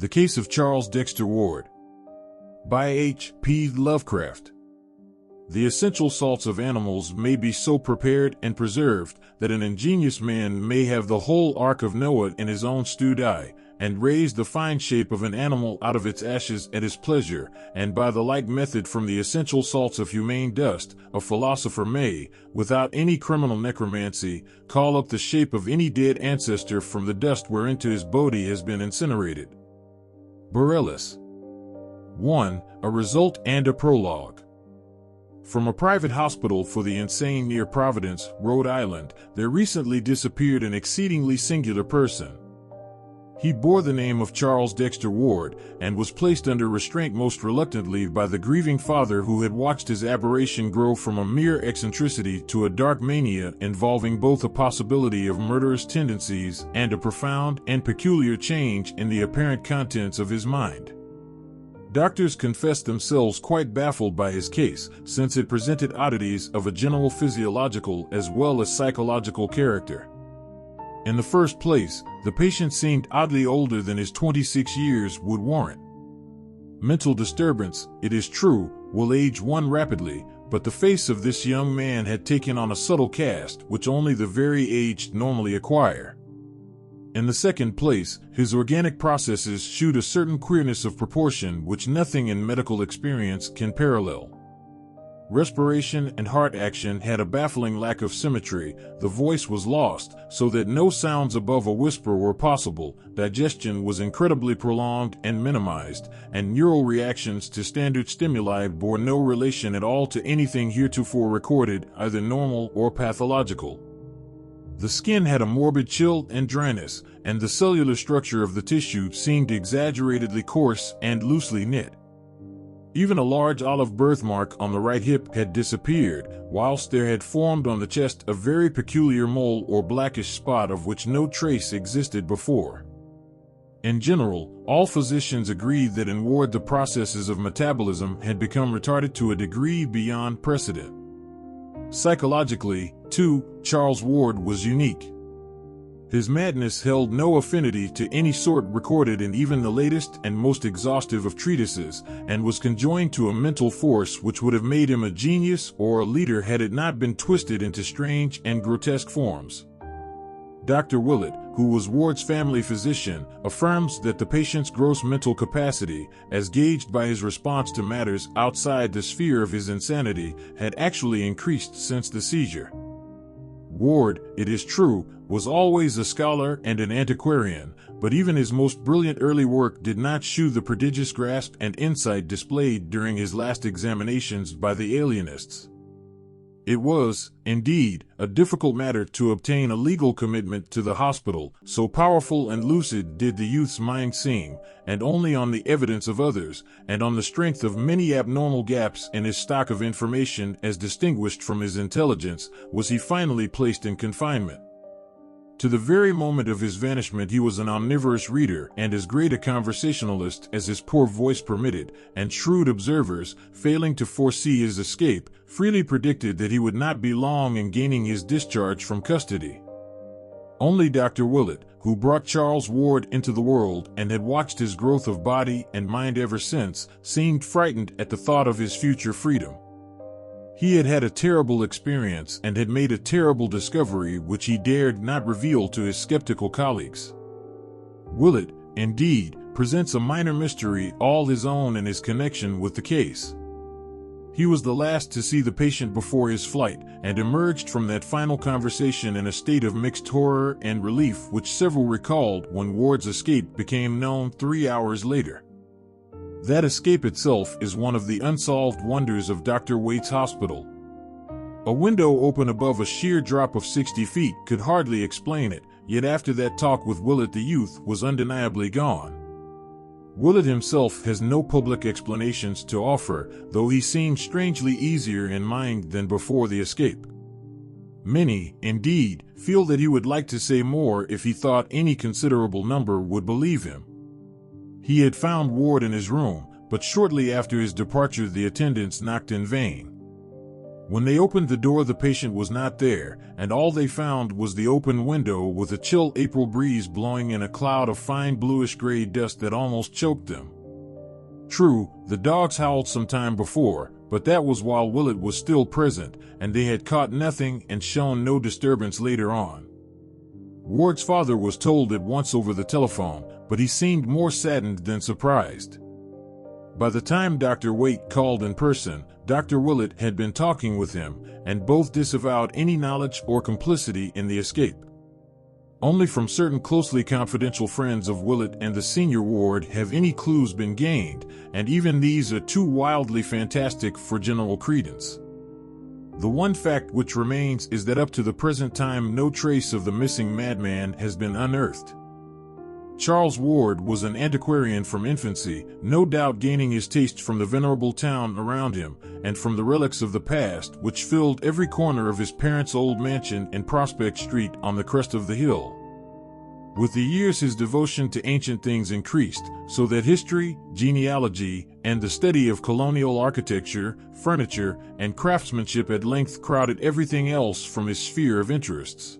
The Case of Charles Dexter Ward by H.P. Lovecraft. The essential salts of animals may be so prepared and preserved that an ingenious man may have the whole Ark of Noah in his own stewed eye, and raise the fine shape of an animal out of its ashes at his pleasure, and by the like method from the essential salts of humane dust, a philosopher may, without any criminal necromancy, call up the shape of any dead ancestor from the dust whereinto his body has been incinerated. Borellus. 1. A result and a prologue. From a private hospital for the insane near Providence, Rhode Island, there recently disappeared an exceedingly singular person. He bore the name of Charles Dexter Ward, and was placed under restraint most reluctantly by the grieving father who had watched his aberration grow from a mere eccentricity to a dark mania involving both a possibility of murderous tendencies and a profound and peculiar change in the apparent contents of his mind. Doctors confessed themselves quite baffled by his case, since it presented oddities of a general physiological as well as psychological character. In the first place, the patient seemed oddly older than his 26 years would warrant. Mental disturbance, it is true, will age one rapidly, but the face of this young man had taken on a subtle cast which only the very aged normally acquire. In the second place, his organic processes shewed a certain queerness of proportion which nothing in medical experience can parallel. Respiration and heart action had a baffling lack of symmetry, the voice was lost, so that no sounds above a whisper were possible, digestion was incredibly prolonged and minimized, and neural reactions to standard stimuli bore no relation at all to anything heretofore recorded, either normal or pathological. The skin had a morbid chill and dryness, and the cellular structure of the tissue seemed exaggeratedly coarse and loosely knit. Even a large olive birthmark on the right hip had disappeared, whilst there had formed on the chest a very peculiar mole or blackish spot of which no trace existed before. In general, all physicians agreed that in Ward the processes of metabolism had become retarded to a degree beyond precedent. Psychologically, too, Charles Ward was unique. His madness held no affinity to any sort recorded in even the latest and most exhaustive of treatises, and was conjoined to a mental force which would have made him a genius or a leader had it not been twisted into strange and grotesque forms. Dr. Willett, who was Ward's family physician, affirms that the patient's gross mental capacity, as gauged by his response to matters outside the sphere of his insanity, had actually increased since the seizure. Ward, it is true, was always a scholar and an antiquarian, but even his most brilliant early work did not shew the prodigious grasp and insight displayed during his last examinations by the alienists. It was, indeed, a difficult matter to obtain a legal commitment to the hospital, so powerful and lucid did the youth's mind seem, and only on the evidence of others, and on the strength of many abnormal gaps in his stock of information as distinguished from his intelligence, was he finally placed in confinement. To the very moment of his vanishment he was an omnivorous reader and as great a conversationalist as his poor voice permitted, and shrewd observers, failing to foresee his escape, freely predicted that he would not be long in gaining his discharge from custody. Only Dr. Willett, who brought Charles Ward into the world and had watched his growth of body and mind ever since, seemed frightened at the thought of his future freedom. He had had a terrible experience and had made a terrible discovery which he dared not reveal to his skeptical colleagues. Willett, indeed, presents a minor mystery all his own in his connection with the case. He was the last to see the patient before his flight, and emerged from that final conversation in a state of mixed horror and relief which several recalled when Ward's escape became known 3 hours later. That escape itself is one of the unsolved wonders of Dr. Waite's hospital. A window open above a sheer drop of 60 feet could hardly explain it, yet after that talk with Willett the youth was undeniably gone. Willett himself has no public explanations to offer, though he seemed strangely easier in mind than before the escape. Many, indeed, feel that he would like to say more if he thought any considerable number would believe him. He had found Ward in his room, but shortly after his departure the attendants knocked in vain. When they opened the door, the patient was not there, and all they found was the open window with a chill April breeze blowing in a cloud of fine bluish-gray dust that almost choked them. True, the dogs howled some time before, but that was while Willett was still present, and they had caught nothing and shown no disturbance later on. Ward's father was told at once over the telephone, but he seemed more saddened than surprised. By the time Dr. Waite called in person, Dr. Willett had been talking with him, and both disavowed any knowledge or complicity in the escape. Only from certain closely confidential friends of Willett and the senior Ward have any clues been gained, and even these are too wildly fantastic for general credence. The one fact which remains is that up to the present time no trace of the missing madman has been unearthed. Charles Ward was an antiquarian from infancy, no doubt gaining his taste from the venerable town around him, and from the relics of the past which filled every corner of his parents' old mansion in Prospect Street on the crest of the hill. With the years his devotion to ancient things increased, so that history, genealogy, and the study of colonial architecture, furniture, and craftsmanship at length crowded everything else from his sphere of interests.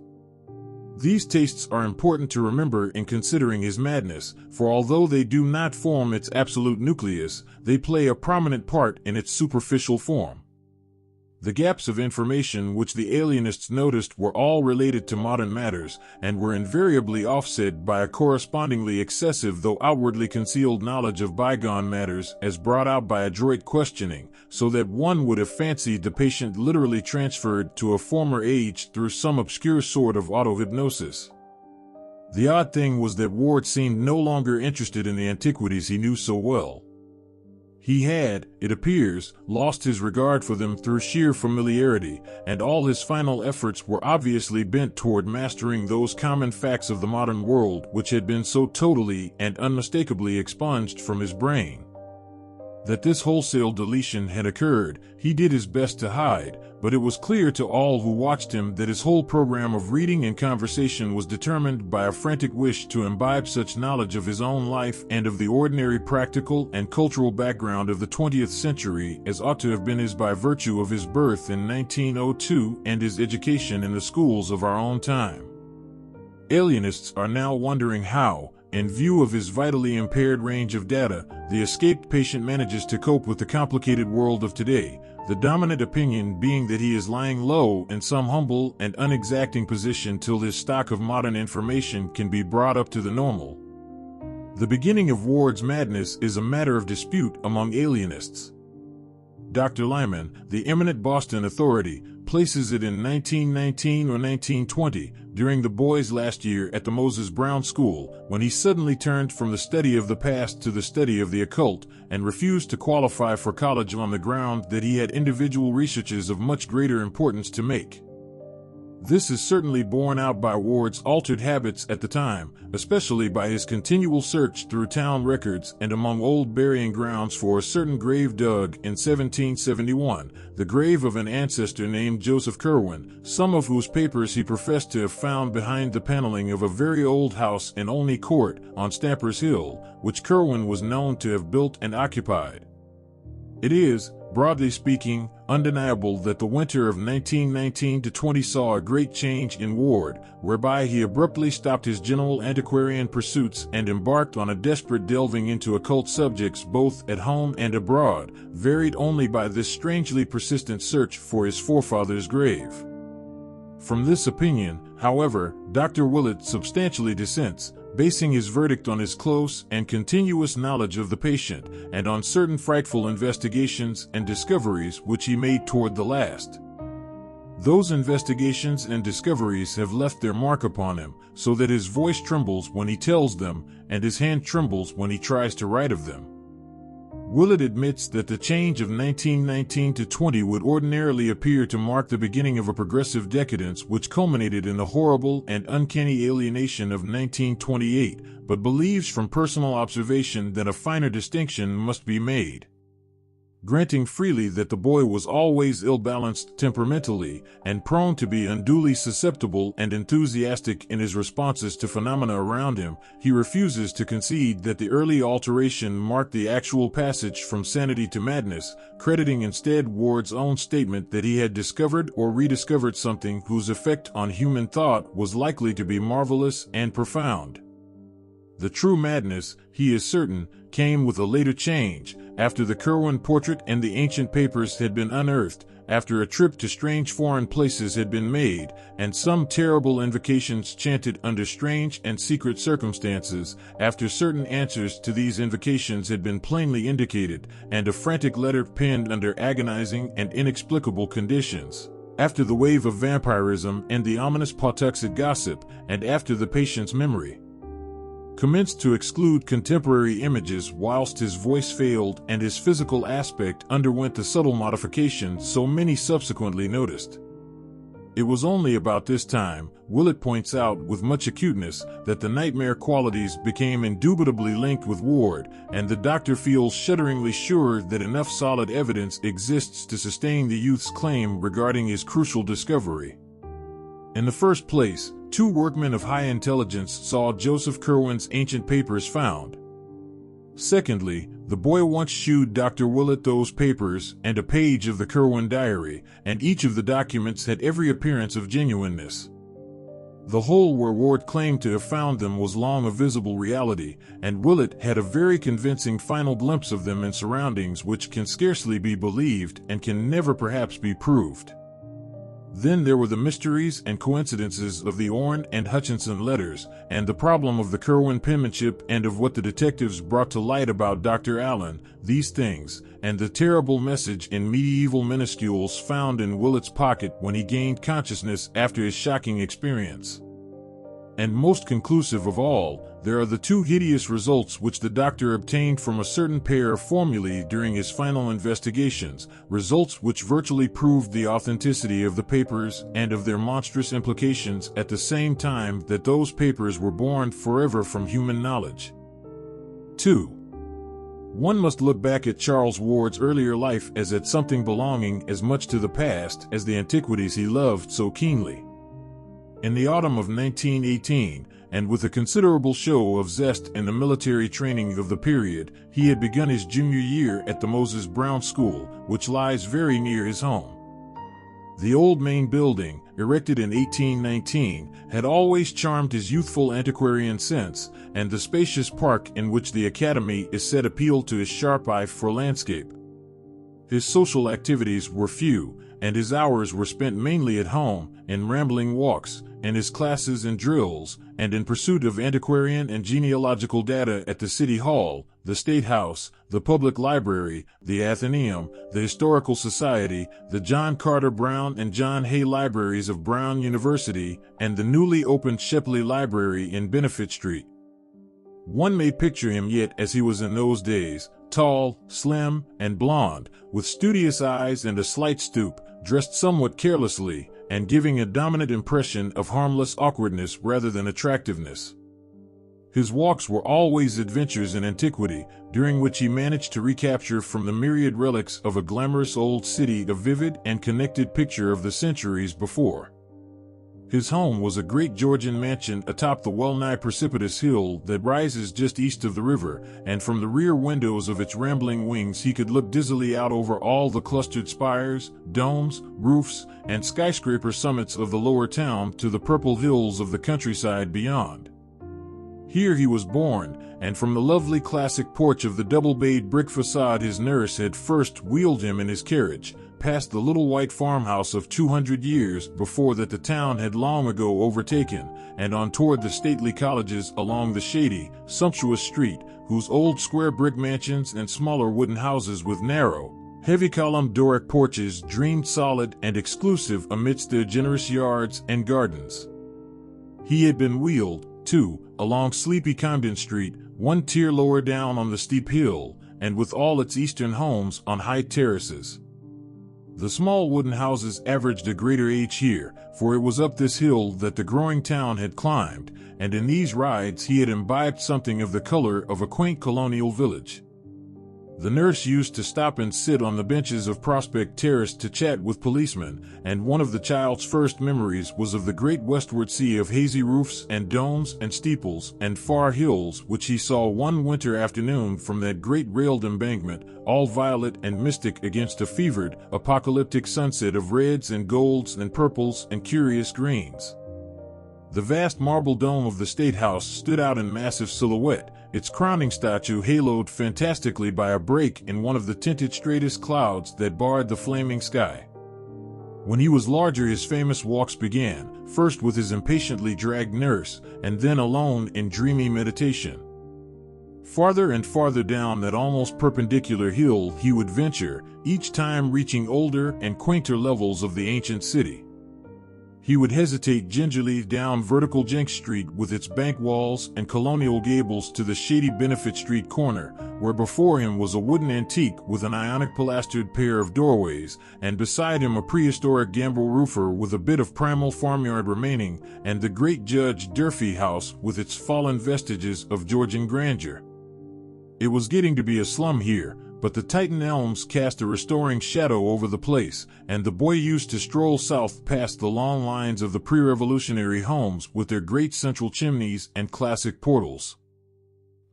These tastes are important to remember in considering his madness, for although they do not form its absolute nucleus, they play a prominent part in its superficial form. The gaps of information which the alienists noticed were all related to modern matters, and were invariably offset by a correspondingly excessive though outwardly concealed knowledge of bygone matters as brought out by adroit questioning, so that one would have fancied the patient literally transferred to a former age through some obscure sort of auto-hypnosis. The odd thing was that Ward seemed no longer interested in the antiquities he knew so well. He had, it appears, lost his regard for them through sheer familiarity, and all his final efforts were obviously bent toward mastering those common facts of the modern world which had been so totally and unmistakably expunged from his brain. That this wholesale deletion had occurred, he did his best to hide, but it was clear to all who watched him that his whole program of reading and conversation was determined by a frantic wish to imbibe such knowledge of his own life and of the ordinary practical and cultural background of the 20th century as ought to have been his by virtue of his birth in 1902 and his education in the schools of our own time. Alienists are now wondering how, in view of his vitally impaired range of data, the escaped patient manages to cope with the complicated world of today, the dominant opinion being that he is lying low in some humble and unexacting position till his stock of modern information can be brought up to the normal. The beginning of Ward's madness is a matter of dispute among alienists. Dr. Lyman, the eminent Boston authority, places it in 1919 or 1920, during the boy's last year at the Moses Brown School, when he suddenly turned from the study of the past to the study of the occult, and refused to qualify for college on the ground that he had individual researches of much greater importance to make. This is certainly borne out by Ward's altered habits at the time, especially by his continual search through town records and among old burying grounds for a certain grave dug in 1771, the grave of an ancestor named Joseph Curwen, some of whose papers he professed to have found behind the paneling of a very old house in Olney Court on Stamper's Hill, which Curwen was known to have built and occupied. It is, broadly speaking, undeniable that the winter of 1919-20 saw a great change in Ward, whereby he abruptly stopped his general antiquarian pursuits and embarked on a desperate delving into occult subjects both at home and abroad, varied only by this strangely persistent search for his forefather's grave. From this opinion, however, Dr. Willett substantially dissents, basing his verdict on his close and continuous knowledge of the patient, and on certain frightful investigations and discoveries which he made toward the last. Those investigations and discoveries have left their mark upon him, so that his voice trembles when he tells them, and his hand trembles when he tries to write of them. Willett admits that the change of 1919-20 would ordinarily appear to mark the beginning of a progressive decadence which culminated in the horrible and uncanny alienation of 1928, but believes from personal observation that a finer distinction must be made. granting freely that the boy was always ill-balanced temperamentally and prone to be unduly susceptible and enthusiastic in his responses to phenomena around him. He refuses to concede that the early alteration marked the actual passage from sanity to madness, crediting instead Ward's own statement that he had discovered or rediscovered something whose effect on human thought was likely to be marvelous and profound. The true madness, he is certain, came with a later change, after the Curwen portrait and the ancient papers had been unearthed, after a trip to strange foreign places had been made, and some terrible invocations chanted under strange and secret circumstances, after certain answers to these invocations had been plainly indicated, and a frantic letter penned under agonizing and inexplicable conditions, after the wave of vampirism and the ominous Pawtuxet gossip, and after the patient's memory commenced to exclude contemporary images whilst his voice failed and his physical aspect underwent the subtle modification so many subsequently noticed. It was only about this time, Willett points out with much acuteness, that the nightmare qualities became indubitably linked with Ward, and the doctor feels shudderingly sure that enough solid evidence exists to sustain the youth's claim regarding his crucial discovery. In the first place, 2 workmen of high intelligence saw Joseph Curwen's ancient papers found. Secondly, the boy once shewed Dr. Willett those papers and a page of the Curwen diary, and each of the documents had every appearance of genuineness. The hole where Ward claimed to have found them was long a visible reality, and Willett had a very convincing final glimpse of them in surroundings which can scarcely be believed and can never perhaps be proved. Then there were the mysteries and coincidences of the Orne and Hutchinson letters, and the problem of the Curwen penmanship and of what the detectives brought to light about Dr. Allen, these things, and the terrible message in medieval minuscules found in Willett's pocket when he gained consciousness after his shocking experience. And most conclusive of all, there are the 2 hideous results which the doctor obtained from a certain pair of formulae during his final investigations, results which virtually proved the authenticity of the papers and of their monstrous implications at the same time that those papers were born forever from human knowledge. 2. One must look back at Charles Ward's earlier life as at something belonging as much to the past as the antiquities he loved so keenly. In the autumn of 1918, and with a considerable show of zest in the military training of the period, he had begun his junior year at the Moses Brown School, which lies very near his home. The old main building, erected in 1819, had always charmed his youthful antiquarian sense, and the spacious park in which the academy is set appealed to his sharp eye for landscape. His social activities were few, and his hours were spent mainly at home, in rambling walks, in his classes and drills, and in pursuit of antiquarian and genealogical data at the City Hall, the State House, the Public Library, the Athenaeum, the Historical Society, the John Carter Brown and John Hay Libraries of Brown University, and the newly opened Shepley Library in Benefit Street. One may picture him yet as he was in those days, tall, slim, and blond, with studious eyes and a slight stoop, dressed somewhat carelessly, and giving a dominant impression of harmless awkwardness rather than attractiveness. His walks were always adventures in antiquity, during which he managed to recapture from the myriad relics of a glamorous old city a vivid and connected picture of the centuries before. His home was a great Georgian mansion atop the well-nigh precipitous hill that rises just east of the river, and from the rear windows of its rambling wings he could look dizzily out over all the clustered spires, domes, roofs, and skyscraper summits of the lower town to the purple hills of the countryside beyond. Here he was born, and from the lovely classic porch of the double-bayed brick facade his nurse had first wheeled him in his carriage, past the little white farmhouse of 200 years before that the town had long ago overtaken, and on toward the stately colleges along the shady, sumptuous street, whose old square brick mansions and smaller wooden houses with narrow, heavy-columned Doric porches dreamed solid and exclusive amidst their generous yards and gardens. He had been wheeled, too, along sleepy Camden Street, one tier lower down on the steep hill, and with all its eastern homes on high terraces. The small wooden houses averaged a greater age here, for it was up this hill that the growing town had climbed, and in these rides he had imbibed something of the color of a quaint colonial village. The nurse used to stop and sit on the benches of Prospect Terrace to chat with policemen, and one of the child's first memories was of the great westward sea of hazy roofs and domes and steeples and far hills which he saw one winter afternoon from that great railed embankment, all violet and mystic against a fevered, apocalyptic sunset of reds and golds and purples and curious greens. The vast marble dome of the State House stood out in massive silhouette, its crowning statue haloed fantastically by a break in one of the tinted stratus clouds that barred the flaming sky. When he was larger, his famous walks began, first with his impatiently dragged nurse, and then alone in dreamy meditation. Farther and farther down that almost perpendicular hill he would venture, each time reaching older and quainter levels of the ancient city. He would hesitate gingerly down vertical Jenks Street with its bank walls and colonial gables to the shady Benefit Street corner, where before him was a wooden antique with an ionic pilastered pair of doorways, and beside him a prehistoric gambrel roofer with a bit of primal farmyard remaining, and the great Judge Durfee house with its fallen vestiges of Georgian grandeur. It was getting to be a slum here, but the Titan elms cast a restoring shadow over the place, and the boy used to stroll south past the long lines of the pre-revolutionary homes with their great central chimneys and classic portals.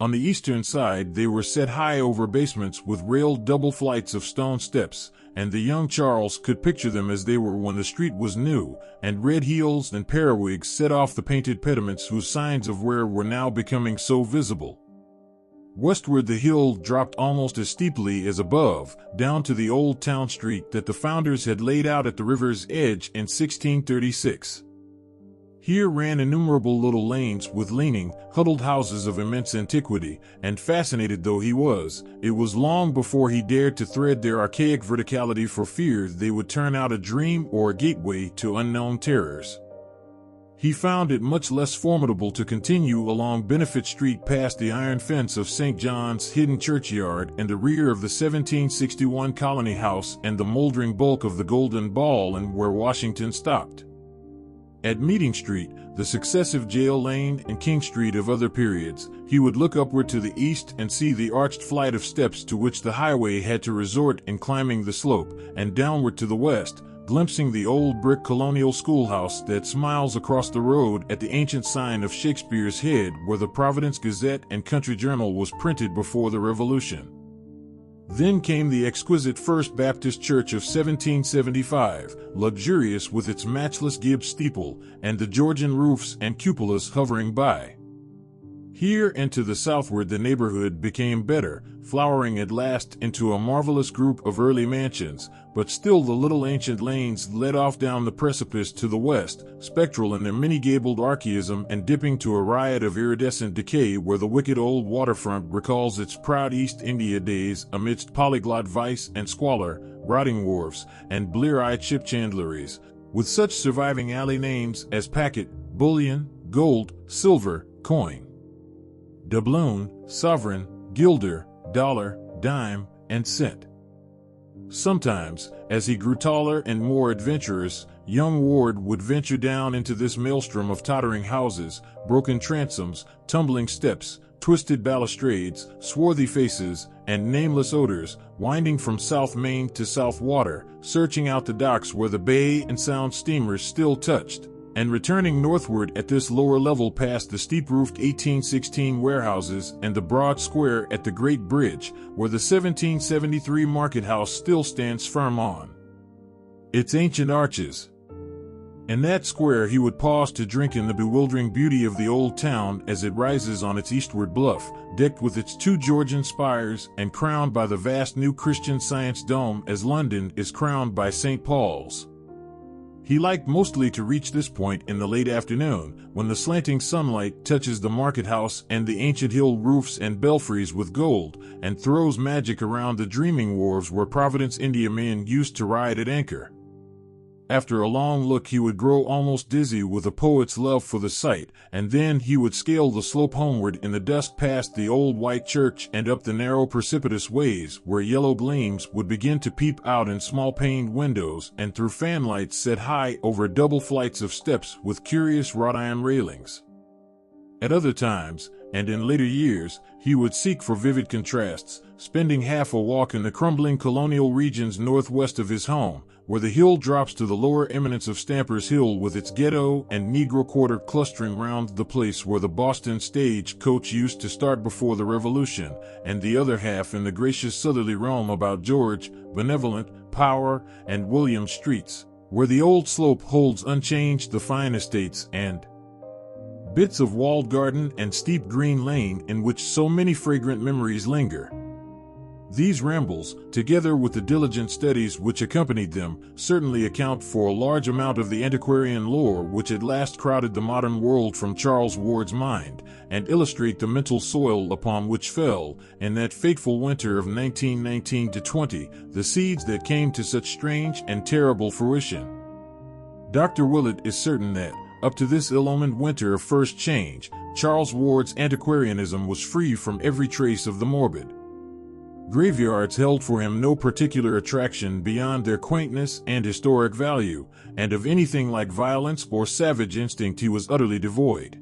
On the eastern side they were set high over basements with railed double flights of stone steps, and the young Charles could picture them as they were when the street was new, and red heels and periwigs set off the painted pediments whose signs of wear were now becoming so visible. Westward the hill dropped almost as steeply as above, down to the old town street that the founders had laid out at the river's edge in 1636. Here ran innumerable little lanes with leaning, huddled houses of immense antiquity, and fascinated though he was, it was long before he dared to thread their archaic verticality for fear they would turn out a dream or a gateway to unknown terrors. He found it much less formidable to continue along Benefit Street past the iron fence of St. John's hidden churchyard and the rear of the 1761 Colony House and the moldering bulk of the Golden Ball and where Washington stopped. At Meeting Street, the successive Jail Lane and King Street of other periods, he would look upward to the east and see the arched flight of steps to which the highway had to resort in climbing the slope, and downward to the west, glimpsing the old brick colonial schoolhouse that smiles across the road at the ancient sign of Shakespeare's Head where the Providence Gazette and Country Journal was printed before the Revolution. Then came the exquisite First Baptist Church of 1775, luxurious with its matchless gibbed steeple, and the Georgian roofs and cupolas hovering by. Here and to the southward the neighborhood became better, flowering at last into a marvelous group of early mansions, but still the little ancient lanes led off down the precipice to the west, spectral in their many-gabled archaism and dipping to a riot of iridescent decay where the wicked old waterfront recalls its proud East India days amidst polyglot vice and squalor, rotting wharves, and blear-eyed ship chandleries, with such surviving alley names as Packet, Bullion, Gold, Silver, Coin, doubloon, sovereign, guilder, dollar, dime, and cent. Sometimes, as he grew taller and more adventurous, young Ward would venture down into this maelstrom of tottering houses, broken transoms, tumbling steps, twisted balustrades, swarthy faces, and nameless odors, winding from South Main to South Water, searching out the docks where the Bay and Sound steamers still touched, and returning northward at this lower level past the steep-roofed 1816 warehouses and the broad square at the Great Bridge, where the 1773 market house still stands firm on its ancient arches. In that square he would pause to drink in the bewildering beauty of the old town as it rises on its eastward bluff, decked with its two Georgian spires and crowned by the vast new Christian Science dome as London is crowned by St. Paul's. He liked mostly to reach this point in the late afternoon, when the slanting sunlight touches the market house and the ancient hill roofs and belfries with gold, and throws magic around the dreaming wharves where Providence Indiamen used to ride at anchor. After a long look he would grow almost dizzy with a poet's love for the sight, and then he would scale the slope homeward in the dusk past the old white church and up the narrow precipitous ways where yellow gleams would begin to peep out in small-paned windows and through fanlights set high over double flights of steps with curious wrought iron railings. At other times, and in later years, he would seek for vivid contrasts, spending half a walk in the crumbling colonial regions northwest of his home, where the hill drops to the lower eminence of Stamper's Hill with its ghetto and Negro quarter clustering round the place where the Boston stage coach used to start before the Revolution, and the other half in the gracious southerly realm about George, Benevolent, Power, and William streets, where the old slope holds unchanged the fine estates and bits of walled garden and steep green lane in which so many fragrant memories linger. These rambles, together with the diligent studies which accompanied them, certainly account for a large amount of the antiquarian lore which at last crowded the modern world from Charles Ward's mind, and illustrate the mental soil upon which fell, in that fateful winter of 1919-20, the seeds that came to such strange and terrible fruition. Dr. Willett is certain that, up to this ill-omened winter of first change, Charles Ward's antiquarianism was free from every trace of the morbid. Graveyards held for him no particular attraction beyond their quaintness and historic value, and of anything like violence or savage instinct he was utterly devoid.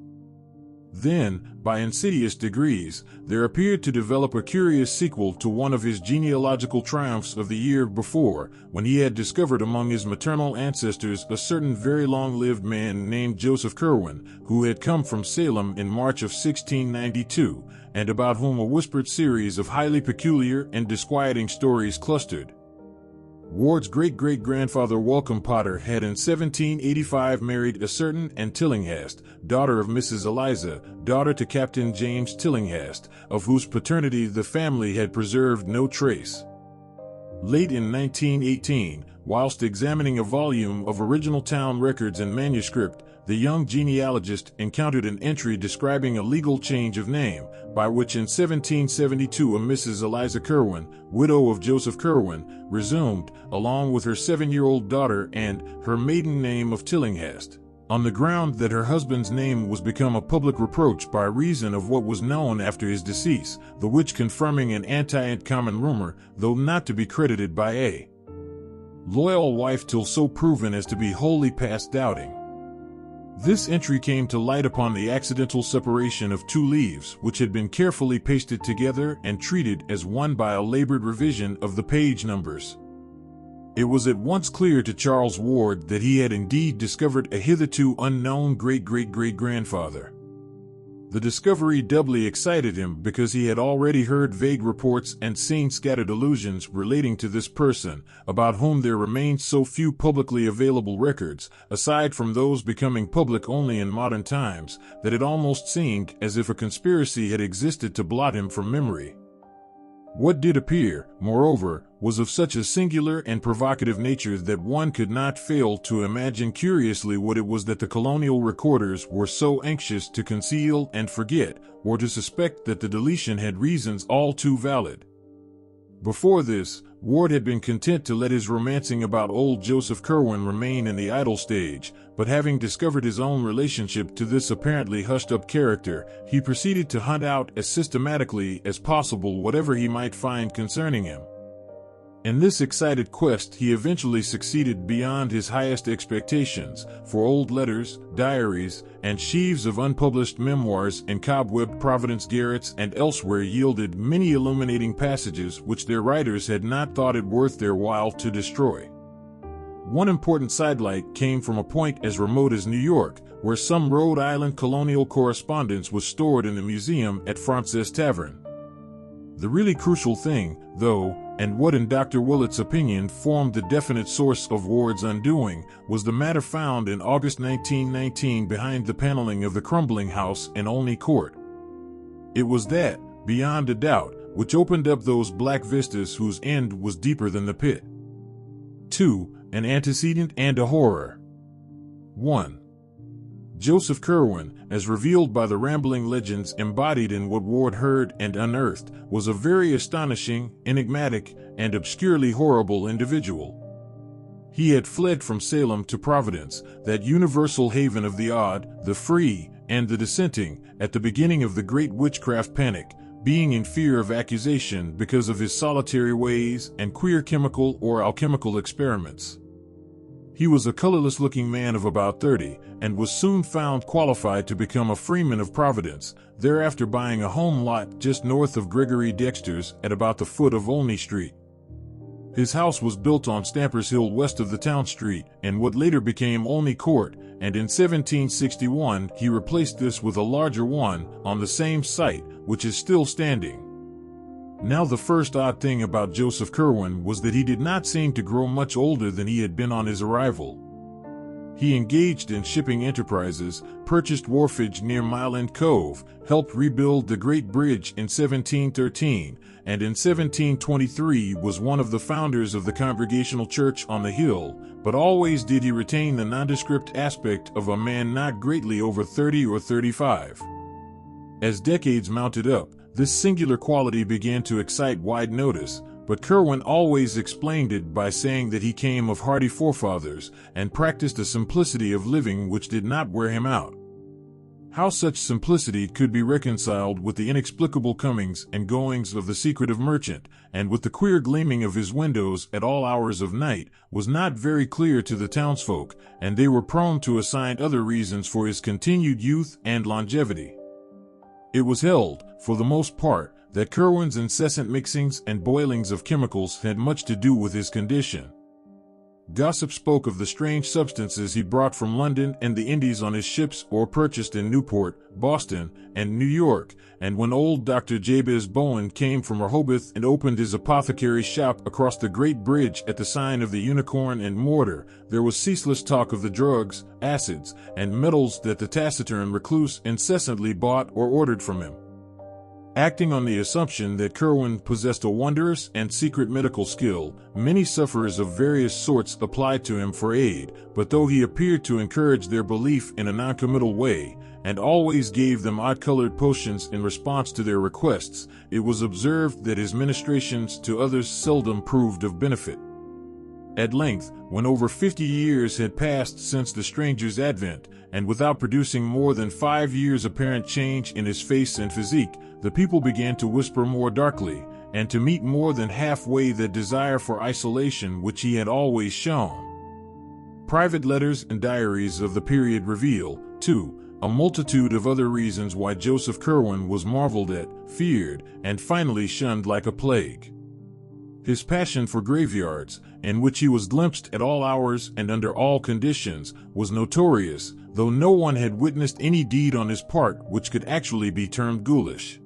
Then, by insidious degrees, there appeared to develop a curious sequel to one of his genealogical triumphs of the year before, when he had discovered among his maternal ancestors a certain very long-lived man named Joseph Curwen, who had come from Salem in March of 1692, and about whom a whispered series of highly peculiar and disquieting stories clustered. Ward's great-great-grandfather Welcome Potter had in 1785 married a certain Anne Tillinghast, daughter of Mrs. Eliza, daughter to Captain James Tillinghast, of whose paternity the family had preserved no trace. Late in 1918, whilst examining a volume of original town records and manuscript, the young genealogist encountered an entry describing a legal change of name, by which in 1772 a Mrs. Eliza Curwen, widow of Joseph Curwen, resumed, along with her 7-year-old daughter and her maiden name of Tillinghast, on the ground that her husband's name was become a public reproach by reason of what was known after his decease, the which confirming an anti-common rumor, though not to be credited by a loyal wife till so proven as to be wholly past doubting. This entry came to light upon the accidental separation of two leaves which had been carefully pasted together and treated as one by a labored revision of the page numbers. It was at once clear to Charles Ward that he had indeed discovered a hitherto unknown great-great-great-grandfather. The discovery doubly excited him because he had already heard vague reports and seen scattered allusions relating to this person, about whom there remained so few publicly available records, aside from those becoming public only in modern times, that it almost seemed as if a conspiracy had existed to blot him from memory. What did appear, moreover, was of such a singular and provocative nature that one could not fail to imagine curiously what it was that the colonial recorders were so anxious to conceal and forget, or to suspect that the deletion had reasons all too valid. Before this, Ward had been content to let his romancing about old Joseph Curwen remain in the idle stage, but having discovered his own relationship to this apparently hushed-up character, he proceeded to hunt out as systematically as possible whatever he might find concerning him. In this excited quest he eventually succeeded beyond his highest expectations, for old letters, diaries, and sheaves of unpublished memoirs in cobwebbed Providence garrets and elsewhere yielded many illuminating passages which their writers had not thought it worth their while to destroy. One important sidelight came from a point as remote as New York, where some Rhode Island colonial correspondence was stored in the museum at Frances Tavern. The really crucial thing, though, and what in Dr. Willett's opinion formed the definite source of Ward's undoing, was the matter found in August 1919 behind the paneling of the crumbling house in Olney Court. It was that, beyond a doubt, which opened up those black vistas whose end was deeper than the pit. 2. An antecedent and a horror. 1. Joseph Curwen, as revealed by the rambling legends embodied in what Ward heard and unearthed, was a very astonishing, enigmatic, and obscurely horrible individual. He had fled from Salem to Providence, that universal haven of the odd, the free, and the dissenting, at the beginning of the great witchcraft panic, being in fear of accusation because of his solitary ways and queer chemical or alchemical experiments. He was a colorless-looking man of about 30, and was soon found qualified to become a freeman of Providence, thereafter buying a home lot just north of Gregory Dexter's at about the foot of Olney Street. His house was built on Stamper's Hill west of the town street, and what later became Olney Court, and in 1761 he replaced this with a larger one on the same site, which is still standing. Now the first odd thing about Joseph Curwen was that he did not seem to grow much older than he had been on his arrival. He engaged in shipping enterprises, purchased wharfage near Mile End Cove, helped rebuild the Great Bridge in 1713, and in 1723 was one of the founders of the Congregational Church on the Hill, but always did he retain the nondescript aspect of a man not greatly over 30 or 35. As decades mounted up, this singular quality began to excite wide notice, but Curwen always explained it by saying that he came of hardy forefathers and practiced a simplicity of living which did not wear him out. How such simplicity could be reconciled with the inexplicable comings and goings of the secretive merchant, and with the queer gleaming of his windows at all hours of night, was not very clear to the townsfolk, and they were prone to assign other reasons for his continued youth and longevity. It was held, for the most part, that Curwen's incessant mixings and boilings of chemicals had much to do with his condition. Gossip spoke of the strange substances he brought from London and the Indies on his ships or purchased in Newport, Boston, and New York, and when old Dr. Jabez Bowen came from Rehoboth and opened his apothecary's shop across the Great Bridge at the sign of the Unicorn and Mortar, there was ceaseless talk of the drugs, acids, and metals that the taciturn recluse incessantly bought or ordered from him. Acting on the assumption that Curwen possessed a wondrous and secret medical skill, many sufferers of various sorts applied to him for aid, but though he appeared to encourage their belief in a noncommittal way, and always gave them odd-colored potions in response to their requests, it was observed that his ministrations to others seldom proved of benefit. At length, when over 50 years had passed since the stranger's advent, and without producing more than 5 years' apparent change in his face and physique, the people began to whisper more darkly, and to meet more than halfway that desire for isolation which he had always shown. Private letters and diaries of the period reveal, too, a multitude of other reasons why Joseph Curwen was marveled at, feared, and finally shunned like a plague. His passion for graveyards, in which he was glimpsed at all hours and under all conditions, was notorious, though no one had witnessed any deed on his part which could actually be termed ghoulish.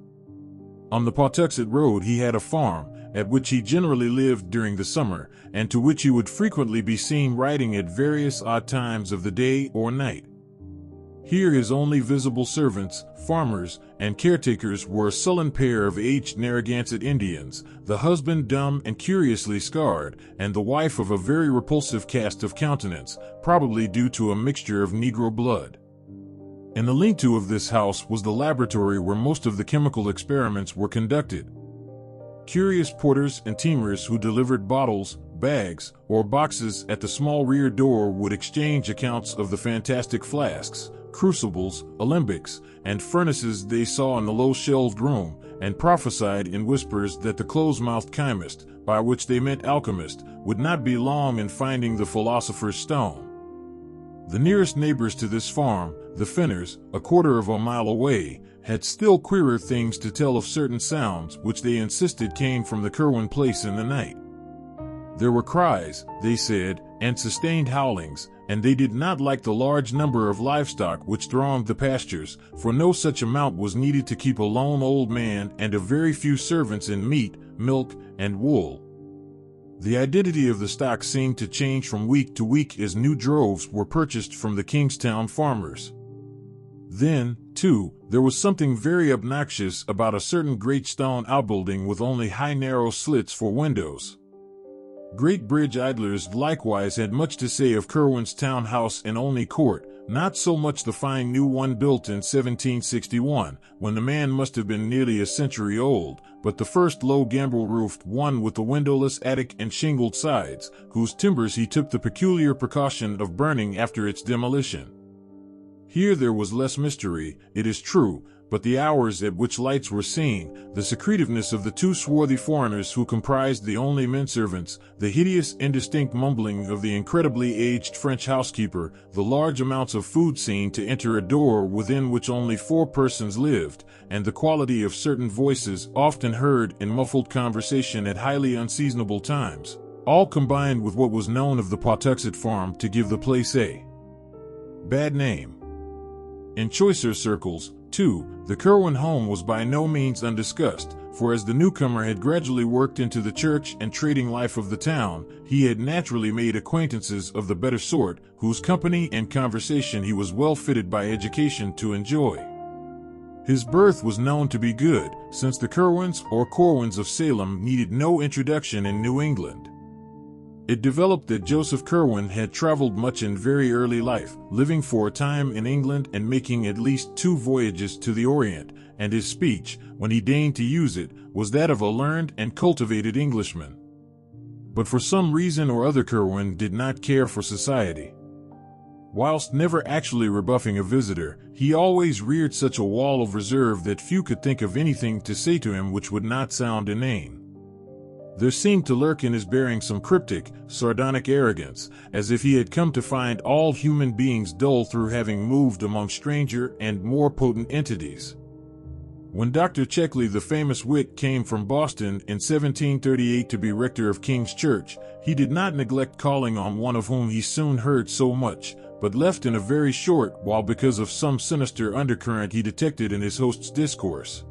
On the Pawtuxet Road he had a farm, at which he generally lived during the summer, and to which he would frequently be seen riding at various odd times of the day or night. Here his only visible servants, farmers, and caretakers were a sullen pair of aged Narragansett Indians, the husband dumb and curiously scarred, and the wife of a very repulsive cast of countenance, probably due to a mixture of Negro blood. In the lean-to of this house was the laboratory where most of the chemical experiments were conducted. Curious porters and teamers who delivered bottles, bags, or boxes at the small rear door would exchange accounts of the fantastic flasks, crucibles, alembics, and furnaces they saw in the low-shelved room, and prophesied in whispers that the close-mouthed chemist, by which they meant alchemist, would not be long in finding the philosopher's stone. The nearest neighbors to this farm, the Finners, a quarter of a mile away, had still queerer things to tell of certain sounds which they insisted came from the Curwen place in the night. There were cries, they said, and sustained howlings, and they did not like the large number of livestock which thronged the pastures, for no such amount was needed to keep a lone old man and a very few servants in meat, milk, and wool. The identity of the stock seemed to change from week to week as new droves were purchased from the Kingstown farmers. Then, too, there was something very obnoxious about a certain great stone outbuilding with only high narrow slits for windows. Great Bridge idlers likewise had much to say of Curwen's townhouse in Olney Court, not so much the fine new one built in 1761, when the man must have been nearly a century old, but the first low gambrel-roofed one with the windowless attic and shingled sides, whose timbers he took the peculiar precaution of burning after its demolition. Here there was less mystery, it is true, but the hours at which lights were seen, the secretiveness of the two swarthy foreigners who comprised the only menservants, the hideous indistinct mumbling of the incredibly aged French housekeeper, the large amounts of food seen to enter a door within which only 4 persons lived, and the quality of certain voices often heard in muffled conversation at highly unseasonable times, all combined with what was known of the Pawtuxet farm to give the place a bad name. In choicer circles, too, the Curwen home was by no means undiscussed, for as the newcomer had gradually worked into the church and trading life of the town, he had naturally made acquaintances of the better sort, whose company and conversation he was well fitted by education to enjoy. His birth was known to be good, since the Curwens or Corwins of Salem needed no introduction in New England. It developed that Joseph Curwen had traveled much in very early life, living for a time in England and making at least 2 voyages to the Orient, and his speech, when he deigned to use it, was that of a learned and cultivated Englishman. But for some reason or other Curwen did not care for society. Whilst never actually rebuffing a visitor, he always reared such a wall of reserve that few could think of anything to say to him which would not sound inane. There seemed to lurk in his bearing some cryptic, sardonic arrogance, as if he had come to find all human beings dull through having moved among stranger and more potent entities. When Dr. Checkley, the famous wit, came from Boston in 1738 to be rector of King's Church, he did not neglect calling on one of whom he soon heard so much, but left in a very short while because of some sinister undercurrent he detected in his host's discourse.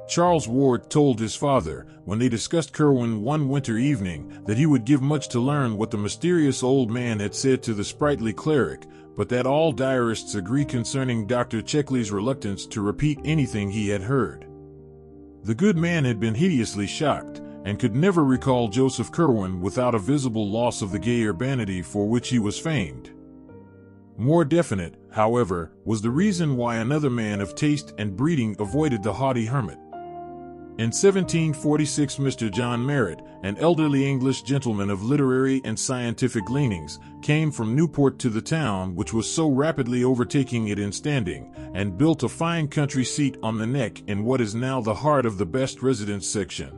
Charles Ward told his father, when they discussed Curwen one winter evening, that he would give much to learn what the mysterious old man had said to the sprightly cleric, but that all diarists agree concerning Dr. Checkley's reluctance to repeat anything he had heard. The good man had been hideously shocked, and could never recall Joseph Curwen without a visible loss of the gay urbanity for which he was famed. More definite, however, was the reason why another man of taste and breeding avoided the haughty hermit. In 1746 Mr. John Merritt, an elderly English gentleman of literary and scientific leanings, came from Newport to the town which was so rapidly overtaking it in standing, and built a fine country seat on the Neck in what is now the heart of the best residence section.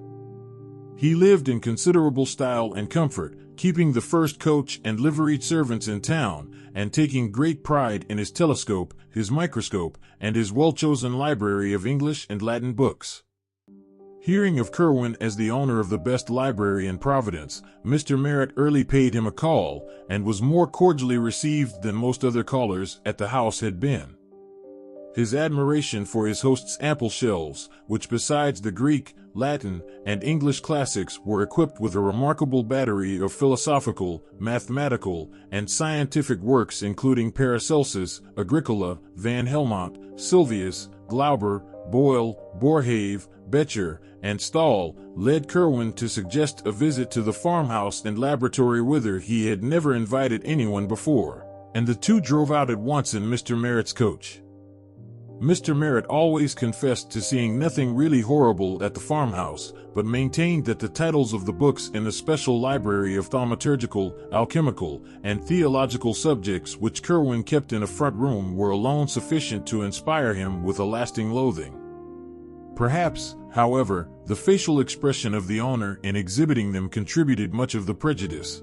He lived in considerable style and comfort, keeping the first coach and liveried servants in town, and taking great pride in his telescope, his microscope, and his well-chosen library of English and Latin books. Hearing of Curwen as the owner of the best library in Providence, Mr. Merritt early paid him a call, and was more cordially received than most other callers at the house had been. His admiration for his host's ample shelves, which besides the Greek, Latin, and English classics were equipped with a remarkable battery of philosophical, mathematical, and scientific works including Paracelsus, Agricola, Van Helmont, Sylvius, Glauber, Boyle, Boerhaave, Becher, and Stahl, led Curwen to suggest a visit to the farmhouse and laboratory whither he had never invited anyone before, and the two drove out at once in Mr. Merritt's coach. Mr. Merritt always confessed to seeing nothing really horrible at the farmhouse, but maintained that the titles of the books in the special library of thaumaturgical, alchemical, and theological subjects which Curwen kept in a front room were alone sufficient to inspire him with a lasting loathing. Perhaps, however, the facial expression of the owner in exhibiting them contributed much of the prejudice.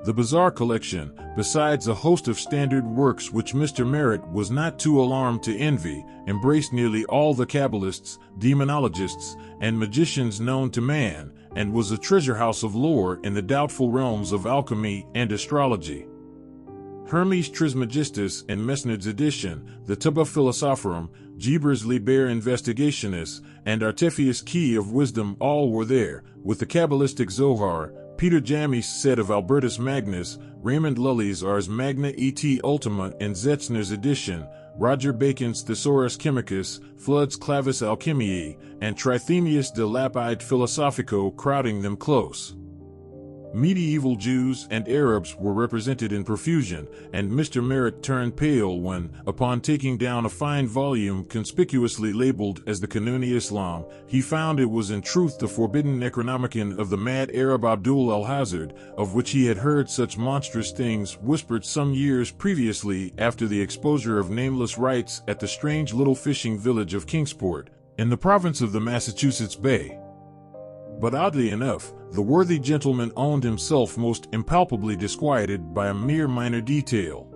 The Bazaar collection, besides a host of standard works which Mr. Merritt was not too alarmed to envy, embraced nearly all the Kabbalists, demonologists, and magicians known to man, and was a treasure house of lore in the doubtful realms of alchemy and astrology. Hermes Trismegistus and Mesnard's edition, the Tuba Philosophorum, Geber's Liber Investigationis, and Artephius Key of Wisdom all were there, with the Kabbalistic Zohar, Peter Jamie's set of Albertus Magnus, Raymond Lully's Ars Magna et Ultima in Zetzner's edition, Roger Bacon's Thesaurus Chemicus, Flood's Clavis Alchemiae, and Trithemius de Lapide Philosophico crowding them close. Medieval Jews and Arabs were represented in profusion, and Mr. Merritt turned pale when, upon taking down a fine volume conspicuously labeled as the Kanuni Islam, he found it was in truth the forbidden Necronomicon of the mad Arab Abdul al-Hazard, of which he had heard such monstrous things whispered some years previously after the exposure of nameless rites at the strange little fishing village of Kingsport, in the province of the Massachusetts Bay. But oddly enough, the worthy gentleman owned himself most impalpably disquieted by a mere minor detail.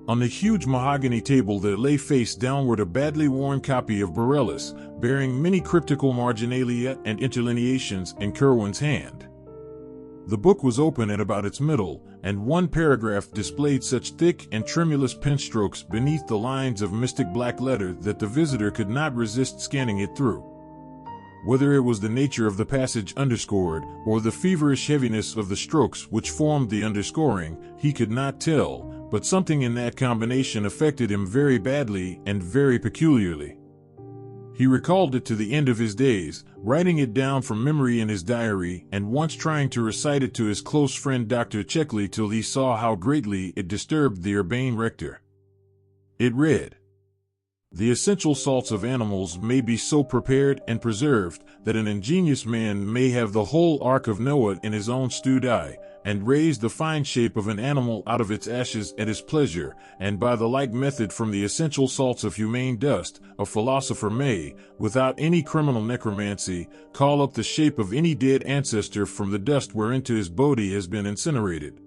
On the huge mahogany table there lay face downward a badly worn copy of Borellus, bearing many cryptical marginalia and interlineations in Curwen's hand. The book was open at about its middle, and one paragraph displayed such thick and tremulous pen strokes beneath the lines of mystic black letter that the visitor could not resist scanning it through. Whether it was the nature of the passage underscored, or the feverish heaviness of the strokes which formed the underscoring, he could not tell, but something in that combination affected him very badly and very peculiarly. He recalled it to the end of his days, writing it down from memory in his diary, and once trying to recite it to his close friend Dr. Checkley till he saw how greatly it disturbed the urbane rector. It read, "The essential salts of animals may be so prepared and preserved that an ingenious man may have the whole ark of Noah in his own stewed eye, and raise the fine shape of an animal out of its ashes at his pleasure, and by the like method from the essential salts of humane dust, a philosopher may, without any criminal necromancy, call up the shape of any dead ancestor from the dust whereinto his body has been incinerated."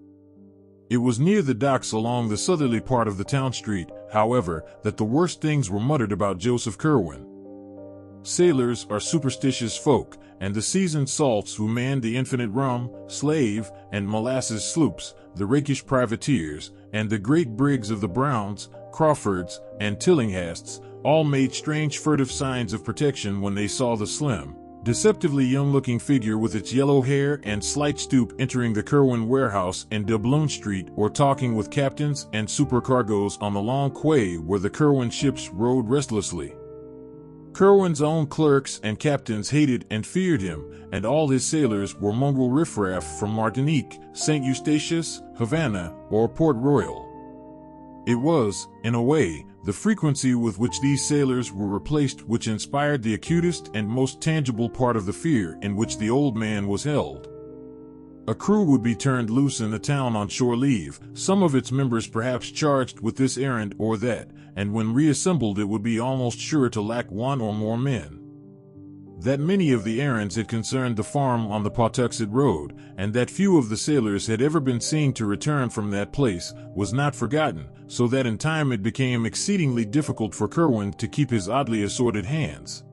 It was near the docks along the southerly part of the town street, however, that the worst things were muttered about Joseph Curwen. Sailors are superstitious folk, and the seasoned salts who manned the infinite rum, slave, and molasses sloops, the rakish privateers, and the great brigs of the Browns, Crawfords, and Tillinghasts, all made strange furtive signs of protection when they saw the slim, deceptively young-looking figure with its yellow hair and slight stoop entering the Curwen warehouse in Doubloon Street, or talking with captains and supercargoes on the long quay where the Curwen ships rode restlessly. Curwen's own clerks and captains hated and feared him, and all his sailors were mongrel riffraff from Martinique, St. Eustatius, Havana, or Port Royal. It was, in a way, the frequency with which these sailors were replaced which inspired the acutest and most tangible part of the fear in which the old man was held. A crew would be turned loose in the town on shore leave, some of its members perhaps charged with this errand or that, and when reassembled it would be almost sure to lack one or more men. That many of the errands had concerned the farm on the Pawtuxet Road, and that few of the sailors had ever been seen to return from that place, was not forgotten, so that in time it became exceedingly difficult for Curwen to keep his oddly assorted hands.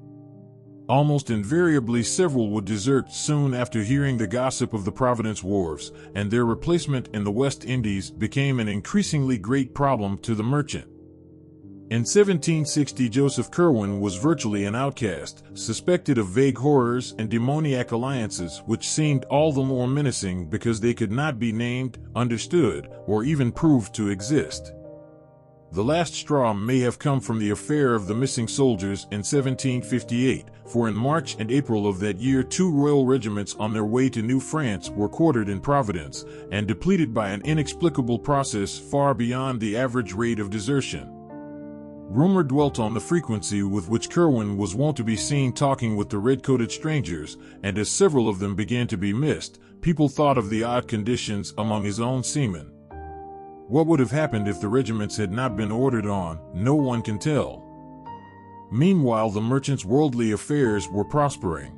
Almost invariably several would desert soon after hearing the gossip of the Providence wharves, and their replacement in the West Indies became an increasingly great problem to the merchant. In 1760 Joseph Curwen was virtually an outcast, suspected of vague horrors and demoniac alliances which seemed all the more menacing because they could not be named, understood, or even proved to exist. The last straw may have come from the affair of the missing soldiers in 1758, for in March and April of that year 2 royal regiments on their way to New France were quartered in Providence, and depleted by an inexplicable process far beyond the average rate of desertion. Rumor dwelt on the frequency with which Curwen was wont to be seen talking with the red-coated strangers, and as several of them began to be missed, people thought of the odd conditions among his own seamen. What would have happened if the regiments had not been ordered on, no one can tell. Meanwhile the merchant's worldly affairs were prospering.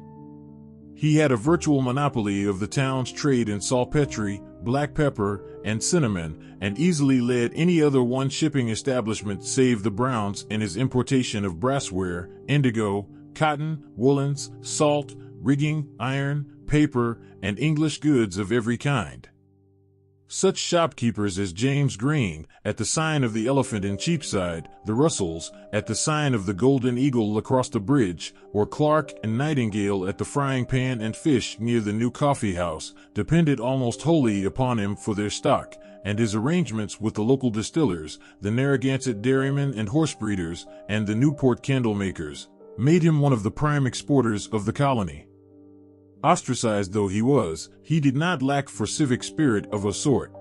He had a virtual monopoly of the town's trade in saltpetre, black pepper, and cinnamon, and easily led any other one shipping establishment save the Browns in his importation of brassware, indigo, cotton, woolens, salt, rigging, iron, paper, and English goods of every kind. Such shopkeepers as James Green, at the sign of the Elephant in Cheapside, the Russells, at the sign of the Golden Eagle across the bridge, or Clark and Nightingale at the Frying Pan and Fish near the new coffee house, depended almost wholly upon him for their stock, and his arrangements with the local distillers, the Narragansett dairymen and horse breeders, and the Newport candle makers, made him one of the prime exporters of the colony. Ostracized though he was, he did not lack for civic spirit of a sort.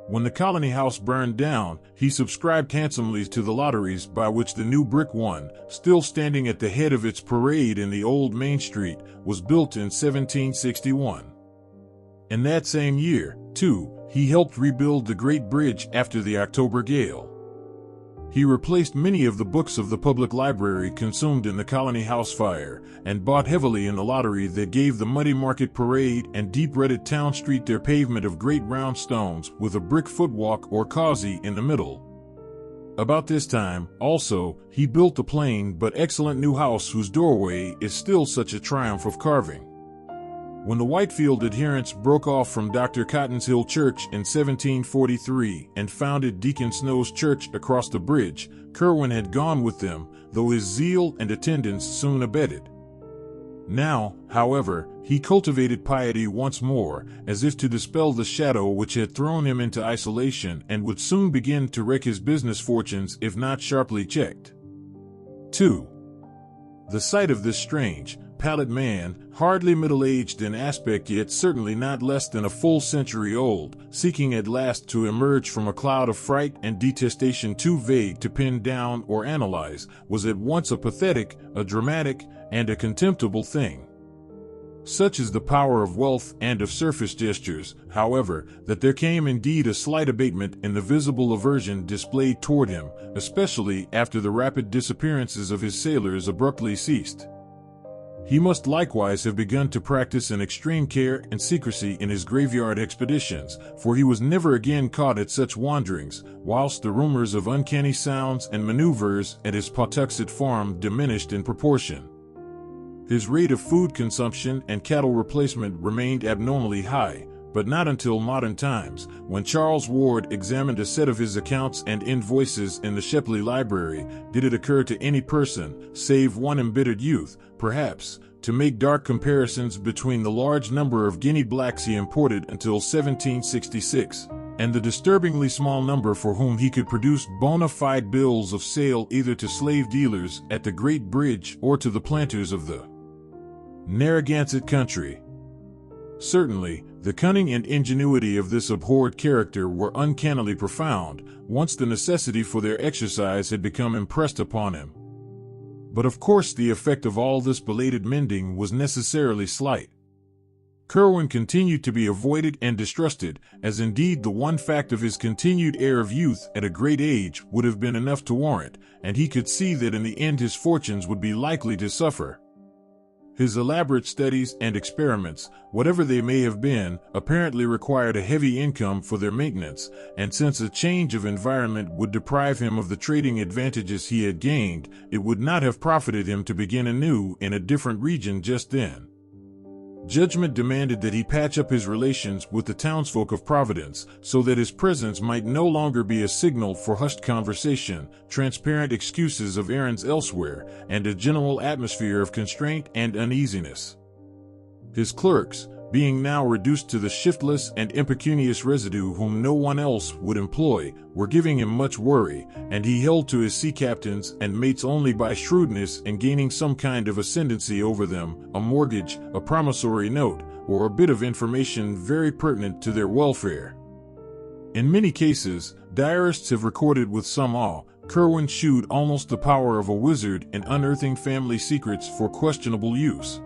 When the colony house burned down, he subscribed handsomely to the lotteries by which the new brick one, still standing at the head of its parade in the old Main Street, was built in 1761. In that same year, too, he helped rebuild the Great Bridge after the October gale. He replaced many of the books of the public library consumed in the Colony House fire, and bought heavily in the lottery that gave the muddy market parade and deep-rutted town street their pavement of great round stones with a brick footwalk or causey in the middle. About this time, also, he built the plain but excellent new house whose doorway is still such a triumph of carving. When the Whitefield adherents broke off from Dr. Cotton's Hill Church in 1743 and founded Deacon Snow's Church across the bridge, Curwen had gone with them, though his zeal and attendance soon abated. Now, however, he cultivated piety once more, as if to dispel the shadow which had thrown him into isolation, and would soon begin to wreck his business fortunes if not sharply checked. 2. The sight of this strange, pallid man, hardly middle-aged in aspect yet certainly not less than a full century old, seeking at last to emerge from a cloud of fright and detestation too vague to pin down or analyze, was at once a pathetic, a dramatic, and a contemptible thing. Such is the power of wealth and of surface gestures, however, that there came indeed a slight abatement in the visible aversion displayed toward him, especially after the rapid disappearances of his sailors abruptly ceased. He must likewise have begun to practice an extreme care and secrecy in his graveyard expeditions, for he was never again caught at such wanderings, whilst the rumors of uncanny sounds and maneuvers at his Pawtuxet farm diminished in proportion. His rate of food consumption and cattle replacement remained abnormally high, but not until modern times, when Charles Ward examined a set of his accounts and invoices in the Shepley Library, did it occur to any person, save one embittered youth, perhaps, to make dark comparisons between the large number of guinea blacks he imported until 1766, and the disturbingly small number for whom he could produce bona fide bills of sale either to slave dealers at the Great Bridge or to the planters of the Narragansett country. Certainly, the cunning and ingenuity of this abhorred character were uncannily profound, once the necessity for their exercise had become impressed upon him. But of course the effect of all this belated mending was necessarily slight. Curwen continued to be avoided and distrusted, as indeed the one fact of his continued air of youth at a great age would have been enough to warrant, and he could see that in the end his fortunes would be likely to suffer. His elaborate studies and experiments, whatever they may have been, apparently required a heavy income for their maintenance, and since a change of environment would deprive him of the trading advantages he had gained, it would not have profited him to begin anew in a different region just then. Judgment demanded that he patch up his relations with the townsfolk of Providence, so that his presence might no longer be a signal for hushed conversation, transparent excuses of errands elsewhere, and a general atmosphere of constraint and uneasiness. His clerks, being now reduced to the shiftless and impecunious residue whom no one else would employ, were giving him much worry, and he held to his sea captains and mates only by shrewdness in gaining some kind of ascendancy over them, a mortgage, a promissory note, or a bit of information very pertinent to their welfare. In many cases, diarists have recorded with some awe, Curwen shewed almost the power of a wizard in unearthing family secrets for questionable use.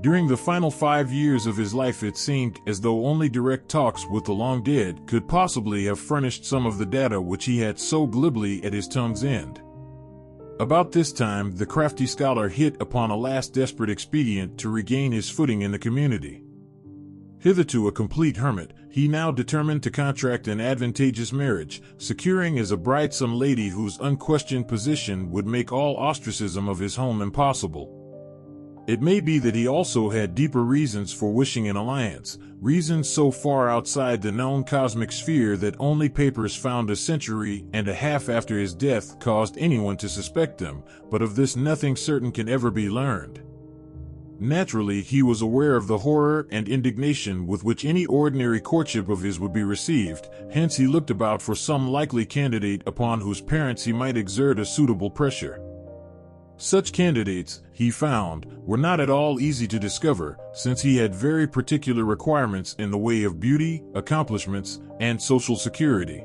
During the final 5 years of his life it seemed as though only direct talks with the long dead could possibly have furnished some of the data which he had so glibly at his tongue's end. About this time the crafty scholar hit upon a last desperate expedient to regain his footing in the community. Hitherto a complete hermit, he now determined to contract an advantageous marriage, securing as a bride some lady whose unquestioned position would make all ostracism of his home impossible. It may be that he also had deeper reasons for wishing an alliance, reasons so far outside the known cosmic sphere that only papers found a century and a half after his death caused anyone to suspect them, but of this nothing certain can ever be learned. Naturally, he was aware of the horror and indignation with which any ordinary courtship of his would be received, hence he looked about for some likely candidate upon whose parents he might exert a suitable pressure. Such candidates, he found, were not at all easy to discover, since he had very particular requirements in the way of beauty, accomplishments, and social security.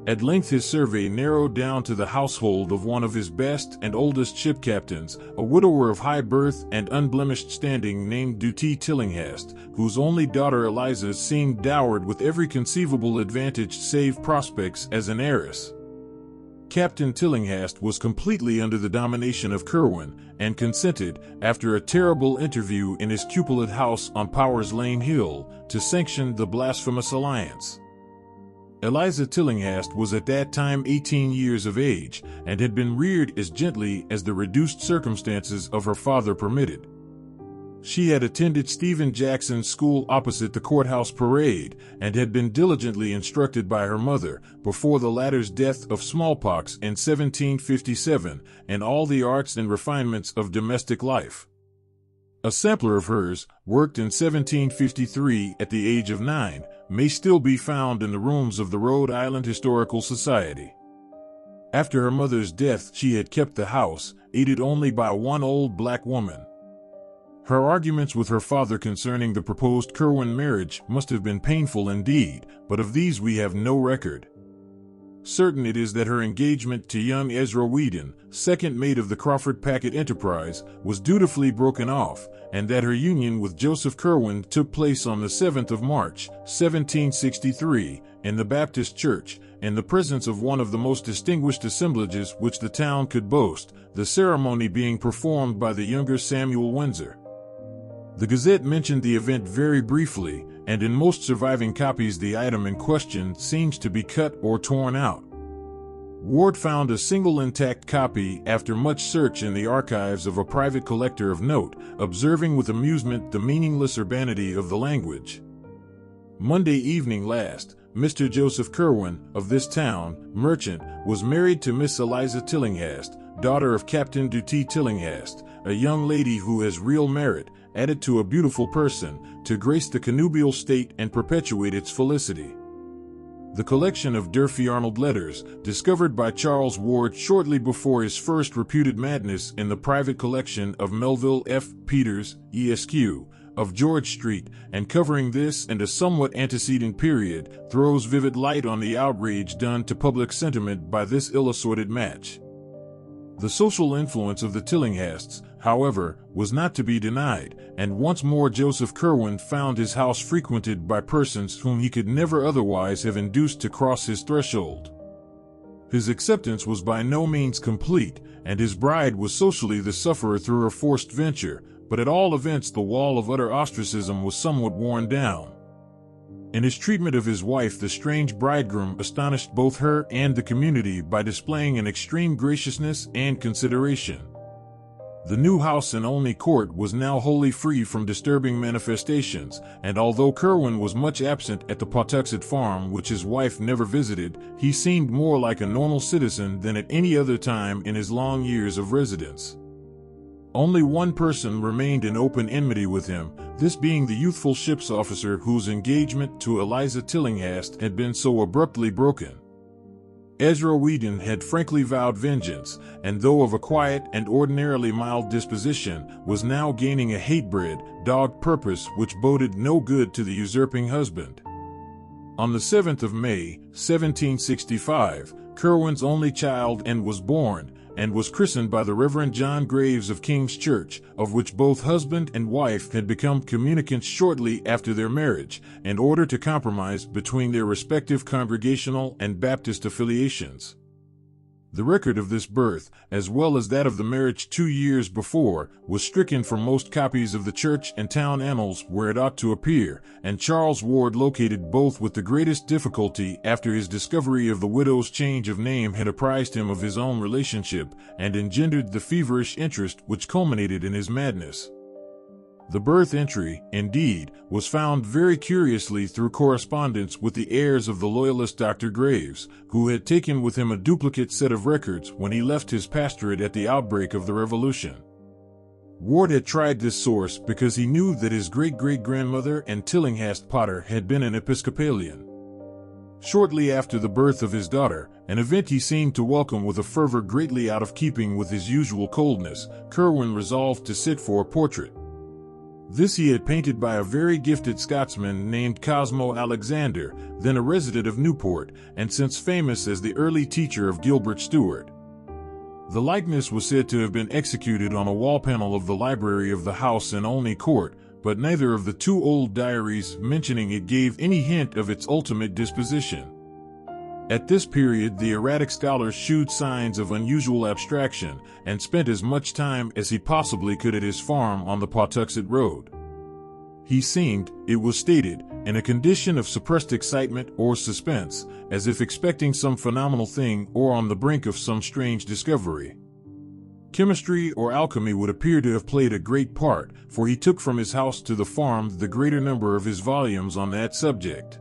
At length his survey narrowed down to the household of one of his best and oldest ship captains, a widower of high birth and unblemished standing named Duty Tillinghast, whose only daughter Eliza seemed dowered with every conceivable advantage save prospects as an heiress. Captain Tillinghast was completely under the domination of Curwen, and consented, after a terrible interview in his cupolaed house on Powers Lane Hill, to sanction the blasphemous alliance. Eliza Tillinghast was at that time 18 years of age, and had been reared as gently as the reduced circumstances of her father permitted. She had attended Stephen Jackson's school opposite the courthouse parade, and had been diligently instructed by her mother, before the latter's death of smallpox in 1757, in all the arts and refinements of domestic life. A sampler of hers, worked in 1753 at the age of 9, may still be found in the rooms of the Rhode Island Historical Society. After her mother's death, she had kept the house, aided only by one old black woman. Her arguments with her father concerning the proposed Curwen marriage must have been painful indeed, but of these we have no record. Certain it is that her engagement to young Ezra Whedon, second mate of the Crawford Packet Enterprise, was dutifully broken off, and that her union with Joseph Curwen took place on the 7th of March, 1763, in the Baptist Church, in the presence of one of the most distinguished assemblages which the town could boast, the ceremony being performed by the younger Samuel Windsor. The Gazette mentioned the event very briefly, and in most surviving copies the item in question seems to be cut or torn out. Ward found a single intact copy after much search in the archives of a private collector of note, observing with amusement the meaningless urbanity of the language. Monday evening last, Mr. Joseph Curwen, of this town, merchant, was married to Miss Eliza Tillinghast, daughter of Captain Duty Tillinghast, a young lady who has real merit, added to a beautiful person, to grace the connubial state and perpetuate its felicity. The collection of Durfee Arnold letters, discovered by Charles Ward shortly before his first reputed madness in the private collection of Melville F. Peters, Esq., of George Street, and covering this and a somewhat antecedent period, throws vivid light on the outrage done to public sentiment by this ill-assorted match. The social influence of the Tillinghasts, however, was not to be denied, and once more Joseph Curwen found his house frequented by persons whom he could never otherwise have induced to cross his threshold. His acceptance was by no means complete, and his bride was socially the sufferer through her forced venture, but at all events the wall of utter ostracism was somewhat worn down. In his treatment of his wife, the strange bridegroom astonished both her and the community by displaying an extreme graciousness and consideration. The new house in Olney Court was now wholly free from disturbing manifestations, and although Curwen was much absent at the Pawtuxet farm which his wife never visited, he seemed more like a normal citizen than at any other time in his long years of residence. Only one person remained in open enmity with him, this being the youthful ship's officer whose engagement to Eliza Tillinghast had been so abruptly broken. Ezra Whedon had frankly vowed vengeance, and though of a quiet and ordinarily mild disposition, was now gaining a hate-bred, dogged purpose which boded no good to the usurping husband. On the 7th of May, 1765, Curwen's only child was born, and was christened by the Reverend John Graves of King's Church, of which both husband and wife had become communicants shortly after their marriage, in order to compromise between their respective Congregational and Baptist affiliations. The record of this birth, as well as that of the marriage 2 years before, was stricken from most copies of the church and town annals where it ought to appear, and Charles Ward located both with the greatest difficulty after his discovery of the widow's change of name had apprised him of his own relationship, and engendered the feverish interest which culminated in his madness. The birth entry, indeed, was found very curiously through correspondence with the heirs of the loyalist Dr. Graves, who had taken with him a duplicate set of records when he left his pastorate at the outbreak of the Revolution. Ward had tried this source because he knew that his great-great-grandmother and Tillinghast Potter had been an Episcopalian. Shortly after the birth of his daughter, an event he seemed to welcome with a fervor greatly out of keeping with his usual coldness, Curwen resolved to sit for a portrait. This he had painted by a very gifted Scotsman named Cosmo Alexander, then a resident of Newport, and since famous as the early teacher of Gilbert Stuart. The likeness was said to have been executed on a wall panel of the library of the house in Olney Court, but neither of the two old diaries mentioning it gave any hint of its ultimate disposition. At this period, the erratic scholar shewed signs of unusual abstraction and spent as much time as he possibly could at his farm on the Pawtuxet Road. He seemed, it was stated, in a condition of suppressed excitement or suspense, as if expecting some phenomenal thing or on the brink of some strange discovery. Chemistry or alchemy would appear to have played a great part, for he took from his house to the farm the greater number of his volumes on that subject.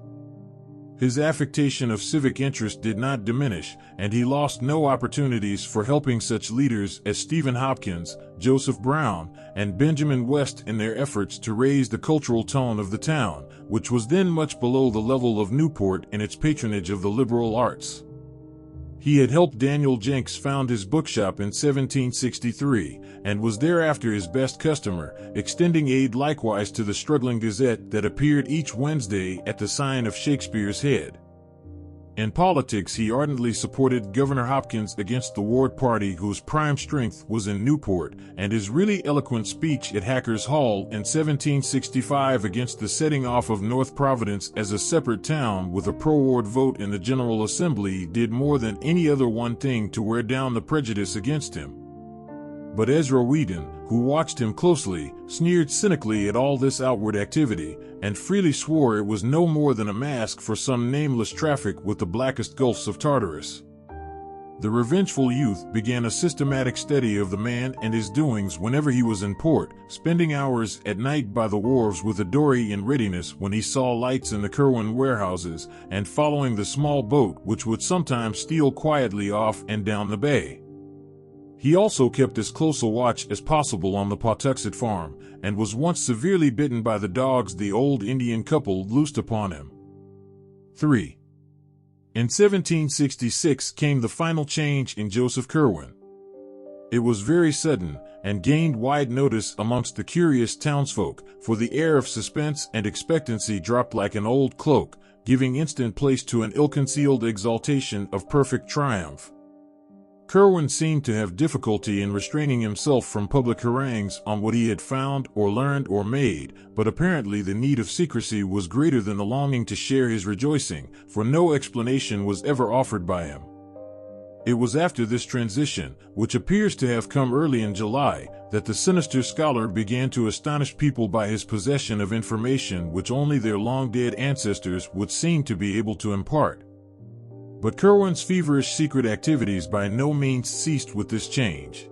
His affectation of civic interest did not diminish, and he lost no opportunities for helping such leaders as Stephen Hopkins, Joseph Brown, and Benjamin West in their efforts to raise the cultural tone of the town, which was then much below the level of Newport in its patronage of the liberal arts. He had helped Daniel Jenks found his bookshop in 1763, and was thereafter his best customer, extending aid likewise to the struggling Gazette that appeared each Wednesday at the sign of Shakespeare's Head. In politics, he ardently supported Governor Hopkins against the Ward party, whose prime strength was in Newport, and his really eloquent speech at Hackers Hall in 1765 against the setting off of North Providence as a separate town with a pro-Ward vote in the General Assembly did more than any other one thing to wear down the prejudice against him. But Ezra Whedon, who watched him closely, sneered cynically at all this outward activity, and freely swore it was no more than a mask for some nameless traffic with the blackest gulfs of Tartarus. The revengeful youth began a systematic study of the man and his doings whenever he was in port, spending hours at night by the wharves with a dory in readiness when he saw lights in the Curwen warehouses, and following the small boat which would sometimes steal quietly off and down the bay. He also kept as close a watch as possible on the Pawtuxet farm, and was once severely bitten by the dogs the old Indian couple loosed upon him. 3. In 1766 came the final change in Joseph Curwen. It was very sudden, and gained wide notice amongst the curious townsfolk, for the air of suspense and expectancy dropped like an old cloak, giving instant place to an ill-concealed exaltation of perfect triumph. Curwen seemed to have difficulty in restraining himself from public harangues on what he had found or learned or made, but apparently the need of secrecy was greater than the longing to share his rejoicing, for no explanation was ever offered by him. It was after this transition, which appears to have come early in July, that the sinister scholar began to astonish people by his possession of information which only their long-dead ancestors would seem to be able to impart. But Curwen's feverish secret activities by no means ceased with this change.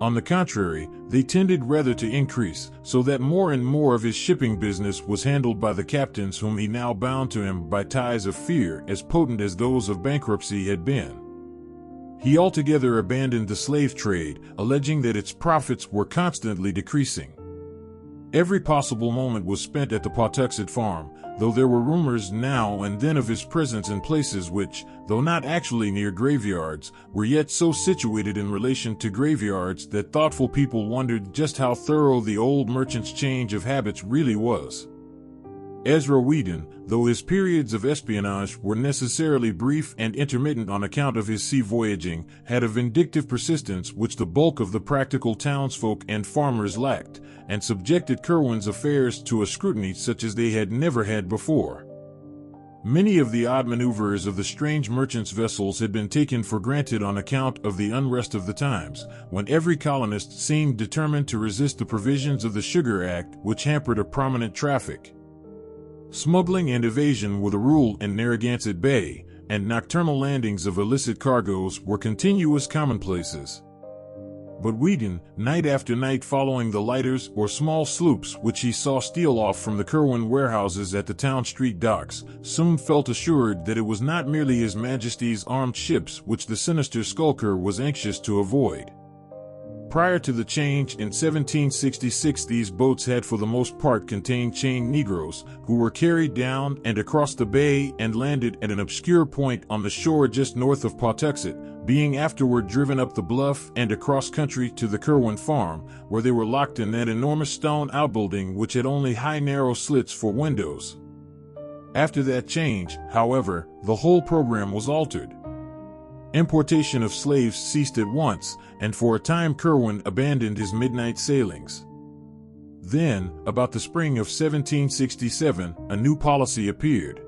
On the contrary, they tended rather to increase, so that more and more of his shipping business was handled by the captains whom he now bound to him by ties of fear as potent as those of bankruptcy had been. He altogether abandoned the slave trade, alleging that its profits were constantly decreasing. Every possible moment was spent at the Pawtuxet farm, though there were rumors now and then of his presence in places which, though not actually near graveyards, were yet so situated in relation to graveyards that thoughtful people wondered just how thorough the old merchant's change of habits really was. Ezra Whedon, though his periods of espionage were necessarily brief and intermittent on account of his sea voyaging, had a vindictive persistence which the bulk of the practical townsfolk and farmers lacked, and subjected Curwen's affairs to a scrutiny such as they had never had before. Many of the odd maneuvers of the strange merchant's vessels had been taken for granted on account of the unrest of the times, when every colonist seemed determined to resist the provisions of the Sugar Act which hampered a prominent traffic. Smuggling and evasion were the rule in Narragansett Bay, and nocturnal landings of illicit cargoes were continuous commonplaces. But Whedon, night after night following the lighters or small sloops which he saw steal off from the Curwen warehouses at the Town Street docks, soon felt assured that it was not merely His Majesty's armed ships which the sinister skulker was anxious to avoid. Prior to the change in 1766, these boats had for the most part contained chained Negroes, who were carried down and across the bay and landed at an obscure point on the shore just north of Pawtuxet, being afterward driven up the bluff and across country to the Curwen farm, where they were locked in that enormous stone outbuilding which had only high narrow slits for windows. After that change, however, the whole program was altered. Importation of slaves ceased at once, and for a time Curwen abandoned his midnight sailings. Then, about the spring of 1767, a new policy appeared.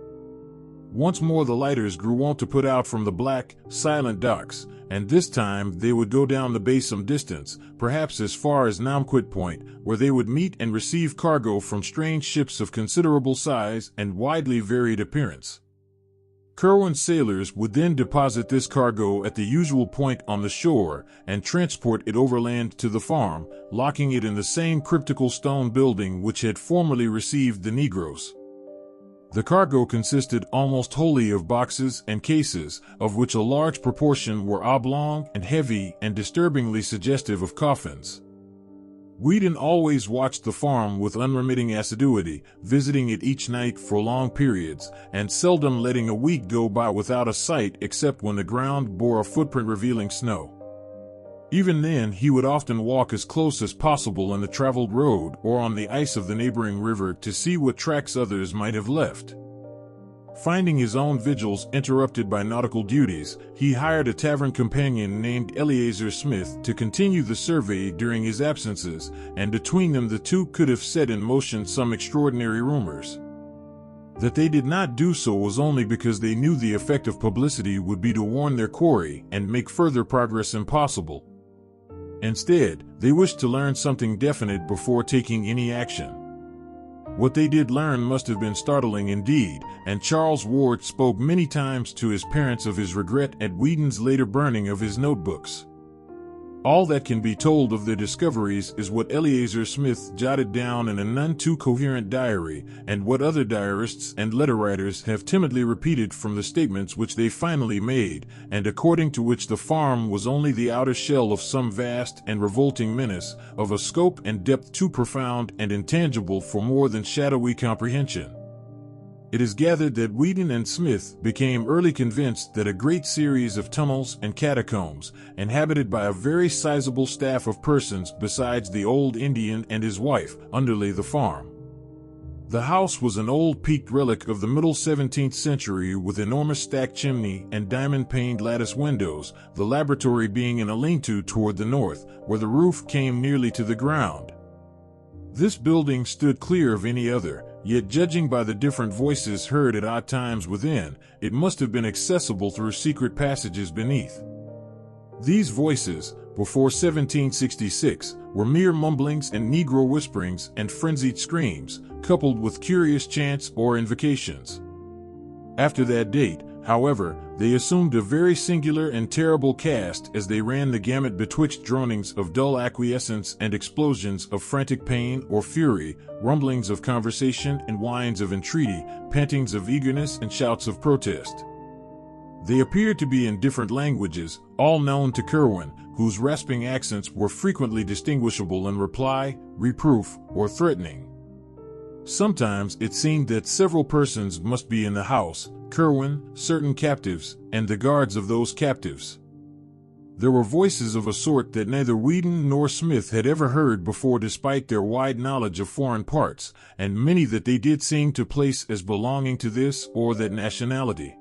Once more the lighters grew wont to put out from the black, silent docks, and this time they would go down the bay some distance, perhaps as far as Namquit Point, where they would meet and receive cargo from strange ships of considerable size and widely varied appearance. Curwen sailors would then deposit this cargo at the usual point on the shore and transport it overland to the farm, locking it in the same cryptical stone building which had formerly received the Negroes. The cargo consisted almost wholly of boxes and cases, of which a large proportion were oblong and heavy and disturbingly suggestive of coffins. Weedon always watched the farm with unremitting assiduity, visiting it each night for long periods, and seldom letting a week go by without a sight except when the ground bore a footprint revealing snow. Even then, he would often walk as close as possible on the traveled road or on the ice of the neighboring river to see what tracks others might have left. Finding his own vigils interrupted by nautical duties, he hired a tavern companion named Eleazar Smith to continue the survey during his absences, and between them the two could have set in motion some extraordinary rumors. That they did not do so was only because they knew the effect of publicity would be to warn their quarry and make further progress impossible. Instead, they wished to learn something definite before taking any action. What they did learn must have been startling indeed, and Charles Ward spoke many times to his parents of his regret at Weedon's later burning of his notebooks. All that can be told of their discoveries is what Eleazar Smith jotted down in a none too coherent diary, and what other diarists and letter writers have timidly repeated from the statements which they finally made, and according to which the farm was only the outer shell of some vast and revolting menace, of a scope and depth too profound and intangible for more than shadowy comprehension. It is gathered that Weedon and Smith became early convinced that a great series of tunnels and catacombs, inhabited by a very sizable staff of persons besides the old Indian and his wife, underlay the farm. The house was an old peaked relic of the middle 17th century with enormous stacked chimney and diamond-paned lattice windows, the laboratory being in a lean-to toward the north, where the roof came nearly to the ground. This building stood clear of any other, yet judging by the different voices heard at odd times within, it must have been accessible through secret passages beneath. These voices, before 1766, were mere mumblings and Negro whisperings and frenzied screams, coupled with curious chants or invocations. After that date, however, they assumed a very singular and terrible cast as they ran the gamut betwixt dronings of dull acquiescence and explosions of frantic pain or fury, rumblings of conversation and whines of entreaty, pantings of eagerness and shouts of protest. They appeared to be in different languages, all known to Curwen, whose rasping accents were frequently distinguishable in reply, reproof, or threatening. Sometimes it seemed that several persons must be in the house: Curwen, certain captives, and the guards of those captives. There were voices of a sort that neither Weedon nor Smith had ever heard before despite their wide knowledge of foreign parts, and many that they did seem to place as belonging to this or that nationality.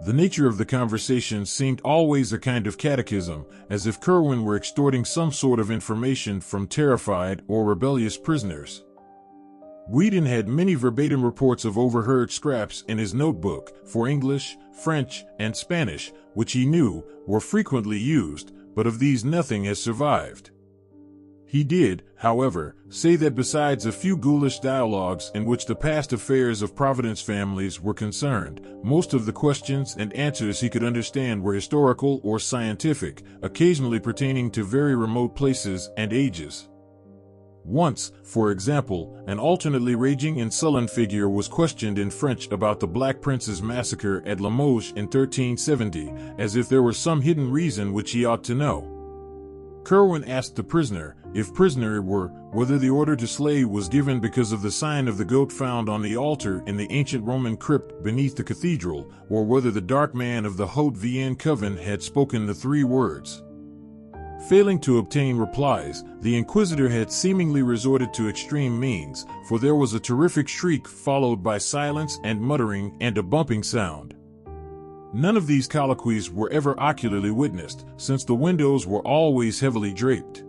The nature of the conversation seemed always a kind of catechism, as if Curwen were extorting some sort of information from terrified or rebellious prisoners. Weedon had many verbatim reports of overheard scraps in his notebook, for English, French, and Spanish, which he knew were frequently used, but of these nothing has survived. He did, however, say that besides a few ghoulish dialogues in which the past affairs of Providence families were concerned, most of the questions and answers he could understand were historical or scientific, occasionally pertaining to very remote places and ages. Once, for example, an alternately raging and sullen figure was questioned in French about the Black Prince's massacre at Limoges in 1370, as if there were some hidden reason which he ought to know. Curwen asked the prisoner, if prisoner it were, whether the order to slay was given because of the sign of the goat found on the altar in the ancient Roman crypt beneath the cathedral, or whether the dark man of the Haute Coven had spoken the 3 words. Failing to obtain replies, the inquisitor had seemingly resorted to extreme means, for there was a terrific shriek followed by silence and muttering and a bumping sound. None of these colloquies were ever ocularly witnessed, since the windows were always heavily draped.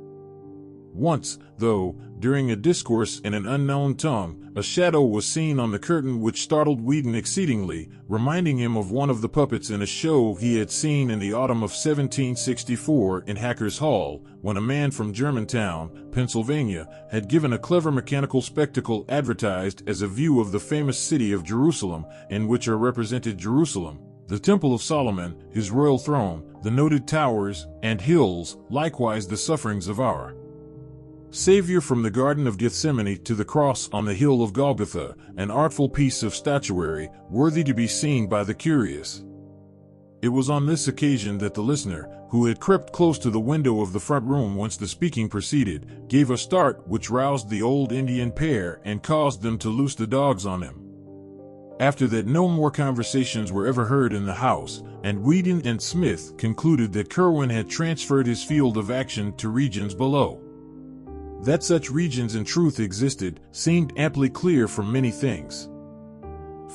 Once, though, during a discourse in an unknown tongue, a shadow was seen on the curtain which startled Whedon exceedingly, reminding him of one of the puppets in a show he had seen in the autumn of 1764 in Hackers Hall, when a man from Germantown, Pennsylvania, had given a clever mechanical spectacle advertised as a view of the famous city of Jerusalem, in which are represented Jerusalem, the Temple of Solomon, his royal throne, the noted towers and hills, likewise the sufferings of our Savior from the Garden of Gethsemane to the cross on the hill of Golgotha, an artful piece of statuary, worthy to be seen by the curious. It was on this occasion that the listener, who had crept close to the window of the front room whence the speaking proceeded, gave a start which roused the old Indian pair and caused them to loose the dogs on him. After that no more conversations were ever heard in the house, and Whedon and Smith concluded that Curwen had transferred his field of action to regions below. That such regions in truth existed seemed amply clear from many things.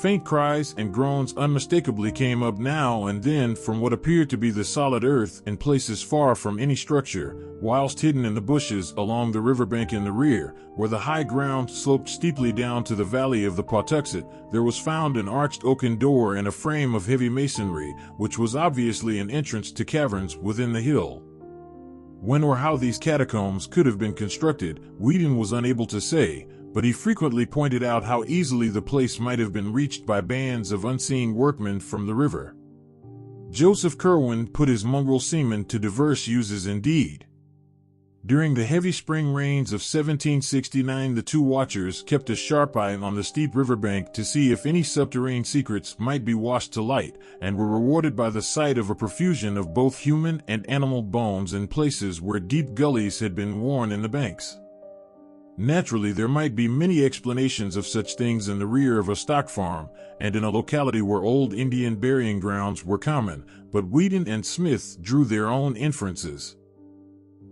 Faint cries and groans unmistakably came up now and then from what appeared to be the solid earth in places far from any structure, whilst hidden in the bushes along the riverbank in the rear, where the high ground sloped steeply down to the valley of the Pawtuxet, there was found an arched oaken door and a frame of heavy masonry, which was obviously an entrance to caverns within the hill. When or how these catacombs could have been constructed, Whedon was unable to say, but he frequently pointed out how easily the place might have been reached by bands of unseen workmen from the river. Joseph Curwen put his mongrel seamen to diverse uses indeed. During the heavy spring rains of 1769 the 2 watchers kept a sharp eye on the steep riverbank to see if any subterranean secrets might be washed to light, and were rewarded by the sight of a profusion of both human and animal bones in places where deep gullies had been worn in the banks. Naturally, there might be many explanations of such things in the rear of a stock farm, and in a locality where old Indian burying grounds were common, but Whedon and Smith drew their own inferences.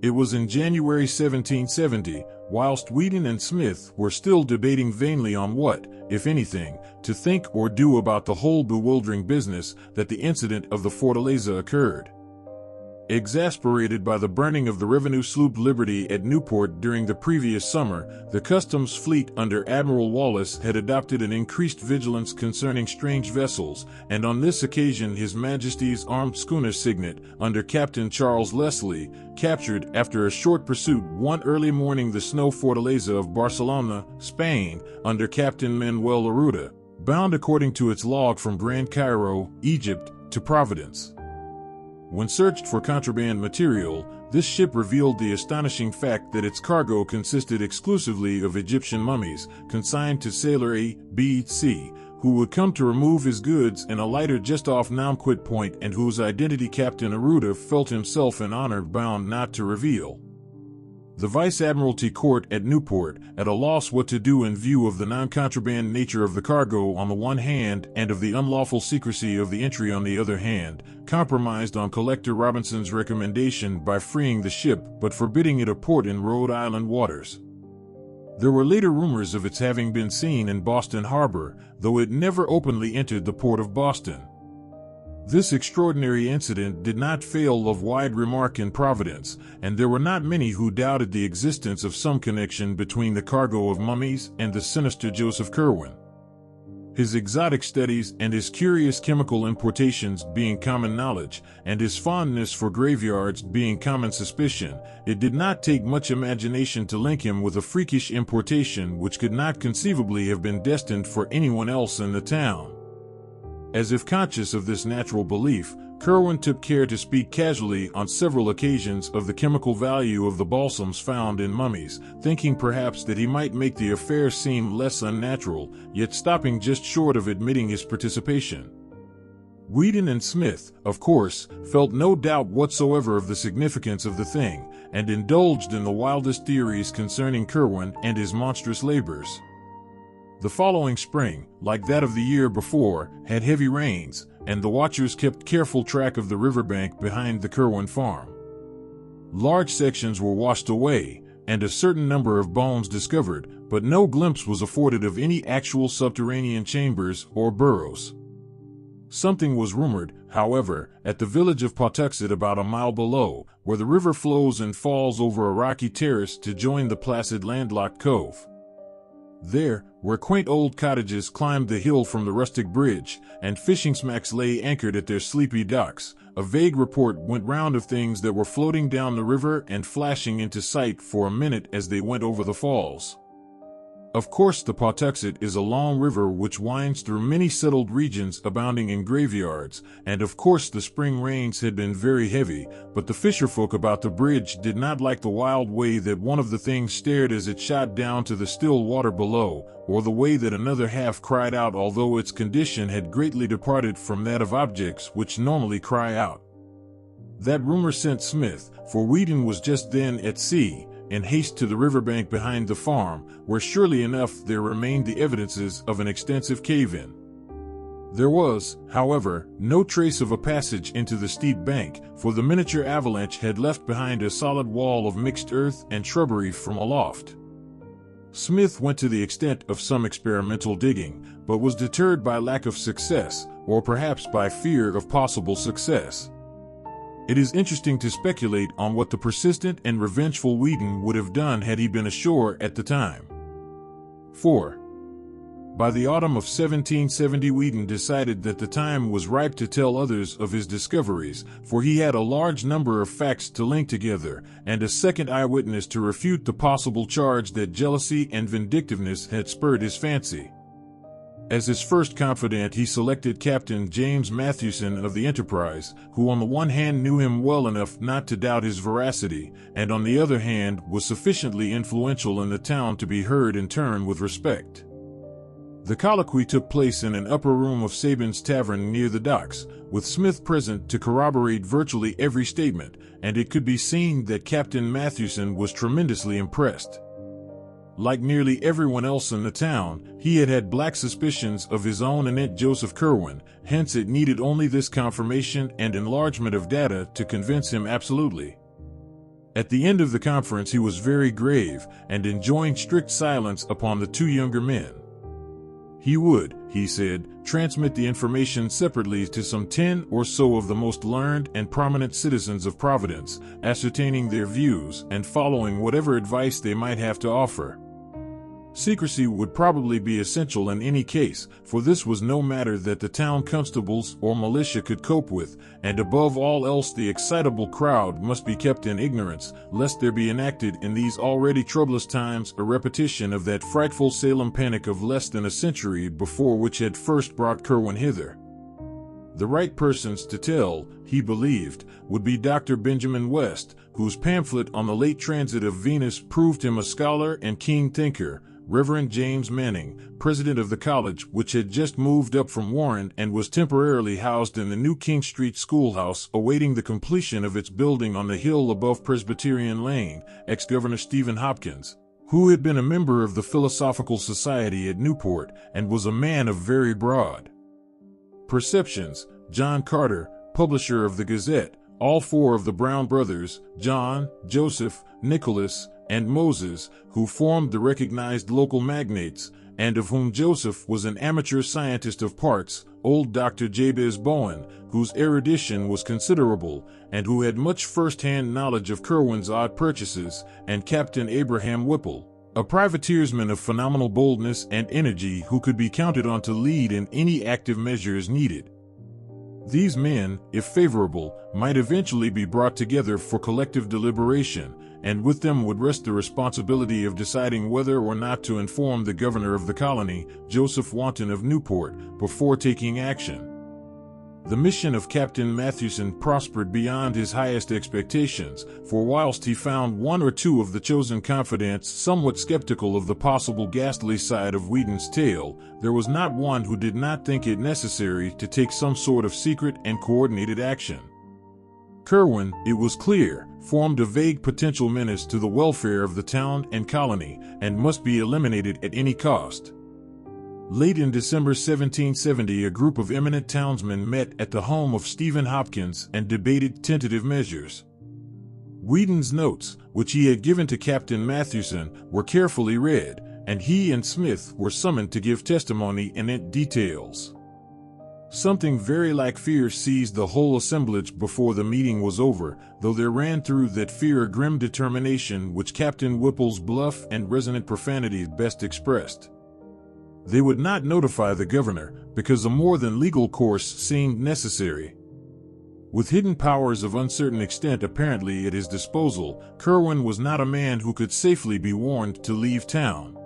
It was in January 1770, whilst Whedon and Smith were still debating vainly on what, if anything, to think or do about the whole bewildering business, that the incident of the Fortaleza occurred. Exasperated by the burning of the revenue sloop Liberty at Newport during the previous summer, the customs fleet under Admiral Wallace had adopted an increased vigilance concerning strange vessels, and on this occasion His Majesty's armed schooner Signet, under Captain Charles Leslie, captured, after a short pursuit one early morning, the snow Fortaleza of Barcelona, Spain, under Captain Manuel Laruda, bound according to its log from Grand Cairo, Egypt, to Providence. When searched for contraband material, this ship revealed the astonishing fact that its cargo consisted exclusively of Egyptian mummies, consigned to sailor A.B.C., who would come to remove his goods in a lighter just off Namquit Point and whose identity Captain Aruda felt himself in honor bound not to reveal. The Vice Admiralty Court at Newport, at a loss what to do in view of the non-contraband nature of the cargo on the one hand and of the unlawful secrecy of the entry on the other hand, compromised on Collector Robinson's recommendation by freeing the ship but forbidding it a port in Rhode Island waters. There were later rumors of its having been seen in Boston Harbor, though it never openly entered the port of Boston. This extraordinary incident did not fail of wide remark in Providence, and there were not many who doubted the existence of some connection between the cargo of mummies and the sinister Joseph Curwen. His exotic studies and his curious chemical importations being common knowledge, and his fondness for graveyards being common suspicion, it did not take much imagination to link him with a freakish importation which could not conceivably have been destined for anyone else in the town. As if conscious of this natural belief, Curwen took care to speak casually on several occasions of the chemical value of the balsams found in mummies, thinking perhaps that he might make the affair seem less unnatural, yet stopping just short of admitting his participation. Whedon and Smith, of course, felt no doubt whatsoever of the significance of the thing, and indulged in the wildest theories concerning Curwen and his monstrous labors. The following spring, like that of the year before, had heavy rains, and the watchers kept careful track of the riverbank behind the Curwen farm. Large sections were washed away, and a certain number of bones discovered, but no glimpse was afforded of any actual subterranean chambers or burrows. Something was rumored, however, at the village of Pawtuxet about a mile below, where the river flows and falls over a rocky terrace to join the placid landlocked cove. There, where quaint old cottages climbed the hill from the rustic bridge, and fishing smacks lay anchored at their sleepy docks, a vague report went round of things that were floating down the river and flashing into sight for a minute as they went over the falls. Of course, the Pawtuxet is a long river which winds through many settled regions abounding in graveyards, and of course the spring rains had been very heavy, but the fisherfolk about the bridge did not like the wild way that one of the things stared as it shot down to the still water below, or the way that another half cried out, although its condition had greatly departed from that of objects which normally cry out. That rumor sent Smith, for Whedon was just then at sea, in haste to the riverbank behind the farm, where surely enough there remained the evidences of an extensive cave-in. There was, however, no trace of a passage into the steep bank, for the miniature avalanche had left behind a solid wall of mixed earth and shrubbery from aloft. Smith went to the extent of some experimental digging, but was deterred by lack of success, or perhaps by fear of possible success. It is interesting to speculate on what the persistent and revengeful Whedon would have done had he been ashore at the time. 4. By the autumn of 1770, Whedon decided that the time was ripe to tell others of his discoveries, for he had a large number of facts to link together, and a second eyewitness to refute the possible charge that jealousy and vindictiveness had spurred his fancy. As his first confidant, he selected Captain James Mathewson of the Enterprise, who on the one hand knew him well enough not to doubt his veracity, and on the other hand was sufficiently influential in the town to be heard in turn with respect. The colloquy took place in an upper room of Sabin's Tavern near the docks, with Smith present to corroborate virtually every statement, and it could be seen that Captain Mathewson was tremendously impressed. Like nearly everyone else in the town, he had had black suspicions of his own anent Joseph Curwen, hence it needed only this confirmation and enlargement of data to convince him absolutely. At the end of the conference he was very grave, and enjoined strict silence upon the two younger men. He would, he said, transmit the information separately to some 10 or so of the most learned and prominent citizens of Providence, ascertaining their views and following whatever advice they might have to offer. Secrecy would probably be essential in any case, for this was no matter that the town constables or militia could cope with, and above all else the excitable crowd must be kept in ignorance, lest there be enacted in these already troublous times a repetition of that frightful Salem panic of less than a century before, which had first brought Curwen hither. The right persons to tell, he believed, would be Dr. Benjamin West, whose pamphlet on the late transit of Venus proved him a scholar and keen thinker, Reverend James Manning, president of the college, which had just moved up from Warren and was temporarily housed in the new King Street schoolhouse awaiting the completion of its building on the hill above Presbyterian Lane, ex-Governor Stephen Hopkins, who had been a member of the Philosophical Society at Newport and was a man of very broad perceptions, John Carter, publisher of the Gazette, all four of the Brown brothers, John, Joseph, Nicholas, and Moses, who formed the recognized local magnates, and of whom Joseph was an amateur scientist of parts, old Dr. Jabez Bowen, whose erudition was considerable, and who had much first-hand knowledge of Curwen's odd purchases, and Captain Abraham Whipple, a privateersman of phenomenal boldness and energy who could be counted on to lead in any active measures needed. These men, if favorable, might eventually be brought together for collective deliberation, and with them would rest the responsibility of deciding whether or not to inform the governor of the colony, Joseph Wanton of Newport, before taking action. The mission of Captain Mathewson prospered beyond his highest expectations, for whilst he found one or two of the chosen confidants somewhat skeptical of the possible ghastly side of Whedon's tale, there was not one who did not think it necessary to take some sort of secret and coordinated action. Curwen, it was clear, formed a vague potential menace to the welfare of the town and colony, and must be eliminated at any cost. Late in December 1770, a group of eminent townsmen met at the home of Stephen Hopkins and debated tentative measures. Whedon's notes, which he had given to Captain Mathewson, were carefully read, and he and Smith were summoned to give testimony anent details. Something very like fear seized the whole assemblage before the meeting was over, though there ran through that fear a grim determination which Captain Whipple's bluff and resonant profanity best expressed. They would not notify the governor, because a more than legal course seemed necessary. With hidden powers of uncertain extent apparently at his disposal, Curwen was not a man who could safely be warned to leave town.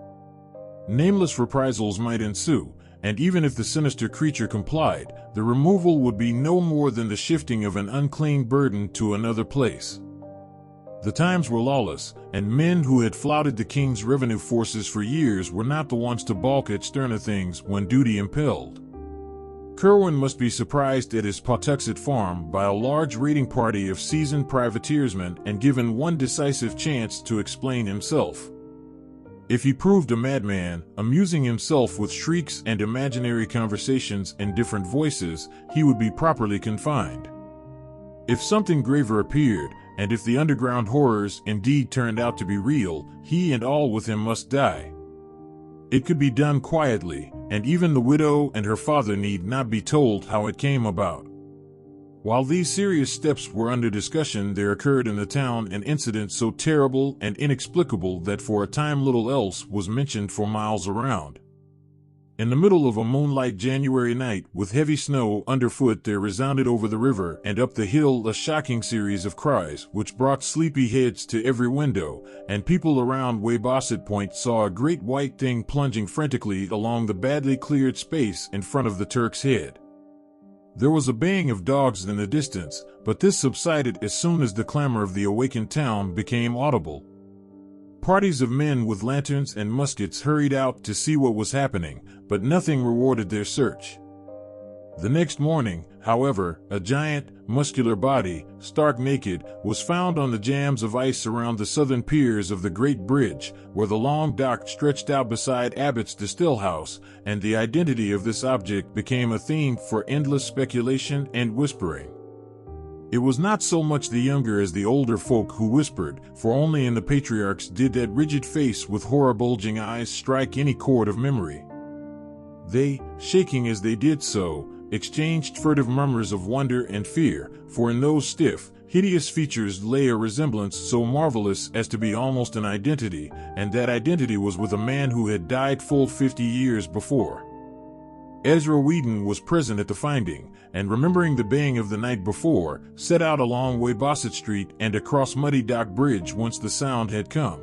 Nameless reprisals might ensue, and even if the sinister creature complied, the removal would be no more than the shifting of an unclean burden to another place. The times were lawless, and men who had flouted the king's revenue forces for years were not the ones to balk at sterner things when duty impelled. Curwen must be surprised at his Pawtuxet farm by a large raiding party of seasoned privateersmen and given one decisive chance to explain himself. If he proved a madman, amusing himself with shrieks and imaginary conversations in different voices, he would be properly confined. If something graver appeared, and if the underground horrors indeed turned out to be real, he and all with him must die. It could be done quietly, and even the widow and her father need not be told how it came about. While these serious steps were under discussion, there occurred in the town an incident so terrible and inexplicable that for a time little else was mentioned for miles around. In the middle of a moonlight January night, with heavy snow underfoot, there resounded over the river and up the hill a shocking series of cries which brought sleepy heads to every window, and people around Weybosset Point saw a great white thing plunging frantically along the badly cleared space in front of the Turk's Head. There was a baying of dogs in the distance, but this subsided as soon as the clamor of the awakened town became audible. Parties of men with lanterns and muskets hurried out to see what was happening, but nothing rewarded their search. The next morning, however, a giant, muscular body, stark naked, was found on the jams of ice around the southern piers of the Great Bridge, where the long dock stretched out beside Abbott's Distill House, and the identity of this object became a theme for endless speculation and whispering. It was not so much the younger as the older folk who whispered, for only in the patriarchs did that rigid face with horror-bulging eyes strike any chord of memory. They, shaking as they did so, exchanged furtive murmurs of wonder and fear, for in those stiff, hideous features lay a resemblance so marvelous as to be almost an identity, and that identity was with a man who had died full 50 years before. Ezra Whedon was present at the finding, and remembering the baying of the night before, set out along Weybosset Street and across Muddy Dock Bridge whence the sound had come.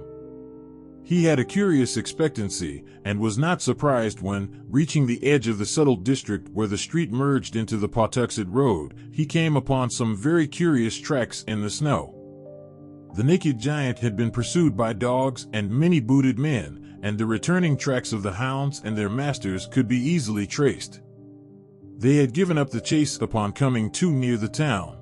He had a curious expectancy, and was not surprised when, reaching the edge of the settled district where the street merged into the Pawtuxet Road, he came upon some very curious tracks in the snow. The naked giant had been pursued by dogs and many-booted men, and the returning tracks of the hounds and their masters could be easily traced. They had given up the chase upon coming too near the town.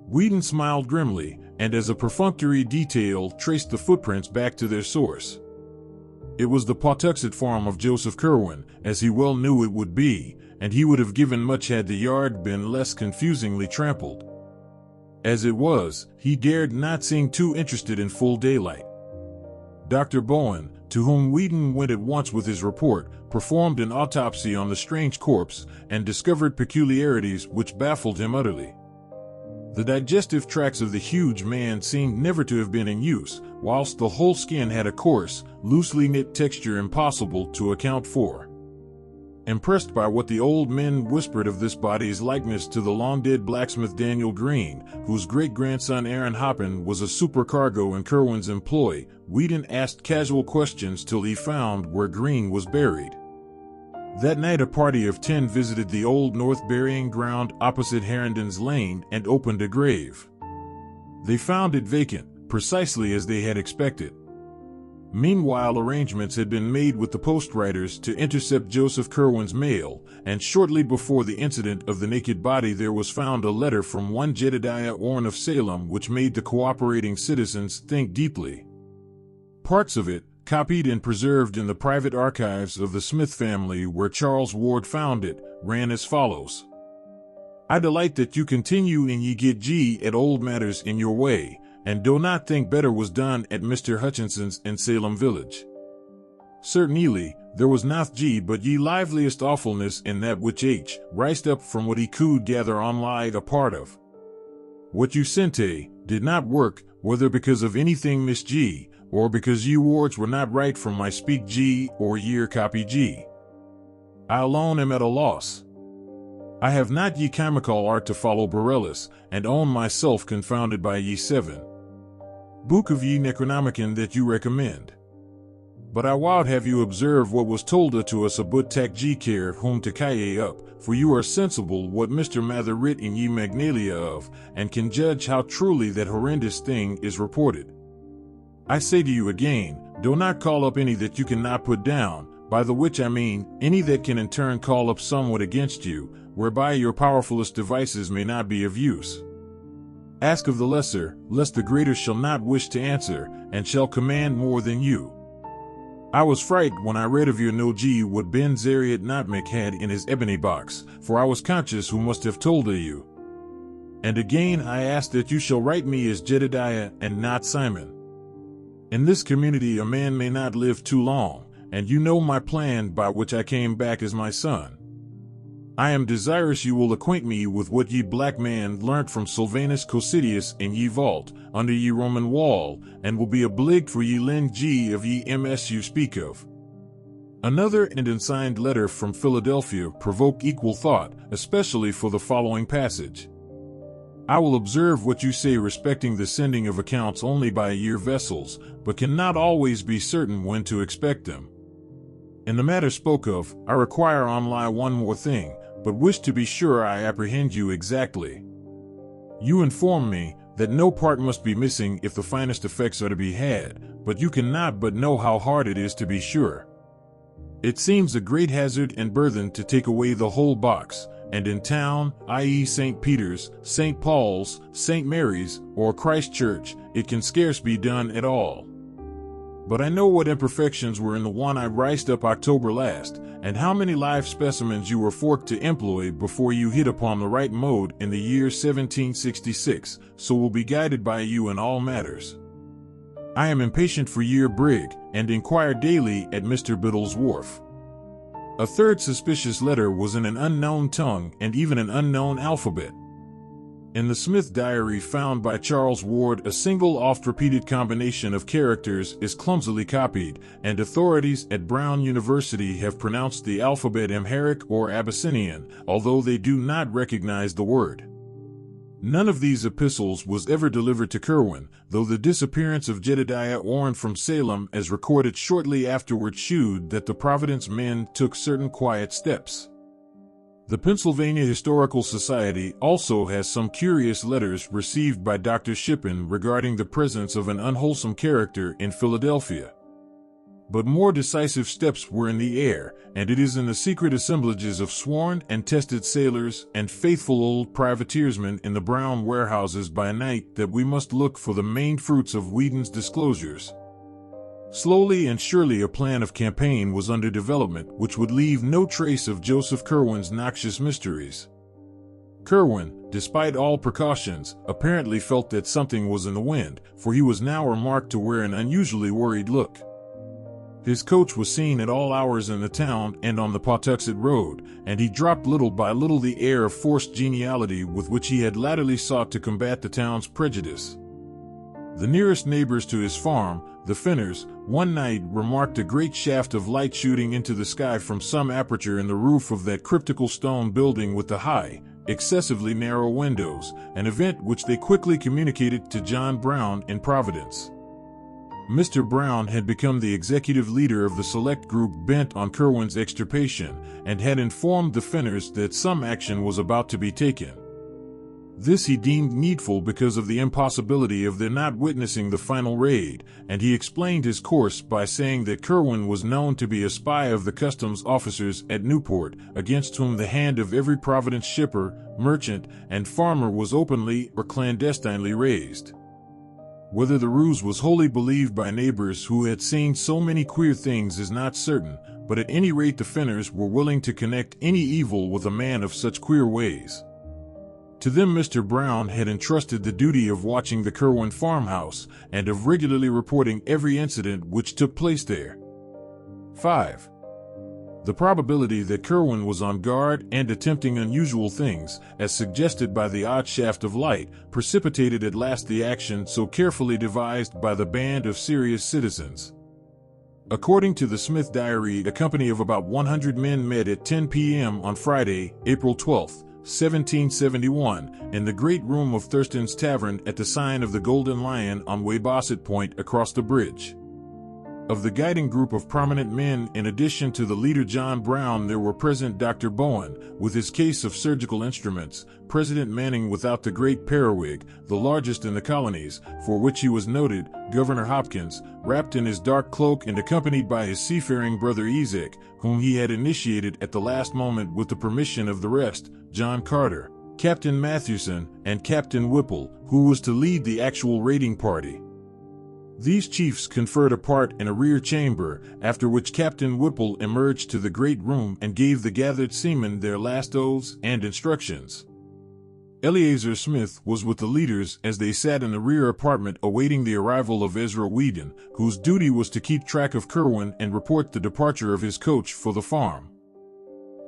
Whedon smiled grimly, and as a perfunctory detail traced the footprints back to their source. It was the Pawtuxet farm of Joseph Curwen, as he well knew it would be, and he would have given much had the yard been less confusingly trampled. As it was, he dared not seem too interested in full daylight. Dr. Bowen, to whom Whedon went at once with his report, performed an autopsy on the strange corpse, and discovered peculiarities which baffled him utterly. The digestive tracts of the huge man seemed never to have been in use, whilst the whole skin had a coarse, loosely knit texture impossible to account for. Impressed by what the old men whispered of this body's likeness to the long-dead blacksmith Daniel Green, whose great-grandson Aaron Hoppin was a supercargo in Curwen's employ, Whedon asked casual questions till he found where Green was buried. That night a party of 10 visited the Old North burying ground opposite Herndon's Lane and opened a grave. They found it vacant, precisely as they had expected. Meanwhile, arrangements had been made with the postriders to intercept Joseph Curwen's mail, and shortly before the incident of the naked body there was found a letter from one Jedediah Orne of Salem which made the cooperating citizens think deeply. Parts of it, copied and preserved in the private archives of the Smith family where Charles Ward found it, ran as follows. I delight that you continue and ye get G at old matters in your way, and do not think better was done at Mr. Hutchinson's in Salem village. Certainly, there was not G but ye liveliest awfulness in that which H rised up from what he could gather on lied a part of. What you sente did not work, whether because of anything Miss G, or because ye wards were not right from my speak G or year copy G. I alone am at a loss. I have not ye chemical art to follow Borellus, and own myself confounded by ye 7 book of ye Necronomicon that you recommend. But I would have you observe what was told to us about tak G care whom to caye up, for you are sensible what Mr. Mather writ in ye Magnalia of, and can judge how truly that horrendous thing is reported. I say to you again, do not call up any that you cannot put down, by the which I mean, any that can in turn call up somewhat against you, whereby your powerfulest devices may not be of use. Ask of the lesser, lest the greater shall not wish to answer, and shall command more than you. I was frightened when I read of your no G what Ben Zariat Notmick had in his ebony box, for I was conscious who must have told of you. And again I ask that you shall write me as Jedediah and not Simon. In this community a man may not live too long, and you know my plan by which I came back as my son. I am desirous you will acquaint me with what ye black man learnt from Sylvanus Cocidius in ye vault, under ye Roman wall, and will be obliged for ye lend G of ye MS you speak of. Another and unsigned letter from Philadelphia provoke equal thought, especially for the following passage. I will observe what you say respecting the sending of accounts only by year vessels, but cannot always be certain when to expect them. In the matter spoke of, I require on lie one more thing, but wish to be sure I apprehend you exactly. You inform me that no part must be missing if the finest effects are to be had, but you cannot but know how hard it is to be sure. It seems a great hazard and burthen to take away the whole box, and in town, i.e. St. Peter's, St. Paul's, St. Mary's, or Christ Church, it can scarce be done at all. But I know what imperfections were in the one I riced up October last, and how many live specimens you were forked to employ before you hit upon the right mode in the year 1766, so will be guided by you in all matters. I am impatient for your brig, and inquire daily at Mr. Biddle's wharf. A third suspicious letter was in an unknown tongue and even an unknown alphabet. In the Smith diary found by Charles Ward, a single oft-repeated combination of characters is clumsily copied, and authorities at Brown University have pronounced the alphabet Amharic or Abyssinian, although they do not recognize the word. None of these epistles was ever delivered to Curwen, though the disappearance of Jedediah Orne from Salem as recorded shortly afterward shewed that the Providence men took certain quiet steps. The Pennsylvania Historical Society also has some curious letters received by Dr. Shippen regarding the presence of an unwholesome character in Philadelphia. But more decisive steps were in the air, and it is in the secret assemblages of sworn and tested sailors and faithful old privateersmen in the Brown warehouses by night that we must look for the main fruits of Whedon's disclosures. Slowly and surely a plan of campaign was under development which would leave no trace of Joseph Curwen's noxious mysteries. Curwen, despite all precautions, apparently felt that something was in the wind, for he was now remarked to wear an unusually worried look. His coach was seen at all hours in the town and on the Pawtuxet Road, and he dropped little by little the air of forced geniality with which he had latterly sought to combat the town's prejudice. The nearest neighbors to his farm, the Finners, one night remarked a great shaft of light shooting into the sky from some aperture in the roof of that cryptical stone building with the high, excessively narrow windows, an event which they quickly communicated to John Brown in Providence. Mr. Brown had become the executive leader of the select group bent on Curwen's extirpation and had informed the Fenners that some action was about to be taken. This he deemed needful because of the impossibility of their not witnessing the final raid, and he explained his course by saying that Curwen was known to be a spy of the customs officers at Newport, against whom the hand of every Providence shipper, merchant, and farmer was openly or clandestinely raised. Whether the ruse was wholly believed by neighbors who had seen so many queer things is not certain, but at any rate the Fenners were willing to connect any evil with a man of such queer ways. To them Mr. Brown had entrusted the duty of watching the Curwen farmhouse and of regularly reporting every incident which took place there. 5. The probability that Curwen was on guard and attempting unusual things, as suggested by the odd shaft of light, precipitated at last the action so carefully devised by the band of serious citizens. According to the Smith diary, a company of about 100 men met at 10 p.m. on Friday, April 12, 1771, in the great room of Thurston's Tavern at the sign of the Golden Lion on Weybosset Point across the bridge. Of the guiding group of prominent men, in addition to the leader John Brown, there were present Dr. Bowen, with his case of surgical instruments, President Manning without the great periwig, the largest in the colonies, for which he was noted, Governor Hopkins, wrapped in his dark cloak and accompanied by his seafaring brother Ezek, whom he had initiated at the last moment with the permission of the rest, John Carter, Captain Mathewson, and Captain Whipple, who was to lead the actual raiding party. These chiefs conferred apart in a rear chamber, after which Captain Whipple emerged to the great room and gave the gathered seamen their last oaths and instructions. Eleazar Smith was with the leaders as they sat in the rear apartment awaiting the arrival of Ezra Whedon, whose duty was to keep track of Curwen and report the departure of his coach for the farm.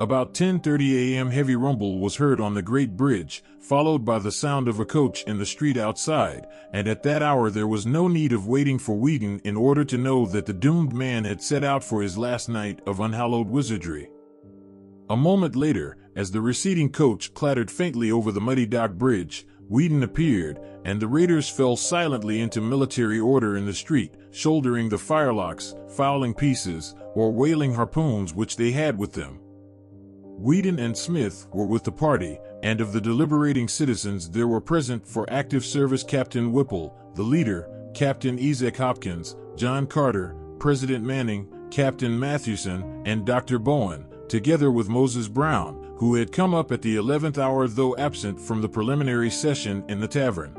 About 10:30 a.m. heavy rumble was heard on the great bridge, followed by the sound of a coach in the street outside, and at that hour there was no need of waiting for Whedon in order to know that the doomed man had set out for his last night of unhallowed wizardry. A moment later, as the receding coach clattered faintly over the muddy dock bridge, Whedon appeared, and the raiders fell silently into military order in the street, shouldering the firelocks, fowling pieces, or whaling harpoons which they had with them. Whedon and Smith were with the party, and of the deliberating citizens there were present for active service Captain Whipple, the leader, Captain Ezek Hopkins, John Carter, President Manning, Captain Mathewson, and Dr. Bowen, together with Moses Brown, who had come up at the 11th hour though absent from the preliminary session in the tavern.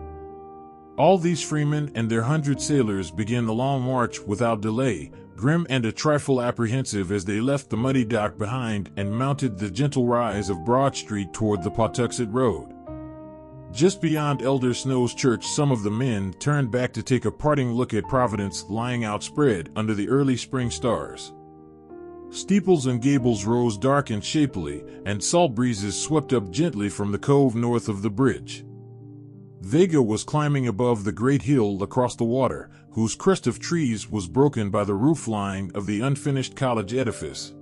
All these freemen and their 100 sailors began the long march without delay, grim and a trifle apprehensive as they left the muddy dock behind and mounted the gentle rise of Broad Street toward the Pawtuxet Road. Just beyond Elder Snow's church, some of the men turned back to take a parting look at Providence lying outspread under the early spring stars. Steeples and gables rose dark and shapely, and salt breezes swept up gently from the cove north of the bridge. Vega was climbing above the great hill across the water, whose crest of trees was broken by the roof line of the unfinished college edifice.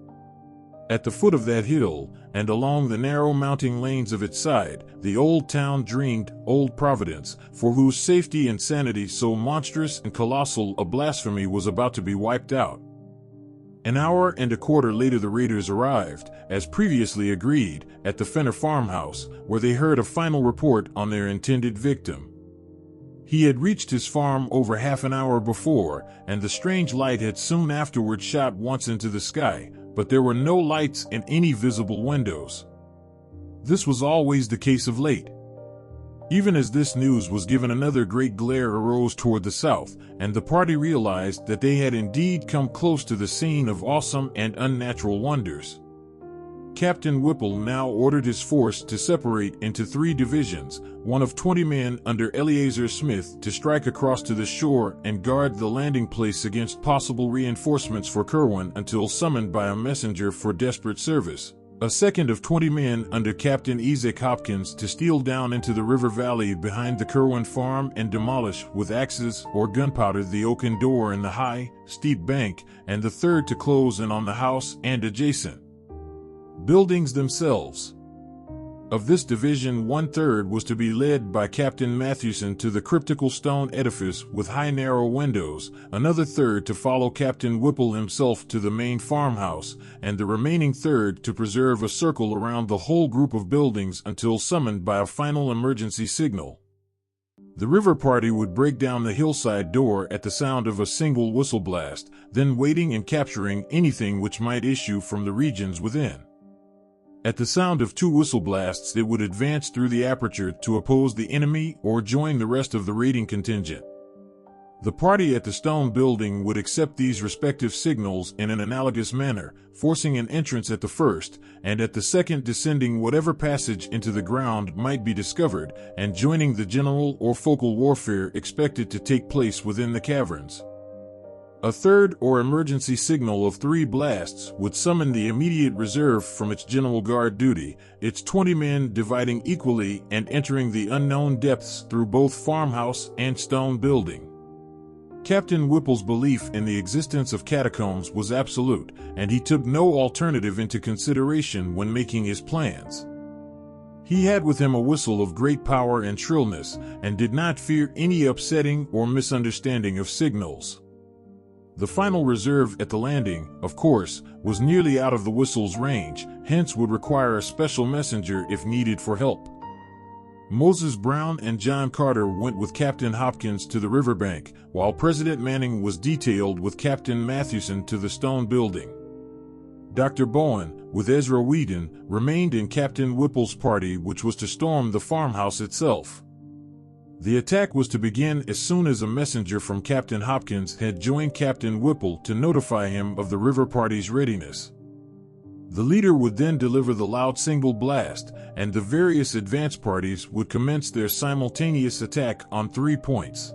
At the foot of that hill, and along the narrow mounting lanes of its side, the old town dreamed, Old Providence, for whose safety and sanity so monstrous and colossal a blasphemy was about to be wiped out. An hour and a quarter later the raiders arrived, as previously agreed, at the Fenner farmhouse, where they heard a final report on their intended victim. He had reached his farm over half an hour before, and the strange light had soon afterward shot once into the sky, but there were no lights in any visible windows. This was always the case of late. Even as this news was given, another great glare arose toward the south, and the party realized that they had indeed come close to the scene of awesome and unnatural wonders. Captain Whipple now ordered his force to separate into 3 divisions, one of 20 men under Eleazar Smith to strike across to the shore and guard the landing place against possible reinforcements for Curwen until summoned by a messenger for desperate service. A second of 20 men under Captain Ezek Hopkins to steal down into the river valley behind the Curwen farm and demolish with axes or gunpowder the oaken door in the high, steep bank, and the third to close in on the house and adjacent buildings themselves. Of this division, 1/3 was to be led by Captain Mathewson to the cryptical stone edifice with high narrow windows, another third to follow Captain Whipple himself to the main farmhouse, and the remaining third to preserve a circle around the whole group of buildings until summoned by a final emergency signal. The river party would break down the hillside door at the sound of a single whistle blast, then waiting and capturing anything which might issue from the regions within. At the sound of 2 whistle blasts, it would advance through the aperture to oppose the enemy or join the rest of the raiding contingent. The party at the stone building would accept these respective signals in an analogous manner, forcing an entrance at the first, and at the second descending whatever passage into the ground might be discovered, and joining the general or focal warfare expected to take place within the caverns. A third or emergency signal of 3 blasts would summon the immediate reserve from its general guard duty, its 20 men dividing equally and entering the unknown depths through both farmhouse and stone building. Captain Whipple's belief in the existence of catacombs was absolute, and he took no alternative into consideration when making his plans. He had with him a whistle of great power and shrillness, and did not fear any upsetting or misunderstanding of signals. The final reserve at the landing, of course, was nearly out of the whistle's range, hence would require a special messenger if needed for help. Moses Brown and John Carter went with Captain Hopkins to the riverbank, while President Manning was detailed with Captain Mathewson to the stone building. Dr. Bowen, with Ezra Whedon, remained in Captain Whipple's party, which was to storm the farmhouse itself. The attack was to begin as soon as a messenger from Captain Hopkins had joined Captain Whipple to notify him of the river party's readiness. The leader would then deliver the loud single blast, and the various advance parties would commence their simultaneous attack on 3 points.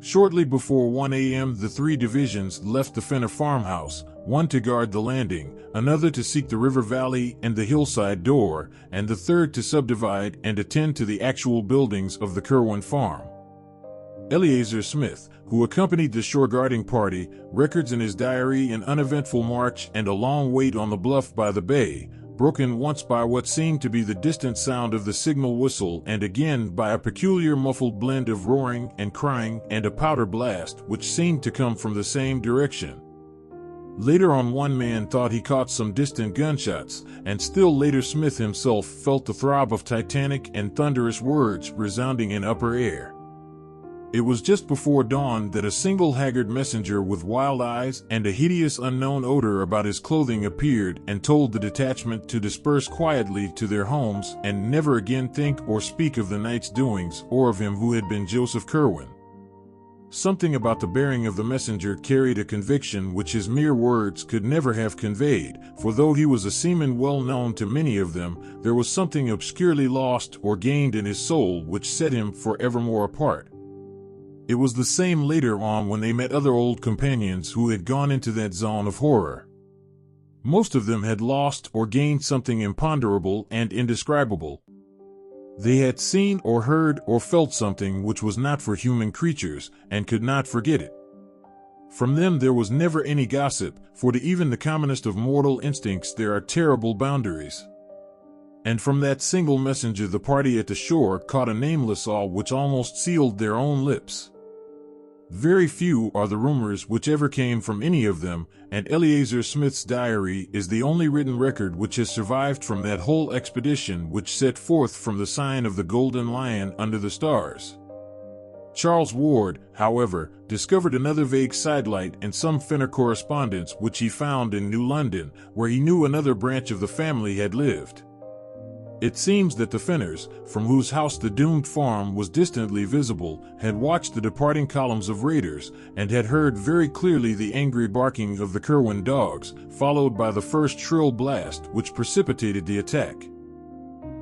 Shortly before 1 a.m., the 3 divisions left the Fenner farmhouse, one to guard the landing, another to seek the river valley and the hillside door, and the third to subdivide and attend to the actual buildings of the Curwen farm. Eleazar Smith, who accompanied the shore guarding party, records in his diary an uneventful march and a long wait on the bluff by the bay, broken once by what seemed to be the distant sound of the signal whistle and again by a peculiar muffled blend of roaring and crying and a powder blast which seemed to come from the same direction. Later on, one man thought he caught some distant gunshots, and still later Smith himself felt the throb of titanic and thunderous words resounding in upper air. It was just before dawn that a single haggard messenger with wild eyes and a hideous unknown odor about his clothing appeared and told the detachment to disperse quietly to their homes and never again think or speak of the night's doings or of him who had been Joseph Curwen. Something about the bearing of the messenger carried a conviction which his mere words could never have conveyed, for though he was a seaman well known to many of them, there was something obscurely lost or gained in his soul which set him forevermore apart. It was the same later on when they met other old companions who had gone into that zone of horror. Most of them had lost or gained something imponderable and indescribable. They had seen or heard or felt something which was not for human creatures, and could not forget it. From them there was never any gossip, for to even the commonest of mortal instincts there are terrible boundaries. And from that single messenger the party at the shore caught a nameless awe which almost sealed their own lips. Very few are the rumors which ever came from any of them, and Eleazar Smith's diary is the only written record which has survived from that whole expedition which set forth from the sign of the Golden Lion under the stars. Charles Ward, however, discovered another vague sidelight in some Fenner correspondence which he found in New London, where he knew another branch of the family had lived. It seems that the Fenners, from whose house the doomed farm was distantly visible, had watched the departing columns of raiders, and had heard very clearly the angry barking of the Curwen dogs, followed by the first shrill blast which precipitated the attack.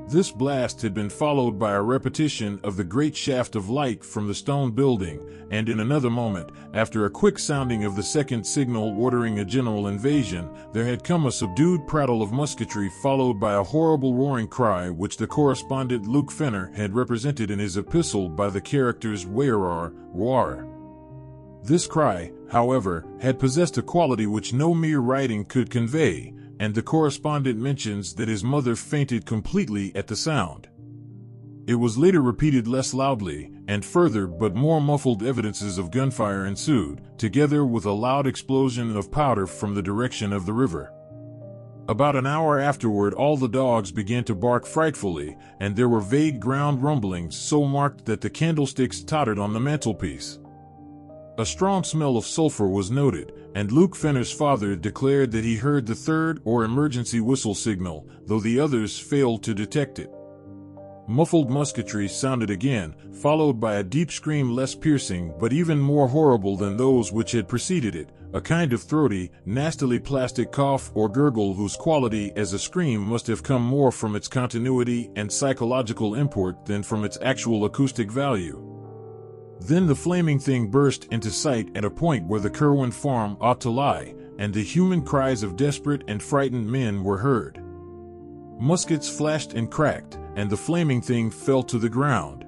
This blast had been followed by a repetition of the great shaft of light from the stone building, and in another moment, after a quick sounding of the second signal ordering a general invasion, there had come a subdued prattle of musketry followed by a horrible roaring cry which the correspondent Luke Fenner had represented in his epistle by the characters Wearar, Roar. This cry, however, had possessed a quality which no mere writing could convey, and the correspondent mentions that his mother fainted completely at the sound. It was later repeated less loudly, and further but more muffled evidences of gunfire ensued, together with a loud explosion of powder from the direction of the river. About an hour afterward, all the dogs began to bark frightfully, and there were vague ground rumblings so marked that the candlesticks tottered on the mantelpiece. A strong smell of sulfur was noted, and Luke Fenner's father declared that he heard the third or emergency whistle signal, though the others failed to detect it. Muffled musketry sounded again, followed by a deep scream less piercing but even more horrible than those which had preceded it, a kind of throaty, nastily plastic cough or gurgle whose quality as a scream must have come more from its continuity and psychological import than from its actual acoustic value. Then the flaming thing burst into sight at a point where the Curwen farm ought to lie, and the human cries of desperate and frightened men were heard. Muskets flashed and cracked, and the flaming thing fell to the ground.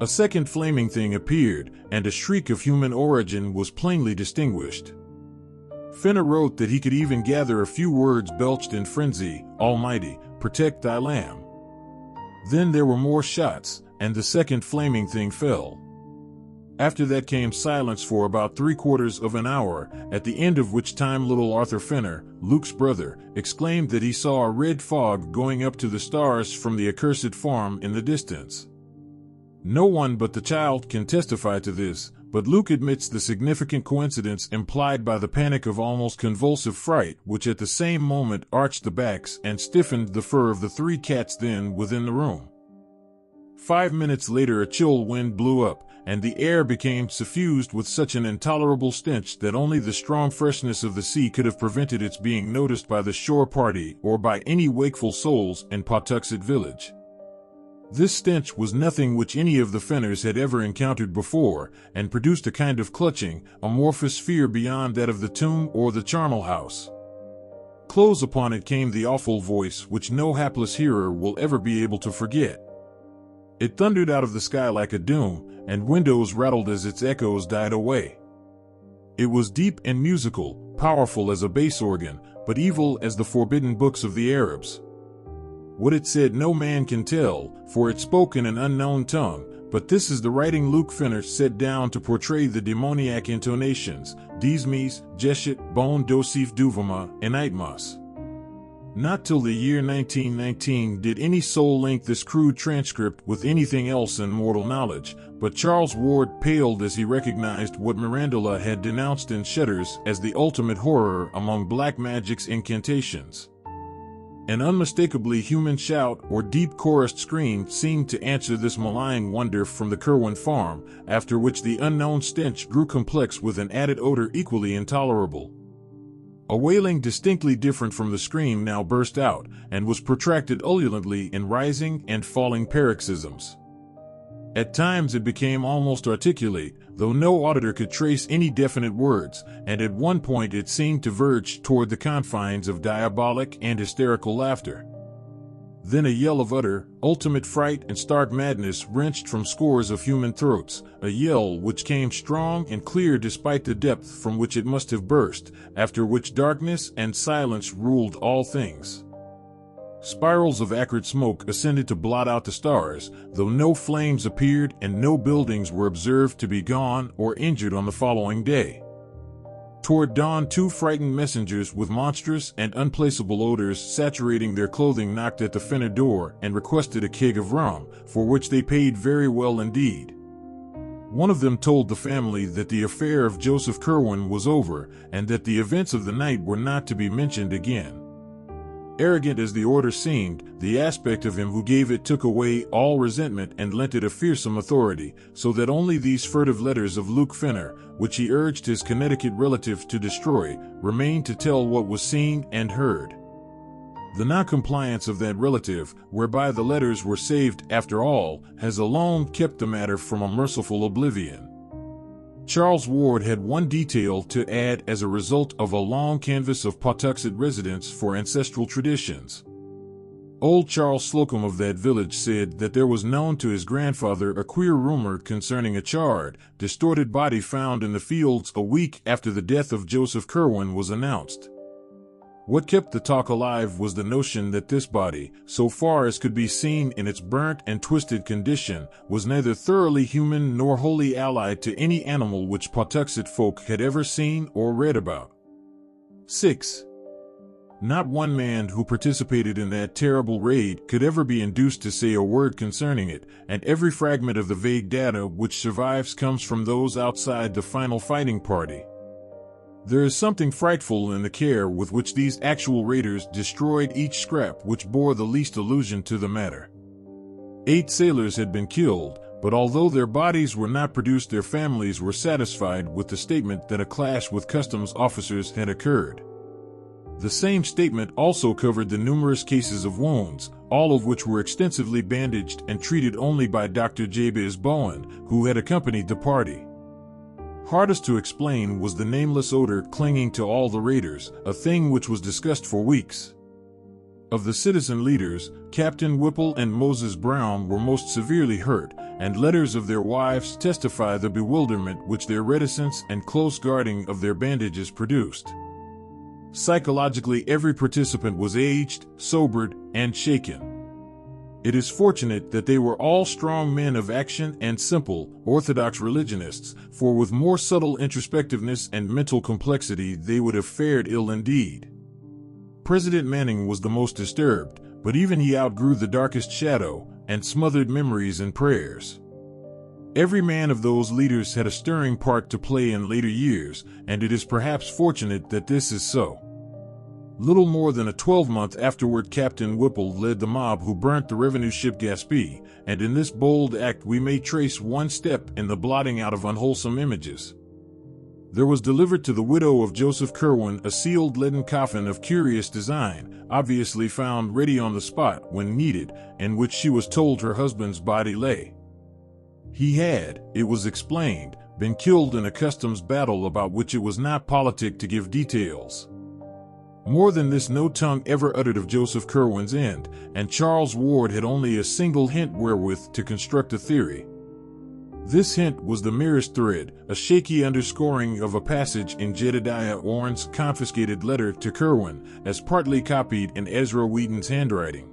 A second flaming thing appeared, and a shriek of human origin was plainly distinguished. Fenner wrote that he could even gather a few words belched in frenzy: "Almighty, protect thy lamb." Then there were more shots, and the second flaming thing fell. After that came silence for about 3/4 of an hour, at the end of which time little Arthur Fenner, Luke's brother, exclaimed that he saw a red fog going up to the stars from the accursed farm in the distance. No one but the child can testify to this, but Luke admits the significant coincidence implied by the panic of almost convulsive fright which at the same moment arched the backs and stiffened the fur of the 3 cats then within the room. 5 minutes later a chill wind blew up, and the air became suffused with such an intolerable stench that only the strong freshness of the sea could have prevented its being noticed by the shore party or by any wakeful souls in Pawtuxet village. This stench was nothing which any of the Fenners had ever encountered before, and produced a kind of clutching, amorphous fear beyond that of the tomb or the charnel house. Close upon it came the awful voice which no hapless hearer will ever be able to forget. It thundered out of the sky like a doom, and windows rattled as its echoes died away. It was deep and musical, powerful as a bass organ, but evil as the forbidden books of the Arabs. What it said no man can tell, for it spoke in an unknown tongue, but this is the writing Luke Fenner set down to portray the demoniac intonations: Dismes, Jeshet, Bon Dosif Duvama, and Itmas. Not till the year 1919 did any soul link this crude transcript with anything else in mortal knowledge, but Charles Ward paled as he recognized what Mirandola had denounced in Shudders as the ultimate horror among black magic's incantations. An unmistakably human shout or deep chorused scream seemed to answer this malign wonder from the Curwen farm, after which the unknown stench grew complex with an added odor equally intolerable. A wailing distinctly different from the scream now burst out, and was protracted ululantly in rising and falling paroxysms. At times it became almost articulate, though no auditor could trace any definite words, and at one point it seemed to verge toward the confines of diabolic and hysterical laughter. Then a yell of utter, ultimate fright and stark madness wrenched from scores of human throats, a yell which came strong and clear despite the depth from which it must have burst, after which darkness and silence ruled all things. Spirals of acrid smoke ascended to blot out the stars, though no flames appeared and no buildings were observed to be gone or injured on the following day. Toward dawn 2 frightened messengers with monstrous and unplaceable odors saturating their clothing knocked at the Fenner door and requested a keg of rum, for which they paid very well indeed. One of them told the family that the affair of Joseph Curwen was over, and that the events of the night were not to be mentioned again. Arrogant as the order seemed, the aspect of him who gave it took away all resentment and lent it a fearsome authority, so that only these furtive letters of Luke Fenner, which he urged his Connecticut relative to destroy, remained to tell what was seen and heard. The noncompliance of that relative, whereby the letters were saved after all, has alone kept the matter from a merciful oblivion. Charles Ward had one detail to add as a result of a long canvass of Pawtuxet residents for ancestral traditions. Old Charles Slocum of that village said that there was known to his grandfather a queer rumor concerning a charred, distorted body found in the fields a week after the death of Joseph Curwen was announced. What kept the talk alive was the notion that this body, so far as could be seen in its burnt and twisted condition, was neither thoroughly human nor wholly allied to any animal which Pawtuxet folk had ever seen or read about. 6. Not one man who participated in that terrible raid could ever be induced to say a word concerning it, and every fragment of the vague data which survives comes from those outside the final fighting party. There is something frightful in the care with which these actual raiders destroyed each scrap which bore the least allusion to the matter. 8 sailors had been killed, but although their bodies were not produced, their families were satisfied with the statement that a clash with customs officers had occurred. The same statement also covered the numerous cases of wounds, all of which were extensively bandaged and treated only by Dr. Jabez Bowen, who had accompanied the party. Hardest to explain was the nameless odor clinging to all the raiders, a thing which was discussed for weeks. Of the citizen leaders, Captain Whipple and Moses Brown were most severely hurt, and letters of their wives testify the bewilderment which their reticence and close guarding of their bandages produced. Psychologically, every participant was aged, sobered, and shaken. It is fortunate that they were all strong men of action and simple, orthodox religionists, for with more subtle introspectiveness and mental complexity they would have fared ill indeed. President Manning was the most disturbed, but even he outgrew the darkest shadow, and smothered memories and prayers. Every man of those leaders had a stirring part to play in later years, and it is perhaps fortunate that this is so. Little more than a 12-month afterward, Captain Whipple led the mob who burnt the revenue ship Gaspee, and in this bold act we may trace one step in the blotting out of unwholesome images. There was delivered to the widow of Joseph Curwen a sealed leaden coffin of curious design, obviously found ready on the spot when needed, in which she was told her husband's body lay. He had, it was explained, been killed in a customs battle about which it was not politic to give details. More than this no tongue ever uttered of Joseph Curwen's end, and Charles Ward had only a single hint wherewith to construct a theory. This hint was the merest thread, a shaky underscoring of a passage in Jedediah Orne's confiscated letter to Curwen, as partly copied in Ezra Wheaton's handwriting.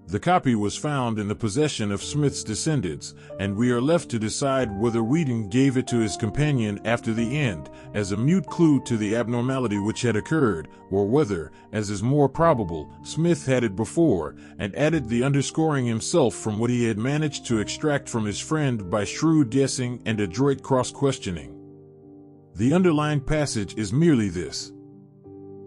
The copy was found in the possession of Smith's descendants, and we are left to decide whether Wheaton gave it to his companion after the end, as a mute clue to the abnormality which had occurred, or whether, as is more probable, Smith had it before, and added the underscoring himself from what he had managed to extract from his friend by shrewd guessing and adroit cross-questioning. The underlined passage is merely this: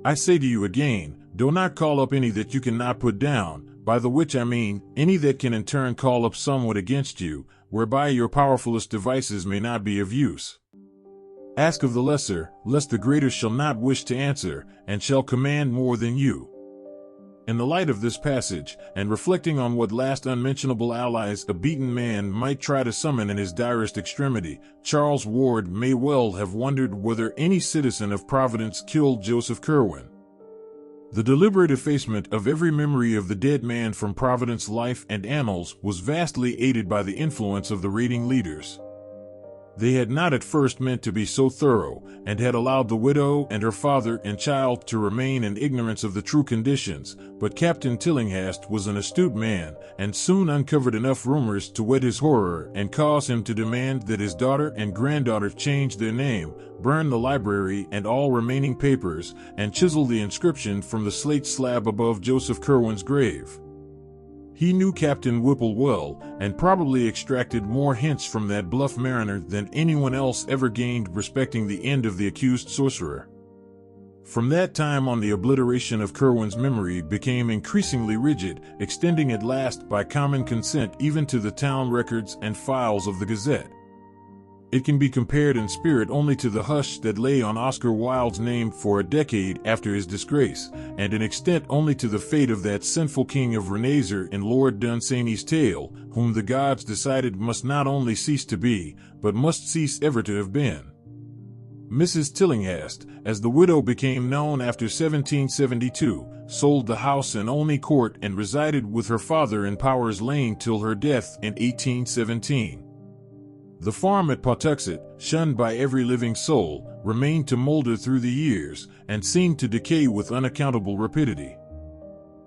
I say to you again, do not call up any that you cannot put down, by the which I mean, any that can in turn call up somewhat against you, whereby your powerfulest devices may not be of use. Ask of the lesser, lest the greater shall not wish to answer, and shall command more than you. In the light of this passage, and reflecting on what last unmentionable allies a beaten man might try to summon in his direst extremity, Charles Ward may well have wondered whether any citizen of Providence killed Joseph Curwen. The deliberate effacement of every memory of the dead man from Providence life and annals was vastly aided by the influence of the raiding leaders. They had not at first meant to be so thorough, and had allowed the widow and her father and child to remain in ignorance of the true conditions, but Captain Tillinghast was an astute man, and soon uncovered enough rumors to whet his horror and cause him to demand that his daughter and granddaughter change their name, burn the library and all remaining papers, and chisel the inscription from the slate slab above Joseph Curwen's grave. He knew Captain Whipple well, and probably extracted more hints from that bluff mariner than anyone else ever gained respecting the end of the accused sorcerer. From that time on, the obliteration of Curwen's memory became increasingly rigid, extending at last by common consent even to the town records and files of the Gazette. It can be compared in spirit only to the hush that lay on Oscar Wilde's name for a decade after his disgrace, and in extent only to the fate of that sinful king of Renaissance in Lord Dunsany's tale, whom the gods decided must not only cease to be, but must cease ever to have been. Mrs. Tillinghast, as the widow became known after 1772, sold the house in Olney Court and resided with her father in Powers Lane till her death in 1817. The farm at Pawtuxet, shunned by every living soul, remained to molder through the years and seemed to decay with unaccountable rapidity.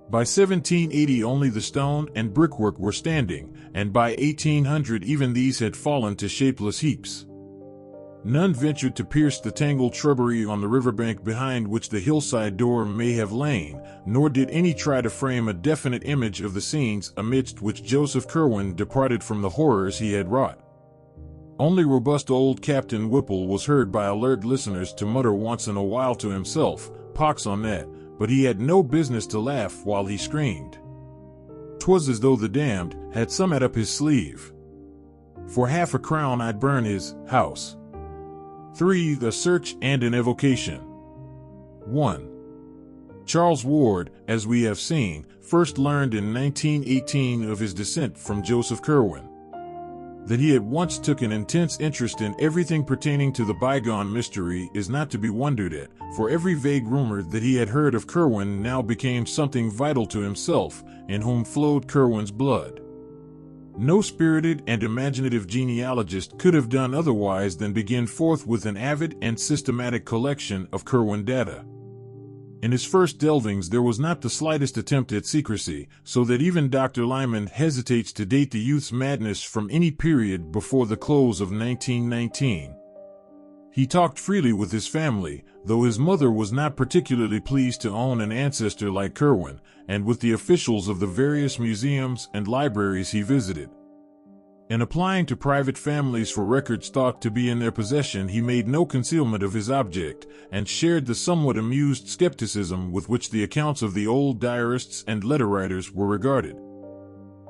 By 1780 only the stone and brickwork were standing, and by 1800 even these had fallen to shapeless heaps. None ventured to pierce the tangled shrubbery on the riverbank behind which the hillside door may have lain, nor did any try to frame a definite image of the scenes amidst which Joseph Curwen departed from the horrors he had wrought. Only robust old Captain Whipple was heard by alert listeners to mutter once in a while to himself, "Pox on that," but he had no business to laugh while he screamed. 'Twas as though the damned had some it up his sleeve. For half a crown I'd burn his house. 3. A search and an evocation. 1. Charles Ward, as we have seen, first learned in 1918 of his descent from Joseph Curwen. That he at once took an intense interest in everything pertaining to the bygone mystery is not to be wondered at, for every vague rumor that he had heard of Curwen now became something vital to himself, in whom flowed Curwen's blood. No spirited and imaginative genealogist could have done otherwise than begin forth with an avid and systematic collection of Curwen data. In his first delvings there was not the slightest attempt at secrecy, so that even Dr. Lyman hesitates to date the youth's madness from any period before the close of 1919. He talked freely with his family, though his mother was not particularly pleased to own an ancestor like Curwen, and with the officials of the various museums and libraries he visited. In applying to private families for records thought to be in their possession, he made no concealment of his object, and shared the somewhat amused skepticism with which the accounts of the old diarists and letter-writers were regarded.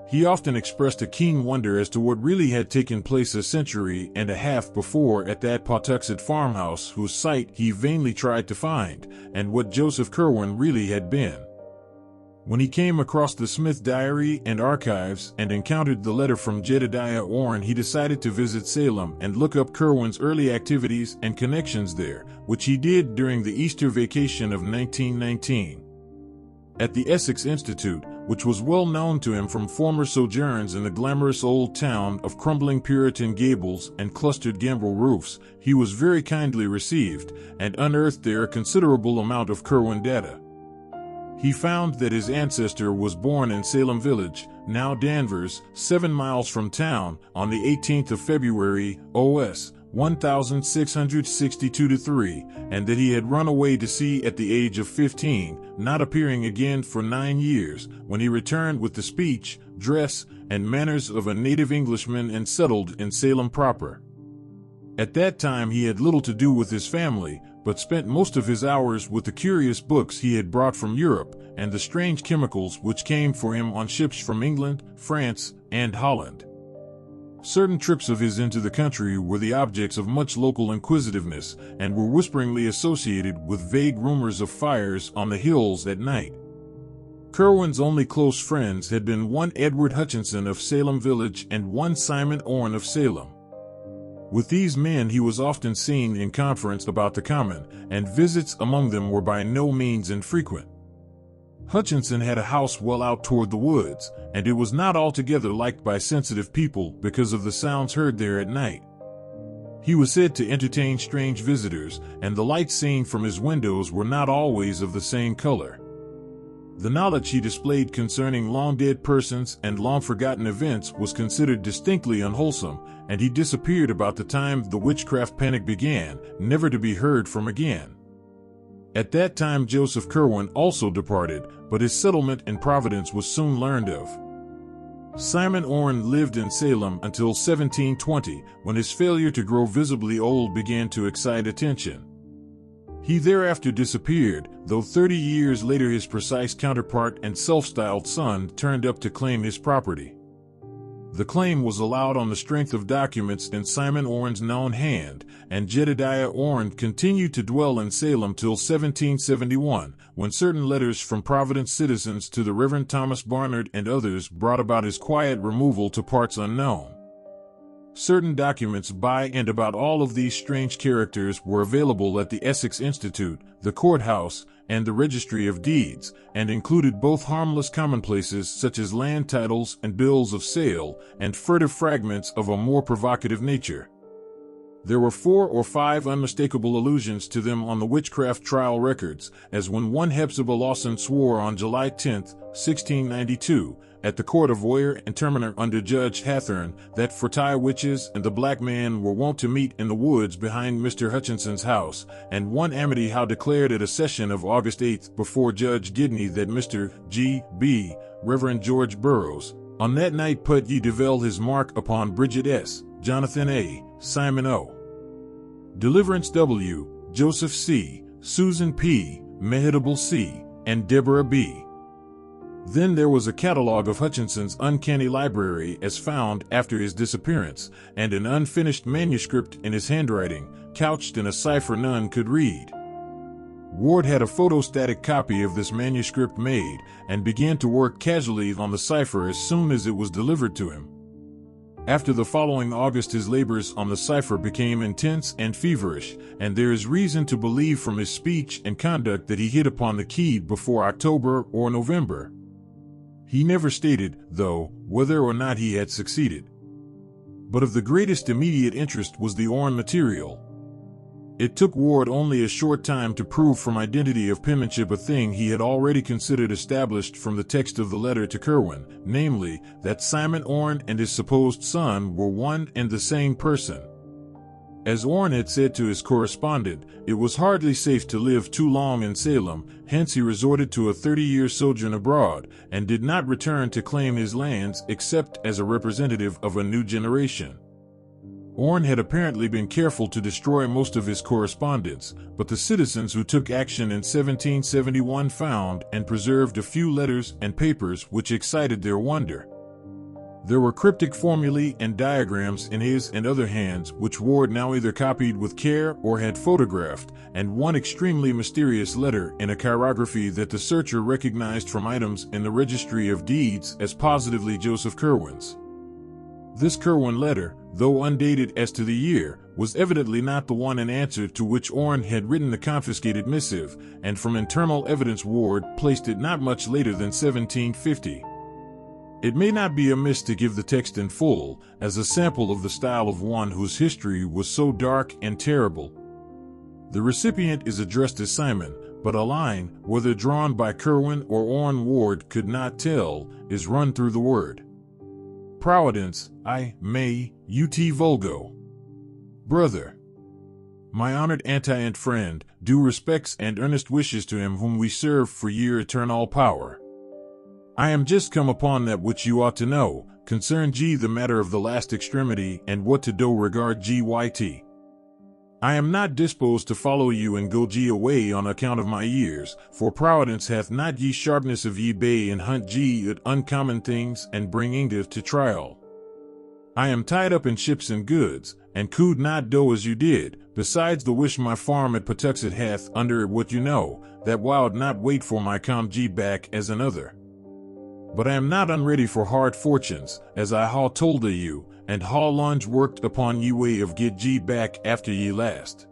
He often expressed a keen wonder as to what really had taken place a century and a half before at that Pawtuxet farmhouse whose site he vainly tried to find, and what Joseph Curwen really had been. When he came across the Smith Diary and Archives and encountered the letter from Jedediah Orrin, he decided to visit Salem and look up Curwen's early activities and connections there, which he did during the Easter vacation of 1919. At the Essex Institute, which was well known to him from former sojourns in the glamorous old town of crumbling Puritan gables and clustered gambrel roofs, he was very kindly received, and unearthed there a considerable amount of Curwen data. He found that his ancestor was born in Salem Village, now Danvers, 7 miles from town, on the 18th of February, OS 1662-3, and that he had run away to sea at the age of 15, not appearing again for 9 years, when he returned with the speech, dress, and manners of a native Englishman and settled in Salem proper. At that time he had little to do with his family, but spent most of his hours with the curious books he had brought from Europe, and the strange chemicals which came for him on ships from England, France, and Holland. Certain trips of his into the country were the objects of much local inquisitiveness, and were whisperingly associated with vague rumors of fires on the hills at night. Curwen's only close friends had been one Edward Hutchinson of Salem Village and one Simon Orrin of Salem. With these men he was often seen in conference about the common, and visits among them were by no means infrequent. Hutchinson had a house well out toward the woods, and it was not altogether liked by sensitive people because of the sounds heard there at night. He was said to entertain strange visitors, and the lights seen from his windows were not always of the same color. The knowledge he displayed concerning long-dead persons and long-forgotten events was considered distinctly unwholesome, and he disappeared about the time the witchcraft panic began, never to be heard from again. At that time Joseph Curwen also departed, but his settlement in Providence was soon learned of. Simon Orrin lived in Salem until 1720, when his failure to grow visibly old began to excite attention. He thereafter disappeared, though 30 years later his precise counterpart and self-styled son turned up to claim his property. The claim was allowed on the strength of documents in Simon Orrin's known hand, and Jedediah Orrin continued to dwell in Salem till 1771, when certain letters from Providence citizens to the Reverend Thomas Barnard and others brought about his quiet removal to parts unknown. Certain documents by and about all of these strange characters were available at the Essex Institute, the courthouse, and the Registry of Deeds, and included both harmless commonplaces such as land titles and bills of sale, and furtive fragments of a more provocative nature. There were 4 or 5 unmistakable allusions to them on the witchcraft trial records, as when one Hepzibah Lawson swore on July 10, 1692, at the court of Oyer and Terminer under Judge Hathorne, that Frati witches and the black man were wont to meet in the woods behind Mr. Hutchinson's house, and one Amity Howe declared at a session of August 8 before Judge Gidney that Mr. G.B., Reverend George Burroughs, on that night put ye devil his mark upon Bridget S., Jonathan A., Simon O., Deliverance W., Joseph C., Susan P., Mehitable C., and Deborah B. Then there was a catalog of Hutchinson's uncanny library as found after his disappearance, and an unfinished manuscript in his handwriting, couched in a cipher none could read. Ward had a photostatic copy of this manuscript made, and began to work casually on the cipher as soon as it was delivered to him. After the following August his labors on the cipher became intense and feverish, and there is reason to believe from his speech and conduct that he hit upon the key before October or November. He never stated, though, whether or not he had succeeded. But of the greatest immediate interest was the Orne material. It took Ward only a short time to prove from identity of penmanship a thing he had already considered established from the text of the letter to Curwen, namely, that Simon Orne and his supposed son were one and the same person. As Orne had said to his correspondent, it was hardly safe to live too long in Salem, hence he resorted to a 30-year sojourn abroad, and did not return to claim his lands except as a representative of a new generation. Orne had apparently been careful to destroy most of his correspondence, but the citizens who took action in 1771 found and preserved a few letters and papers which excited their wonder. There were cryptic formulae and diagrams in his and other hands which Ward now either copied with care or had photographed, and one extremely mysterious letter in a chirography that the searcher recognized from items in the Registry of Deeds as positively Joseph Curwen's. This Curwen letter, though undated as to the year, was evidently not the one in answer to which Orne had written the confiscated missive, and from internal evidence Ward placed it not much later than 1750. It may not be amiss to give the text in full, as a sample of the style of one whose history was so dark and terrible. The recipient is addressed as Simon, but a line, whether drawn by Curwen or Orne Ward could not tell, is run through the word. Providence, I, May, UT Vulgo. Brother. My honored anti-ant friend, due respects and earnest wishes to him whom we serve for your eternal power. I am just come upon that which you ought to know, concern G the matter of the last extremity and what to do regard GYT. I am not disposed to follow you and go G away on account of my years, for Providence hath not ye sharpness of ye bay and hunt G at uncommon things and bring English to trial. I am tied up in ships and goods, and could not do as you did, besides the wish my farm at Patuxet hath under what you know, that wow'd not wait for my come G back as another. But I am not unready for hard fortunes, as I ha told a you, and ha lunge worked upon ye way of get G back after ye last.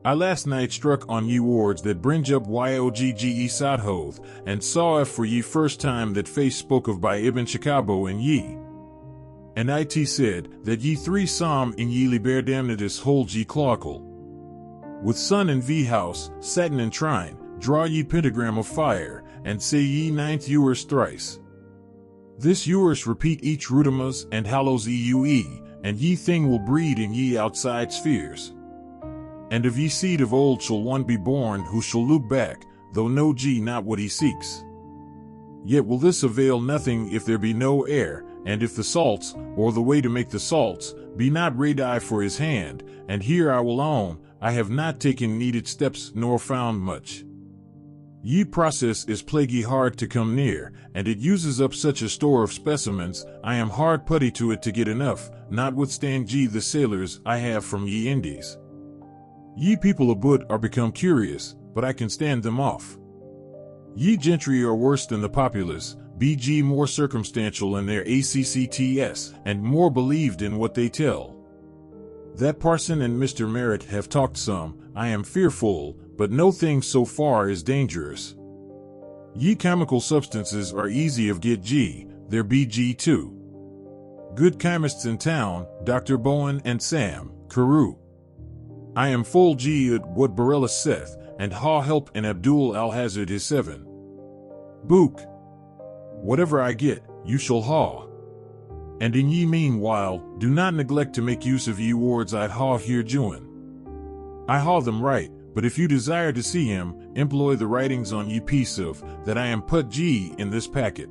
I last night struck on ye wards that bringe up Yogge Sodhoth, and saw if for ye first time that face spoke of by Ibn Shikabo in ye. And it said, that ye 3 psalm in ye liber damnatus hold ye clockle. With sun in V house, satin and trine, draw ye pentagram of fire, and say ye 9th yours thrice. This yours repeat each rudimas and hallows eue, and ye thing will breed in ye outside spheres. And of ye seed of old shall one be born who shall look back, though know G not what he seeks. Yet will this avail nothing if there be no air, and if the salts, or the way to make the salts, be not ready for his hand, and here I will own, I have not taken needed steps nor found much. Ye process is plaguey hard to come near, and it uses up such a store of specimens, I am hard putty to it to get enough, notwithstand ye the sailors I have from ye Indies. Ye people aboot are become curious, but I can stand them off. Ye gentry are worse than the populace, BG more circumstantial in their ACCTS, and more believed in what they tell. That parson and Mr. Merritt have talked some, I am fearful, but no thing so far is dangerous. Ye chemical substances are easy of get G, they're BG too. Good chemists in town, Dr. Bowen and Sam, Carew. I am full G at what Borellus saith, and ha help and Abdul Alhazard his 7. Book. Whatever I get, you shall ha. And in ye meanwhile, do not neglect to make use of ye wards I'd ha here doin'. I ha them right, but if you desire to see him, employ the writings on ye piece of, that I am put G in this packet.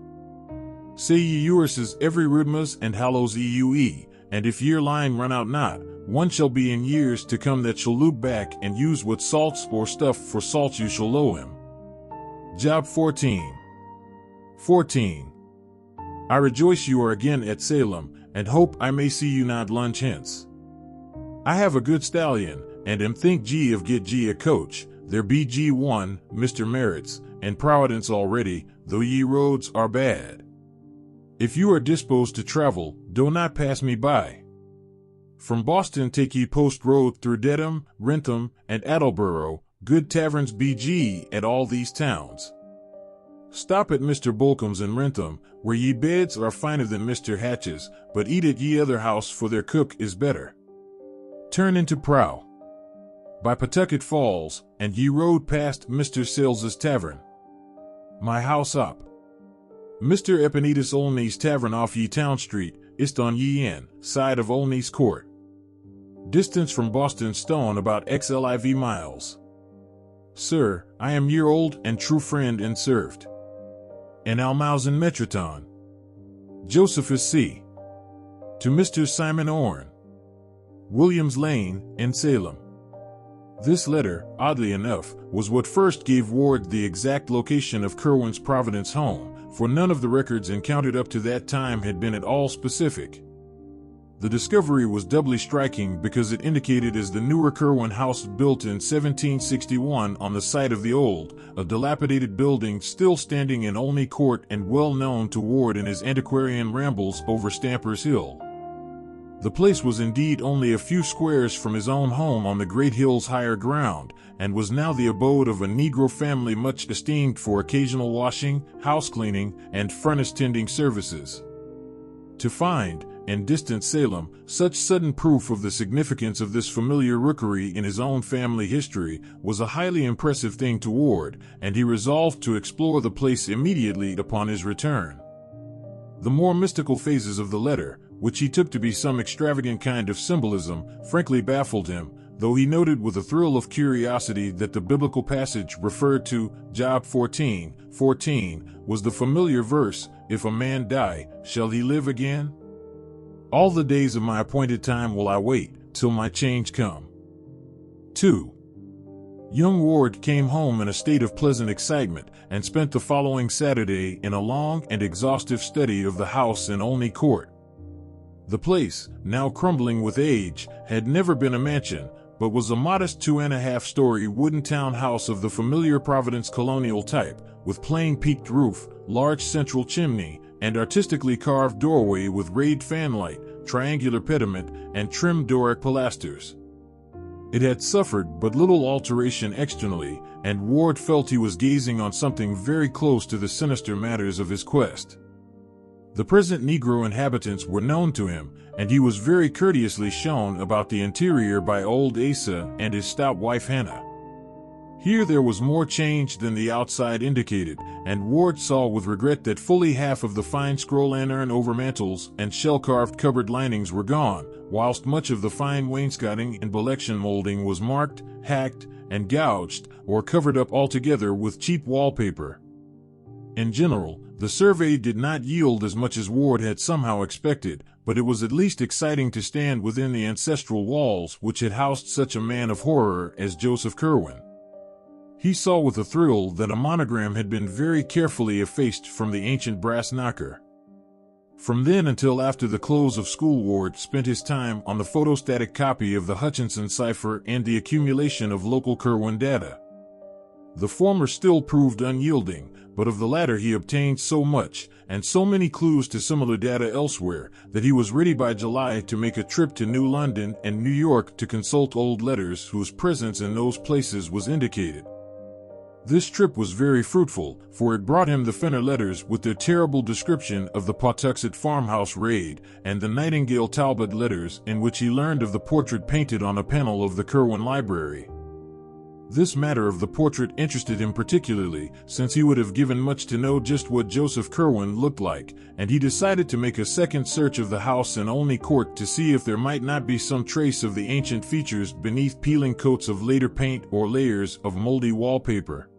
Say ye yourses every rudmas and hallows eue, and if year line run out not, one shall be in years to come that shall loop back and use what salts or stuff for salt you shall low him. Job 14. 14. I rejoice you are again at Salem, and hope I may see you not lunch hence. I have a good stallion, and am think G of get G a coach, there be G1, Mr. Merritt's, and Providence already, though ye roads are bad. If you are disposed to travel, do not pass me by. From Boston take ye post road through Dedham, Rentham, and Attleboro, good taverns BG at all these towns. Stop at Mr. Bolcom's in Rentham, where ye beds are finer than Mr. Hatch's, but eat at ye other house for their cook is better. Turn into Prow. By Pawtucket Falls, and ye rode past Mr. Sales's tavern. My house up. Mr. Epinetus Olney's tavern off ye Town Street, ist on ye in, side of Olney's Court. Distance from Boston Stone about XLIV miles. Sir, I am your old and true friend and served. And Almausen Metroton. Josephus C. To Mr. Simon Orne. Williams Lane, in Salem. This letter, oddly enough, was what first gave Ward the exact location of Curwen's Providence home, for none of the records encountered up to that time had been at all specific. The discovery was doubly striking because it indicated as the newer Curwen house built in 1761 on the site of the old, a dilapidated building still standing in Olney Court and well known to Ward in his antiquarian rambles over Stamper's Hill. The place was indeed only a few squares from his own home on the great hill's higher ground, and was now the abode of a Negro family much esteemed for occasional washing, house-cleaning, and furnace-tending services. To find, in distant Salem, such sudden proof of the significance of this familiar rookery in his own family history was a highly impressive thing to Ward, and he resolved to explore the place immediately upon his return. The more mystical phases of the letter, which he took to be some extravagant kind of symbolism, frankly baffled him, though he noted with a thrill of curiosity that the biblical passage referred to, Job 14:14, was the familiar verse, "If a man die, shall he live again? All the days of my appointed time will I wait, till my change come." 2. Young Ward came home in a state of pleasant excitement, and spent the following Saturday in a long and exhaustive study of the house in Olney Court. The place, now crumbling with age, had never been a mansion, but was a modest 2.5-story wooden townhouse of the familiar Providence colonial type, with plain peaked roof, large central chimney, and artistically carved doorway with rayed fanlight, triangular pediment, and trimmed Doric pilasters. It had suffered but little alteration externally, and Ward felt he was gazing on something very close to the sinister matters of his quest. The present Negro inhabitants were known to him, and he was very courteously shown about the interior by old Asa and his stout wife Hannah. Here there was more change than the outside indicated, and Ward saw with regret that fully half of the fine scroll lantern overmantels and shell-carved cupboard linings were gone, whilst much of the fine wainscoting and belection molding was marked, hacked, and gouged, or covered up altogether with cheap wallpaper. In general, the survey did not yield as much as Ward had somehow expected, but it was at least exciting to stand within the ancestral walls which had housed such a man of horror as Joseph Curwen. He saw with a thrill that a monogram had been very carefully effaced from the ancient brass knocker. From then until after the close of school, Ward spent his time on the photostatic copy of the Hutchinson cipher and the accumulation of local Curwen data. The former still proved unyielding, but of the latter he obtained so much, and so many clues to similar data elsewhere, that he was ready by July to make a trip to New London and New York to consult old letters whose presence in those places was indicated. This trip was very fruitful, for it brought him the Fenner letters with their terrible description of the Pawtuxet farmhouse raid, and the Nightingale Talbot letters in which he learned of the portrait painted on a panel of the Curwen library. This matter of the portrait interested him particularly, since he would have given much to know just what Joseph Curwen looked like, and he decided to make a second search of the house and Olney Court to see if there might not be some trace of the ancient features beneath peeling coats of later paint or layers of moldy wallpaper.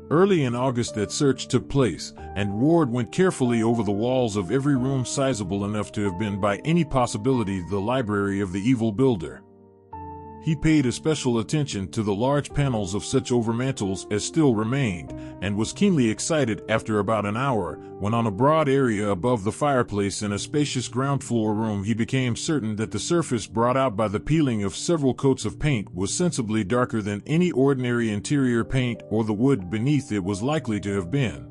Early in August that search took place, and Ward went carefully over the walls of every room sizable enough to have been by any possibility the library of the evil builder. He paid especial attention to the large panels of such overmantels as still remained, and was keenly excited after about an hour, when on a broad area above the fireplace in a spacious ground-floor room he became certain that the surface brought out by the peeling of several coats of paint was sensibly darker than any ordinary interior paint or the wood beneath it was likely to have been.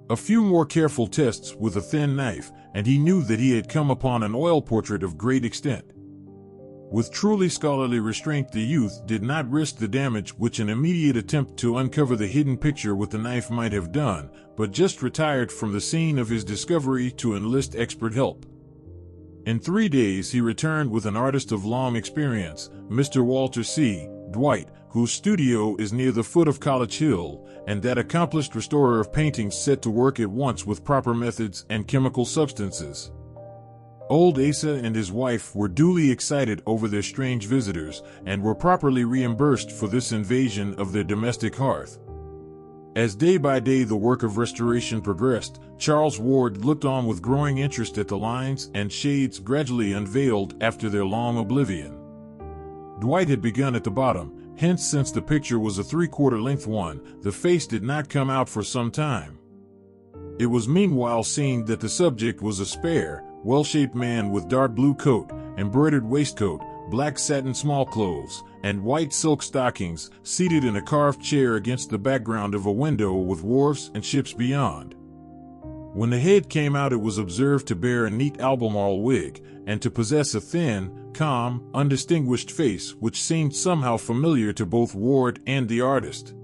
A few more careful tests with a thin knife, and he knew that he had come upon an oil portrait of great extent. With truly scholarly restraint, the youth did not risk the damage which an immediate attempt to uncover the hidden picture with the knife might have done, but just retired from the scene of his discovery to enlist expert help. In 3 days he returned with an artist of long experience, Mr. Walter C. Dwight, whose studio is near the foot of College Hill, and that accomplished restorer of paintings set to work at once with proper methods and chemical substances. Old Asa and his wife were duly excited over their strange visitors, and were properly reimbursed for this invasion of their domestic hearth. As day by day the work of restoration progressed, Charles Ward looked on with growing interest at the lines and shades gradually unveiled after their long oblivion. Dwight had begun at the bottom, hence since the picture was a 3/4 length one, the face did not come out for some time. It was meanwhile seen that the subject was a spare, well-shaped man with dark blue coat, embroidered waistcoat, black satin smallclothes, and white silk stockings, seated in a carved chair against the background of a window with wharves and ships beyond. When the head came out it was observed to bear a neat Albemarle wig, and to possess a thin, calm, undistinguished face which seemed somehow familiar to both Ward and the artist.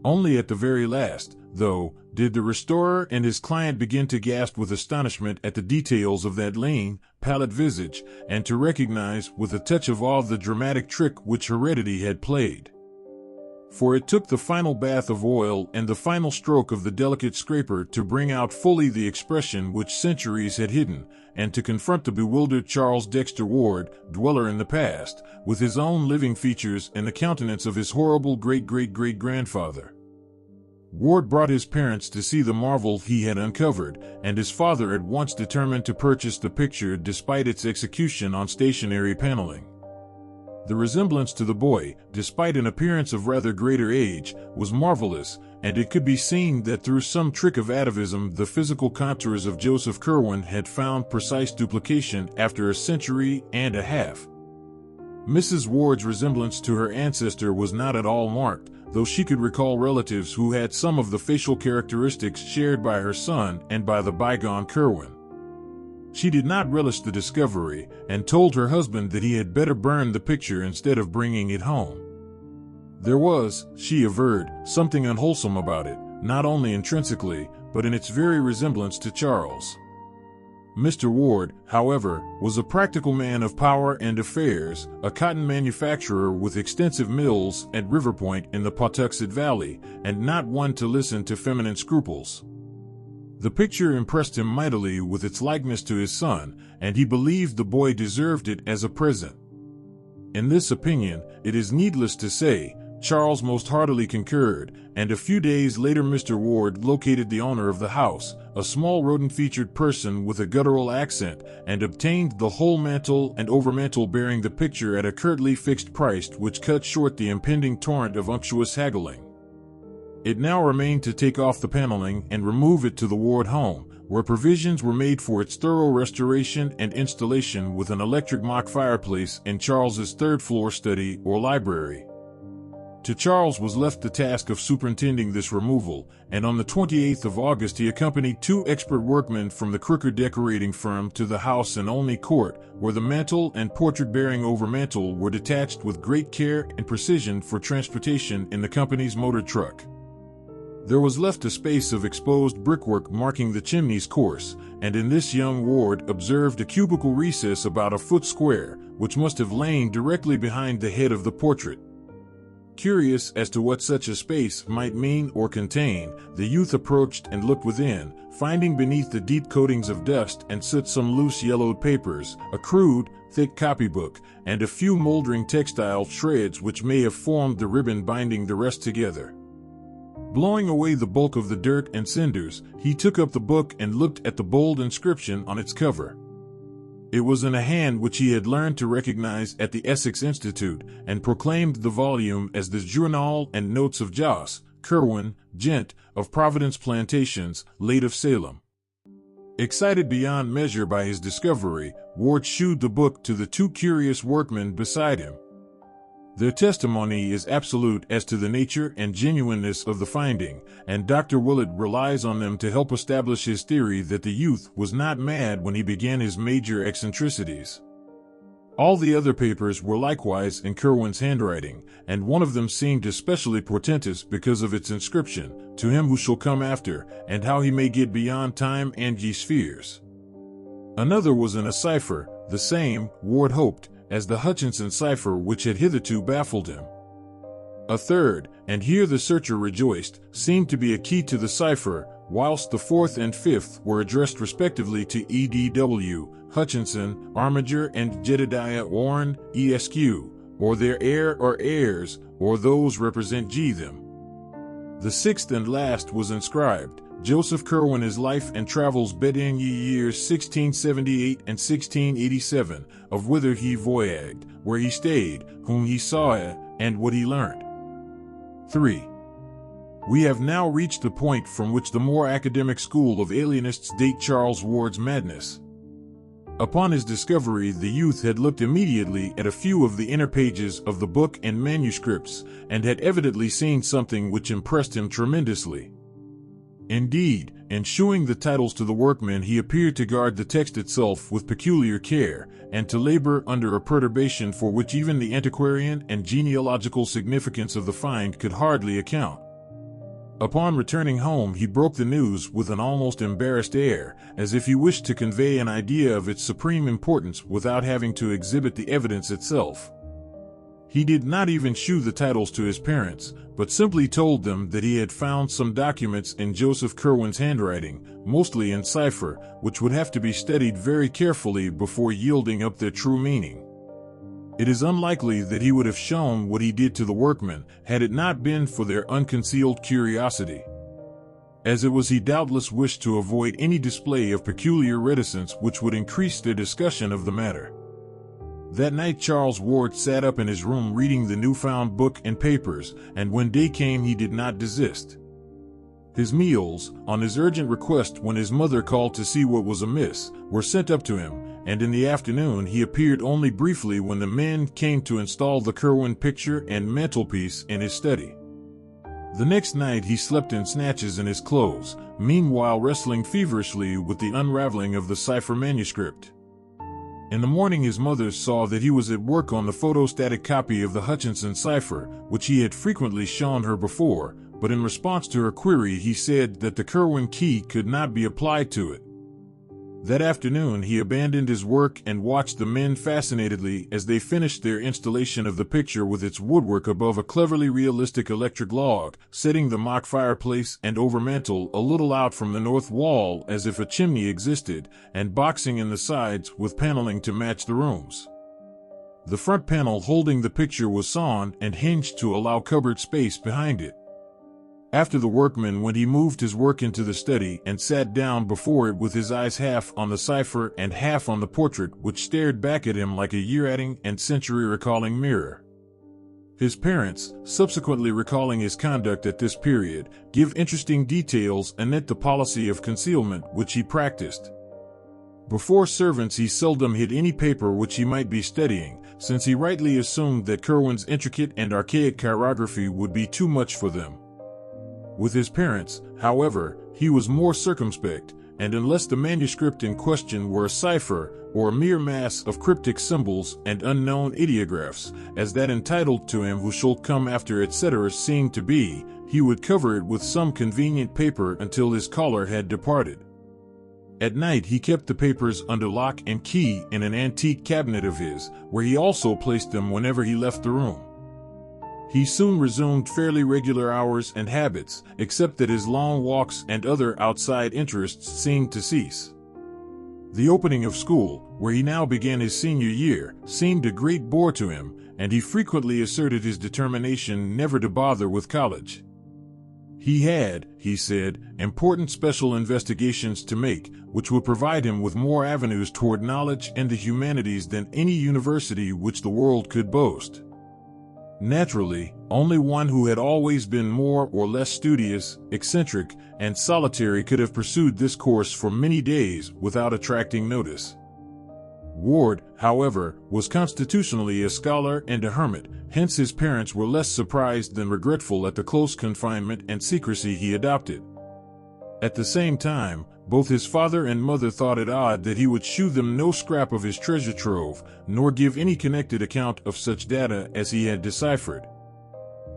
Only at the very last, though, did the restorer and his client begin to gasp with astonishment at the details of that lean, pallid visage, and to recognize with a touch of awe the dramatic trick which heredity had played. For it took the final bath of oil and the final stroke of the delicate scraper to bring out fully the expression which centuries had hidden, and to confront the bewildered Charles Dexter Ward, dweller in the past, with his own living features and the countenance of his horrible great-great-great-grandfather. Ward brought his parents to see the marvel he had uncovered, and his father at once determined to purchase the picture despite its execution on stationary paneling. The resemblance to the boy, despite an appearance of rather greater age, was marvelous, and it could be seen that through some trick of atavism the physical contours of Joseph Curwen had found precise duplication after a century and a half. Mrs. Ward's resemblance to her ancestor was not at all marked, though she could recall relatives who had some of the facial characteristics shared by her son and by the bygone Curwen. She did not relish the discovery, and told her husband that he had better burn the picture instead of bringing it home. There was, she averred, something unwholesome about it, not only intrinsically, but in its very resemblance to Charles. Mr. Ward, however, was a practical man of power and affairs, a cotton manufacturer with extensive mills at River Point in the Pawtuxet Valley, and not one to listen to feminine scruples. The picture impressed him mightily with its likeness to his son, and he believed the boy deserved it as a present. In this opinion, it is needless to say, Charles most heartily concurred, and a few days later Mr. Ward located the owner of the house, a small rodent-featured person with a guttural accent, and obtained the whole mantle and overmantle bearing the picture at a curtly fixed price which cut short the impending torrent of unctuous haggling. It now remained to take off the paneling and remove it to the Ward home, where provisions were made for its thorough restoration and installation with an electric mock fireplace in Charles's third-floor study or library. To Charles was left the task of superintending this removal, and on the 28th of August he accompanied 2 expert workmen from the Crooker decorating firm to the house and only court, where the mantel and portrait-bearing overmantel were detached with great care and precision for transportation in the company's motor truck. There was left a space of exposed brickwork marking the chimney's course, and in this young Ward observed a cubical recess about a foot square, which must have lain directly behind the head of the portrait. Curious as to what such a space might mean or contain, the youth approached and looked within, finding beneath the deep coatings of dust and soot some loose yellowed papers, a crude, thick copybook, and a few moldering textile shreds which may have formed the ribbon binding the rest together. Blowing away the bulk of the dirt and cinders, he took up the book and looked at the bold inscription on its cover. It was in a hand which he had learned to recognize at the Essex Institute, and proclaimed the volume as the Journal and Notes of Jos, Curwen, Gent, of Providence Plantations, late of Salem. Excited beyond measure by his discovery, Ward shewed the book to the 2 curious workmen beside him. Their testimony is absolute as to the nature and genuineness of the finding, and Dr. Willett relies on them to help establish his theory that the youth was not mad when he began his major eccentricities. All the other papers were likewise in Curwen's handwriting, and one of them seemed especially portentous because of its inscription, "To him who shall come after, and how he may get beyond time and ye spheres." Another was in a cipher, the same, Ward hoped, as the Hutchinson cipher which had hitherto baffled him. A third, and here the searcher rejoiced, seemed to be a key to the cipher, whilst the 4th and 5th were addressed respectively to E.D.W., Hutchinson, Armiger, and Jedediah Warren, Esq., or their heir or heirs, or those represent G. them. The 6th and last was inscribed, Joseph Curwen, his life and travels between ye years 1678 and 1687, of whither he voyaged, where he stayed, whom he saw, and what he learned. 3. We have now reached the point from which the more academic school of alienists date Charles Ward's madness. Upon his discovery, the youth had looked immediately at a few of the inner pages of the book and manuscripts, and had evidently seen something which impressed him tremendously. Indeed, in shewing the titles to the workmen, he appeared to guard the text itself with peculiar care, and to labor under a perturbation for which even the antiquarian and genealogical significance of the find could hardly account. Upon returning home, he broke the news with an almost embarrassed air, as if he wished to convey an idea of its supreme importance without having to exhibit the evidence itself. He did not even shew the titles to his parents, but simply told them that he had found some documents in Joseph Curwen's handwriting, mostly in cipher, which would have to be studied very carefully before yielding up their true meaning. It is unlikely that he would have shown what he did to the workmen, had it not been for their unconcealed curiosity. As it was, he doubtless wished to avoid any display of peculiar reticence which would increase their discussion of the matter. That night Charles Ward sat up in his room reading the newfound book and papers, and when day came he did not desist. His meals, on his urgent request when his mother called to see what was amiss, were sent up to him, and in the afternoon he appeared only briefly when the men came to install the Curwen picture and mantelpiece in his study. The next night he slept in snatches in his clothes, meanwhile wrestling feverishly with the unraveling of the cipher manuscript. In the morning his mother saw that he was at work on the photostatic copy of the Hutchinson cipher, which he had frequently shown her before, but in response to her query he said that the Curwen key could not be applied to it. That afternoon he abandoned his work and watched the men fascinatedly as they finished their installation of the picture with its woodwork above a cleverly realistic electric log, setting the mock fireplace and overmantel a little out from the north wall as if a chimney existed, and boxing in the sides with paneling to match the rooms. The front panel holding the picture was sawn and hinged to allow cupboard space behind it. After the workman went, he moved his work into the study and sat down before it with his eyes half on the cipher and half on the portrait, which stared back at him like a year-adding and century-recalling mirror. His parents, subsequently recalling his conduct at this period, give interesting details anent the policy of concealment which he practiced. Before servants he seldom hid any paper which he might be studying, since he rightly assumed that Curwen's intricate and archaic chirography would be too much for them. With his parents, however, he was more circumspect, and unless the manuscript in question were a cipher or a mere mass of cryptic symbols and unknown ideographs, as that entitled to him who shall come after etc. seemed to be, he would cover it with some convenient paper until his caller had departed. At night he kept the papers under lock and key in an antique cabinet of his, where he also placed them whenever he left the room. He soon resumed fairly regular hours and habits, except that his long walks and other outside interests seemed to cease. The opening of school, where he now began his senior year, seemed a great bore to him, and he frequently asserted his determination never to bother with college. He had, he said, important special investigations to make, which would provide him with more avenues toward knowledge and the humanities than any university which the world could boast. Naturally, only one who had always been more or less studious, eccentric, and solitary could have pursued this course for many days without attracting notice. Ward, however, was constitutionally a scholar and a hermit, hence his parents were less surprised than regretful at the close confinement and secrecy he adopted. At the same time, both his father and mother thought it odd that he would shew them no scrap of his treasure trove, nor give any connected account of such data as he had deciphered.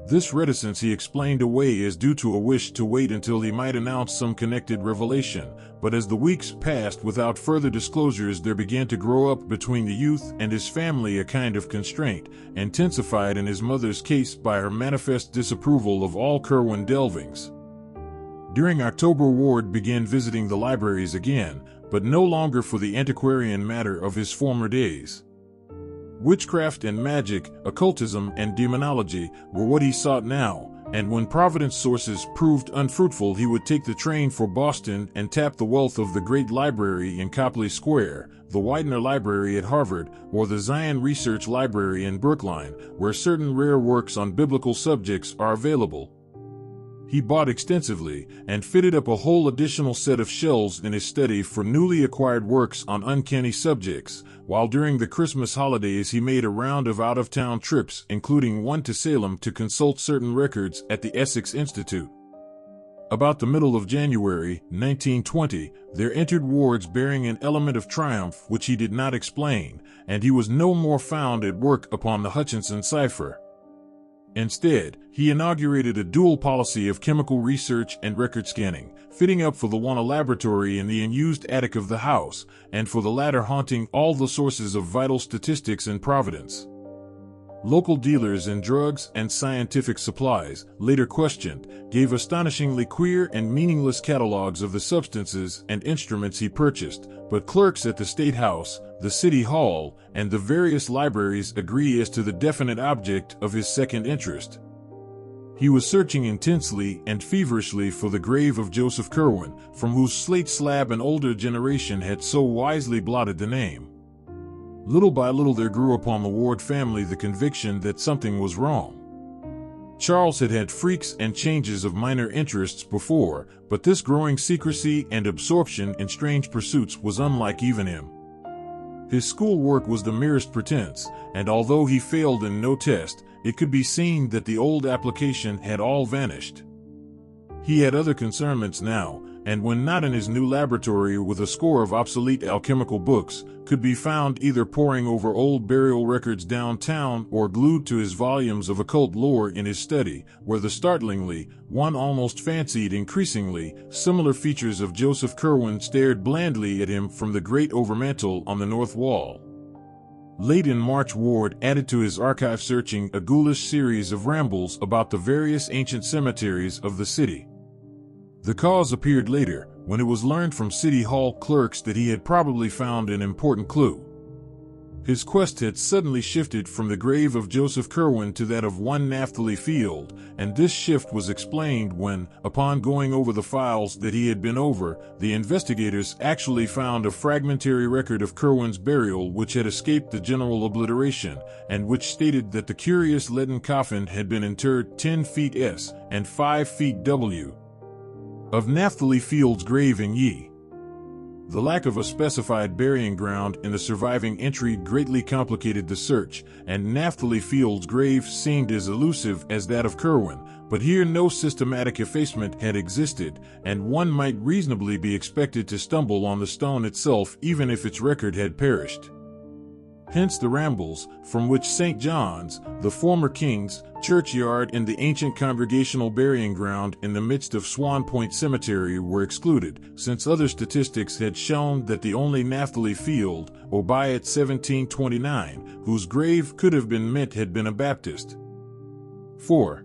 This reticence he explained away as due to a wish to wait until he might announce some connected revelation, but as the weeks passed without further disclosures there began to grow up between the youth and his family a kind of constraint, intensified in his mother's case by her manifest disapproval of all Curwen delvings. During October Ward began visiting the libraries again, but no longer for the antiquarian matter of his former days. Witchcraft and magic, occultism and demonology were what he sought now, and when Providence sources proved unfruitful he would take the train for Boston and tap the wealth of the Great Library in Copley Square, the Widener Library at Harvard, or the Zion Research Library in Brookline, where certain rare works on biblical subjects are available. He bought extensively, and fitted up a whole additional set of shelves in his study for newly acquired works on uncanny subjects, while during the Christmas holidays he made a round of out-of-town trips, including one to Salem to consult certain records at the Essex Institute. About the middle of January, 1920, there entered Ward's bearing an element of triumph which he did not explain, and he was no more found at work upon the Hutchinson cipher. Instead, he inaugurated a dual policy of chemical research and record scanning, fitting up for the one a laboratory in the unused attic of the house, and for the latter haunting all the sources of vital statistics in Providence. Local dealers in drugs and scientific supplies, later questioned, gave astonishingly queer and meaningless catalogs of the substances and instruments he purchased, but clerks at the State House, the City Hall, and the various libraries agree as to the definite object of his second interest. He was searching intensely and feverishly for the grave of Joseph Curwen, from whose slate slab an older generation had so wisely blotted the name. Little by little there grew upon the Ward family the conviction that something was wrong. Charles had had freaks and changes of minor interests before, but this growing secrecy and absorption in strange pursuits was unlike even him. His schoolwork was the merest pretense, and although he failed in no test, it could be seen that the old application had all vanished. He had other concernments now, and when not in his new laboratory with a score of obsolete alchemical books, could be found either poring over old burial records downtown or glued to his volumes of occult lore in his study, where the startlingly, one almost fancied increasingly, similar features of Joseph Curwen stared blandly at him from the great overmantel on the north wall. Late in March Ward added to his archive searching a ghoulish series of rambles about the various ancient cemeteries of the city. The cause appeared later, when it was learned from City Hall clerks that he had probably found an important clue. His quest had suddenly shifted from the grave of Joseph Curwen to that of one Naphtali Field, and this shift was explained when, upon going over the files that he had been over, the investigators actually found a fragmentary record of Curwen's burial which had escaped the general obliteration, and which stated that the curious leaden coffin had been interred 10 feet S and 5 feet W. of Naphtali Field's grave in Ye. The lack of a specified burying ground in the surviving entry greatly complicated the search, and Naphtali Field's grave seemed as elusive as that of Curwen, but here no systematic effacement had existed, and one might reasonably be expected to stumble on the stone itself even if its record had perished. Hence the rambles, from which St. John's, the former king's, churchyard and the ancient congregational burying ground in the midst of Swan Point Cemetery were excluded, since other statistics had shown that the only Naphtali Field, Obiat 1729, whose grave could have been meant had been a Baptist. 4.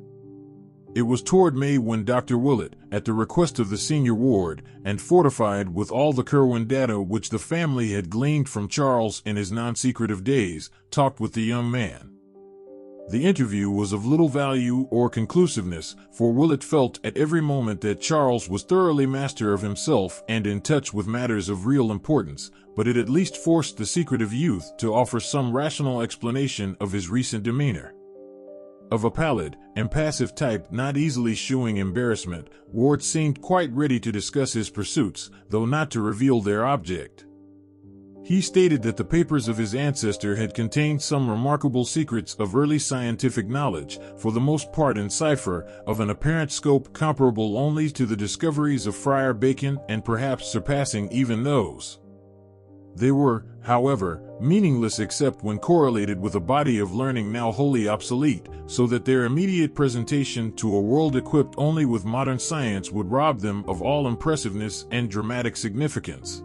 It was toward May when Dr. Willett, at the request of the senior ward, and fortified with all the Curwen data which the family had gleaned from Charles in his non-secretive days, talked with the young man. The interview was of little value or conclusiveness, for Willett felt at every moment that Charles was thoroughly master of himself and in touch with matters of real importance, but it at least forced the secretive youth to offer some rational explanation of his recent demeanor. Of a pallid, impassive type not easily shewing embarrassment, Ward seemed quite ready to discuss his pursuits, though not to reveal their object. He stated that the papers of his ancestor had contained some remarkable secrets of early scientific knowledge, for the most part in cipher, of an apparent scope comparable only to the discoveries of Friar Bacon and perhaps surpassing even those. They were, however, meaningless except when correlated with a body of learning now wholly obsolete, so that their immediate presentation to a world equipped only with modern science would rob them of all impressiveness and dramatic significance.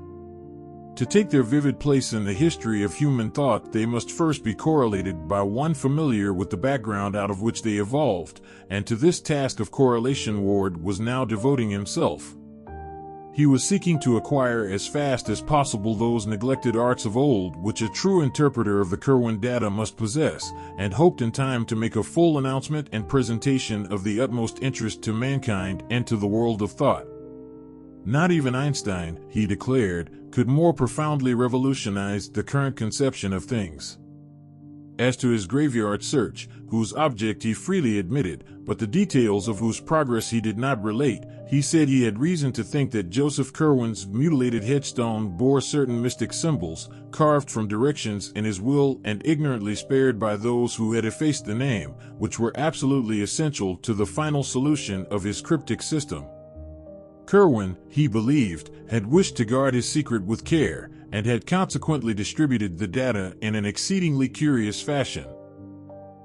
To take their vivid place in the history of human thought, they must first be correlated by one familiar with the background out of which they evolved, and to this task of correlation Ward was now devoting himself. He was seeking to acquire as fast as possible those neglected arts of old which a true interpreter of the Curwen data must possess, and hoped in time to make a full announcement and presentation of the utmost interest to mankind and to the world of thought. Not even Einstein, he declared, could more profoundly revolutionize the current conception of things. As to his graveyard search, whose object he freely admitted, but the details of whose progress he did not relate, he said he had reason to think that Joseph Curwen's mutilated headstone bore certain mystic symbols, carved from directions in his will and ignorantly spared by those who had effaced the name, which were absolutely essential to the final solution of his cryptic system. Curwen, he believed, had wished to guard his secret with care, and had consequently distributed the data in an exceedingly curious fashion.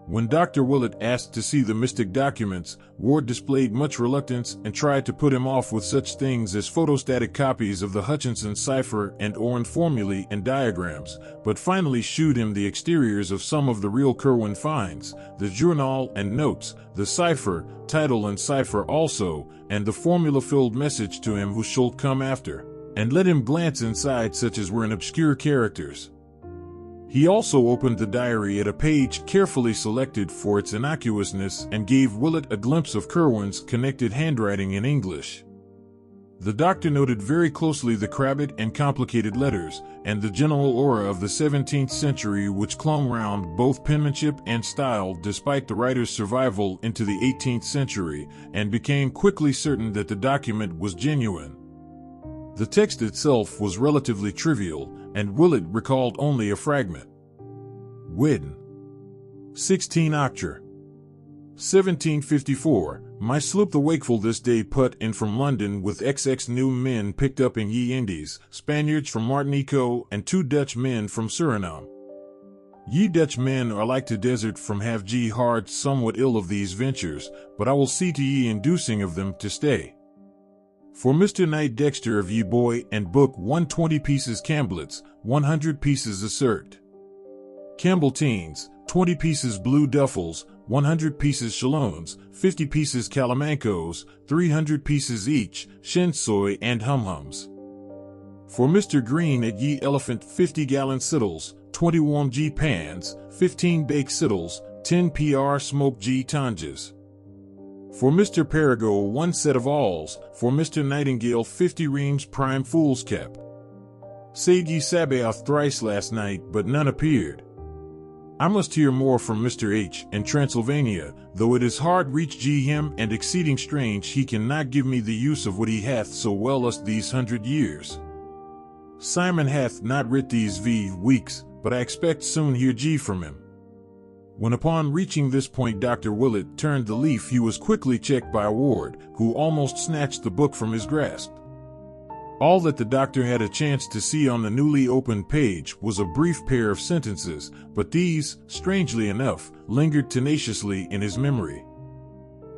When Dr. Willett asked to see the mystic documents, Ward displayed much reluctance and tried to put him off with such things as photostatic copies of the Hutchinson cipher and Orrin formulae and diagrams, but finally shewed him the exteriors of some of the real Curwen finds, the journal and notes, the cipher, title and cipher also, and the formula-filled message to him who should come after, and let him glance inside such as were in obscure characters. He also opened the diary at a page carefully selected for its innocuousness and gave Willett a glimpse of Curwen's connected handwriting in English. The doctor noted very closely the crabbed and complicated letters, and the general aura of the 17th century which clung round both penmanship and style despite the writer's survival into the 18th century, and became quickly certain that the document was genuine. The text itself was relatively trivial, and Willett recalled only a fragment. Widden. 16 October 1754, my sloop the Wakeful this day put in from London with XX new men picked up in ye Indies, Spaniards from Martinico and 2 Dutch men from Suriname. Ye Dutch men are like to desert from have ye hard somewhat ill of these ventures, but I will see to ye inducing of them to stay. For Mr. Knight Dexter of ye boy and book 120 pieces Camblets, 100 pieces assert. Campbelltines, 20 pieces blue duffels, 100 pieces shalloons, 50 pieces calamancos, 300 pieces each, shensoy and humhums. For Mr. Green at ye elephant 50 gallon siddles, 20 warm g pans, 15 baked siddles, 10 pr smoked g tonges. For Mr. Perigo 1 set of awls, for Mr. Nightingale 50 reams prime fool's cap. Said ye Sabaoth thrice last night, but none appeared. I must hear more from Mr. H. in Transylvania, though it is hard reach ye him and exceeding strange he cannot give me the use of what he hath so well us these 100 years. Simon hath not writ these weeks, but I expect soon hear from him. When upon reaching this point Dr. Willett turned the leaf, he was quickly checked by Ward, who almost snatched the book from his grasp. All that the doctor had a chance to see on the newly opened page was a brief pair of sentences, but these, strangely enough, lingered tenaciously in his memory.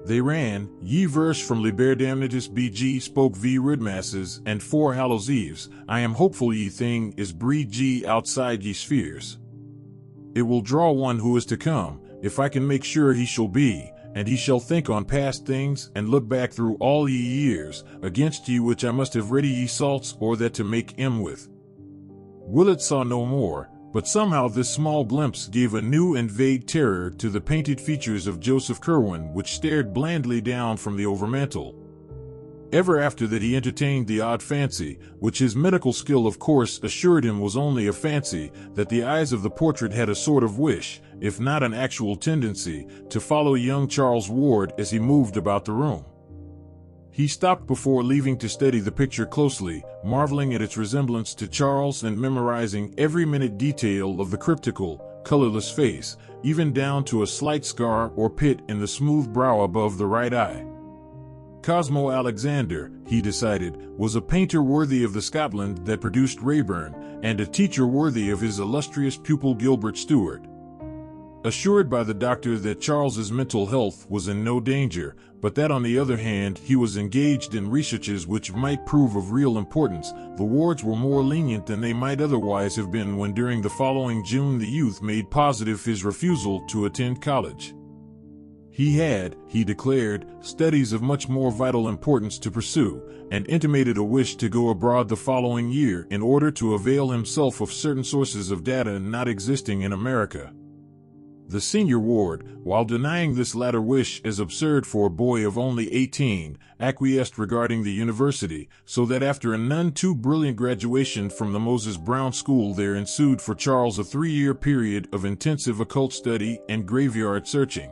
They ran, "Ye verse from Liber Damnatus BG spoke v Ridmasses and 4 Hallows Eves, I am hopeful ye thing is breed G outside ye spheres. It will draw one who is to come, if I can make sure he shall be, and he shall think on past things, and look back through all ye years, against ye which I must have ready ye salts, or that to make with." Willett saw no more, but somehow this small glimpse gave a new and vague terror to the painted features of Joseph Curwen, which stared blandly down from the overmantel. Ever after that he entertained the odd fancy, which his medical skill of course assured him was only a fancy, that the eyes of the portrait had a sort of wish, if not an actual tendency, to follow young Charles Ward as he moved about the room. He stopped before leaving to study the picture closely, marveling at its resemblance to Charles and memorizing every minute detail of the cryptical, colorless face, even down to a slight scar or pit in the smooth brow above the right eye. Cosmo Alexander, he decided, was a painter worthy of the Scotland that produced Raeburn, and a teacher worthy of his illustrious pupil Gilbert Stuart. Assured by the doctor that Charles's mental health was in no danger, but that on the other hand he was engaged in researches which might prove of real importance, the Wards were more lenient than they might otherwise have been when during the following June the youth made positive his refusal to attend college. He had, he declared, studies of much more vital importance to pursue, and intimated a wish to go abroad the following year in order to avail himself of certain sources of data not existing in America. The senior Ward, while denying this latter wish as absurd for a boy of only 18, acquiesced regarding the university, so that after a none too brilliant graduation from the Moses Brown School there ensued for Charles a 3-year period of intensive occult study and graveyard searching.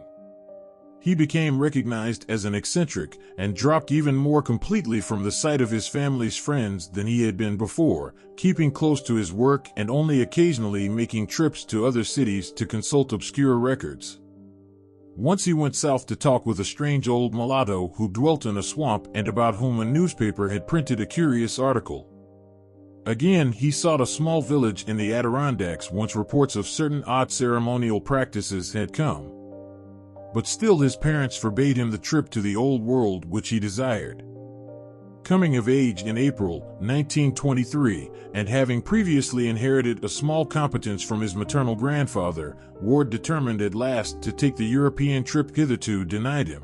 He became recognized as an eccentric, and dropped even more completely from the sight of his family's friends than he had been before, keeping close to his work and only occasionally making trips to other cities to consult obscure records. Once he went south to talk with a strange old mulatto who dwelt in a swamp and about whom a newspaper had printed a curious article. Again he sought a small village in the Adirondacks whence reports of certain odd ceremonial practices had come. But still his parents forbade him the trip to the old world which he desired. Coming of age in April 1923, and having previously inherited a small competence from his maternal grandfather, Ward determined at last to take the European trip hitherto denied him.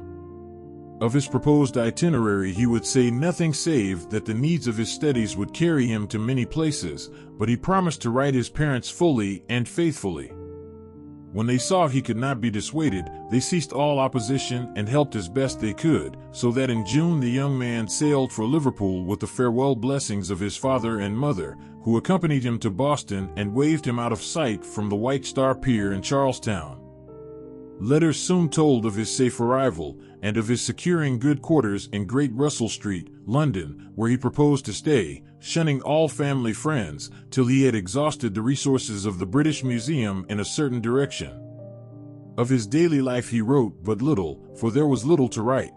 Of his proposed itinerary he would say nothing save that the needs of his studies would carry him to many places, but he promised to write his parents fully and faithfully. When they saw he could not be dissuaded, they ceased all opposition and helped as best they could, so that in June the young man sailed for Liverpool with the farewell blessings of his father and mother, who accompanied him to Boston and waved him out of sight from the White Star Pier in Charlestown. Letters soon told of his safe arrival, and of his securing good quarters in Great Russell Street, London, where he proposed to stay, shunning all family friends, till he had exhausted the resources of the British Museum in a certain direction. Of his daily life he wrote but little, for there was little to write.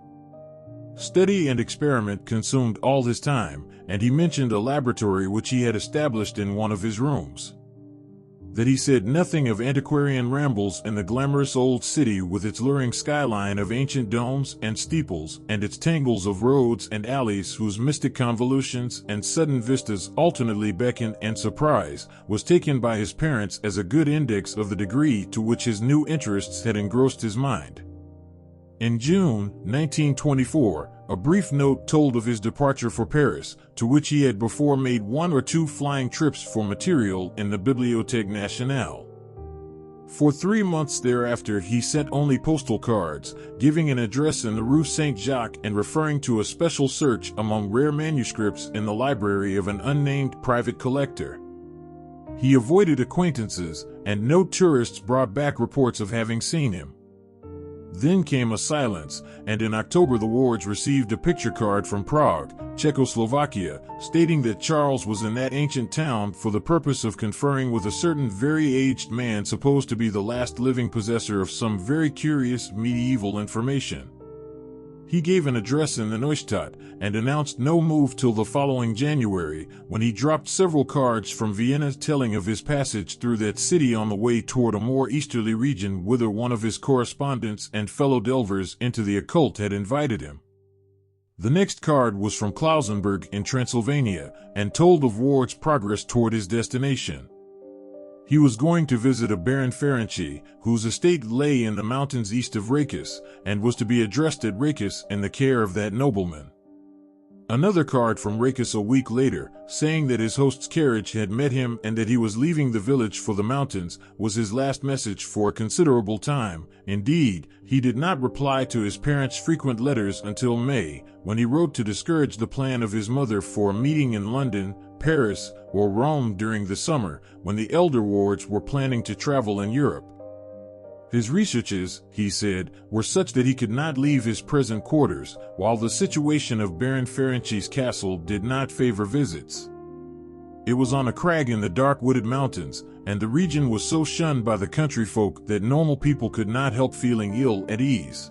Study and experiment consumed all his time, and he mentioned a laboratory which he had established in one of his rooms. That he said nothing of antiquarian rambles in the glamorous old city with its luring skyline of ancient domes and steeples, and its tangles of roads and alleys whose mystic convolutions and sudden vistas alternately beckon and surprise, was taken by his parents as a good index of the degree to which his new interests had engrossed his mind. In June 1924, a brief note told of his departure for Paris, to which he had before made 1 or 2 flying trips for material in the Bibliothèque Nationale. For 3 months thereafter he sent only postal cards, giving an address in the Rue Saint-Jacques and referring to a special search among rare manuscripts in the library of an unnamed private collector. He avoided acquaintances, and no tourists brought back reports of having seen him. Then came a silence, and in October the Wards received a picture card from Prague, Czechoslovakia, stating that Charles was in that ancient town for the purpose of conferring with a certain very aged man supposed to be the last living possessor of some very curious medieval information. He gave an address in the Neustadt and announced no move till the following January, when he dropped several cards from Vienna telling of his passage through that city on the way toward a more easterly region whither one of his correspondents and fellow delvers into the occult had invited him. The next card was from Klausenburg in Transylvania and told of Ward's progress toward his destination. He was going to visit a Baron Ferenczi, whose estate lay in the mountains east of Rakis, and was to be addressed at Rakis in the care of that nobleman. Another card from Rakis a week later, saying that his host's carriage had met him and that he was leaving the village for the mountains, was his last message for a considerable time. Indeed, he did not reply to his parents' frequent letters until May, when he wrote to discourage the plan of his mother for a meeting in London, Paris, or Rome during the summer, when the elder Wards were planning to travel in Europe. His researches, he said, were such that he could not leave his present quarters, while the situation of Baron Ferenczi's castle did not favor visits. It was on a crag in the dark wooded mountains, and the region was so shunned by the country folk that normal people could not help feeling ill at ease.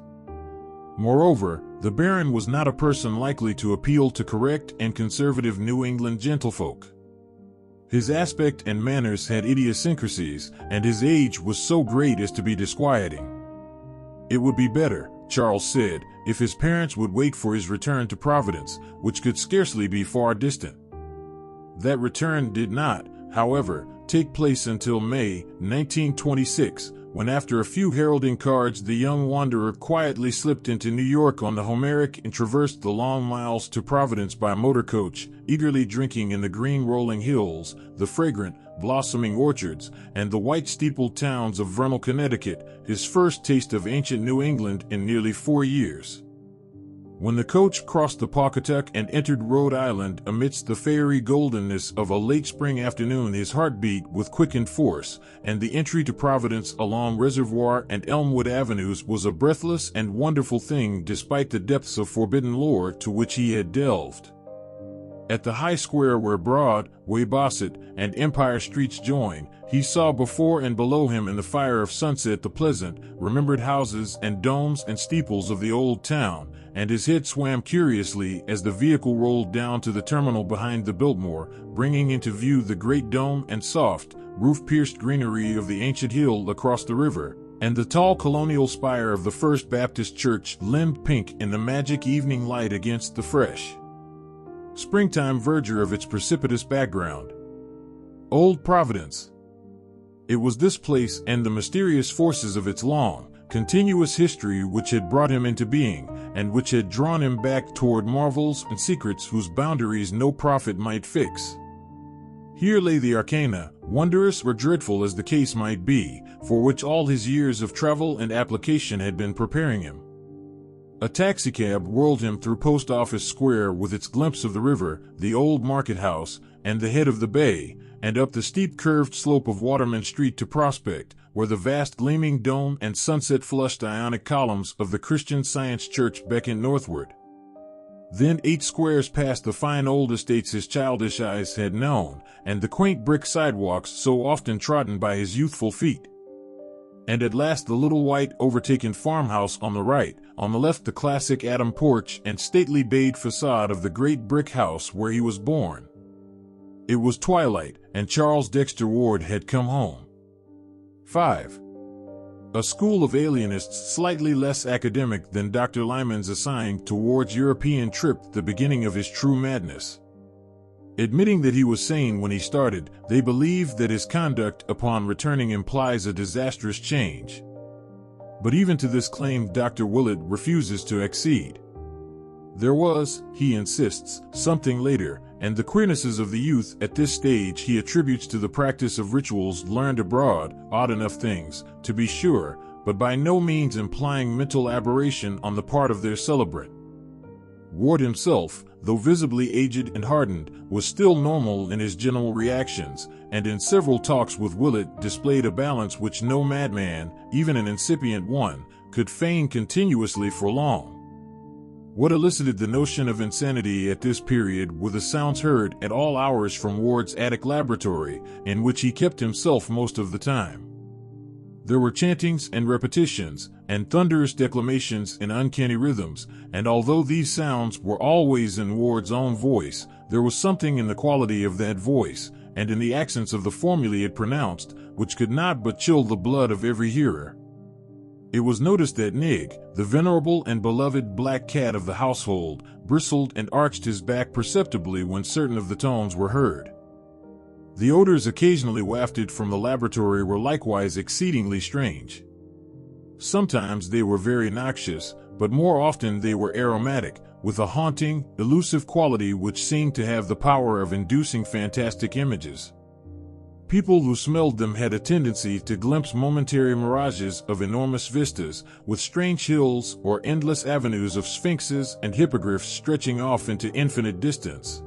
Moreover, the Baron was not a person likely to appeal to correct and conservative New England gentlefolk. His aspect and manners had idiosyncrasies, and his age was so great as to be disquieting. It would be better, Charles said, if his parents would wait for his return to Providence, which could scarcely be far distant. That return did not, however, take place until May 1926, when after a few heralding cards the young wanderer quietly slipped into New York on the Homeric and traversed the long miles to Providence by motor coach, eagerly drinking in the green rolling hills, the fragrant, blossoming orchards, and the white-steepled towns of Vernal, Connecticut, his first taste of ancient New England in nearly 4 years. When the coach crossed the Pawcatuck and entered Rhode Island amidst the fairy goldenness of a late spring afternoon, his heart beat with quickened force, and the entry to Providence along Reservoir and Elmwood Avenues was a breathless and wonderful thing despite the depths of forbidden lore to which he had delved. At the high square where Broadway, Bassett, and Empire Streets join, he saw before and below him in the fire of sunset the pleasant, remembered houses and domes and steeples of the old town, and his head swam curiously as the vehicle rolled down to the terminal behind the Biltmore, bringing into view the great dome and soft, roof-pierced greenery of the ancient hill across the river, and the tall colonial spire of the First Baptist Church limned pink in the magic evening light against the fresh, springtime verdure of its precipitous background. Old Providence. It was this place and the mysterious forces of its long, continuous history which had brought him into being, and which had drawn him back toward marvels and secrets whose boundaries no prophet might fix. Here lay the arcana, wondrous or dreadful as the case might be, for which all his years of travel and application had been preparing him. A taxicab whirled him through Post Office Square with its glimpse of the river, the old market house, and the head of the bay, and up the steep curved slope of Waterman Street to Prospect, where the vast gleaming dome and sunset-flushed Ionic columns of the Christian Science Church beckoned northward. Then 8 squares past the fine old estates his childish eyes had known, and the quaint brick sidewalks so often trodden by his youthful feet. And at last the little white overtaken farmhouse on the right, on the left the classic Adam porch and stately bayed facade of the great brick house where he was born. It was twilight, and Charles Dexter Ward had come home. 5. A school of alienists slightly less academic than Dr. Lyman's assigned to Ward's European trip the beginning of his true madness. Admitting that he was sane when he started, they believed that his conduct upon returning implies a disastrous change. But even to this claim Dr. Willett refuses to accede. There was, he insists, something later, and the queernesses of the youth at this stage he attributes to the practice of rituals learned abroad, odd enough things, to be sure, but by no means implying mental aberration on the part of their celebrant. Ward himself, though visibly aged and hardened, was still normal in his general reactions, and in several talks with Willett displayed a balance which no madman, even an incipient one, could feign continuously for long. What elicited the notion of insanity at this period were the sounds heard at all hours from Ward's attic laboratory, in which he kept himself most of the time. There were chantings and repetitions, and thunderous declamations in uncanny rhythms, and although these sounds were always in Ward's own voice, there was something in the quality of that voice, and in the accents of the formulae it pronounced, which could not but chill the blood of every hearer. It was noticed that Nig, the venerable and beloved black cat of the household, bristled and arched his back perceptibly when certain of the tones were heard. The odors occasionally wafted from the laboratory were likewise exceedingly strange. Sometimes they were very noxious, but more often they were aromatic, with a haunting, elusive quality which seemed to have the power of inducing fantastic images. People who smelled them had a tendency to glimpse momentary mirages of enormous vistas, with strange hills or endless avenues of sphinxes and hippogriffs stretching off into infinite distance.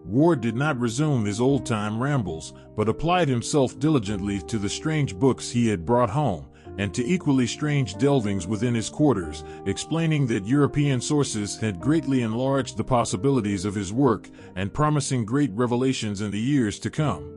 Ward did not resume his old-time rambles, but applied himself diligently to the strange books he had brought home, and to equally strange delvings within his quarters, explaining that European sources had greatly enlarged the possibilities of his work and promising great revelations in the years to come.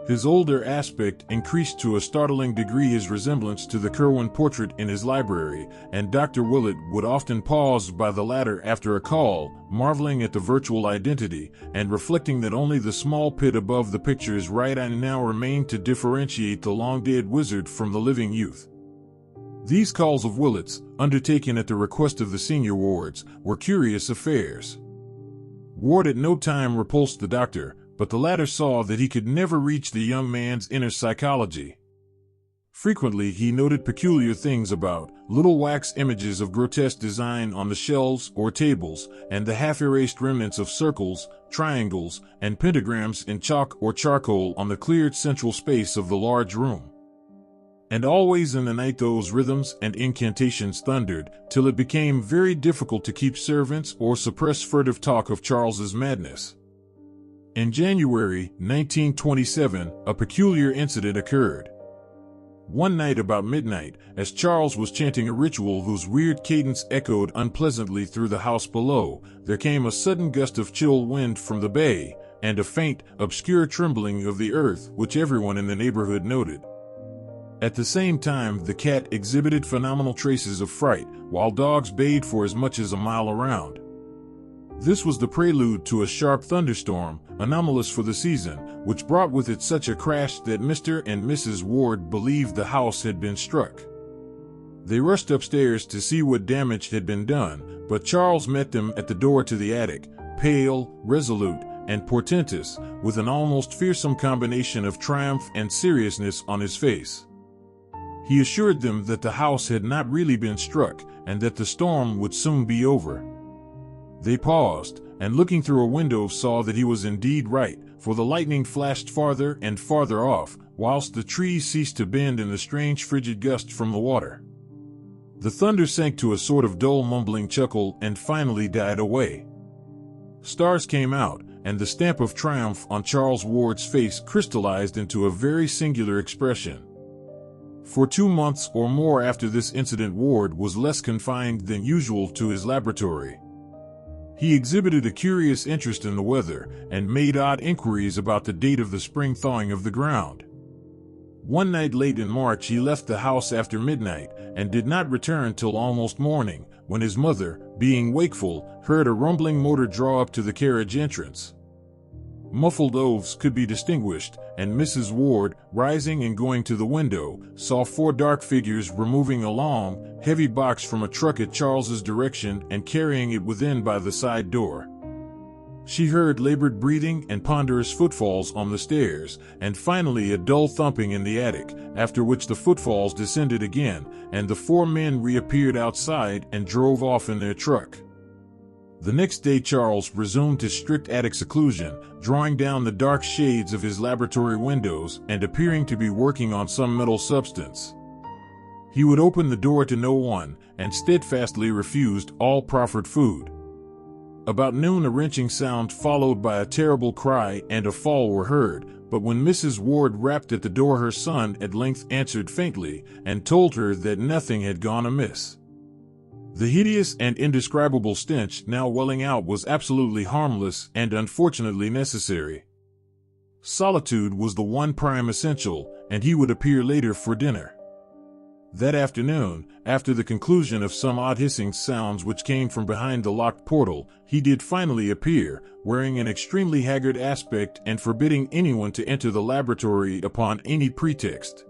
His older aspect increased to a startling degree his resemblance to the Curwen portrait in his library, and Dr. Willett would often pause by the latter after a call, marveling at the virtual identity, and reflecting that only the small pit above the picture's right eye now remained to differentiate the long-dead wizard from the living youth. These calls of Willett's, undertaken at the request of the senior Wards, were curious affairs. Ward at no time repulsed the doctor, but the latter saw that he could never reach the young man's inner psychology. Frequently he noted peculiar things about little wax images of grotesque design on the shelves or tables, and the half-erased remnants of circles, triangles, and pentagrams in chalk or charcoal on the cleared central space of the large room. And always in the night those rhythms and incantations thundered, till it became very difficult to keep servants or suppress furtive talk of Charles's madness. In January 1927, a peculiar incident occurred. One night about midnight, as Charles was chanting a ritual whose weird cadence echoed unpleasantly through the house below, there came a sudden gust of chill wind from the bay, and a faint, obscure trembling of the earth which everyone in the neighborhood noted. At the same time, the cat exhibited phenomenal traces of fright, while dogs bayed for as much as a mile around. This was the prelude to a sharp thunderstorm, anomalous for the season, which brought with it such a crash that Mr. and Mrs. Ward believed the house had been struck. They rushed upstairs to see what damage had been done, but Charles met them at the door to the attic, pale, resolute, and portentous, with an almost fearsome combination of triumph and seriousness on his face. He assured them that the house had not really been struck, and that the storm would soon be over. They paused, and looking through a window saw that he was indeed right, for the lightning flashed farther and farther off, whilst the trees ceased to bend in the strange frigid gust from the water. The thunder sank to a sort of dull mumbling chuckle and finally died away. Stars came out, and the stamp of triumph on Charles Ward's face crystallized into a very singular expression. For 2 months or more after this incident, Ward was less confined than usual to his laboratory. He exhibited a curious interest in the weather, and made odd inquiries about the date of the spring thawing of the ground. One night late in March he left the house after midnight, and did not return till almost morning, when his mother, being wakeful, heard a rumbling motor draw up to the carriage entrance. Muffled oaths could be distinguished, and Mrs. Ward, rising and going to the window, saw 4 dark figures removing a long, heavy box from a truck at Charles's direction and carrying it within by the side door. She heard labored breathing and ponderous footfalls on the stairs, and finally a dull thumping in the attic, after which the footfalls descended again, and the 4 men reappeared outside and drove off in their truck. The next day Charles resumed his strict attic seclusion, drawing down the dark shades of his laboratory windows and appearing to be working on some metal substance. He would open the door to no one, and steadfastly refused all proffered food. About noon a wrenching sound followed by a terrible cry and a fall were heard, But when Mrs. Ward rapped at the door, her son at length answered faintly and told her that nothing had gone amiss. The hideous and indescribable stench now welling out was absolutely harmless and unfortunately necessary. Solitude was the one prime essential, and he would appear later for dinner. That afternoon, after the conclusion of some odd hissing sounds which came from behind the locked portal, he did finally appear, wearing an extremely haggard aspect and forbidding anyone to enter the laboratory upon any pretext.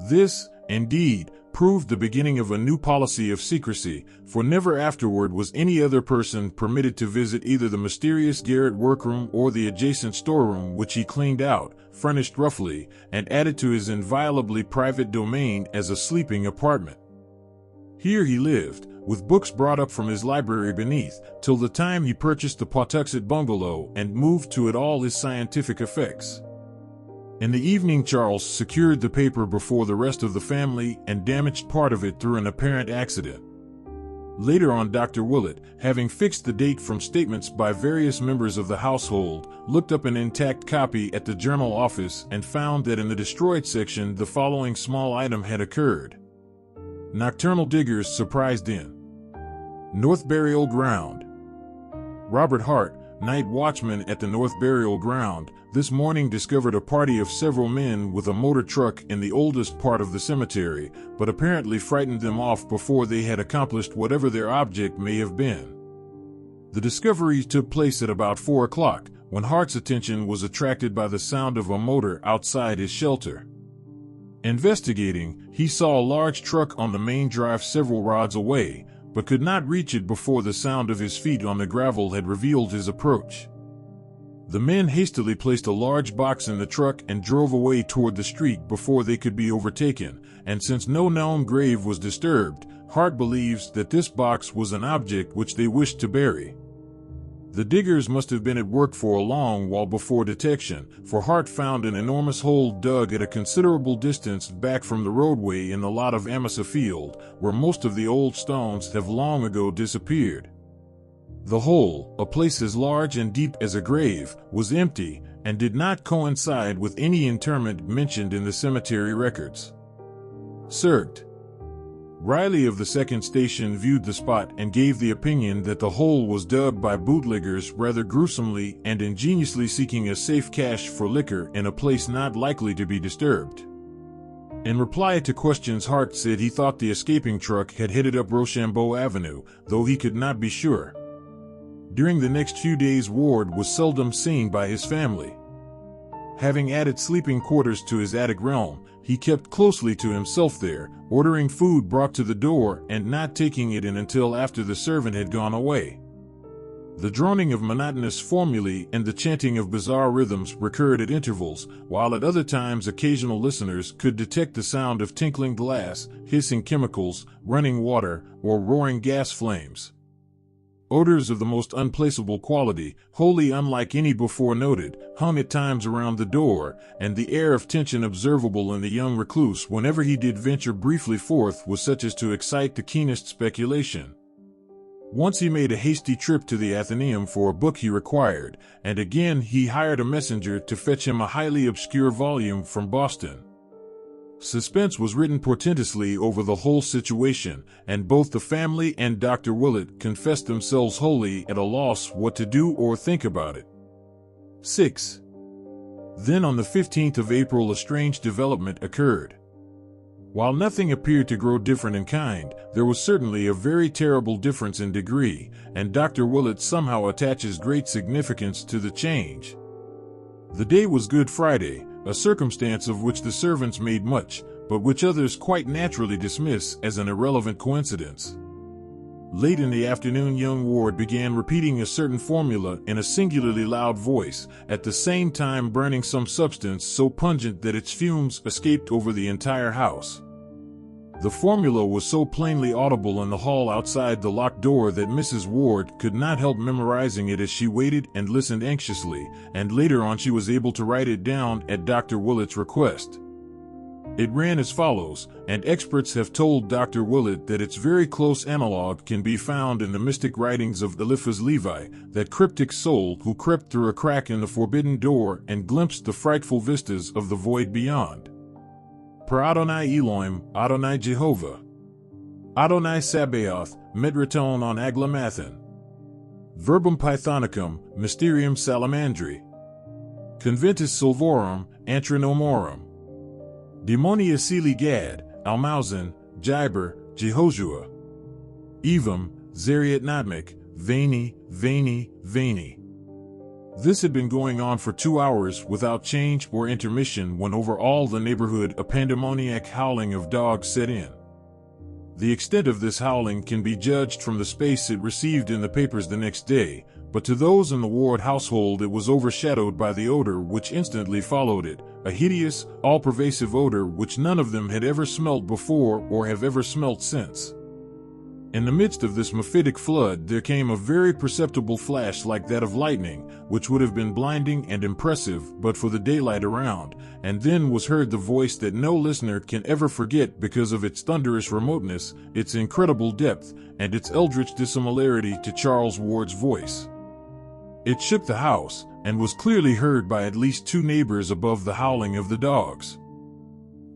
This, indeed, proved the beginning of a new policy of secrecy, for never afterward was any other person permitted to visit either the mysterious garret workroom or the adjacent storeroom, which he cleaned out, furnished roughly, and added to his inviolably private domain as a sleeping apartment. Here he lived, with books brought up from his library beneath, till the time he purchased the Pawtuxet bungalow and moved to it all his scientific effects. In the evening, Charles secured the paper before the rest of the family and damaged part of it through an apparent accident. Later on, Dr. Willett, having fixed the date from statements by various members of the household, looked up an intact copy at the journal office and found that in the destroyed section the following small item had occurred. Nocturnal diggers surprised in North Burial Ground. Robert Hart, night watchman at the North Burial Ground, this morning discovered a party of several men with a motor truck in the oldest part of the cemetery, but apparently frightened them off before they had accomplished whatever their object may have been. The discovery took place at about 4 o'clock, when Hart's attention was attracted by the sound of a motor outside his shelter. Investigating, he saw a large truck on the main drive several rods away, but could not reach it before the sound of his feet on the gravel had revealed his approach. The men hastily placed a large box in the truck and drove away toward the street before they could be overtaken, and since no known grave was disturbed, Hart believes that this box was an object which they wished to bury. The diggers must have been at work for a long while before detection, for Hart found an enormous hole dug at a considerable distance back from the roadway in the lot of Amasa Field, where most of the old stones have long ago disappeared. The hole, a place as large and deep as a grave, was empty and did not coincide with any interment mentioned in the cemetery records. Serged. Riley of the second station viewed the spot and gave the opinion that the hole was dug by bootleggers rather gruesomely and ingeniously, seeking a safe cache for liquor in a place not likely to be disturbed. In reply to questions, Hart said he thought the escaping truck had headed up Rochambeau Avenue, though he could not be sure. During the next few days, Ward was seldom seen by his family. Having added sleeping quarters to his attic realm, he kept closely to himself there, ordering food brought to the door and not taking it in until after the servant had gone away. The droning of monotonous formulae and the chanting of bizarre rhythms recurred at intervals, while at other times occasional listeners could detect the sound of tinkling glass, hissing chemicals, running water, or roaring gas flames. Odors of the most unplaceable quality, wholly unlike any before noted, hung at times around the door, and the air of tension observable in the young recluse whenever he did venture briefly forth was such as to excite the keenest speculation. Once he made a hasty trip to the Athenaeum for a book he required, and again he hired a messenger to fetch him a highly obscure volume from Boston. Suspense was written portentously over the whole situation, and both the family and Dr. Willett confessed themselves wholly at a loss what to do or think about it. 6. Then on the 15th of April a strange development occurred. While nothing appeared to grow different in kind, there was certainly a very terrible difference in degree, and Dr. Willett somehow attaches great significance to the change. The day was Good Friday, a circumstance of which the servants made much, but which others quite naturally dismiss as an irrelevant coincidence. Late in the afternoon, young Ward began repeating a certain formula in a singularly loud voice, at the same time burning some substance so pungent that its fumes escaped over the entire house. The formula was so plainly audible in the hall outside the locked door that Mrs. Ward could not help memorizing it as she waited and listened anxiously, and later on she was able to write it down at Dr. Willett's request. It ran as follows, and experts have told Dr. Willett that its very close analog can be found in the mystic writings of Eliphaz Levi, that cryptic soul who crept through a crack in the forbidden door and glimpsed the frightful vistas of the void beyond. Per Adonai Elohim, Adonai Jehovah. Adonai Sabaoth, Midraton on Aglamathan. Verbum Pythonicum, Mysterium Salamandri. Conventus Silvorum, Antrinomorum. Demonia Seli Gad, Almauzan, Jiber, Jehoshua. Evum, Zeriat Nadmik, Vani, Vani, Vani. This had been going on for 2 hours without change or intermission when over all the neighborhood a pandemoniac howling of dogs set in. The extent of this howling can be judged from the space it received in the papers the next day, but to those in the Ward household it was overshadowed by the odor which instantly followed it, a hideous, all-pervasive odor which none of them had ever smelt before or have ever smelt since. In the midst of this mephitic flood there came a very perceptible flash like that of lightning, which would have been blinding and impressive but for the daylight around, and then was heard the voice that no listener can ever forget because of its thunderous remoteness, its incredible depth, and its eldritch dissimilarity to Charles Ward's voice. It shook the house, and was clearly heard by at least 2 neighbors above the howling of the dogs.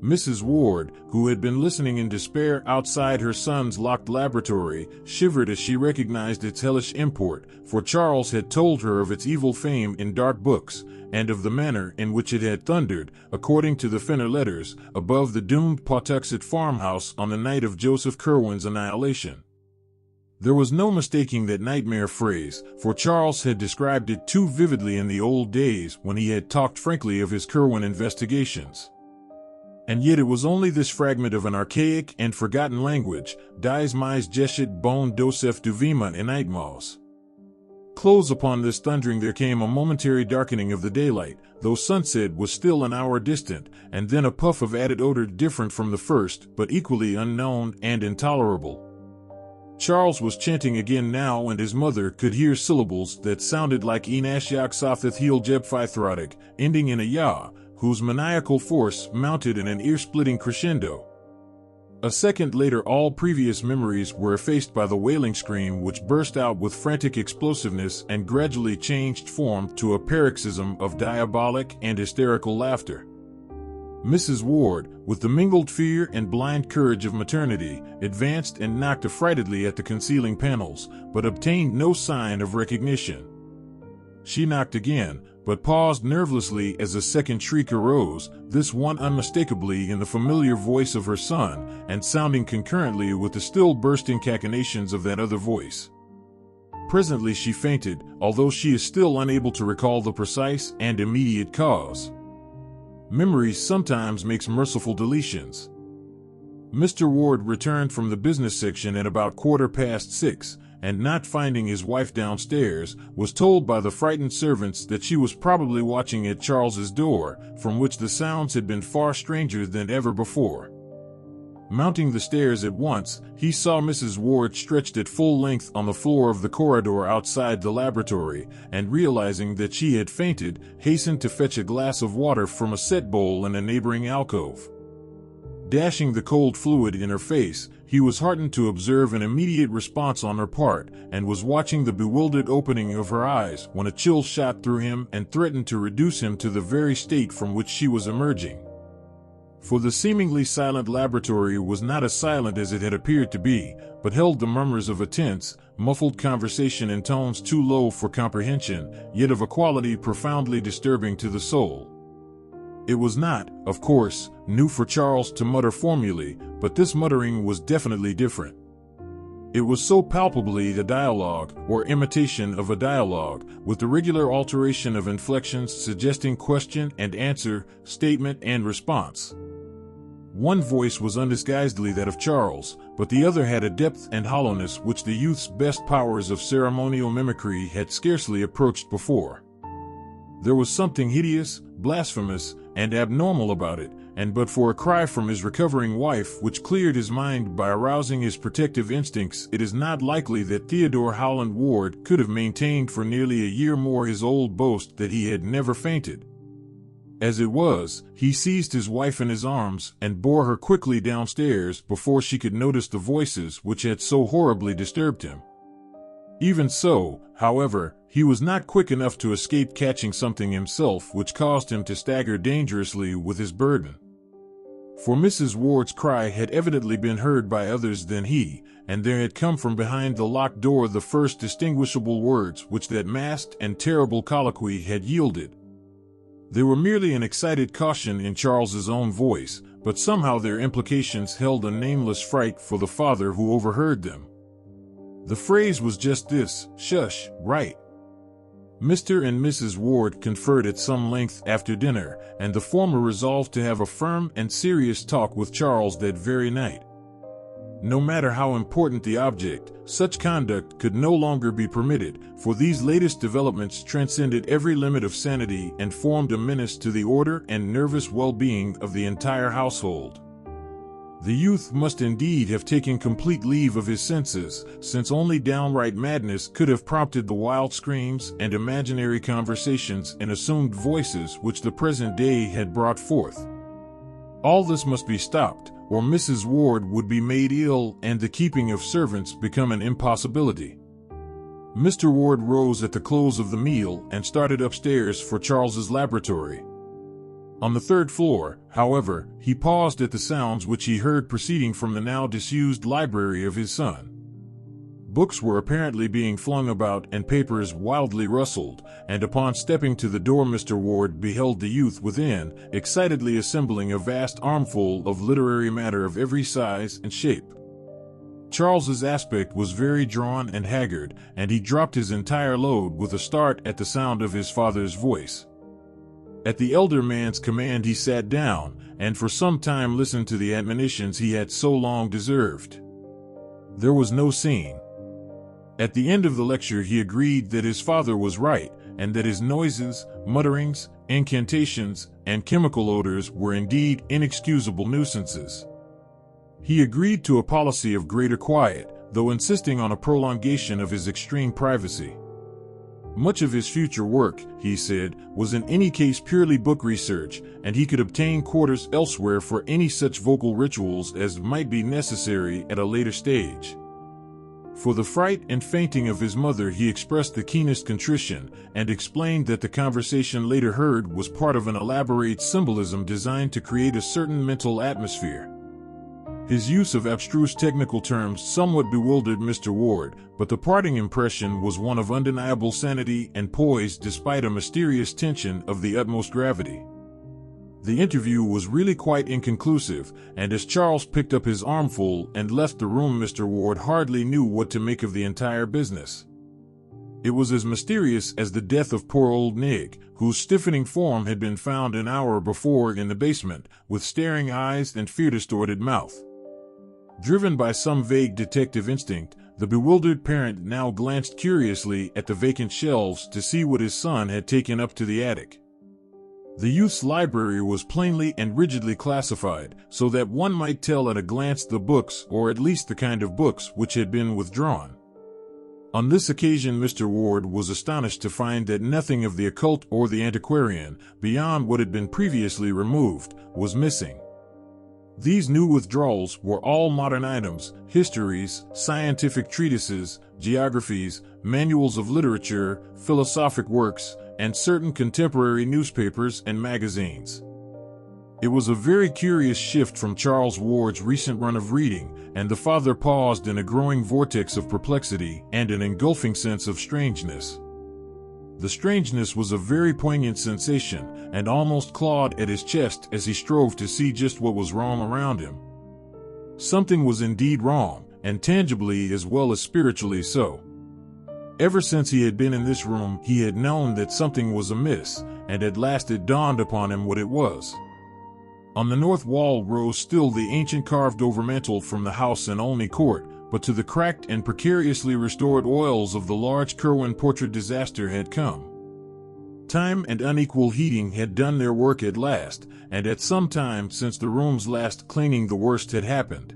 Mrs. Ward, who had been listening in despair outside her son's locked laboratory, shivered as she recognized its hellish import, for Charles had told her of its evil fame in dark books, and of the manner in which it had thundered, according to the Fenner letters, above the doomed Pawtuxet farmhouse on the night of Joseph Curwen's annihilation. There was no mistaking that nightmare phrase, for Charles had described it too vividly in the old days when he had talked frankly of his Curwen investigations. And yet it was only this fragment of an archaic and forgotten language, Dies mais Jeshet bon Dosef Duvima in Eitmos. Close upon this thundering there came a momentary darkening of the daylight, though sunset was still an hour distant, and then a puff of added odor different from the first, but equally unknown and intolerable. Charles was chanting again now, and his mother could hear syllables that sounded like Enashiak Sothith Heel Jebphithrotic, ending in a Yah, whose maniacal force mounted in an ear-splitting crescendo. A second later all previous memories were effaced by the wailing scream which burst out with frantic explosiveness and gradually changed form to a paroxysm of diabolic and hysterical laughter. Mrs. Ward, with the mingled fear and blind courage of maternity, advanced and knocked affrightedly at the concealing panels, but obtained no sign of recognition. She knocked again, but paused nervelessly as a second shriek arose, this one unmistakably in the familiar voice of her son, and sounding concurrently with the still bursting cachinnations of that other voice. Presently she fainted, although she is still unable to recall the precise and immediate cause. Memory sometimes makes merciful deletions. Mr. Ward returned from the business section at about 6:15, and not finding his wife downstairs, was told by the frightened servants that she was probably watching at Charles's door, from which the sounds had been far stranger than ever before. Mounting the stairs at once, he saw Mrs. Ward stretched at full length on the floor of the corridor outside the laboratory, and realizing that she had fainted, hastened to fetch a glass of water from a set bowl in a neighboring alcove. Dashing the cold fluid in her face, he was heartened to observe an immediate response on her part, and was watching the bewildered opening of her eyes when a chill shot through him and threatened to reduce him to the very state from which she was emerging. For the seemingly silent laboratory was not as silent as it had appeared to be, but held the murmurs of a tense, muffled conversation in tones too low for comprehension, yet of a quality profoundly disturbing to the soul. It was not, of course, new for Charles to mutter formulae, but this muttering was definitely different. It was so palpably a dialogue, or imitation of a dialogue, with the regular alteration of inflections suggesting question and answer, statement and response. One voice was undisguisedly that of Charles, but the other had a depth and hollowness which the youth's best powers of ceremonial mimicry had scarcely approached before. There was something hideous, blasphemous, and abnormal about it, and but for a cry from his recovering wife which cleared his mind by arousing his protective instincts, it is not likely that Theodore Howland Ward could have maintained for nearly a year more his old boast that he had never fainted. As it was, he seized his wife in his arms and bore her quickly downstairs before she could notice the voices which had so horribly disturbed him. Even so, however, he was not quick enough to escape catching something himself, which caused him to stagger dangerously with his burden. For Mrs. Ward's cry had evidently been heard by others than he, and there had come from behind the locked door the first distinguishable words which that masked and terrible colloquy had yielded. They were merely an excited caution in Charles's own voice, but somehow their implications held a nameless fright for the father who overheard them. The phrase was just this: "Shush, right." Mr. and Mrs. Ward conferred at some length after dinner, and the former resolved to have a firm and serious talk with Charles that very night. No matter how important the object, such conduct could no longer be permitted, for these latest developments transcended every limit of sanity and formed a menace to the order and nervous well-being of the entire household. The youth must indeed have taken complete leave of his senses, since only downright madness could have prompted the wild screams and imaginary conversations and assumed voices which the present day had brought forth. All this must be stopped, or Mrs. Ward would be made ill and the keeping of servants become an impossibility. Mr. Ward rose at the close of the meal and started upstairs for Charles's laboratory. On the third floor, however, he paused at the sounds which he heard proceeding from the now disused library of his son. Books were apparently being flung about and papers wildly rustled, and upon stepping to the door Mr. Ward beheld the youth within, excitedly assembling a vast armful of literary matter of every size and shape. Charles's aspect was very drawn and haggard, and he dropped his entire load with a start at the sound of his father's voice. At the elder man's command he sat down, and for some time listened to the admonitions he had so long deserved. There was no scene. At the end of the lecture he agreed that his father was right, and that his noises, mutterings, incantations, and chemical odors were indeed inexcusable nuisances. He agreed to a policy of greater quiet, though insisting on a prolongation of his extreme privacy. Much of his future work, he said, was in any case purely book research, and he could obtain quarters elsewhere for any such vocal rituals as might be necessary at a later stage. For the fright and fainting of his mother he expressed the keenest contrition, and explained that the conversation later heard was part of an elaborate symbolism designed to create a certain mental atmosphere. His use of abstruse technical terms somewhat bewildered Mr. Ward, but the parting impression was one of undeniable sanity and poise despite a mysterious tension of the utmost gravity. The interview was really quite inconclusive, and as Charles picked up his armful and left the room Mr. Ward hardly knew what to make of the entire business. It was as mysterious as the death of poor old Nig, whose stiffening form had been found an hour before in the basement, with staring eyes and fear-distorted mouth. Driven by some vague detective instinct, the bewildered parent now glanced curiously at the vacant shelves to see what his son had taken up to the attic. The youth's library was plainly and rigidly classified, so that one might tell at a glance the books, or at least the kind of books, which had been withdrawn. On this occasion Mr. Ward was astonished to find that nothing of the occult or the antiquarian, beyond what had been previously removed, was missing. These new withdrawals were all modern items: histories, scientific treatises, geographies, manuals of literature, philosophic works, and certain contemporary newspapers and magazines. It was a very curious shift from Charles Ward's recent run of reading, and the father paused in a growing vortex of perplexity and an engulfing sense of strangeness. The strangeness was a very poignant sensation, and almost clawed at his chest as he strove to see just what was wrong around him. Something was indeed wrong, and tangibly as well as spiritually so. Ever since he had been in this room, he had known that something was amiss, and at last it dawned upon him what it was. On the north wall rose still the ancient carved overmantel from the house in Olney Court, but to the cracked and precariously restored oils of the large Curwen portrait disaster had come. Time and unequal heating had done their work at last, and at some time since the room's last cleaning the worst had happened.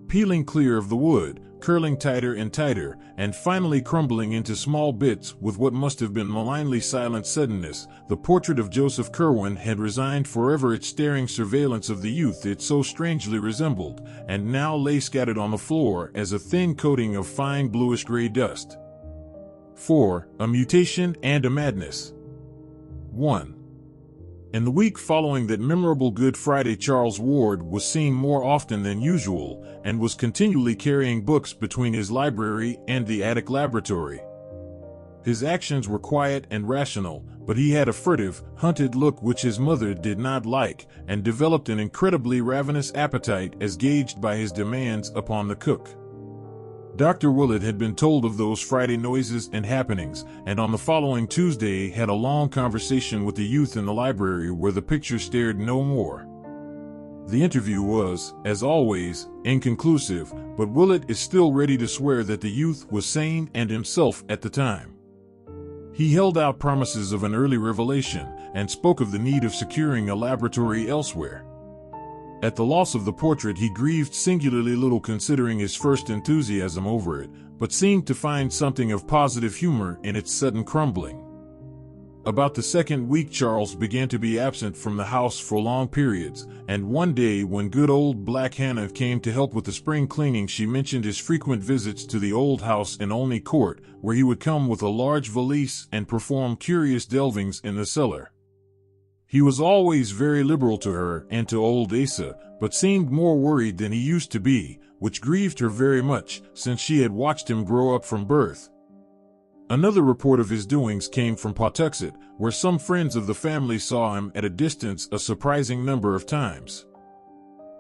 Peeling clear of the wood, curling tighter and tighter, and finally crumbling into small bits with what must have been malignly silent suddenness. The portrait of Joseph Curwen had resigned forever its staring surveillance of the youth it so strangely resembled, and now lay scattered on the floor as a thin coating of fine bluish-gray dust. 4. A mutation and a madness. 1. In the week following that memorable Good Friday, Charles Ward was seen more often than usual and was continually carrying books between his library and the attic laboratory. His actions were quiet and rational, but he had a furtive, hunted look which his mother did not like, and developed an incredibly ravenous appetite as gauged by his demands upon the cook. Dr. Willett had been told of those Friday noises and happenings, and on the following Tuesday had a long conversation with the youth in the library where the picture stared no more. The interview was, as always, inconclusive, but Willett is still ready to swear that the youth was sane and himself at the time. He held out promises of an early revelation, and spoke of the need of securing a laboratory elsewhere. At the loss of the portrait he grieved singularly little considering his first enthusiasm over it, but seemed to find something of positive humor in its sudden crumbling. About the second week Charles began to be absent from the house for long periods, and one day when good old Black Hannah came to help with the spring cleaning she mentioned his frequent visits to the old house in Olney Court, where he would come with a large valise and perform curious delvings in the cellar. He was always very liberal to her and to old Asa, but seemed more worried than he used to be, which grieved her very much, since she had watched him grow up from birth. Another report of his doings came from Pawtuxet, where some friends of the family saw him at a distance a surprising number of times.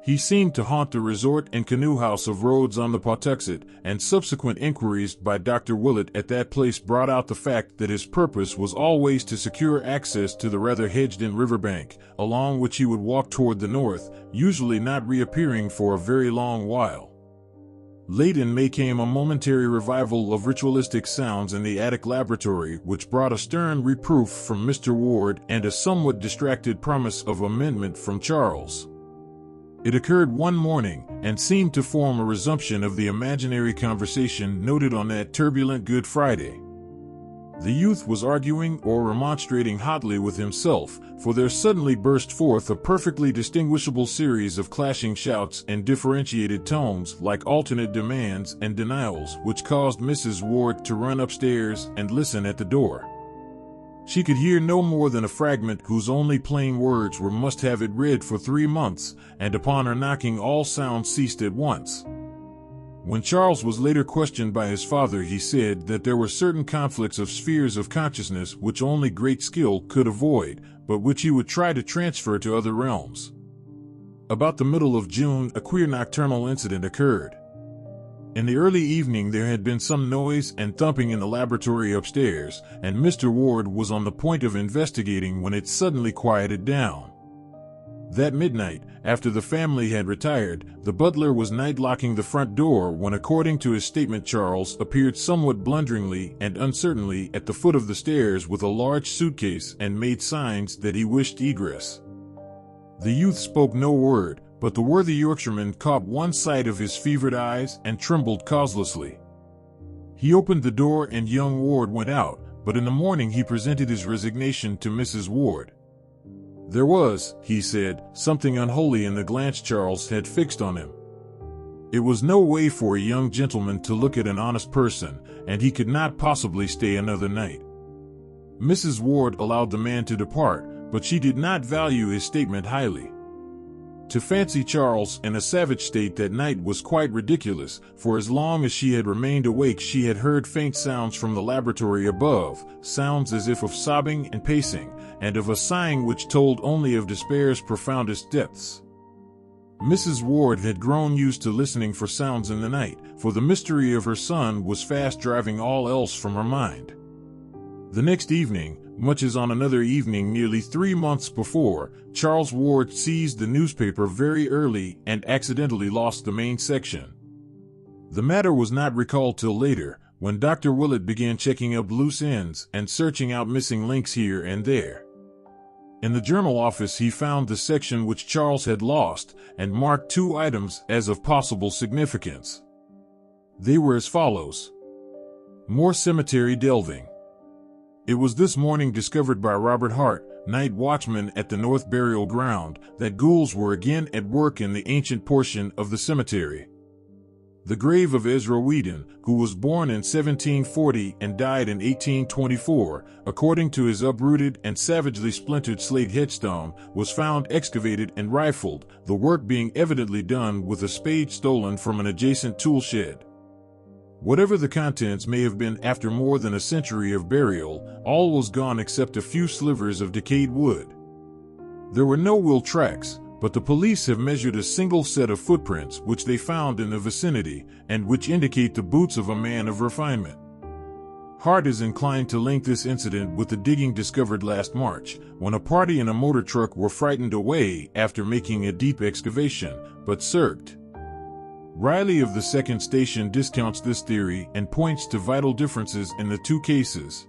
He seemed to haunt the resort and canoe house of Rhodes on the Pawtuxet, and subsequent inquiries by Dr. Willett at that place brought out the fact that his purpose was always to secure access to the rather hedged-in riverbank, along which he would walk toward the north, usually not reappearing for a very long while. Late in May came a momentary revival of ritualistic sounds in the attic laboratory, which brought a stern reproof from Mr. Ward and a somewhat distracted promise of amendment from Charles. It occurred one morning, and seemed to form a resumption of the imaginary conversation noted on that turbulent Good Friday. The youth was arguing or remonstrating hotly with himself, for there suddenly burst forth a perfectly distinguishable series of clashing shouts and differentiated tones like alternate demands and denials, which caused Mrs. Ward to run upstairs and listen at the door. She could hear no more than a fragment whose only plain words were "must have it read for 3 months," and upon her knocking all sound ceased at once. When Charles was later questioned by his father, he said that there were certain conflicts of spheres of consciousness which only great skill could avoid, but which he would try to transfer to other realms. About the middle of June, a queer nocturnal incident occurred. In the early evening there had been some noise and thumping in the laboratory upstairs, and Mr. Ward was on the point of investigating when it suddenly quieted down. That midnight, after the family had retired, the butler was night-locking the front door when, according to his statement, Charles appeared somewhat blunderingly and uncertainly at the foot of the stairs with a large suitcase and made signs that he wished egress. The youth spoke no word, but the worthy Yorkshireman caught one sight of his fevered eyes and trembled causelessly. He opened the door and young Ward went out, but in the morning he presented his resignation to Mrs. Ward. There was, he said, something unholy in the glance Charles had fixed on him. It was no way for a young gentleman to look at an honest person, and he could not possibly stay another night. Mrs. Ward allowed the man to depart, but she did not value his statement highly. To fancy Charles in a savage state that night was quite ridiculous, for as long as she had remained awake she had heard faint sounds from the laboratory above, sounds as if of sobbing and pacing, and of a sighing which told only of despair's profoundest depths. Mrs. Ward had grown used to listening for sounds in the night, for the mystery of her son was fast driving all else from her mind. The next evening, much as on another evening nearly 3 months before, Charles Ward seized the newspaper very early and accidentally lost the main section. The matter was not recalled till later, when Dr. Willett began checking up loose ends and searching out missing links here and there. In the journal office he found the section which Charles had lost and marked 2 items as of possible significance. They were as follows. More cemetery delving. It was this morning discovered by Robert Hart, night watchman at the North Burial Ground, that ghouls were again at work in the ancient portion of the cemetery. The grave of Ezra Whedon, who was born in 1740 and died in 1824, according to his uprooted and savagely splintered slate headstone, was found excavated and rifled, the work being evidently done with a spade stolen from an adjacent tool shed. Whatever the contents may have been after more than a century of burial, all was gone except a few slivers of decayed wood. There were no wheel tracks, but the police have measured a single set of footprints which they found in the vicinity, and which indicate the boots of a man of refinement. Hart is inclined to link this incident with the digging discovered last March, when a party in a motor truck were frightened away after making a deep excavation, but circed. Riley of the second station discounts this theory and points to vital differences in the two cases.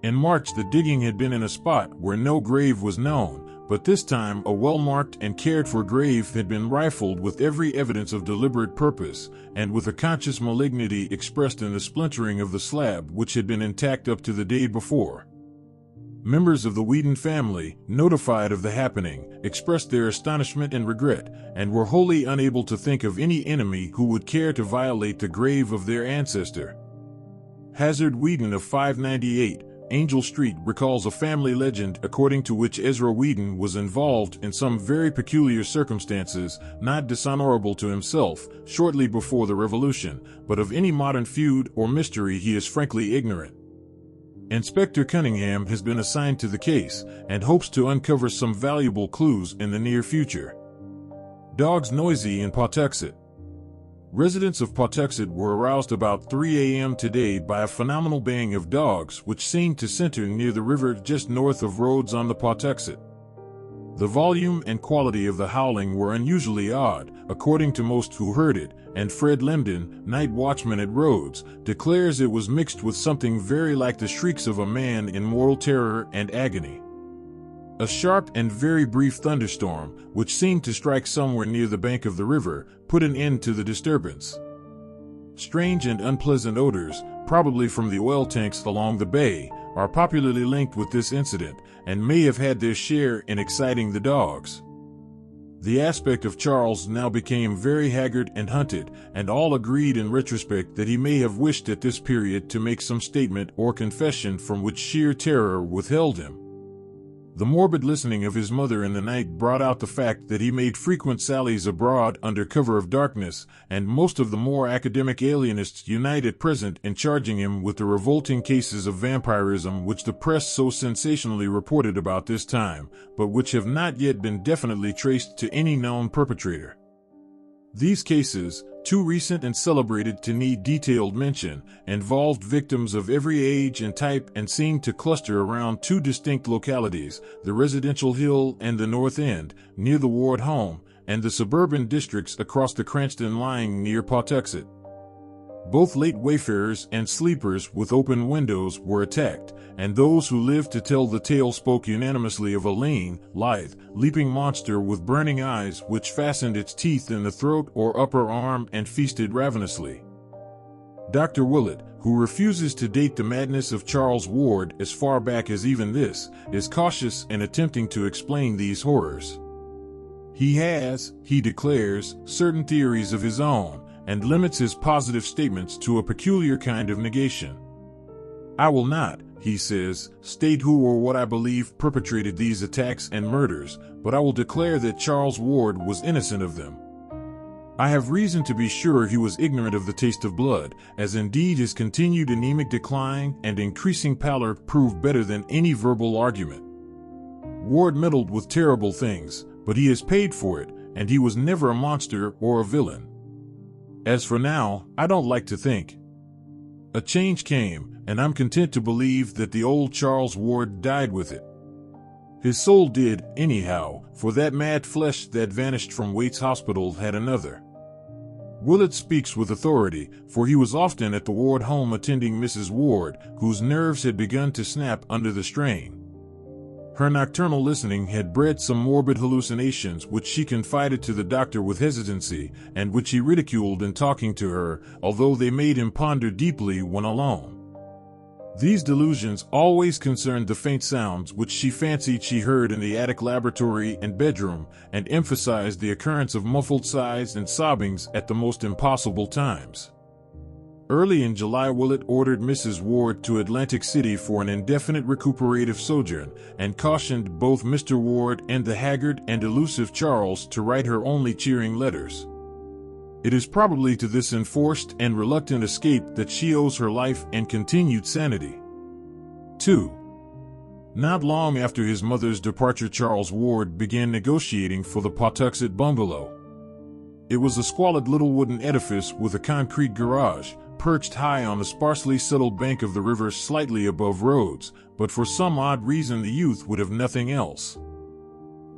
In March, the digging had been in a spot where no grave was known, but this time a well-marked and cared-for grave had been rifled with every evidence of deliberate purpose, and with a conscious malignity expressed in the splintering of the slab which had been intact up to the day before. Members of the Whedon family, notified of the happening, expressed their astonishment and regret, and were wholly unable to think of any enemy who would care to violate the grave of their ancestor. Hazard Whedon of 598 Angel Street recalls a family legend according to which Ezra Whedon was involved in some very peculiar circumstances, not dishonorable to himself, shortly before the Revolution, but of any modern feud or mystery he is frankly ignorant. Inspector Cunningham has been assigned to the case and hopes to uncover some valuable clues in the near future. Dogs noisy in Pawtuxet. Residents of Pawtuxet were aroused about 3 a.m. today by a phenomenal baying of dogs which seemed to center near the river just north of Rhodes on the Pawtuxet. The volume and quality of the howling were unusually odd, according to most who heard it, and Fred Lemden, night watchman at Rhodes, declares it was mixed with something very like the shrieks of a man in mortal terror and agony. A sharp and very brief thunderstorm, which seemed to strike somewhere near the bank of the river, put an end to the disturbance. Strange and unpleasant odors, probably from the oil tanks along the bay, are popularly linked with this incident, and may have had their share in exciting the dogs. The aspect of Charles now became very haggard and hunted, and all agreed in retrospect that he may have wished at this period to make some statement or confession from which sheer terror withheld him. The morbid listening of his mother in the night brought out the fact that he made frequent sallies abroad under cover of darkness, and most of the more academic alienists unite at present in charging him with the revolting cases of vampirism which the press so sensationally reported about this time, but which have not yet been definitely traced to any known perpetrator. These cases, too recent and celebrated to need detailed mention, involved victims of every age and type and seemed to cluster around two distinct localities, the residential hill and the North End, near the Ward home, and the suburban districts across the Cranston lying near Pawtuxet. Both late wayfarers and sleepers with open windows were attacked, and those who lived to tell the tale spoke unanimously of a lean, lithe, leaping monster with burning eyes which fastened its teeth in the throat or upper arm and feasted ravenously. Dr. Willett, who refuses to date the madness of Charles Ward as far back as even this, is cautious in attempting to explain these horrors. He has, he declares, certain theories of his own, and limits his positive statements to a peculiar kind of negation. I will not, he says, state who or what I believe perpetrated these attacks and murders, but I will declare that Charles Ward was innocent of them. I have reason to be sure he was ignorant of the taste of blood, as indeed his continued anemic decline and increasing pallor prove better than any verbal argument. Ward meddled with terrible things, but he has paid for it, and he was never a monster or a villain. As for now, I don't like to think. A change came, and I'm content to believe that the old Charles Ward died with it. His soul did, anyhow, for that mad flesh that vanished from Waite's Hospital had another. Willett speaks with authority, for he was often at the Ward home attending Mrs. Ward, whose nerves had begun to snap under the strain. Her nocturnal listening had bred some morbid hallucinations which she confided to the doctor with hesitancy, and which he ridiculed in talking to her, although they made him ponder deeply when alone. These delusions always concerned the faint sounds which she fancied she heard in the attic laboratory and bedroom, and emphasized the occurrence of muffled sighs and sobbings at the most impossible times. Early in July, Willett ordered Mrs. Ward to Atlantic City for an indefinite recuperative sojourn, and cautioned both Mr. Ward and the haggard and elusive Charles to write her only cheering letters. It is probably to this enforced and reluctant escape that she owes her life and continued sanity. 2. Not long after his mother's departure, Charles Ward began negotiating for the Pawtuxet bungalow. It was a squalid little wooden edifice with a concrete garage, perched high on the sparsely settled bank of the river slightly above Rhodes, but for some odd reason the youth would have nothing else.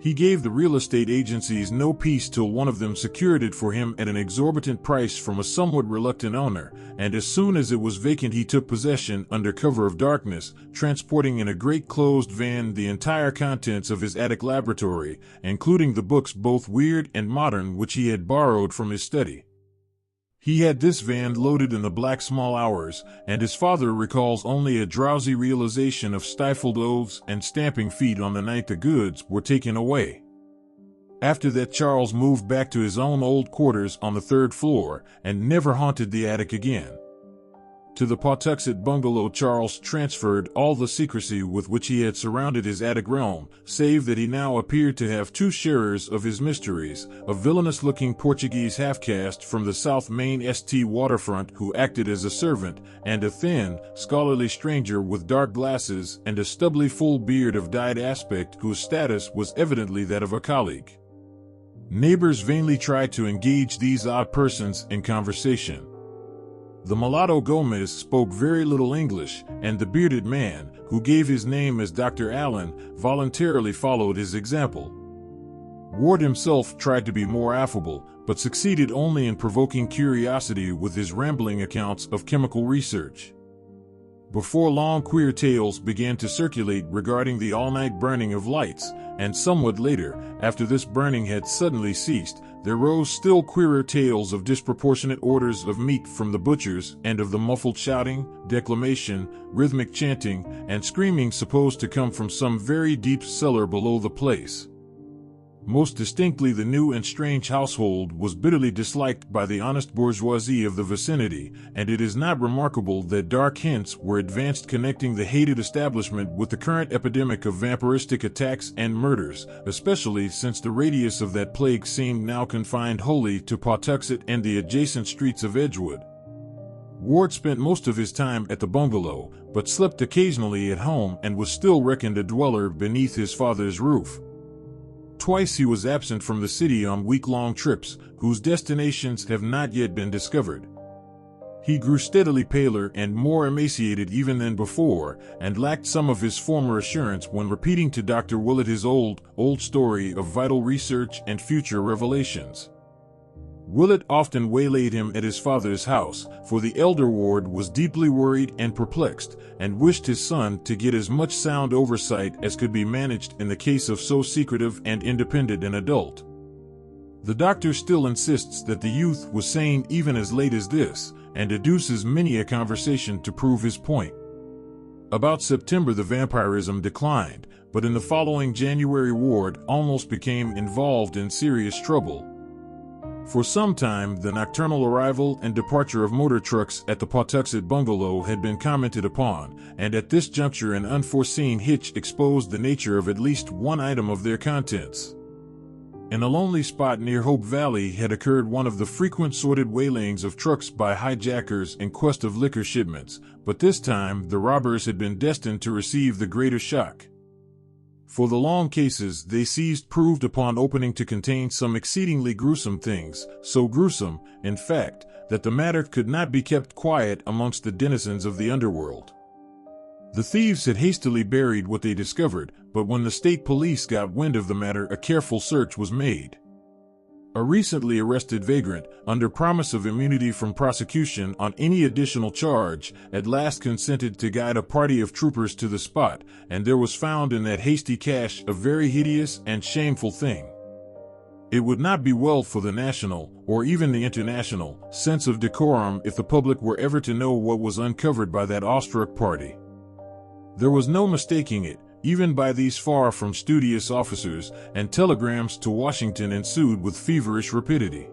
He gave the real estate agencies no peace till one of them secured it for him at an exorbitant price from a somewhat reluctant owner, and as soon as it was vacant he took possession under cover of darkness, transporting in a great closed van the entire contents of his attic laboratory, including the books both weird and modern which he had borrowed from his study. He had this van loaded in the black small hours, and his father recalls only a drowsy realization of stifled oaths and stamping feet on the night the goods were taken away. After that, Charles moved back to his own old quarters on the 3rd floor, and never haunted the attic again. To the Pawtuxet bungalow Charles transferred all the secrecy with which he had surrounded his attic realm, save that he now appeared to have 2 sharers of his mysteries, a villainous-looking Portuguese half-caste from the South Main St. waterfront who acted as a servant, and a thin, scholarly stranger with dark glasses and a stubbly full beard of dyed aspect whose status was evidently that of a colleague. Neighbors vainly tried to engage these odd persons in conversation. The mulatto Gomez spoke very little English, and the bearded man, who gave his name as Dr. Allen, voluntarily followed his example. Ward himself tried to be more affable, but succeeded only in provoking curiosity with his rambling accounts of chemical research. Before long, queer tales began to circulate regarding the all-night burning of lights, and somewhat later, after this burning had suddenly ceased, there rose still queerer tales of disproportionate orders of meat from the butchers and of the muffled shouting, declamation, rhythmic chanting, and screaming supposed to come from some very deep cellar below the place. Most distinctly, the new and strange household was bitterly disliked by the honest bourgeoisie of the vicinity, and it is not remarkable that dark hints were advanced connecting the hated establishment with the current epidemic of vampiristic attacks and murders, especially since the radius of that plague seemed now confined wholly to Pawtuxet and the adjacent streets of Edgewood. Ward spent most of his time at the bungalow, but slept occasionally at home and was still reckoned a dweller beneath his father's roof. Twice he was absent from the city on week-long trips, whose destinations have not yet been discovered. He grew steadily paler and more emaciated even than before, and lacked some of his former assurance when repeating to Dr. Willett his old story of vital research and future revelations. Willett often waylaid him at his father's house, for the elder Ward was deeply worried and perplexed, and wished his son to get as much sound oversight as could be managed in the case of so secretive and independent an adult. The doctor still insists that the youth was sane even as late as this, and adduces many a conversation to prove his point. About September the vampirism declined, but in the following January Ward almost became involved in serious trouble. For some time, the nocturnal arrival and departure of motor trucks at the Pawtuxet bungalow had been commented upon, and at this juncture an unforeseen hitch exposed the nature of at least one item of their contents. In a lonely spot near Hope Valley had occurred one of the frequent sordid waylayings of trucks by hijackers in quest of liquor shipments, but this time the robbers had been destined to receive the greater shock. For the long cases they seized proved upon opening to contain some exceedingly gruesome things, so gruesome, in fact, that the matter could not be kept quiet amongst the denizens of the underworld. The thieves had hastily buried what they discovered, but when the state police got wind of the matter, a careful search was made. A recently arrested vagrant, under promise of immunity from prosecution on any additional charge, at last consented to guide a party of troopers to the spot, and there was found in that hasty cache a very hideous and shameful thing. It would not be well for the national, or even the international, sense of decorum if the public were ever to know what was uncovered by that awestruck party. There was no mistaking it, even by these far from studious officers, and telegrams to Washington ensued with feverish rapidity.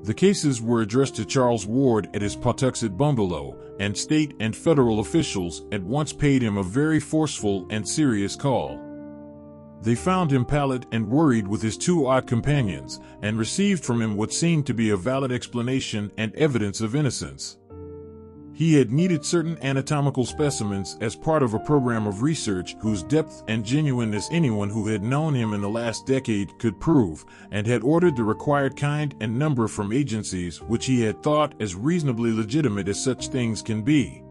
The cases were addressed to Charles Ward at his Pawtuxet bungalow, and state and federal officials at once paid him a very forceful and serious call. They found him pallid and worried with his two odd companions, and received from him what seemed to be a valid explanation and evidence of innocence. He had needed certain anatomical specimens as part of a program of research whose depth and genuineness anyone who had known him in the last decade could prove, and had ordered the required kind and number from agencies which he had thought as reasonably legitimate as such things can be.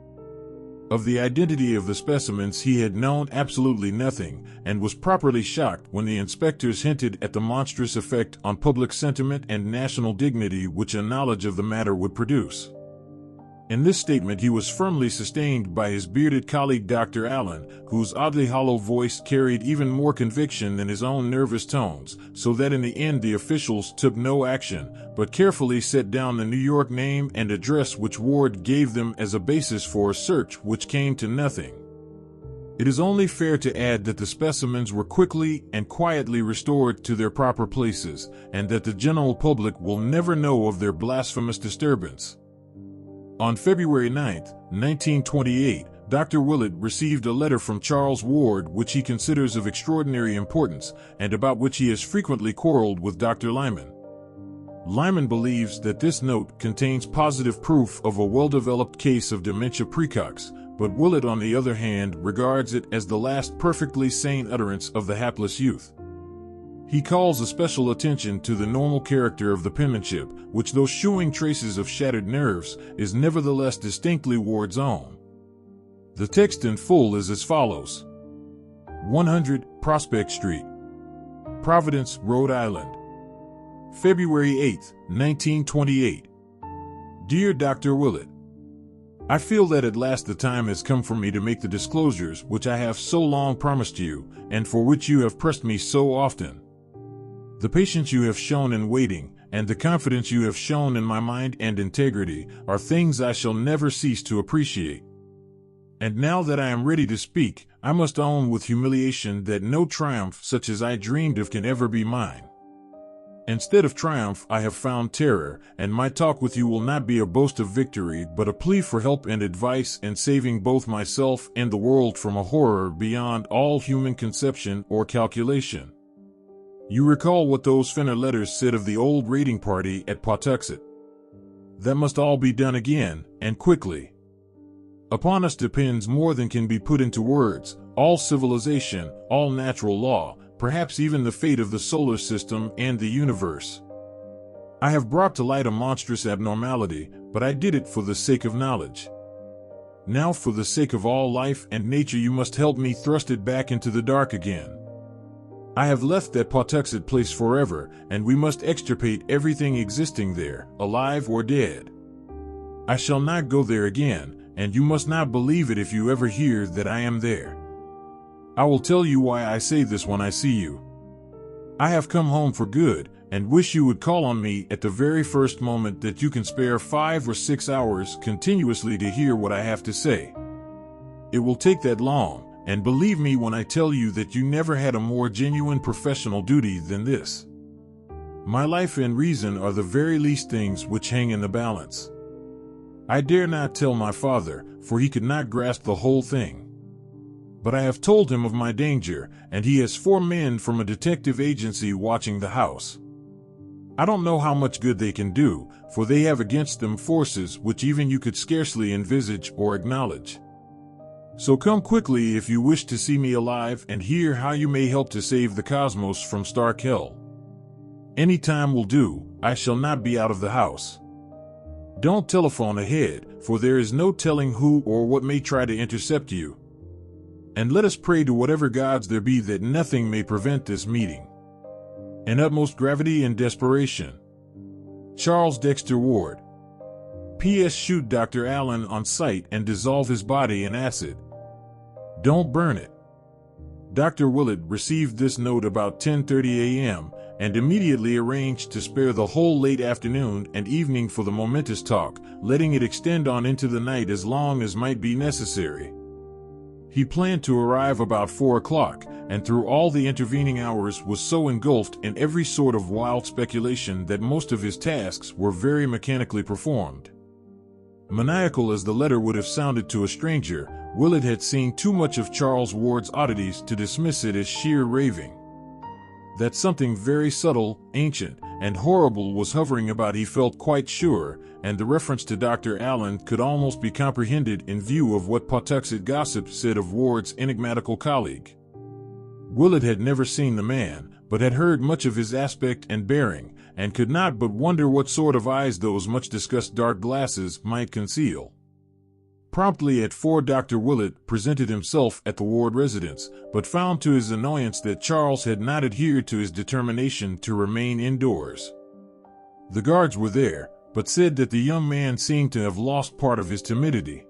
Of the identity of the specimens he had known absolutely nothing, and was properly shocked when the inspectors hinted at the monstrous effect on public sentiment and national dignity which a knowledge of the matter would produce. In this statement he was firmly sustained by his bearded colleague Dr. Allen, whose oddly hollow voice carried even more conviction than his own nervous tones, so that in the end the officials took no action, but carefully set down the New York name and address which Ward gave them as a basis for a search which came to nothing. It is only fair to add that the specimens were quickly and quietly restored to their proper places, and that the general public will never know of their blasphemous disturbance. On February 9, 1928, Dr. Willett received a letter from Charles Ward which he considers of extraordinary importance, and about which he has frequently quarreled with Dr. Lyman. Lyman believes that this note contains positive proof of a well-developed case of dementia praecox, but Willett, on the other hand, regards it as the last perfectly sane utterance of the hapless youth. He calls especial attention to the normal character of the penmanship, which, though showing traces of shattered nerves, is nevertheless distinctly Ward's own. The text in full is as follows. 100 Prospect Street, Providence, Rhode Island. February 8, 1928. Dear Dr. Willett, I feel that at last the time has come for me to make the disclosures which I have so long promised you, and for which you have pressed me so often. The patience you have shown in waiting, and the confidence you have shown in my mind and integrity, are things I shall never cease to appreciate. And now that I am ready to speak, I must own with humiliation that no triumph such as I dreamed of can ever be mine. Instead of triumph, I have found terror, and my talk with you will not be a boast of victory, but a plea for help and advice in saving both myself and the world from a horror beyond all human conception or calculation. You recall what those Fenner letters said of the old raiding party at Pawtuxet. That must all be done again, and quickly. Upon us depends more than can be put into words, all civilization, all natural law, perhaps even the fate of the solar system and the universe. I have brought to light a monstrous abnormality, but I did it for the sake of knowledge. Now for the sake of all life and nature you must help me thrust it back into the dark again. I have left that Pawtuxet place forever, and we must extirpate everything existing there, alive or dead. I shall not go there again, and you must not believe it if you ever hear that I am there. I will tell you why I say this when I see you. I have come home for good, and wish you would call on me at the very first moment that you can spare 5 or 6 hours continuously to hear what I have to say. It will take that long. And believe me when I tell you that you never had a more genuine professional duty than this. My life and reason are the very least things which hang in the balance. I dare not tell my father, for he could not grasp the whole thing. But I have told him of my danger, and he has 4 men from a detective agency watching the house. I don't know how much good they can do, for they have against them forces which even you could scarcely envisage or acknowledge. So come quickly if you wish to see me alive and hear how you may help to save the cosmos from stark hell. Any time will do, I shall not be out of the house. Don't telephone ahead, for there is no telling who or what may try to intercept you. And let us pray to whatever gods there be that nothing may prevent this meeting. in utmost gravity and desperation. Charles Dexter Ward. P.S. Shoot Dr. Allen on sight and dissolve his body in acid. Don't burn it. Dr. Willett received this note about 10:30 a.m. and immediately arranged to spare the whole late afternoon and evening for the momentous talk, letting it extend on into the night as long as might be necessary. He planned to arrive about 4 o'clock, and through all the intervening hours was so engulfed in every sort of wild speculation that most of his tasks were very mechanically performed. Maniacal as the letter would have sounded to a stranger, Willett had seen too much of Charles Ward's oddities to dismiss it as sheer raving. That something very subtle, ancient, and horrible was hovering about he felt quite sure, and the reference to Dr. Allen could almost be comprehended in view of what Pawtuxet gossip said of Ward's enigmatical colleague. Willett had never seen the man, but had heard much of his aspect and bearing, and could not but wonder what sort of eyes those much-discussed dark glasses might conceal. Promptly at 4 Dr. Willett presented himself at the Ward residence, but found to his annoyance that Charles had not adhered to his determination to remain indoors. The guards were there, but said that the young man seemed to have lost part of his timidity.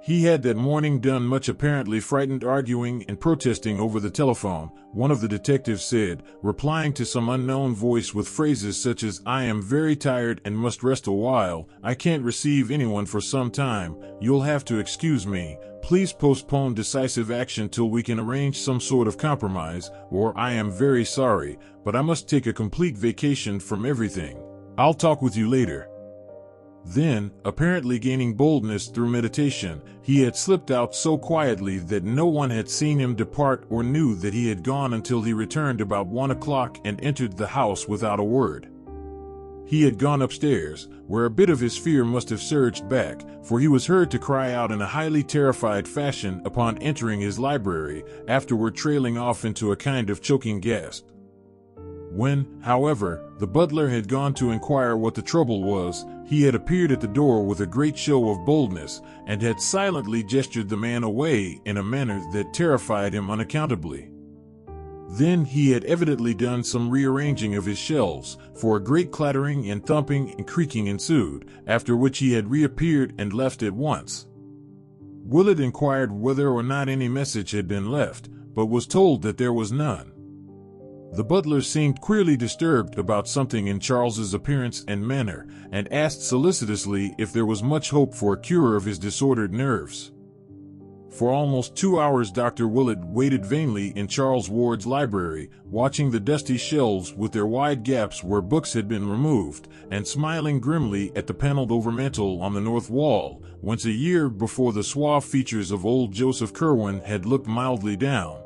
He had that morning done much apparently frightened arguing and protesting over the telephone, one of the detectives said, replying to some unknown voice with phrases such as, "I am very tired and must rest a while, I can't receive anyone for some time, you'll have to excuse me, please postpone decisive action till we can arrange some sort of compromise, or I am very sorry, but I must take a complete vacation from everything. I'll talk with you later." Then, apparently gaining boldness through meditation, he had slipped out so quietly that no one had seen him depart or knew that he had gone until he returned about 1 o'clock and entered the house without a word. He had gone upstairs, where a bit of his fear must have surged back, for he was heard to cry out in a highly terrified fashion upon entering his library, afterward trailing off into a kind of choking gasp. When, however, the butler had gone to inquire what the trouble was, he had appeared at the door with a great show of boldness, and had silently gestured the man away in a manner that terrified him unaccountably. Then he had evidently done some rearranging of his shelves, for a great clattering and thumping and creaking ensued, after which he had reappeared and left at once. Willett inquired whether or not any message had been left, but was told that there was none. The butler seemed queerly disturbed about something in Charles's appearance and manner, and asked solicitously if there was much hope for a cure of his disordered nerves. For almost 2 hours Dr. Willett waited vainly in Charles Ward's library, watching the dusty shelves with their wide gaps where books had been removed, and smiling grimly at the paneled overmantel on the north wall, whence a year before the suave features of old Joseph Curwen had looked mildly down.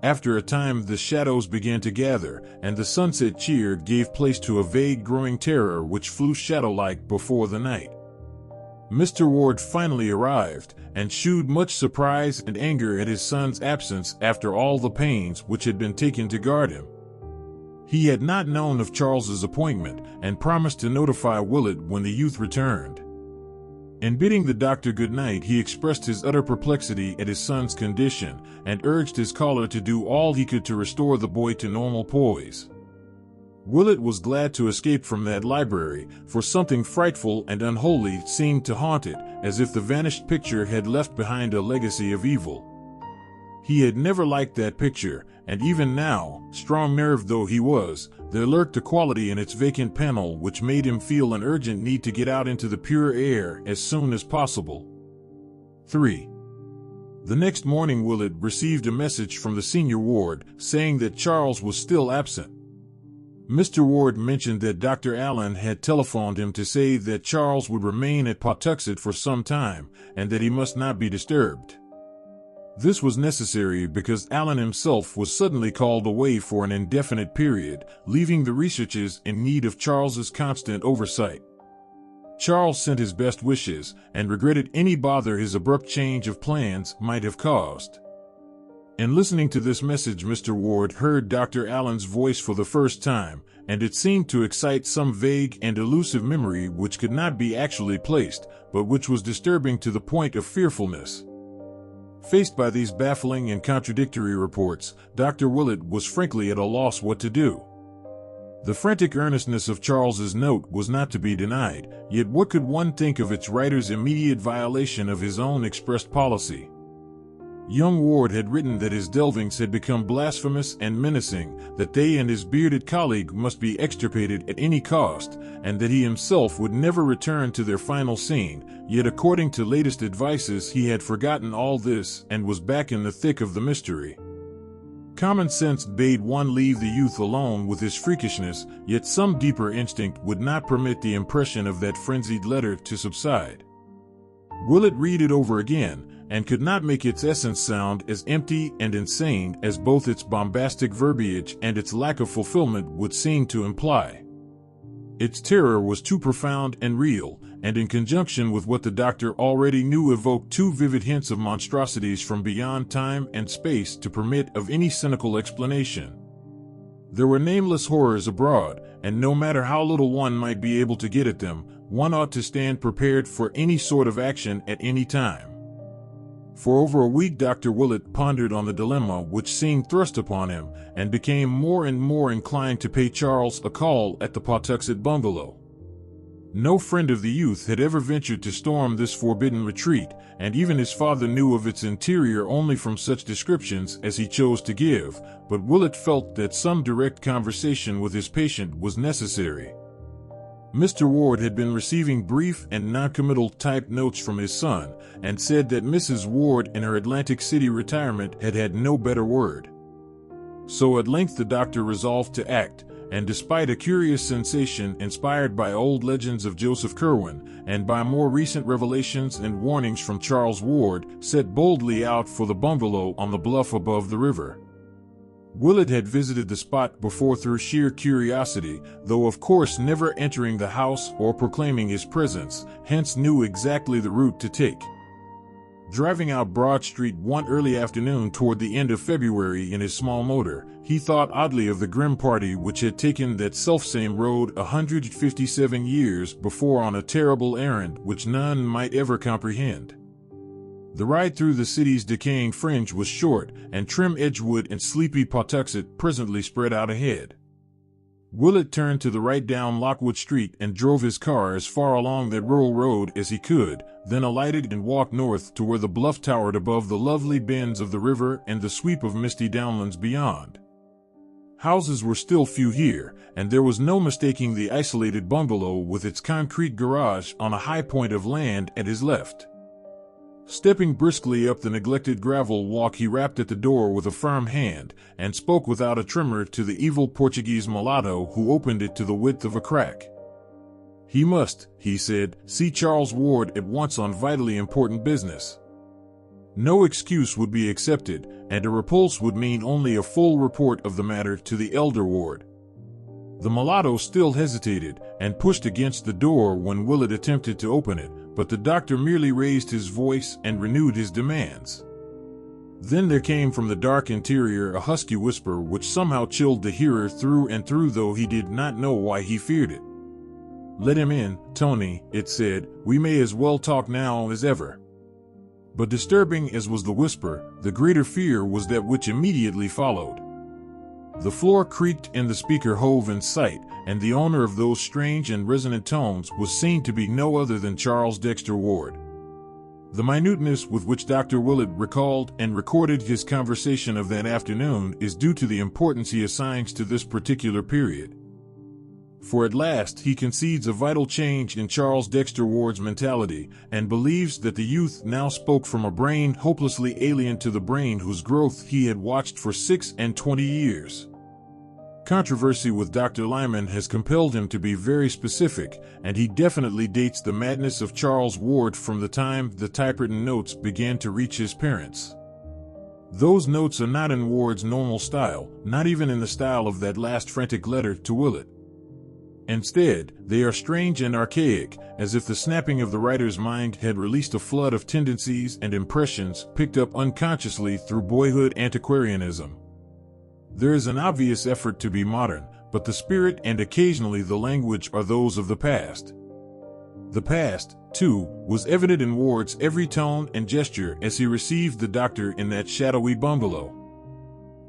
After a time the shadows began to gather, and the sunset cheer gave place to a vague growing terror which flew shadow-like before the night. Mr. Ward finally arrived, and shewed much surprise and anger at his son's absence after all the pains which had been taken to guard him. He had not known of Charles's appointment, and promised to notify Willett when the youth returned. In bidding the doctor good night, he expressed his utter perplexity at his son's condition, and urged his caller to do all he could to restore the boy to normal poise. Willett was glad to escape from that library, for something frightful and unholy seemed to haunt it, as if the vanished picture had left behind a legacy of evil. He had never liked that picture, and even now, strong-nerved though he was, there lurked a quality in its vacant panel which made him feel an urgent need to get out into the pure air as soon as possible. 3. The next morning Willett received a message from the senior ward, saying that Charles was still absent. Mr. Ward mentioned that Dr. Allen had telephoned him to say that Charles would remain at Pawtuxet for some time, and that he must not be disturbed. This was necessary because Allen himself was suddenly called away for an indefinite period, leaving the researches in need of Charles's constant oversight. Charles sent his best wishes, and regretted any bother his abrupt change of plans might have caused. In listening to this message, Mr. Ward heard Dr. Allen's voice for the first time, and it seemed to excite some vague and elusive memory which could not be actually placed, but which was disturbing to the point of fearfulness. Faced by these baffling and contradictory reports, Dr. Willett was frankly at a loss what to do. The frantic earnestness of Charles's note was not to be denied, yet what could one think of its writer's immediate violation of his own expressed policy? Young Ward had written that his delvings had become blasphemous and menacing, that they and his bearded colleague must be extirpated at any cost, and that he himself would never return to their final scene, yet according to latest advices he had forgotten all this and was back in the thick of the mystery. Common sense bade one leave the youth alone with his freakishness, yet some deeper instinct would not permit the impression of that frenzied letter to subside. Willett read it over again, and could not make its essence sound as empty and insane as both its bombastic verbiage and its lack of fulfillment would seem to imply. Its terror was too profound and real, and in conjunction with what the doctor already knew evoked too vivid hints of monstrosities from beyond time and space to permit of any cynical explanation. There were nameless horrors abroad, and no matter how little one might be able to get at them, one ought to stand prepared for any sort of action at any time. For over a week Dr. Willett pondered on the dilemma which seemed thrust upon him, and became more and more inclined to pay Charles a call at the Pawtuxet bungalow. No friend of the youth had ever ventured to storm this forbidden retreat, and even his father knew of its interior only from such descriptions as he chose to give, but Willett felt that some direct conversation with his patient was necessary. Mr. Ward had been receiving brief and noncommittal typed notes from his son, and said that Mrs. Ward in her Atlantic City retirement had had no better word. So at length the doctor resolved to act, and despite a curious sensation inspired by old legends of Joseph Curwen, and by more recent revelations and warnings from Charles Ward, set boldly out for the bungalow on the bluff above the river. Willett had visited the spot before through sheer curiosity, though of course never entering the house or proclaiming his presence, hence knew exactly the route to take. Driving out Broad Street one early afternoon toward the end of February in his small motor, he thought oddly of the grim party which had taken that selfsame road 157 years before on a terrible errand which none might ever comprehend. The ride through the city's decaying fringe was short, and trim Edgewood and sleepy Pawtuxet presently spread out ahead. Willett turned to the right down Lockwood Street and drove his car as far along that rural road as he could, then alighted and walked north to where the bluff towered above the lovely bends of the river and the sweep of misty downlands beyond. Houses were still few here, and there was no mistaking the isolated bungalow with its concrete garage on a high point of land at his left. Stepping briskly up the neglected gravel walk, he rapped at the door with a firm hand, and spoke without a tremor to the evil Portuguese mulatto who opened it to the width of a crack. He must, he said, see Charles Ward at once on vitally important business. No excuse would be accepted, and a repulse would mean only a full report of the matter to the elder Ward. The mulatto still hesitated, and pushed against the door when Willett attempted to open it, but the doctor merely raised his voice and renewed his demands. Then there came from the dark interior a husky whisper which somehow chilled the hearer through and through, though he did not know why he feared it. "Let him in, Tony," it said. "We may as well talk now as ever." But disturbing as was the whisper, the greater fear was that which immediately followed. The floor creaked and the speaker hove in sight, and the owner of those strange and resonant tones was seen to be no other than Charles Dexter Ward. The minuteness with which Dr. Willett recalled and recorded his conversation of that afternoon is due to the importance he assigns to this particular period. For at last he concedes a vital change in Charles Dexter Ward's mentality, and believes that the youth now spoke from a brain hopelessly alien to the brain whose growth he had watched for 26 years. Controversy with Dr. Lyman has compelled him to be very specific, and he definitely dates the madness of Charles Ward from the time the typewritten notes began to reach his parents. Those notes are not in Ward's normal style, not even in the style of that last frantic letter to Willett. Instead, they are strange and archaic, as if the snapping of the writer's mind had released a flood of tendencies and impressions picked up unconsciously through boyhood antiquarianism. There is an obvious effort to be modern, but the spirit and occasionally the language are those of the past. The past, too, was evident in Ward's every tone and gesture as he received the doctor in that shadowy bungalow.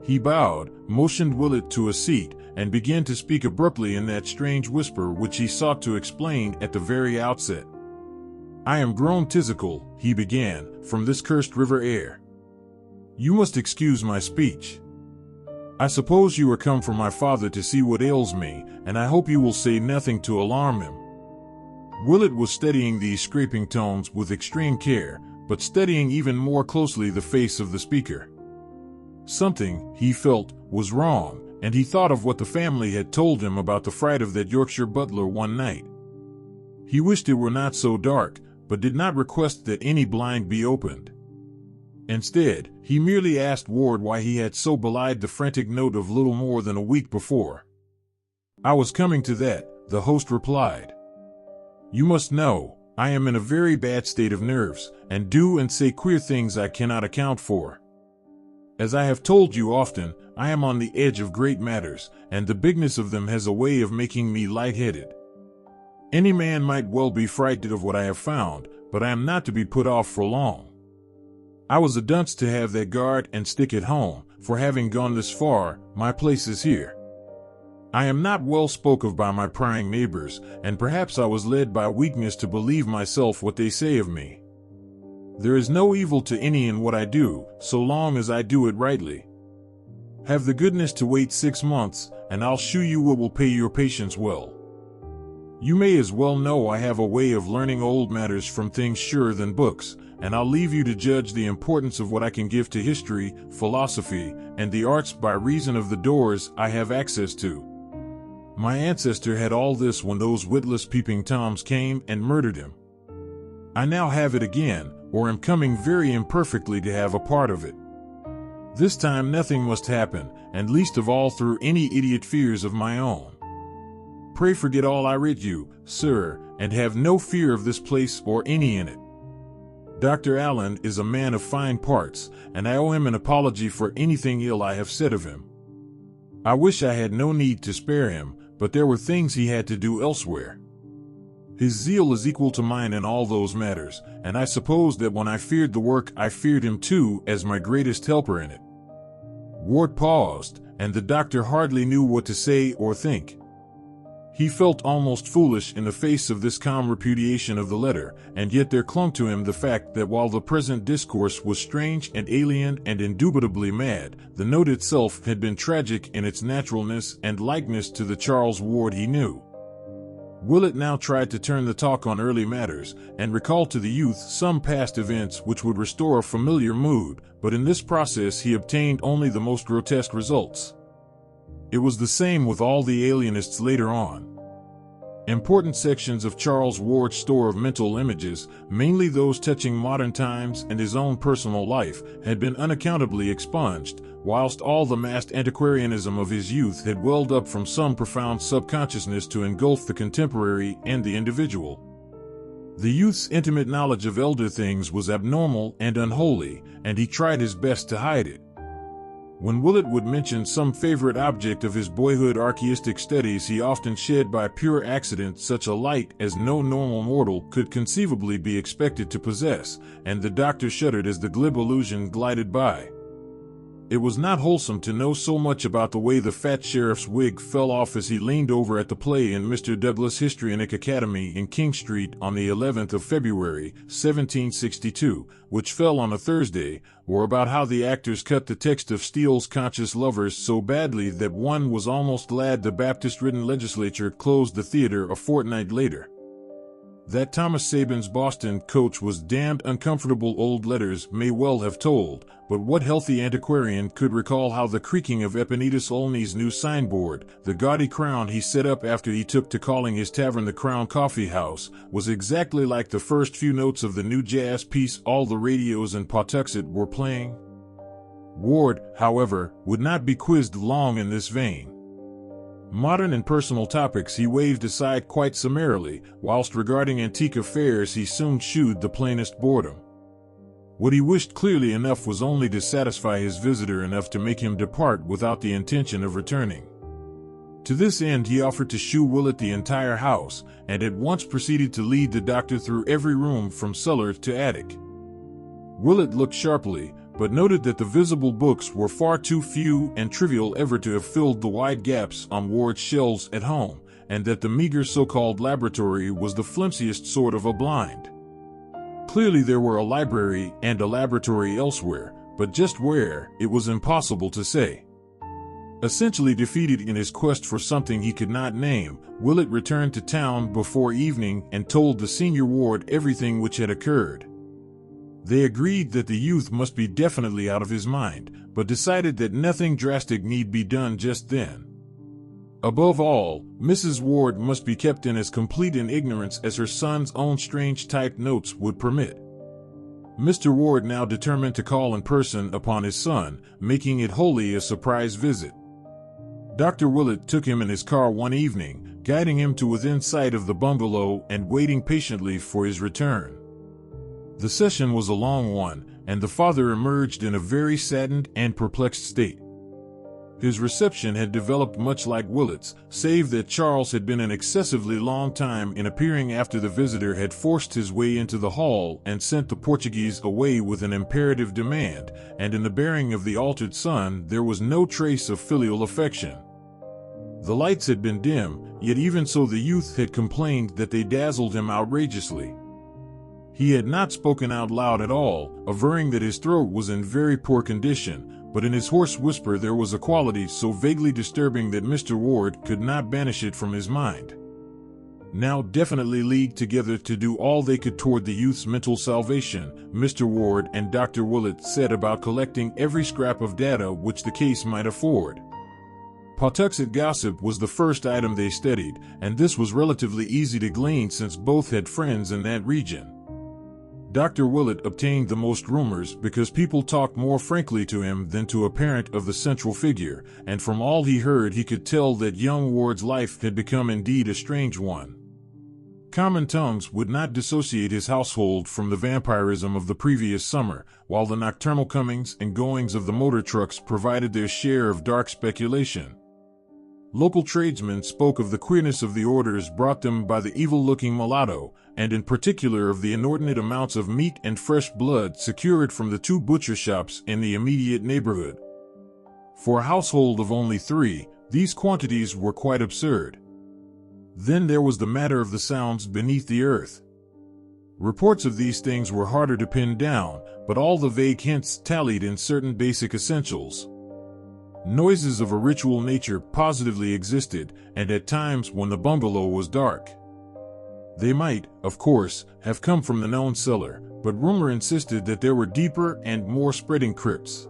He bowed, motioned Willett to a seat, and began to speak abruptly in that strange whisper which he sought to explain at the very outset. "I am grown tisical," he began, "from this cursed river air. You must excuse my speech. I suppose you are come from my father to see what ails me, and I hope you will say nothing to alarm him." Willett was studying these scraping tones with extreme care, but studying even more closely the face of the speaker. Something, he felt, was wrong, and he thought of what the family had told him about the fright of that Yorkshire butler one night. He wished it were not so dark, but did not request that any blind be opened. Instead, he merely asked Ward why he had so belied the frantic note of little more than a week before. "I was coming to that," the host replied. "You must know, I am in a very bad state of nerves, and do and say queer things I cannot account for. As I have told you often, I am on the edge of great matters, and the bigness of them has a way of making me lightheaded. Any man might well be frightened of what I have found, but I am not to be put off for long. I was a dunce to have that guard and stick at home, for having gone this far, my place is here. I am not well spoke of by my prying neighbors, and perhaps I was led by weakness to believe myself what they say of me. There is no evil to any in what I do, so long as I do it rightly. Have the goodness to wait 6 months, and I'll shew you what will pay your patience well. You may as well know I have a way of learning old matters from things surer than books, and I'll leave you to judge the importance of what I can give to history, philosophy, and the arts by reason of the doors I have access to. My ancestor had all this when those witless peeping toms came and murdered him. I now have it again, or am coming very imperfectly to have a part of it. This time nothing must happen, and least of all through any idiot fears of my own. Pray forget all I writ you, sir, and have no fear of this place or any in it. Dr. Allen is a man of fine parts, and I owe him an apology for anything ill I have said of him. I wish I had no need to spare him, but there were things he had to do elsewhere. His zeal is equal to mine in all those matters, and I suppose that when I feared the work I feared him too as my greatest helper in it." Ward paused, and the doctor hardly knew what to say or think. He felt almost foolish in the face of this calm repudiation of the letter, and yet there clung to him the fact that while the present discourse was strange and alien and indubitably mad, the note itself had been tragic in its naturalness and likeness to the Charles Ward he knew. Willett now tried to turn the talk on early matters, and recall to the youth some past events which would restore a familiar mood, but in this process he obtained only the most grotesque results. It was the same with all the alienists later on. Important sections of Charles Ward's store of mental images, mainly those touching modern times and his own personal life, had been unaccountably expunged, whilst all the massed antiquarianism of his youth had welled up from some profound subconsciousness to engulf the contemporary and the individual. The youth's intimate knowledge of elder things was abnormal and unholy, and he tried his best to hide it. When Willett would mention some favorite object of his boyhood archaistic studies, he often shed by pure accident such a light as no normal mortal could conceivably be expected to possess, and the doctor shuddered as the glib allusion glided by. It was not wholesome to know so much about the way the fat sheriff's wig fell off as he leaned over at the play in Mr. Douglas' Histrionic Academy in King Street on the 11th of February, 1762, which fell on a Thursday, or about how the actors cut the text of Steele's Conscious Lovers so badly that one was almost glad the Baptist-ridden legislature closed the theater a fortnight later. That Thomas Sabin's Boston coach was damned uncomfortable old letters may well have told, but what healthy antiquarian could recall how the creaking of Epaenetus Olney's new signboard, the gaudy crown he set up after he took to calling his tavern the Crown Coffee House, was exactly like the first few notes of the new jazz piece all the radios in Pawtuxet were playing? Ward, however, would not be quizzed long in this vein. Modern and personal topics he waved aside quite summarily, whilst regarding antique affairs he soon shewed the plainest boredom. What he wished clearly enough was only to satisfy his visitor enough to make him depart without the intention of returning. To this end, he offered to show Willett the entire house, and at once proceeded to lead the doctor through every room from cellar to attic. Willett looked sharply, but noted that the visible books were far too few and trivial ever to have filled the wide gaps on Ward's shelves at home, and that the meager so-called laboratory was the flimsiest sort of a blind. Clearly there were a library and a laboratory elsewhere, but just where, it was impossible to say. Essentially defeated in his quest for something he could not name, Willett returned to town before evening and told the senior Ward everything which had occurred. They agreed that the youth must be definitely out of his mind, but decided that nothing drastic need be done just then. Above all, Mrs. Ward must be kept in as complete an ignorance as her son's own strange typed notes would permit. Mr. Ward now determined to call in person upon his son, making it wholly a surprise visit. Dr. Willett took him in his car one evening, guiding him to within sight of the bungalow and waiting patiently for his return. The session was a long one, and the father emerged in a very saddened and perplexed state. His reception had developed much like Willett's, save that Charles had been an excessively long time in appearing after the visitor had forced his way into the hall and sent the Portuguese away with an imperative demand, and in the bearing of the altered son there was no trace of filial affection. The lights had been dim, yet even so the youth had complained that they dazzled him outrageously. He had not spoken out loud at all, averring that his throat was in very poor condition, but in his hoarse whisper there was a quality so vaguely disturbing that Mr. Ward could not banish it from his mind. Now definitely leagued together to do all they could toward the youth's mental salvation, Mr. Ward and Dr. Willett set about collecting every scrap of data which the case might afford. Pawtuxet gossip was the first item they studied, and this was relatively easy to glean since both had friends in that region. Dr. Willett obtained the most rumors because people talked more frankly to him than to a parent of the central figure, and from all he heard he could tell that young Ward's life had become indeed a strange one. Common tongues would not dissociate his household from the vampirism of the previous summer, while the nocturnal comings and goings of the motor trucks provided their share of dark speculation. Local tradesmen spoke of the queerness of the orders brought them by the evil-looking mulatto, and in particular of the inordinate amounts of meat and fresh blood secured from the 2 butcher shops in the immediate neighborhood. For a household of only 3, these quantities were quite absurd. Then there was the matter of the sounds beneath the earth. Reports of these things were harder to pin down, but all the vague hints tallied in certain basic essentials. Noises of a ritual nature positively existed, and at times when the bungalow was dark. They might, of course, have come from the known cellar, but rumor insisted that there were deeper and more spreading crypts.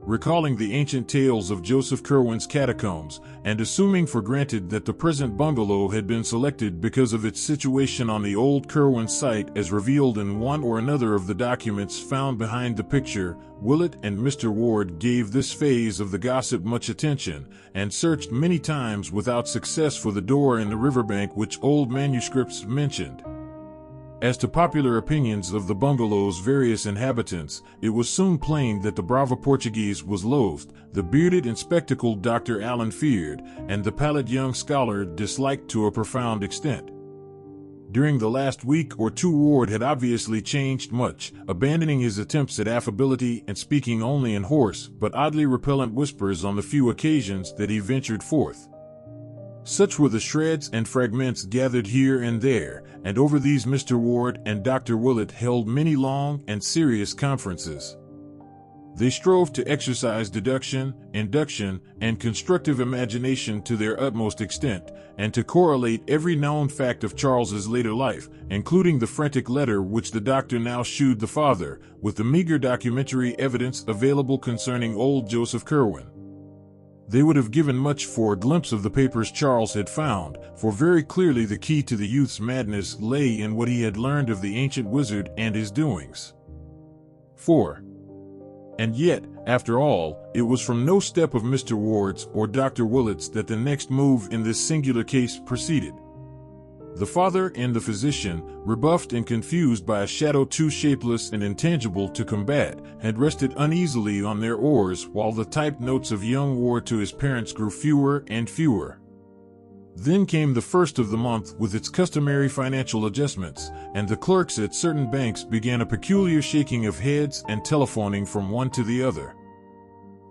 Recalling the ancient tales of Joseph Curwen's catacombs, and assuming for granted that the present bungalow had been selected because of its situation on the old Curwen site as revealed in one or another of the documents found behind the picture, Willett and Mr. Ward gave this phase of the gossip much attention, and searched many times without success for the door in the riverbank which old manuscripts mentioned. As to popular opinions of the bungalow's various inhabitants, it was soon plain that the brava Portuguese was loathed, the bearded and spectacled Dr. Allen feared, and the pallid young scholar disliked to a profound extent. During the last week or 2 Ward had obviously changed much, abandoning his attempts at affability and speaking only in hoarse but oddly repellent whispers on the few occasions that he ventured forth. Such were the shreds and fragments gathered here and there, and over these Mr. Ward and Dr. Willett held many long and serious conferences. They strove to exercise deduction, induction, and constructive imagination to their utmost extent, and to correlate every known fact of Charles's later life, including the frantic letter which the doctor now shewed the father, with the meager documentary evidence available concerning old Joseph Curwen. They would have given much for a glimpse of the papers Charles had found, for very clearly the key to the youth's madness lay in what he had learned of the ancient wizard and his doings. 4. And yet, after all, it was from no step of Mr. Ward's or Dr. Willett's that the next move in this singular case proceeded. The father and the physician, rebuffed and confused by a shadow too shapeless and intangible to combat, had rested uneasily on their oars while the typed notes of young Ward to his parents grew fewer and fewer. Then came the first of the month with its customary financial adjustments, and the clerks at certain banks began a peculiar shaking of heads and telephoning from one to the other.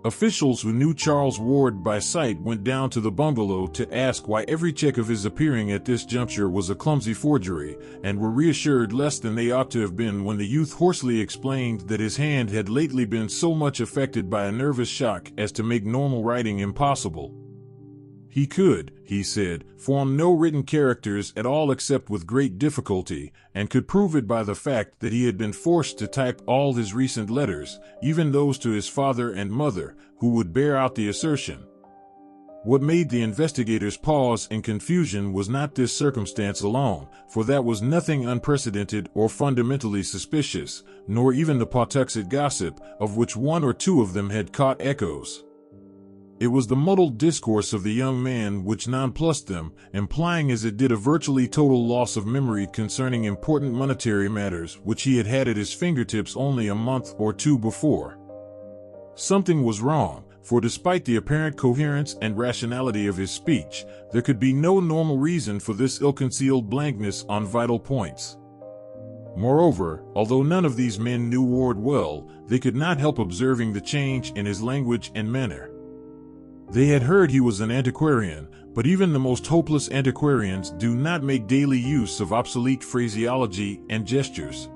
Officials who knew Charles Ward by sight went down to the bungalow to ask why every check of his appearing at this juncture was a clumsy forgery, and were reassured less than they ought to have been when the youth hoarsely explained that his hand had lately been so much affected by a nervous shock as to make normal writing impossible. He could, he said, form no written characters at all except with great difficulty, and could prove it by the fact that he had been forced to type all his recent letters, even those to his father and mother, who would bear out the assertion. What made the investigators pause in confusion was not this circumstance alone, for that was nothing unprecedented or fundamentally suspicious, nor even the Pawtuxet gossip, of which one or two of them had caught echoes. It was the muddled discourse of the young man which nonplussed them, implying as it did a virtually total loss of memory concerning important monetary matters which he had had at his fingertips only a month or two before. Something was wrong, for despite the apparent coherence and rationality of his speech, there could be no normal reason for this ill-concealed blankness on vital points. Moreover, although none of these men knew Ward well, they could not help observing the change in his language and manner. They had heard he was an antiquarian, but even the most hopeless antiquarians do not make daily use of obsolete phraseology and gestures.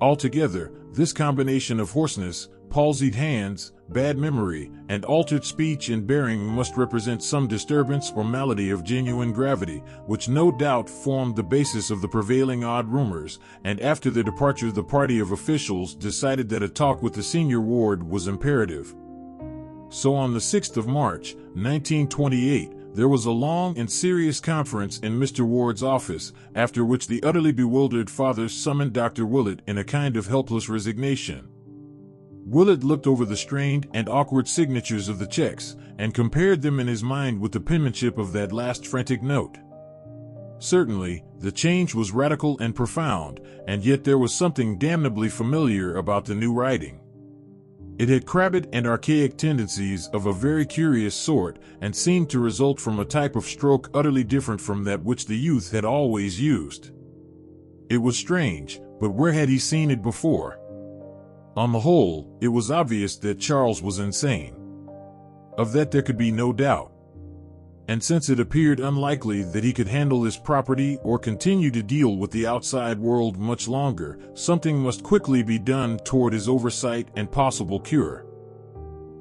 Altogether, this combination of hoarseness, palsied hands, bad memory, and altered speech and bearing must represent some disturbance or malady of genuine gravity, which no doubt formed the basis of the prevailing odd rumors, and after their departure the party of officials decided that a talk with the senior Ward was imperative. So on the 6th of March, 1928, there was a long and serious conference in Mr. Ward's office, after which the utterly bewildered father summoned Dr. Willett in a kind of helpless resignation. Willett looked over the strained and awkward signatures of the checks, and compared them in his mind with the penmanship of that last frantic note. Certainly, the change was radical and profound, and yet there was something damnably familiar about the new writing. It had crabbed and archaic tendencies of a very curious sort, and seemed to result from a type of stroke utterly different from that which the youth had always used. It was strange, but where had he seen it before? On the whole, it was obvious that Charles was insane. Of that there could be no doubt. And since it appeared unlikely that he could handle his property or continue to deal with the outside world much longer, something must quickly be done toward his oversight and possible cure.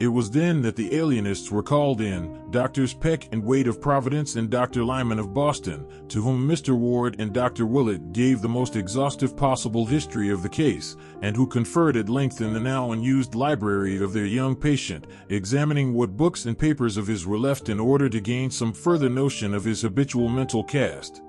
It was then that the alienists were called in, Drs. Peck and Wade of Providence and Dr. Lyman of Boston, to whom Mr. Ward and Dr. Willett gave the most exhaustive possible history of the case, and who conferred at length in the now unused library of their young patient, examining what books and papers of his were left in order to gain some further notion of his habitual mental cast.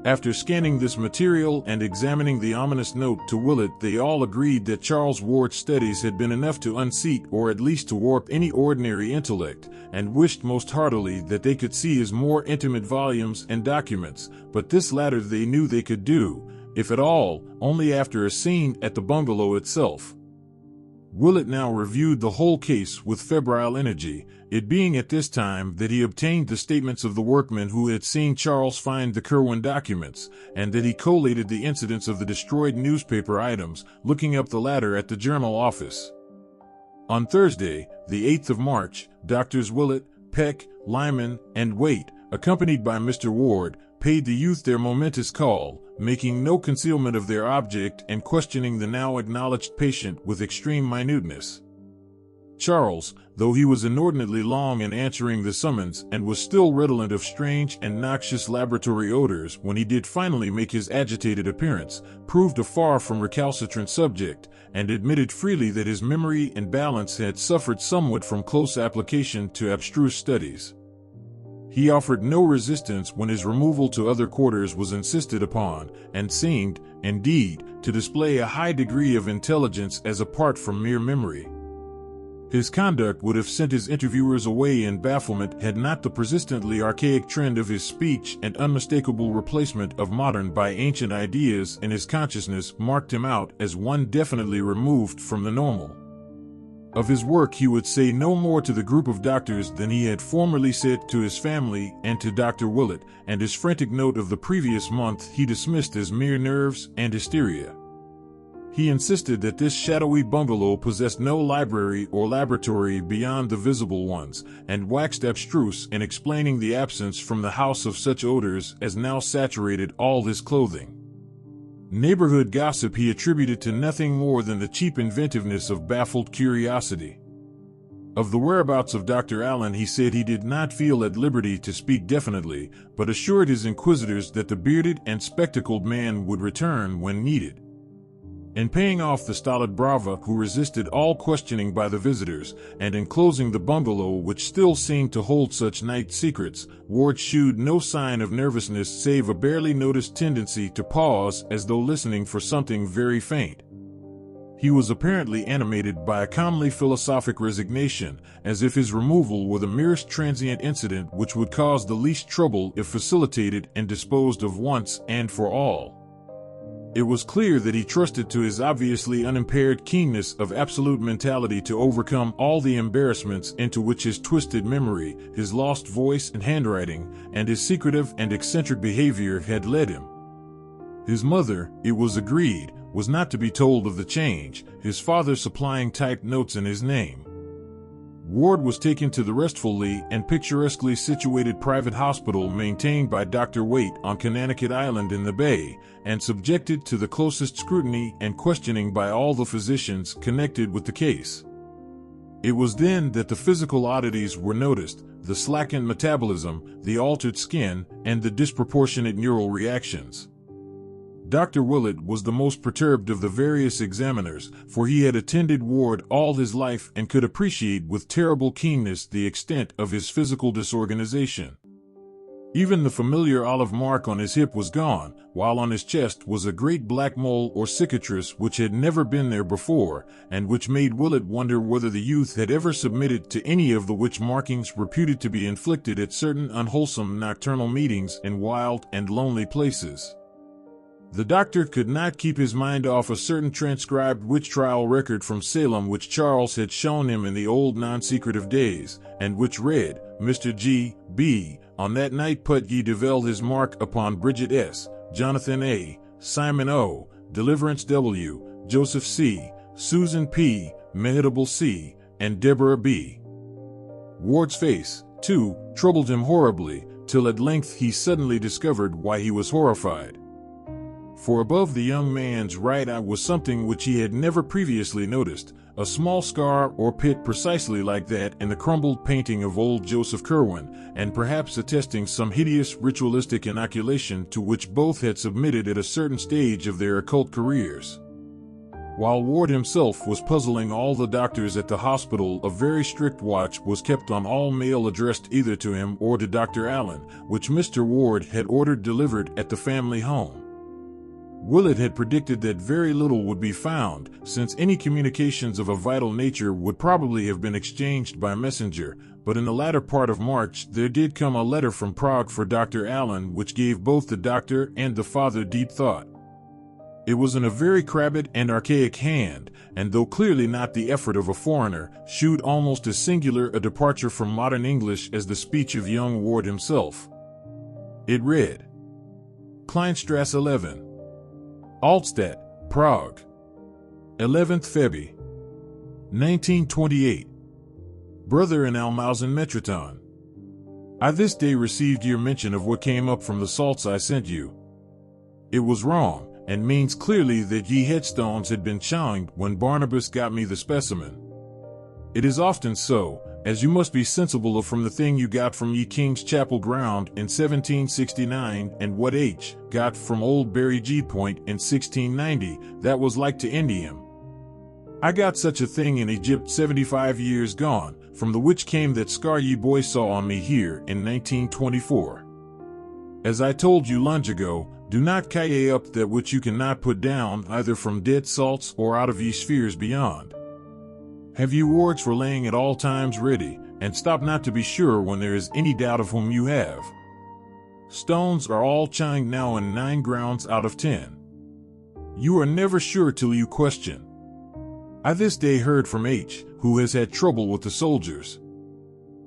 After scanning this material and examining the ominous note to Willett, they all agreed that Charles Ward's studies had been enough to unseat or at least to warp any ordinary intellect, and wished most heartily that they could see his more intimate volumes and documents, but this latter they knew they could do, if at all, only after a scene at the bungalow itself. Willett now reviewed the whole case with febrile energy, it being at this time that he obtained the statements of the workmen who had seen Charles find the Curwen documents, and that he collated the incidents of the destroyed newspaper items, looking up the latter at the journal office. On Thursday, the 8th of March, Drs. Willett, Peck, Lyman, and Waite, accompanied by Mr. Ward, paid the youth their momentous call, making no concealment of their object and questioning the now acknowledged patient with extreme minuteness. Charles, though he was inordinately long in answering the summons and was still redolent of strange and noxious laboratory odors when he did finally make his agitated appearance, proved a far from recalcitrant subject, and admitted freely that his memory and balance had suffered somewhat from close application to abstruse studies. He offered no resistance when his removal to other quarters was insisted upon, and seemed, indeed, to display a high degree of intelligence as apart from mere memory. His conduct would have sent his interviewers away in bafflement had not the persistently archaic trend of his speech and unmistakable replacement of modern by ancient ideas in his consciousness marked him out as one definitely removed from the normal. Of his work he would say no more to the group of doctors than he had formerly said to his family and to Dr. Willett, and his frantic note of the previous month he dismissed as mere nerves and hysteria. He insisted that this shadowy bungalow possessed no library or laboratory beyond the visible ones, and waxed abstruse in explaining the absence from the house of such odors as now saturated all his clothing. Neighborhood gossip he attributed to nothing more than the cheap inventiveness of baffled curiosity. Of the whereabouts of Dr. Allen he said he did not feel at liberty to speak definitely, but assured his inquisitors that the bearded and spectacled man would return when needed. In paying off the stolid brava who resisted all questioning by the visitors, and in closing the bungalow which still seemed to hold such night secrets, Ward shewed no sign of nervousness save a barely noticed tendency to pause as though listening for something very faint. He was apparently animated by a calmly philosophic resignation, as if his removal were the merest transient incident which would cause the least trouble if facilitated and disposed of once and for all. It was clear that he trusted to his obviously unimpaired keenness of absolute mentality to overcome all the embarrassments into which his twisted memory, his lost voice and handwriting, and his secretive and eccentric behavior had led him. His mother, it was agreed, was not to be told of the change, his father supplying typed notes in his name. Ward was taken to the restfully and picturesquely situated private hospital maintained by Dr. Waite on Connecticut Island in the Bay, and subjected to the closest scrutiny and questioning by all the physicians connected with the case. It was then that the physical oddities were noticed, the slackened metabolism, the altered skin, and the disproportionate neural reactions. Dr. Willett was the most perturbed of the various examiners, for he had attended Ward all his life and could appreciate with terrible keenness the extent of his physical disorganization. Even the familiar olive mark on his hip was gone, while on his chest was a great black mole or cicatrice which had never been there before, and which made Willett wonder whether the youth had ever submitted to any of the witch markings reputed to be inflicted at certain unwholesome nocturnal meetings in wild and lonely places. The doctor could not keep his mind off a certain transcribed witch trial record from Salem which Charles had shown him in the old non-secretive days, and which read, Mr. G. B. On that night put ye devil his mark upon Bridget S., Jonathan A., Simon O., Deliverance W., Joseph C., Susan P., Mehitable C., and Deborah B. Ward's face, too, troubled him horribly, till at length he suddenly discovered why he was horrified. For above the young man's right eye was something which he had never previously noticed, a small scar or pit precisely like that in the crumbled painting of old Joseph Curwen, and perhaps attesting some hideous ritualistic inoculation to which both had submitted at a certain stage of their occult careers. While Ward himself was puzzling all the doctors at the hospital, a very strict watch was kept on all mail addressed either to him or to Dr. Allen, which Mr. Ward had ordered delivered at the family home. Willett had predicted that very little would be found, since any communications of a vital nature would probably have been exchanged by messenger, but in the latter part of March there did come a letter from Prague for Dr. Allen which gave both the doctor and the father deep thought. It was in a very crabbed and archaic hand, and though clearly not the effort of a foreigner, shewed almost as singular a departure from modern English as the speech of young Ward himself. It read, Kleinstrasse 11. Altstadt, Prague. 11th February, 1928. Brother in Almausen Metroton. I this day received your mention of what came up from the salts I sent you. It was wrong, and means clearly that ye headstones had been chawed when Barnabas got me the specimen. It is often so, as you must be sensible of from the thing you got from ye King's Chapel ground in 1769 and what H. got from old Barry G. Point in 1690, that was like to Indium. I got such a thing in Egypt 75 years gone, from the which came that scar ye boys saw on me here in 1924. As I told you long ago, do not caye up that which you cannot put down either from dead salts or out of ye spheres beyond. Have you wards for laying at all times ready, and stop not to be sure when there is any doubt of whom you have. Stones are all chimed now in 9 grounds out of 10. You are never sure till you question. I this day heard from H, who has had trouble with the soldiers.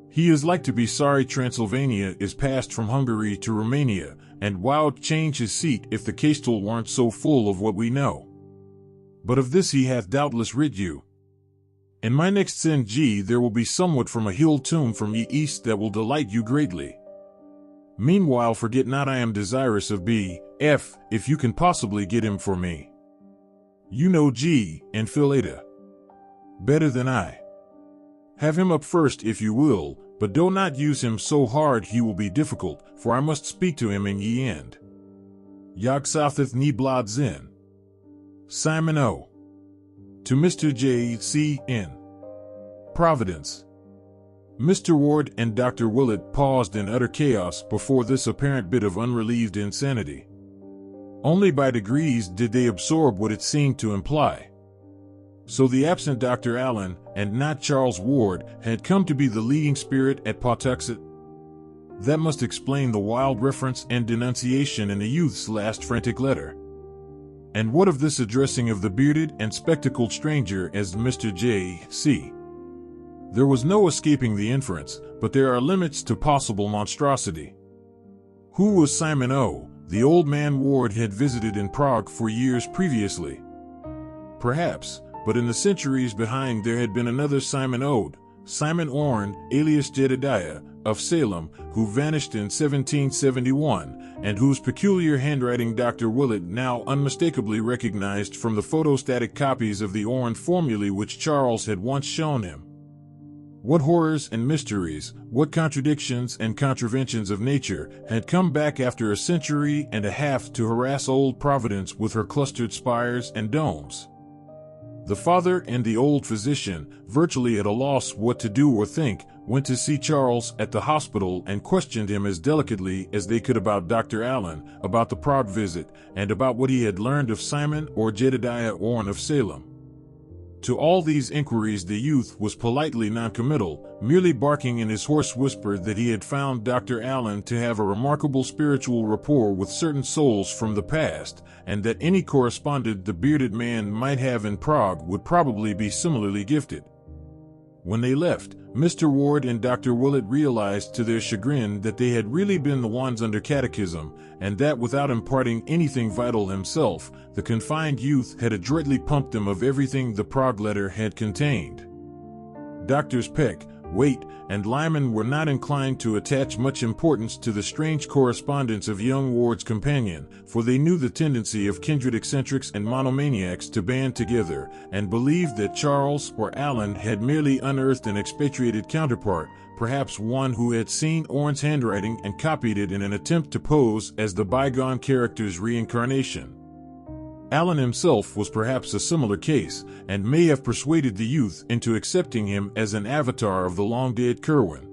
He is like to be sorry Transylvania is passed from Hungary to Romania, and would change his seat if the castle weren't so full of what we know. But of this he hath doubtless rid you. In my next send G there will be somewhat from a hill tomb from ye east that will delight you greatly. Meanwhile forget not I am desirous of B, F, if you can possibly get him for me. You know G and Philada better than I. Have him up first if you will, but do not use him so hard he will be difficult, for I must speak to him in ye end. Yog southeth ni blod zin. Simon O. To Mr. J. C. N. Providence. Mr. Ward and Dr. Willett paused in utter chaos before this apparent bit of unrelieved insanity. Only by degrees did they absorb what it seemed to imply. So the absent Dr. Allen, and not Charles Ward, had come to be the leading spirit at Pawtuxet? That must explain the wild reference and denunciation in the youth's last frantic letter. And what of this addressing of the bearded and spectacled stranger as Mr. J. C.? There was no escaping the inference, but there are limits to possible monstrosity. Who was Simon O., the old man Ward had visited in Prague for years previously? Perhaps, but in the centuries behind there had been another Simon Ode, Simon Orne, alias Jedediah, of Salem, who vanished in 1771, and whose peculiar handwriting Dr. Willett now unmistakably recognized from the photostatic copies of the Orne formulae which Charles had once shown him. What horrors and mysteries, what contradictions and contraventions of nature had come back after a century and a half to harass old Providence with her clustered spires and domes? The father and the old physician, virtually at a loss what to do or think, went to see Charles at the hospital and questioned him as delicately as they could about Dr. Allen, about the Prague visit, and about what he had learned of Simon or Jedediah Orne of Salem. To all these inquiries the youth was politely noncommittal, merely barking in his hoarse whisper that he had found Dr. Allen to have a remarkable spiritual rapport with certain souls from the past, and that any correspondent the bearded man might have in Prague would probably be similarly gifted. When they left, Mr. Ward and Dr. Willett realized to their chagrin that they had really been the ones under catechism, and that without imparting anything vital himself, the confined youth had adroitly pumped them of everything the Prague letter had contained. Doctors Peck, Waite, and Lyman were not inclined to attach much importance to the strange correspondence of young Ward's companion, for they knew the tendency of kindred eccentrics and monomaniacs to band together, and believed that Charles or Allen had merely unearthed an expatriated counterpart, perhaps one who had seen Orne's handwriting and copied it in an attempt to pose as the bygone character's reincarnation. Allen himself was perhaps a similar case, and may have persuaded the youth into accepting him as an avatar of the long-dead Curwen.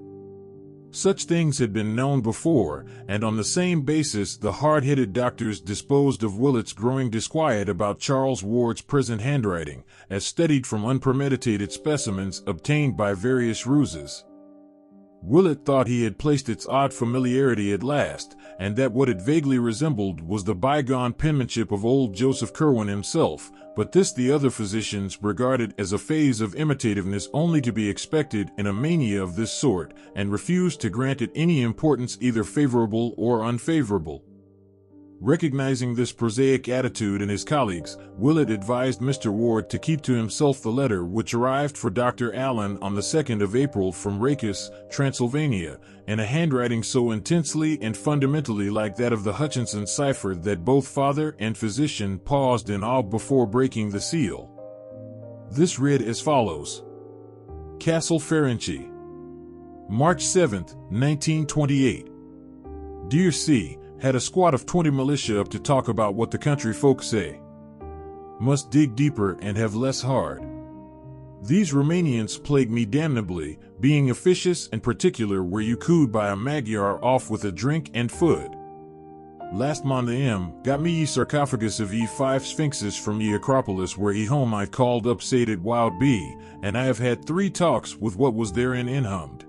Such things had been known before, and on the same basis the hard-headed doctors disposed of Willett's growing disquiet about Charles Ward's present handwriting, as studied from unpremeditated specimens obtained by various ruses. Willett thought he had placed its odd familiarity at last, and that what it vaguely resembled was the bygone penmanship of old Joseph Curwen himself, but this the other physicians regarded as a phase of imitativeness only to be expected in a mania of this sort, and refused to grant it any importance either favorable or unfavorable. Recognizing this prosaic attitude in his colleagues, Willett advised Mr. Ward to keep to himself the letter which arrived for Dr. Allen on the 2nd of April from Rakes, Transylvania, in a handwriting so intensely and fundamentally like that of the Hutchinson cipher that both father and physician paused in awe before breaking the seal. This read as follows: Castle Ferenczi, March 7, 1928. Dear C., had a squad of 20 militia up to talk about what the country folk say. Must dig deeper and have less hard. These Romanians plague me damnably, being officious and particular where you could buy a Magyar off with a drink and food. last month got me ye sarcophagus of ye 5 sphinxes from ye Acropolis where ye home I called up sated wild bee, and I have had 3 talks with what was therein inhummed.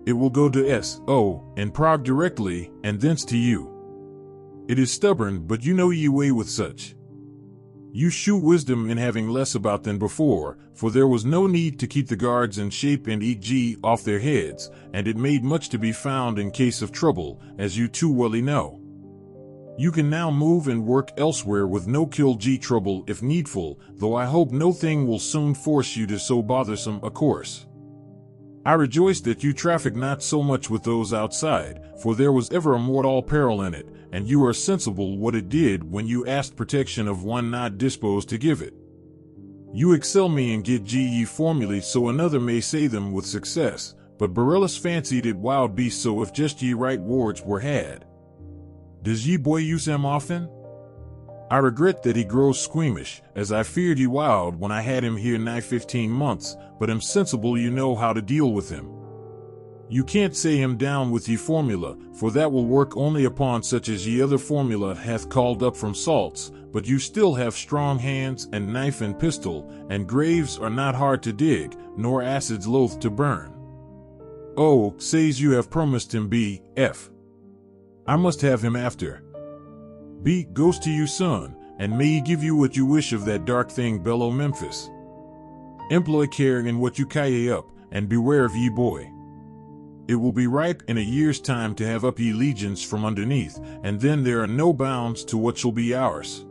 It will go to S.O. and Prague directly, and thence to you. It is stubborn, but you know ye way with such. You shew wisdom in having less about than before, for there was no need to keep the guards in shape and eat G off their heads, and it made much to be found in case of trouble, as you too welly know. You can now move and work elsewhere with no kill G trouble if needful, though I hope no thing will soon force you to so bothersome a course. I rejoice that you traffic not so much with those outside, for there was ever a mortal peril in it, and you are sensible what it did when you asked protection of one not disposed to give it. You excel me and get ye formulae so another may say them with success, but Borellus fancied it wild beast so if just ye right wards were had. Does ye boy use him often? I regret that he grows squeamish, as I feared he wild when I had him here nigh 15 months, but am sensible you know how to deal with him. You can't say him down with ye formula, for that will work only upon such as ye other formula hath called up from salts, but you still have strong hands and knife and pistol, and graves are not hard to dig, nor acids loath to burn. Oh, says you have promised him B.F. I must have him after. B goes to you son, and may he give you what you wish of that dark thing Bello Memphis. Employ care in what you caye up, and beware of ye boy. It will be ripe in a year's time to have up ye legions from underneath, and then there are no bounds to what shall be ours.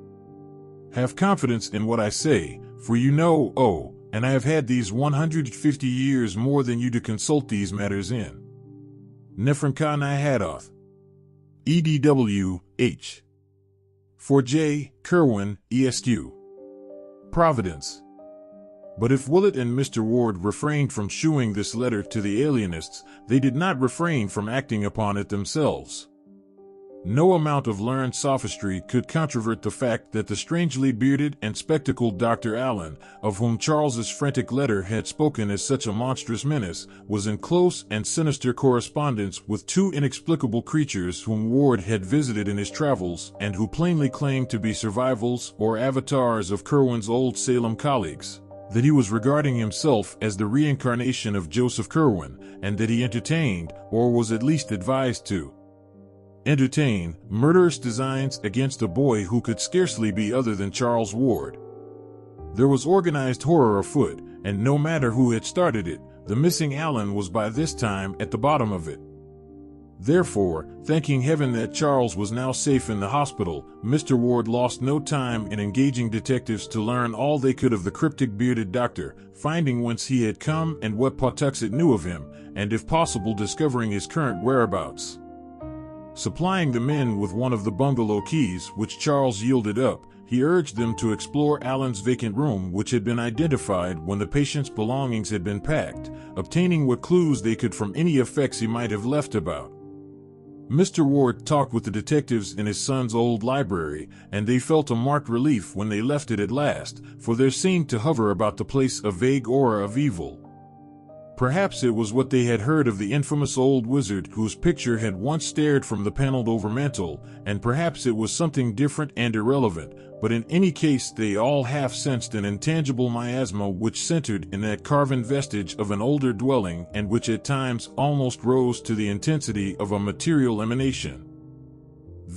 Have confidence in what I say, for you know, and I have had these 150 years more than you to consult these matters in. Nefrenka I hadoth. EDW, H. For J. Curwen, ESQ. Providence. But if Willett and Mr. Ward refrained from shewing this letter to the alienists, they did not refrain from acting upon it themselves. No amount of learned sophistry could controvert the fact that the strangely bearded and spectacled Dr. Allen, of whom Charles's frantic letter had spoken as such a monstrous menace, was in close and sinister correspondence with 2 inexplicable creatures whom Ward had visited in his travels and who plainly claimed to be survivals or avatars of Curwen's old Salem colleagues, that he was regarding himself as the reincarnation of Joseph Curwen, and that he entertained, or was at least advised to, entertain murderous designs against a boy who could scarcely be other than Charles Ward. There was organized horror afoot, and no matter who had started it, the missing Allen was by this time at the bottom of it. Therefore, thanking heaven that Charles was now safe in the hospital, Mr. Ward lost no time in engaging detectives to learn all they could of the cryptic bearded doctor, finding whence he had come and what Pawtuxet knew of him, and if possible discovering his current whereabouts. Supplying the men with one of the bungalow keys which Charles yielded up, he urged them to explore Allen's vacant room which had been identified when the patient's belongings had been packed, obtaining what clues they could from any effects he might have left about. Mr. Ward talked with the detectives in his son's old library, and they felt a marked relief when they left it at last, for there seemed to hover about the place a vague aura of evil. Perhaps it was what they had heard of the infamous old wizard whose picture had once stared from the paneled-over mantel, and perhaps it was something different and irrelevant, but in any case they all half-sensed an intangible miasma which centered in that carven vestige of an older dwelling and which at times almost rose to the intensity of a material emanation.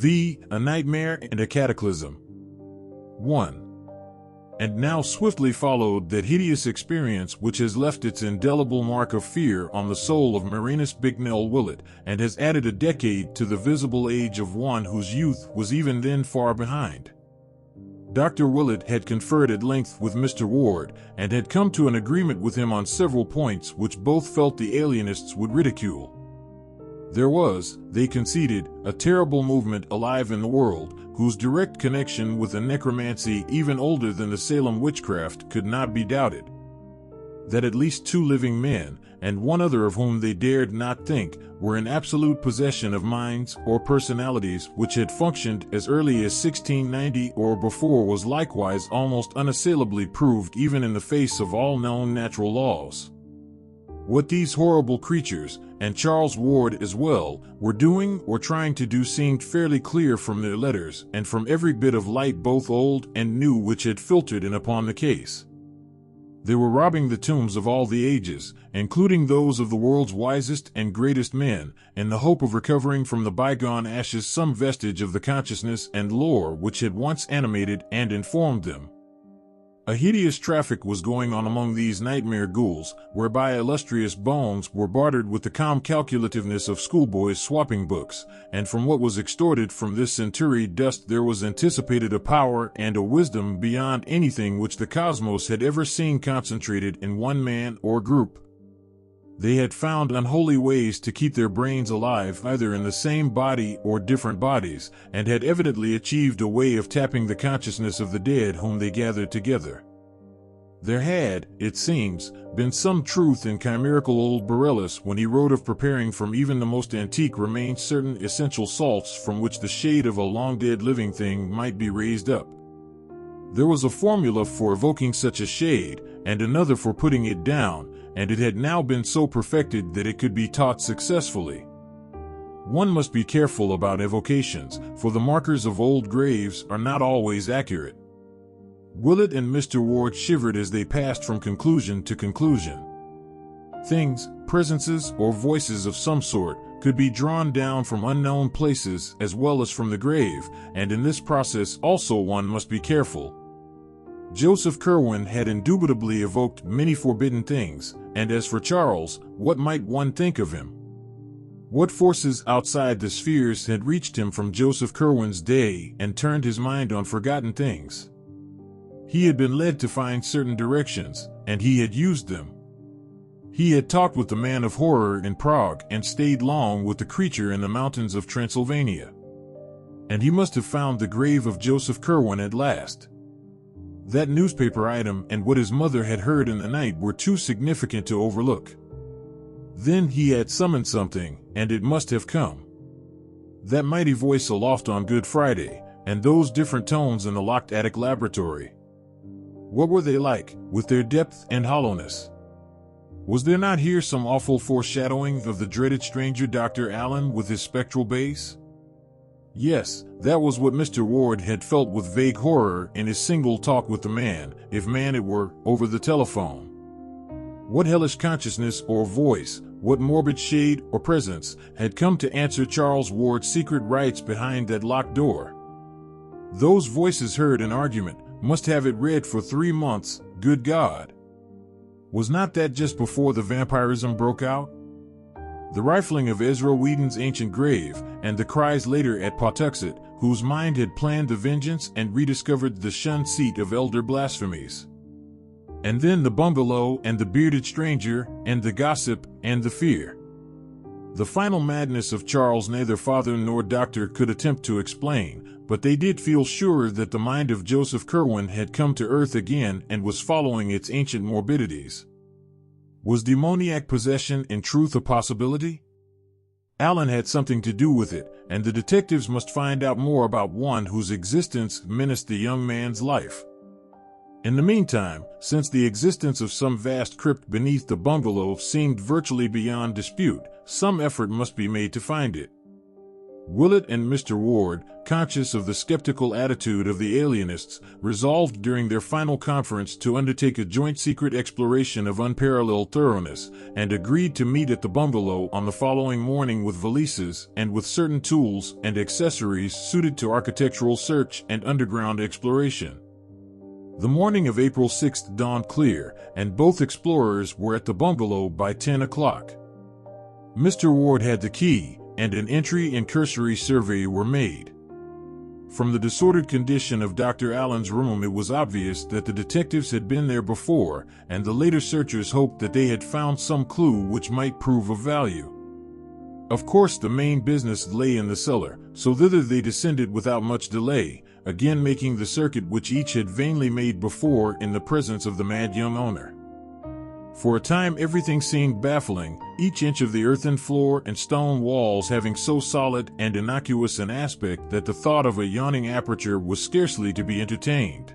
A nightmare and a cataclysm. 1. And now swiftly followed that hideous experience which has left its indelible mark of fear on the soul of Marinus Bicknell Willett, and has added a decade to the visible age of one whose youth was even then far behind. Dr. Willett had conferred at length with Mr. Ward, and had come to an agreement with him on several points which both felt the alienists would ridicule. There was, they conceded, a terrible movement alive in the world, whose direct connection with a necromancy even older than the Salem witchcraft could not be doubted. That at least 2 living men, and one other of whom they dared not think, were in absolute possession of minds or personalities which had functioned as early as 1690 or before was likewise almost unassailably proved even in the face of all known natural laws. What these horrible creatures, and Charles Ward as well, were doing or trying to do seemed fairly clear from their letters and from every bit of light both old and new which had filtered in upon the case. They were robbing the tombs of all the ages, including those of the world's wisest and greatest men, in the hope of recovering from the bygone ashes some vestige of the consciousness and lore which had once animated and informed them. A hideous traffic was going on among these nightmare ghouls, whereby illustrious bones were bartered with the calm calculativeness of schoolboys swapping books, and from what was extorted from this century dust there was anticipated a power and a wisdom beyond anything which the cosmos had ever seen concentrated in one man or group. They had found unholy ways to keep their brains alive either in the same body or different bodies, and had evidently achieved a way of tapping the consciousness of the dead whom they gathered together. There had, it seems, been some truth in chimerical old Borellus when he wrote of preparing from even the most antique remains certain essential salts from which the shade of a long-dead living thing might be raised up. There was a formula for evoking such a shade, and another for putting it down, and it had now been so perfected that it could be taught successfully. One must be careful about evocations, for the markers of old graves are not always accurate. Willett and Mr. Ward shivered as they passed from conclusion to conclusion. Things, presences, or voices of some sort could be drawn down from unknown places as well as from the grave, and in this process also one must be careful. Joseph Curwen had indubitably evoked many forbidden things, and as for Charles, what might one think of him? What forces outside the spheres had reached him from Joseph Curwen's day and turned his mind on forgotten things? He had been led to find certain directions, and he had used them. He had talked with the man of horror in Prague and stayed long with the creature in the mountains of Transylvania. And he must have found the grave of Joseph Curwen at last. That newspaper item and what his mother had heard in the night were too significant to overlook. Then he had summoned something, and it must have come. That mighty voice aloft on Good Friday, and those different tones in the locked attic laboratory. What were they like, with their depth and hollowness? Was there not here some awful foreshadowing of the dreaded stranger Dr. Allen with his spectral bass? Yes, that was what Mr. Ward had felt with vague horror in his single talk with the man, if man it were, over the telephone. What hellish consciousness or voice, what morbid shade or presence, had come to answer Charles Ward's secret rites behind that locked door? Those voices heard an argument, must have it read for 3 months, good God. Was not that just before the vampirism broke out? The rifling of Ezra Whedon's ancient grave, and the cries later at Pawtuxet, whose mind had planned the vengeance and rediscovered the shunned seat of elder blasphemies. And then the bungalow and the bearded stranger, and the gossip and the fear. The final madness of Charles neither father nor doctor could attempt to explain, but they did feel sure that the mind of Joseph Curwen had come to earth again and was following its ancient morbidities. Was demoniac possession in truth a possibility? Allen had something to do with it, and the detectives must find out more about one whose existence menaced the young man's life. In the meantime, since the existence of some vast crypt beneath the bungalow seemed virtually beyond dispute, some effort must be made to find it. Willett and Mr. Ward, conscious of the skeptical attitude of the alienists, resolved during their final conference to undertake a joint secret exploration of unparalleled thoroughness, and agreed to meet at the bungalow on the following morning with valises and with certain tools and accessories suited to architectural search and underground exploration. The morning of April 6th dawned clear, and both explorers were at the bungalow by 10 o'clock. Mr. Ward had the key, and an entry and cursory survey were made. From the disordered condition of Dr. Allen's room it was obvious that the detectives had been there before, and the later searchers hoped that they had found some clue which might prove of value. Of course the main business lay in the cellar, so thither they descended without much delay, again making the circuit which each had vainly made before in the presence of the mad young owner. For a time everything seemed baffling, each inch of the earthen floor and stone walls having so solid and innocuous an aspect that the thought of a yawning aperture was scarcely to be entertained.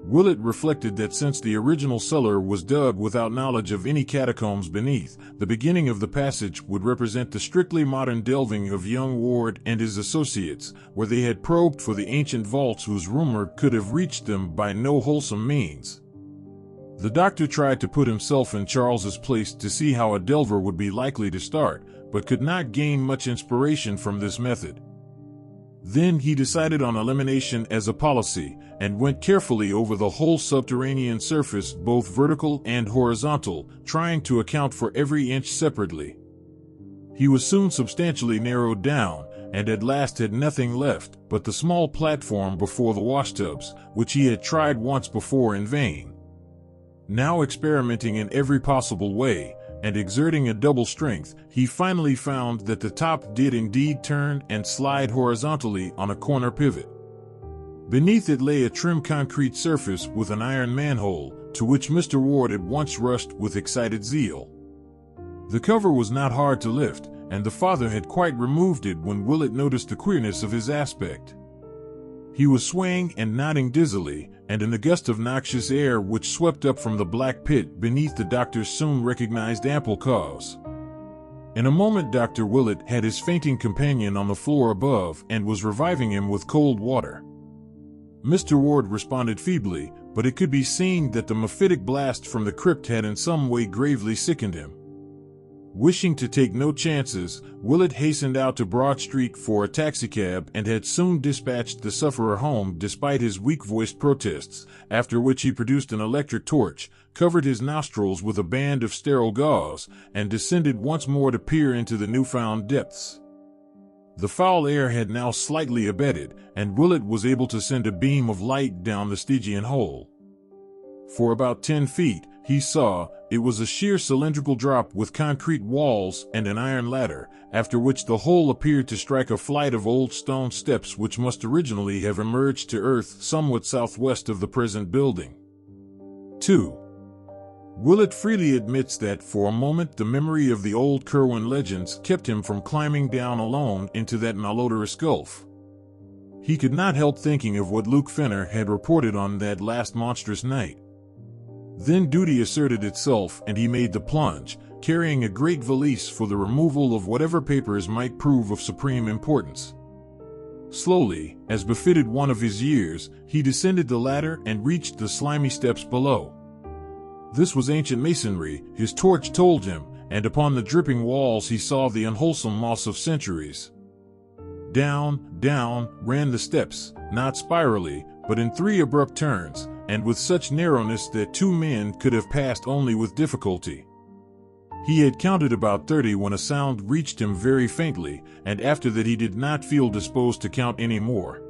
Willett reflected that since the original cellar was dug without knowledge of any catacombs beneath, the beginning of the passage would represent the strictly modern delving of young Ward and his associates, where they had probed for the ancient vaults whose rumor could have reached them by no wholesome means. The doctor tried to put himself in Charles's place to see how a delver would be likely to start, but could not gain much inspiration from this method. Then he decided on elimination as a policy, and went carefully over the whole subterranean surface, both vertical and horizontal, trying to account for every inch separately. He was soon substantially narrowed down, and at last had nothing left but the small platform before the washtubs, which he had tried once before in vain. Now experimenting in every possible way, and exerting a double strength, he finally found that the top did indeed turn and slide horizontally on a corner pivot. Beneath it lay a trim concrete surface with an iron manhole, to which Mr. Ward at once rushed with excited zeal. The cover was not hard to lift, and the father had quite removed it when Willett noticed the queerness of his aspect. He was swaying and nodding dizzily, and in a gust of noxious air which swept up from the black pit beneath the doctor soon recognized ample cause. In a moment Dr. Willett had his fainting companion on the floor above and was reviving him with cold water. Mr. Ward responded feebly, but it could be seen that the mephitic blast from the crypt had in some way gravely sickened him. Wishing to take no chances, Willett hastened out to Broad Street for a taxicab and had soon dispatched the sufferer home despite his weak-voiced protests, after which he produced an electric torch, covered his nostrils with a band of sterile gauze, and descended once more to peer into the newfound depths. The foul air had now slightly abated, and Willett was able to send a beam of light down the Stygian hole. For about 10 feet, he saw, it was a sheer cylindrical drop with concrete walls and an iron ladder, after which the hole appeared to strike a flight of old stone steps which must originally have emerged to earth somewhat southwest of the present building. 2. Willett freely admits that for a moment the memory of the old Curwen legends kept him from climbing down alone into that malodorous gulf. He could not help thinking of what Luke Fenner had reported on that last monstrous night. Then duty asserted itself and he made the plunge, carrying a great valise for the removal of whatever papers might prove of supreme importance. Slowly, as befitted one of his years, he descended the ladder and reached the slimy steps below. This was ancient masonry, his torch told him, and upon the dripping walls he saw the unwholesome moss of centuries. Down, down, ran the steps, not spirally, but in 3 abrupt turns, and with such narrowness that 2 men could have passed only with difficulty. He had counted about 30 when a sound reached him very faintly, and after that he did not feel disposed to count any more.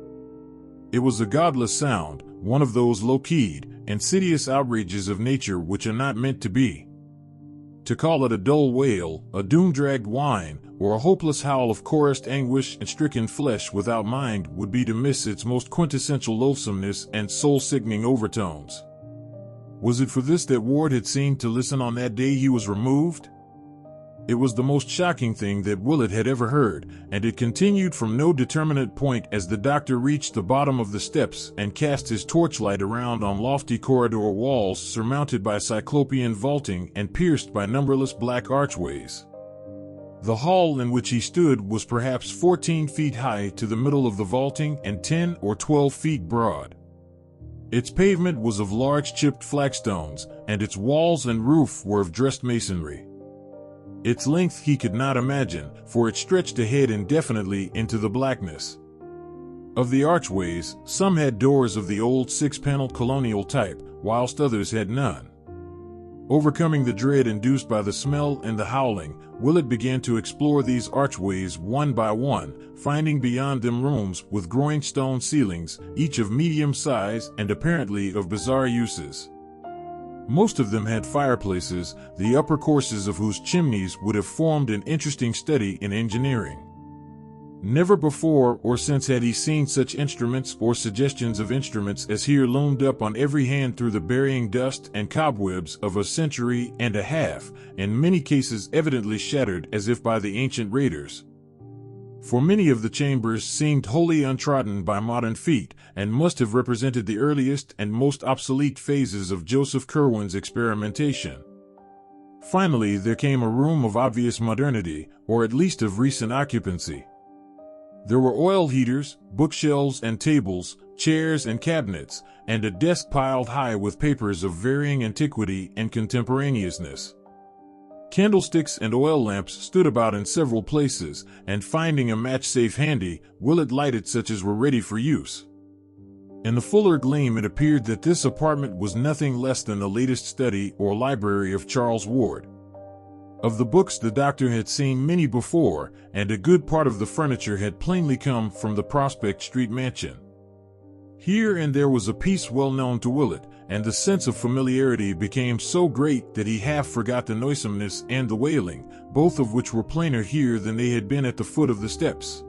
It was a godless sound, one of those low-keyed, insidious outrages of nature which are not meant to be. To call it a dull wail, a doom-dragged whine, or a hopeless howl of chorused anguish and stricken flesh without mind would be to miss its most quintessential loathsomeness and soul-sickening overtones. Was it for this that Ward had seemed to listen on that day he was removed? It was the most shocking thing that Willett had ever heard, and it continued from no determinate point as the doctor reached the bottom of the steps and cast his torchlight around on lofty corridor walls surmounted by cyclopean vaulting and pierced by numberless black archways. The hall in which he stood was perhaps 14 feet high to the middle of the vaulting and 10 or 12 feet broad. Its pavement was of large chipped flagstones, and its walls and roof were of dressed masonry. Its length he could not imagine, for it stretched ahead indefinitely into the blackness. Of the archways, some had doors of the old 6-paneled colonial type, whilst others had none. Overcoming the dread induced by the smell and the howling, Willett began to explore these archways one by one, finding beyond them rooms with groined stone ceilings, each of medium size and apparently of bizarre uses. Most of them had fireplaces, the upper courses of whose chimneys would have formed an interesting study in engineering. Never before or since had he seen such instruments or suggestions of instruments as here loomed up on every hand through the burying dust and cobwebs of a century and a half, in many cases evidently shattered as if by the ancient raiders. For many of the chambers seemed wholly untrodden by modern feet, and must have represented the earliest and most obsolete phases of Joseph Curwen's experimentation. Finally, there came a room of obvious modernity, or at least of recent occupancy. There were oil heaters, bookshelves and tables, chairs and cabinets, and a desk piled high with papers of varying antiquity and contemporaneousness. Candlesticks and oil lamps stood about in several places, and finding a match safe handy, Willett lighted such as were ready for use. In the fuller gleam, it appeared that this apartment was nothing less than the latest study or library of Charles Ward. Of the books, the doctor had seen many before, and a good part of the furniture had plainly come from the Prospect Street mansion. Here and there was a piece well known to Willett, and the sense of familiarity became so great that he half forgot the noisomeness and the wailing, both of which were plainer here than they had been at the foot of the steps.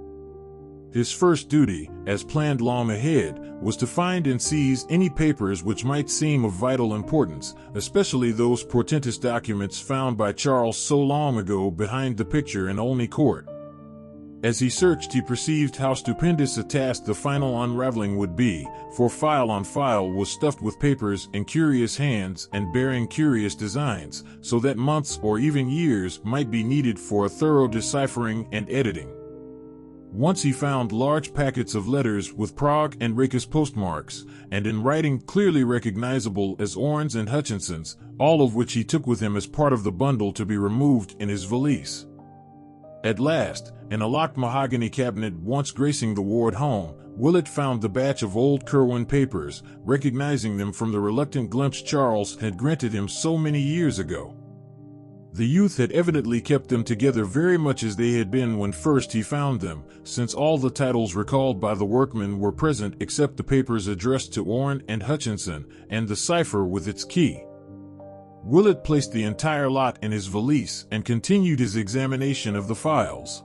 His first duty, as planned long ahead, was to find and seize any papers which might seem of vital importance, especially those portentous documents found by Charles so long ago behind the picture in Olney Court. As he searched, he perceived how stupendous a task the final unraveling would be, for file on file was stuffed with papers in curious hands and bearing curious designs, so that months or even years might be needed for a thorough deciphering and editing. Once he found large packets of letters with Prague and Rakes postmarks, and in writing clearly recognizable as Orne's and Hutchinson's, all of which he took with him as part of the bundle to be removed in his valise. At last, in a locked mahogany cabinet once gracing the Ward home, Willett found the batch of old Curwen papers, recognizing them from the reluctant glimpse Charles had granted him so many years ago. The youth had evidently kept them together very much as they had been when first he found them, since all the titles recalled by the workman were present except the papers addressed to Orne and Hutchinson, and the cipher with its key. Willett placed the entire lot in his valise and continued his examination of the files.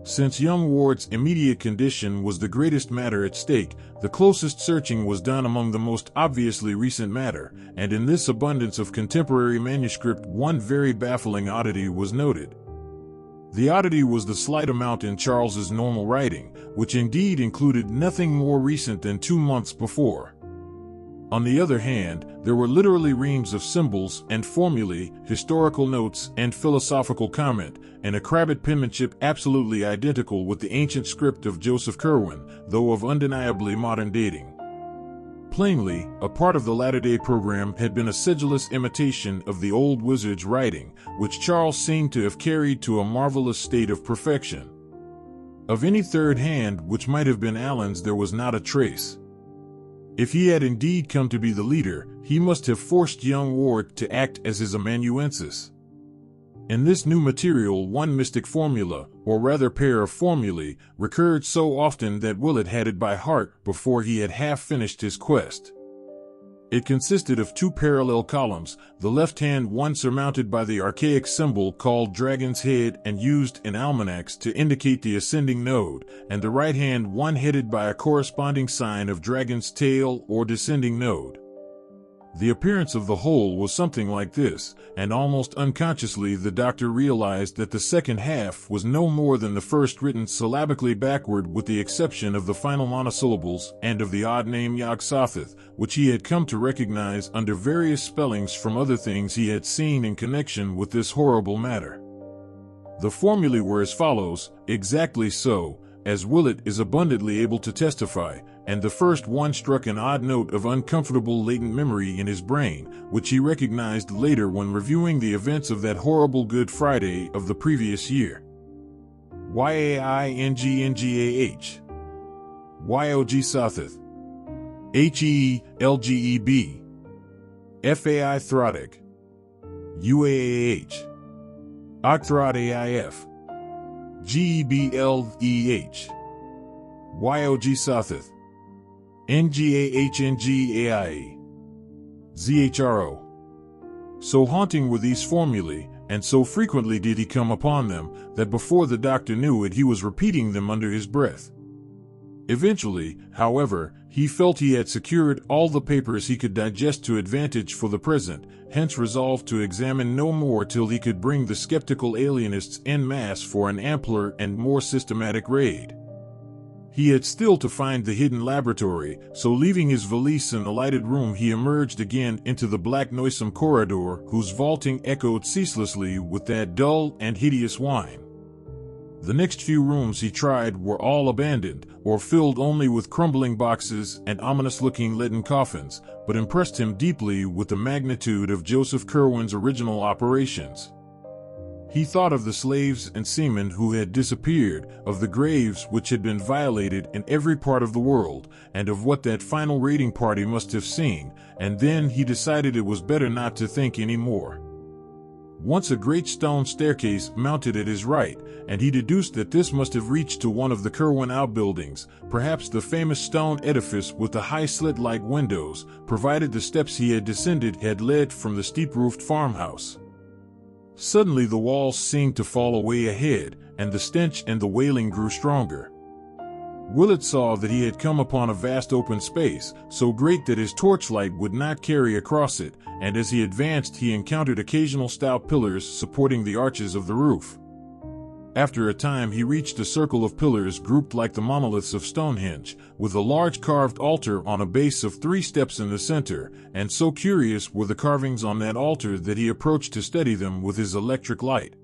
Since young Ward's immediate condition was the greatest matter at stake, the closest searching was done among the most obviously recent matter, and in this abundance of contemporary manuscript one very baffling oddity was noted. The oddity was the slight amount in Charles's normal writing, which indeed included nothing more recent than 2 months before. On the other hand, there were literally reams of symbols and formulae, historical notes and philosophical comment, and a crabbed penmanship absolutely identical with the ancient script of Joseph Curwen, though of undeniably modern dating. Plainly, a part of the latter-day program had been a sedulous imitation of the old wizard's writing, which Charles seemed to have carried to a marvelous state of perfection. Of any third hand which might have been Allen's there was not a trace. If he had indeed come to be the leader, he must have forced young Ward to act as his amanuensis. In this new material one mystic formula, or rather pair of formulae, recurred so often that Willett had it by heart before he had half finished his quest. It consisted of 2 parallel columns, the left-hand one surmounted by the archaic symbol called Dragon's Head and used in almanacs to indicate the ascending node, and the right-hand one headed by a corresponding sign of Dragon's Tail or descending node. The appearance of the whole was something like this, and almost unconsciously the doctor realized that the second half was no more than the first, written syllabically backward with the exception of the final monosyllables and of the odd name Yog-Sothoth, which he had come to recognize under various spellings from other things he had seen in connection with this horrible matter. The formulae were as follows, exactly so, as Willett is abundantly able to testify, and the first one struck an odd note of uncomfortable latent memory in his brain, which he recognized later when reviewing the events of that horrible Good Friday of the previous year. YAINGNGAH YOG-Sothoth HELGEB FAI Throtic UAAH Octhrod AIF GEBLEH YOG-Sothoth NGAHNGAIE ZHRO. So haunting were these formulae, and so frequently did he come upon them, that before the doctor knew it he was repeating them under his breath. Eventually, however, he felt he had secured all the papers he could digest to advantage for the present, hence resolved to examine no more till he could bring the skeptical alienists en masse for an ampler and more systematic raid. He had still to find the hidden laboratory, so leaving his valise in the lighted room, he emerged again into the black noisome corridor whose vaulting echoed ceaselessly with that dull and hideous whine. The next few rooms he tried were all abandoned, or filled only with crumbling boxes and ominous-looking leaden coffins, but impressed him deeply with the magnitude of Joseph Curwen's original operations. He thought of the slaves and seamen who had disappeared, of the graves which had been violated in every part of the world, and of what that final raiding party must have seen, and then he decided it was better not to think any more. Once a great stone staircase mounted at his right, and he deduced that this must have reached to one of the Curwen outbuildings, perhaps the famous stone edifice with the high slit-like windows, provided the steps he had descended had led from the steep-roofed farmhouse. Suddenly the walls seemed to fall away ahead, and the stench and the wailing grew stronger. Willett saw that he had come upon a vast open space, so great that his torchlight would not carry across it, and as he advanced he encountered occasional stout pillars supporting the arches of the roof. After a time he reached a circle of pillars grouped like the monoliths of Stonehenge, with a large carved altar on a base of 3 steps in the center, and so curious were the carvings on that altar that he approached to study them with his electric light.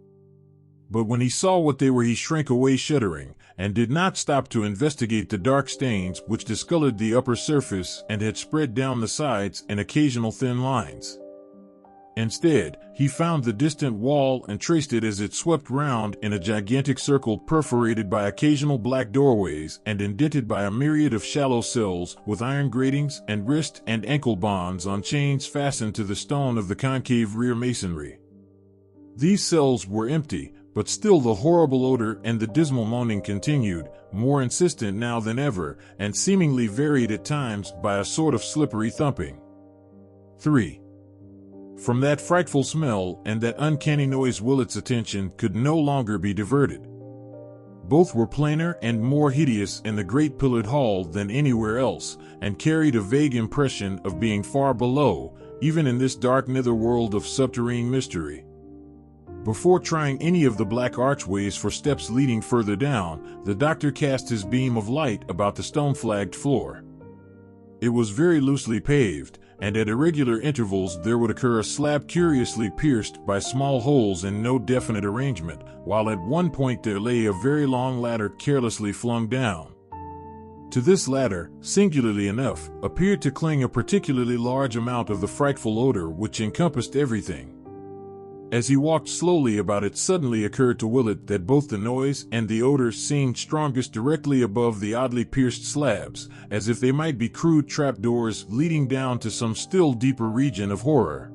But when he saw what they were he shrank away shuddering, and did not stop to investigate the dark stains which discolored the upper surface and had spread down the sides in occasional thin lines. Instead, he found the distant wall and traced it as it swept round in a gigantic circle perforated by occasional black doorways and indented by a myriad of shallow cells with iron gratings and wrist and ankle bonds on chains fastened to the stone of the concave rear masonry. These cells were empty, but still the horrible odor and the dismal moaning continued, more insistent now than ever, and seemingly varied at times by a sort of slippery thumping. 3. From that frightful smell and that uncanny noise Willett's attention could no longer be diverted. Both were plainer and more hideous in the great pillared hall than anywhere else, and carried a vague impression of being far below, even in this dark netherworld of subterranean mystery. Before trying any of the black archways for steps leading further down, the doctor cast his beam of light about the stone-flagged floor. It was very loosely paved, and at irregular intervals there would occur a slab curiously pierced by small holes in no definite arrangement, while at one point there lay a very long ladder carelessly flung down. To this ladder, singularly enough, appeared to cling a particularly large amount of the frightful odor which encompassed everything. As he walked slowly about it, suddenly occurred to Willett that both the noise and the odor seemed strongest directly above the oddly pierced slabs, as if they might be crude trapdoors leading down to some still deeper region of horror.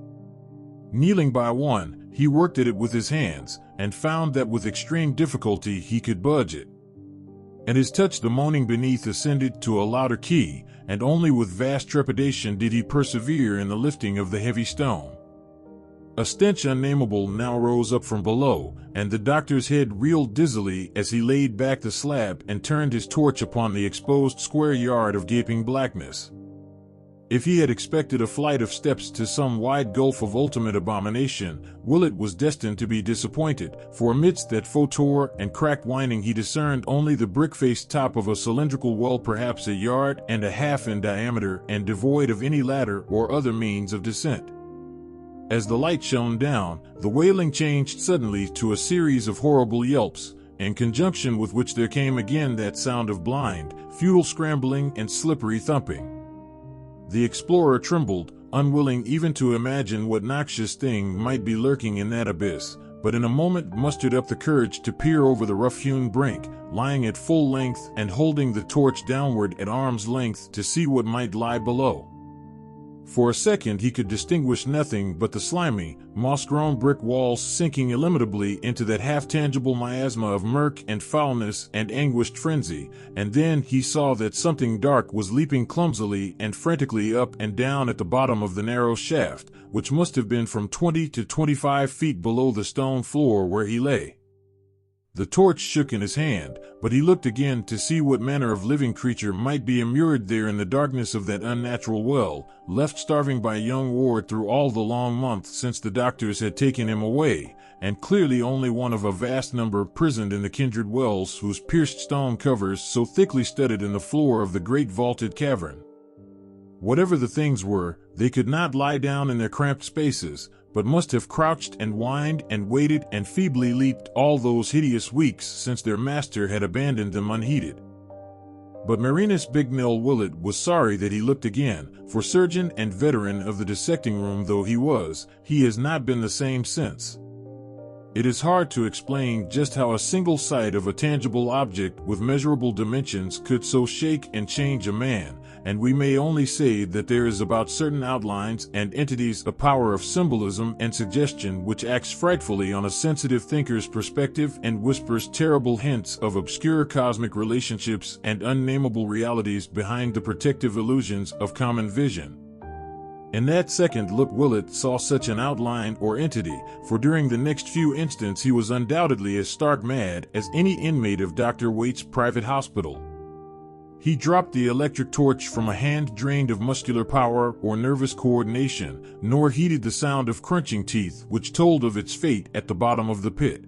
Kneeling by one, he worked at it with his hands, and found that with extreme difficulty he could budge it. At his touch the moaning beneath ascended to a louder key, and only with vast trepidation did he persevere in the lifting of the heavy stone. A stench unnameable now rose up from below, and the doctor's head reeled dizzily as he laid back the slab and turned his torch upon the exposed square yard of gaping blackness. If he had expected a flight of steps to some wide gulf of ultimate abomination, Willett was destined to be disappointed, for amidst that fautor and cracked whining he discerned only the brick-faced top of a cylindrical well perhaps 1.5 yards in diameter and devoid of any ladder or other means of descent. As the light shone down, the wailing changed suddenly to a series of horrible yelps, in conjunction with which there came again that sound of blind, futile scrambling and slippery thumping. The explorer trembled, unwilling even to imagine what noxious thing might be lurking in that abyss, but in a moment mustered up the courage to peer over the rough-hewn brink, lying at full length and holding the torch downward at arm's length to see what might lie below. For a second he could distinguish nothing but the slimy, moss-grown brick walls sinking illimitably into that half-tangible miasma of murk and foulness and anguished frenzy, and then he saw that something dark was leaping clumsily and frantically up and down at the bottom of the narrow shaft, which must have been from 20 to 25 feet below the stone floor where he lay. The torch shook in his hand, but he looked again to see what manner of living creature might be immured there in the darkness of that unnatural well, left starving by young Ward through all the long month since the doctors had taken him away, and clearly only one of a vast number prisoned in the kindred wells whose pierced stone covers so thickly studded in the floor of the great vaulted cavern. Whatever the things were, they could not lie down in their cramped spaces, but must have crouched and whined and waited and feebly leaped all those hideous weeks since their master had abandoned them unheeded. But Marinus Bignell Willett was sorry that he looked again, for surgeon and veteran of the dissecting room though he was, he has not been the same since. It is hard to explain just how a single sight of a tangible object with measurable dimensions could so shake and change a man, and we may only say that there is about certain outlines and entities a power of symbolism and suggestion which acts frightfully on a sensitive thinker's perspective and whispers terrible hints of obscure cosmic relationships and unnameable realities behind the protective illusions of common vision. In that second look Willett saw such an outline or entity, for during the next few instants he was undoubtedly as stark mad as any inmate of Dr. Waite's private hospital. He dropped the electric torch from a hand drained of muscular power or nervous coordination, nor heeded the sound of crunching teeth which told of its fate at the bottom of the pit.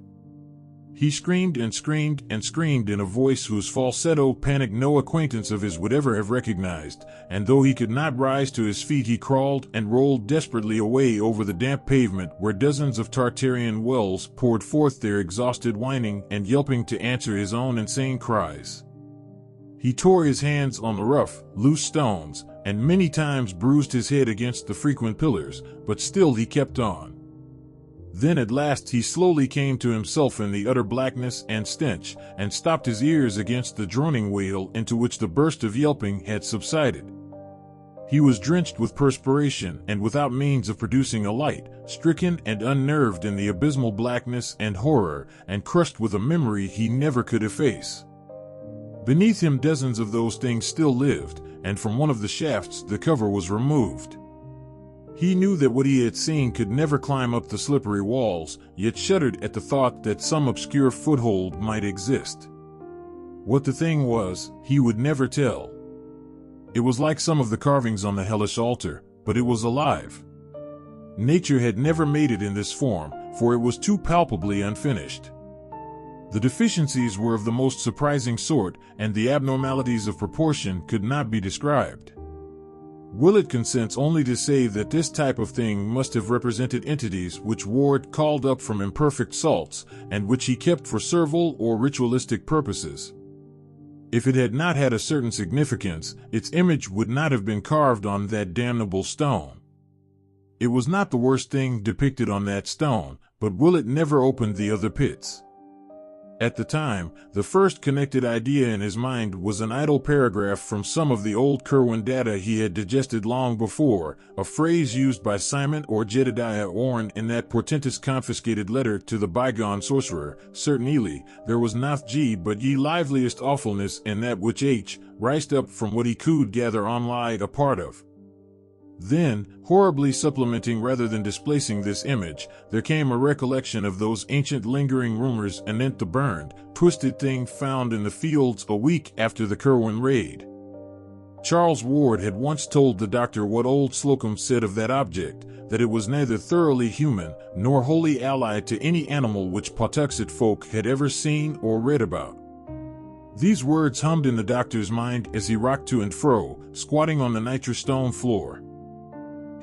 He screamed and screamed and screamed in a voice whose falsetto panic no acquaintance of his would ever have recognized, and though he could not rise to his feet he crawled and rolled desperately away over the damp pavement where dozens of Tartarian wells poured forth their exhausted whining and yelping to answer his own insane cries. He tore his hands on the rough, loose stones, and many times bruised his head against the frequent pillars, but still he kept on. Then at last he slowly came to himself in the utter blackness and stench, and stopped his ears against the droning wail into which the burst of yelping had subsided. He was drenched with perspiration and without means of producing a light, stricken and unnerved in the abysmal blackness and horror, and crushed with a memory he never could efface. Beneath him dozens of those things still lived, and from one of the shafts the cover was removed. He knew that what he had seen could never climb up the slippery walls, yet shuddered at the thought that some obscure foothold might exist. What the thing was, he would never tell. It was like some of the carvings on the hellish altar, but it was alive. Nature had never made it in this form, for it was too palpably unfinished. The deficiencies were of the most surprising sort, and the abnormalities of proportion could not be described. Willett consents only to say that this type of thing must have represented entities which Ward called up from imperfect salts, and which he kept for servile or ritualistic purposes. If it had not had a certain significance, its image would not have been carved on that damnable stone. It was not the worst thing depicted on that stone, but Willett never opened the other pits. At the time, the first connected idea in his mind was an idle paragraph from some of the old Curwen data he had digested long before, a phrase used by Simon or Jedediah Orne in that portentous confiscated letter to the bygone sorcerer, certainly, there was nath G but ye liveliest awfulness in that which H, rised up from what he could gather on lied a part of. Then, horribly supplementing rather than displacing this image, there came a recollection of those ancient lingering rumors anent the burned, twisted thing found in the fields a week after the Curwen raid. Charles Ward had once told the doctor what old Slocum said of that object, that it was neither thoroughly human, nor wholly allied to any animal which Pawtuxet folk had ever seen or read about. These words hummed in the doctor's mind as he rocked to and fro, squatting on the nitrous stone floor.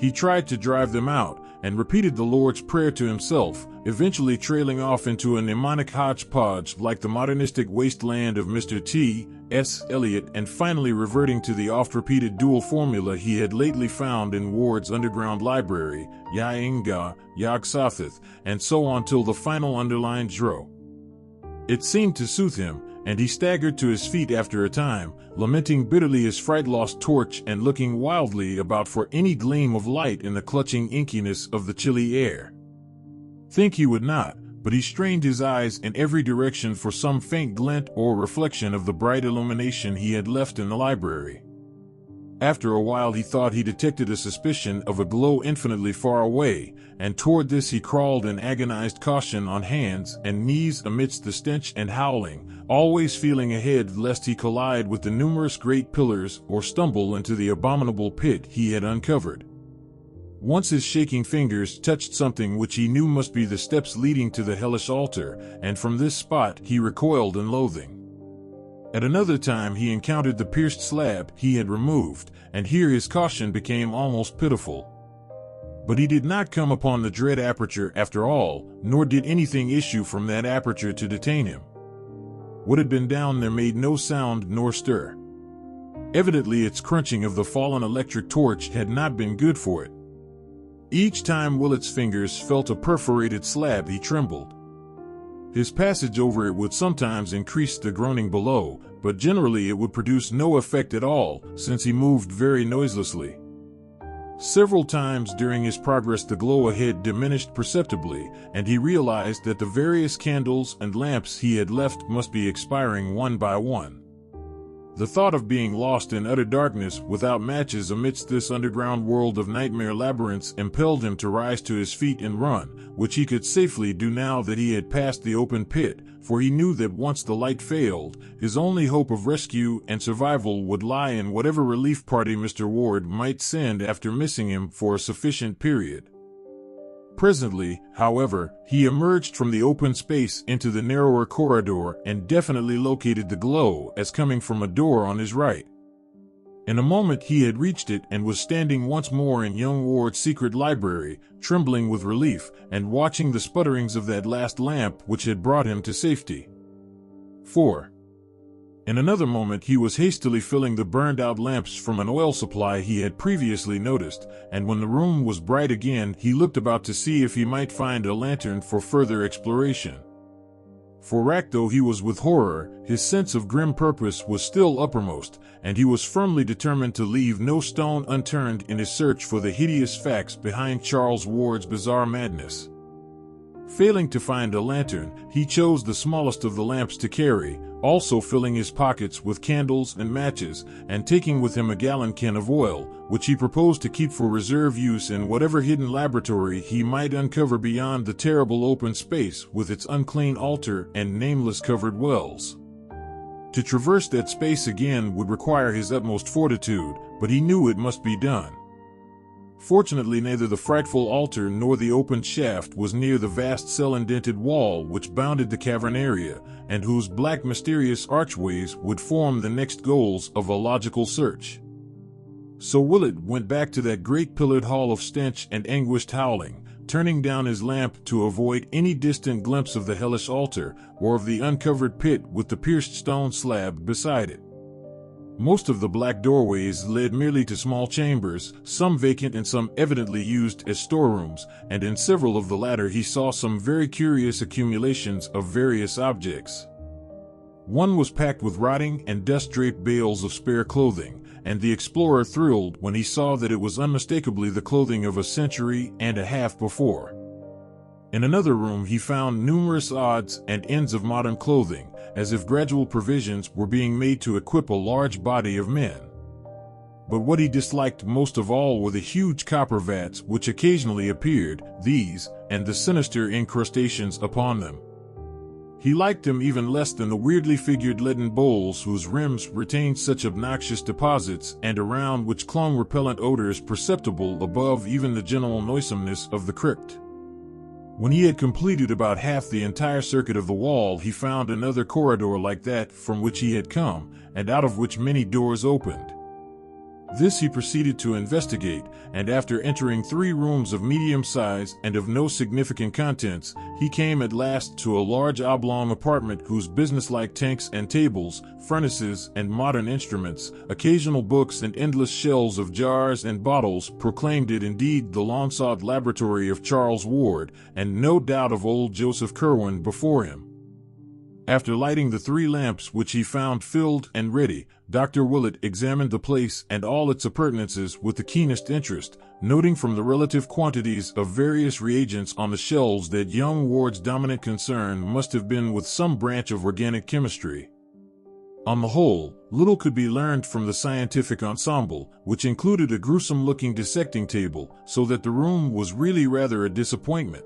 He tried to drive them out, and repeated the Lord's Prayer to himself, eventually trailing off into a mnemonic hodgepodge like the modernistic wasteland of Mr. T. S. Eliot, and finally reverting to the oft-repeated dual formula he had lately found in Ward's underground library, Ya Inga, Yog Sothoth, and so on till the final underlined Dro. It seemed to soothe him, and he staggered to his feet after a time, lamenting bitterly his fright-lost torch and looking wildly about for any gleam of light in the clutching inkiness of the chilly air. Think he would not, but he strained his eyes in every direction for some faint glint or reflection of the bright illumination he had left in the library. After a while he thought he detected a suspicion of a glow infinitely far away, and toward this he crawled in agonized caution on hands and knees amidst the stench and howling, always feeling ahead lest he collide with the numerous great pillars or stumble into the abominable pit he had uncovered. Once his shaking fingers touched something which he knew must be the steps leading to the hellish altar, and from this spot he recoiled in loathing. At another time he encountered the pierced slab he had removed, and here his caution became almost pitiful. But he did not come upon the dread aperture after all, nor did anything issue from that aperture to detain him. What had been down there made no sound nor stir. Evidently its crunching of the fallen electric torch had not been good for it. Each time Willett's fingers felt a perforated slab he trembled. His passage over it would sometimes increase the groaning below, but generally it would produce no effect at all, since he moved very noiselessly. Several times during his progress the glow ahead diminished perceptibly, and he realized that the various candles and lamps he had left must be expiring one by one. The thought of being lost in utter darkness without matches amidst this underground world of nightmare labyrinths impelled him to rise to his feet and run, which he could safely do now that he had passed the open pit, for he knew that once the light failed, his only hope of rescue and survival would lie in whatever relief party Mr. Ward might send after missing him for a sufficient period. Presently, however, he emerged from the open space into the narrower corridor and definitely located the glow as coming from a door on his right. In a moment he had reached it and was standing once more in young Ward's secret library, trembling with relief and watching the sputterings of that last lamp which had brought him to safety. 4. In another moment he was hastily filling the burned-out lamps from an oil supply he had previously noticed, and when the room was bright again he looked about to see if he might find a lantern for further exploration. For racked though he was with horror, his sense of grim purpose was still uppermost, and he was firmly determined to leave no stone unturned in his search for the hideous facts behind Charles Ward's bizarre madness. Failing to find a lantern, he chose the smallest of the lamps to carry, also filling his pockets with candles and matches, and taking with him a gallon can of oil, which he proposed to keep for reserve use in whatever hidden laboratory he might uncover beyond the terrible open space with its unclean altar and nameless covered wells. To traverse that space again would require his utmost fortitude, but he knew it must be done. Fortunately, neither the frightful altar nor the opened shaft was near the vast cell-indented wall which bounded the cavern area, and whose black mysterious archways would form the next goals of a logical search. So Willett went back to that great pillared hall of stench and anguished howling, turning down his lamp to avoid any distant glimpse of the hellish altar or of the uncovered pit with the pierced stone slab beside it. Most of the black doorways led merely to small chambers, some vacant and some evidently used as storerooms, and in several of the latter he saw some very curious accumulations of various objects. One was packed with rotting and dust-draped bales of spare clothing, and the explorer thrilled when he saw that it was unmistakably the clothing of a century and a half before. In another room he found numerous odds and ends of modern clothing, as if gradual provisions were being made to equip a large body of men. But what he disliked most of all were the huge copper vats which occasionally appeared, these, and the sinister incrustations upon them. He liked them even less than the weirdly figured leaden bowls whose rims retained such obnoxious deposits and around which clung repellent odors perceptible above even the general noisomeness of the crypt. When he had completed about half the entire circuit of the wall, he found another corridor like that from which he had come, and out of which many doors opened. This he proceeded to investigate, and after entering 3 rooms of medium size and of no significant contents, he came at last to a large oblong apartment whose businesslike tanks and tables, furnaces and modern instruments, occasional books and endless shelves of jars and bottles proclaimed it indeed the long-sought laboratory of Charles Ward, and no doubt of old Joseph Curwen before him. After lighting the 3 lamps which he found filled and ready, Dr. Willett examined the place and all its appurtenances with the keenest interest, noting from the relative quantities of various reagents on the shelves that young Ward's dominant concern must have been with some branch of organic chemistry. On the whole, little could be learned from the scientific ensemble, which included a gruesome-looking dissecting table, so that the room was really rather a disappointment.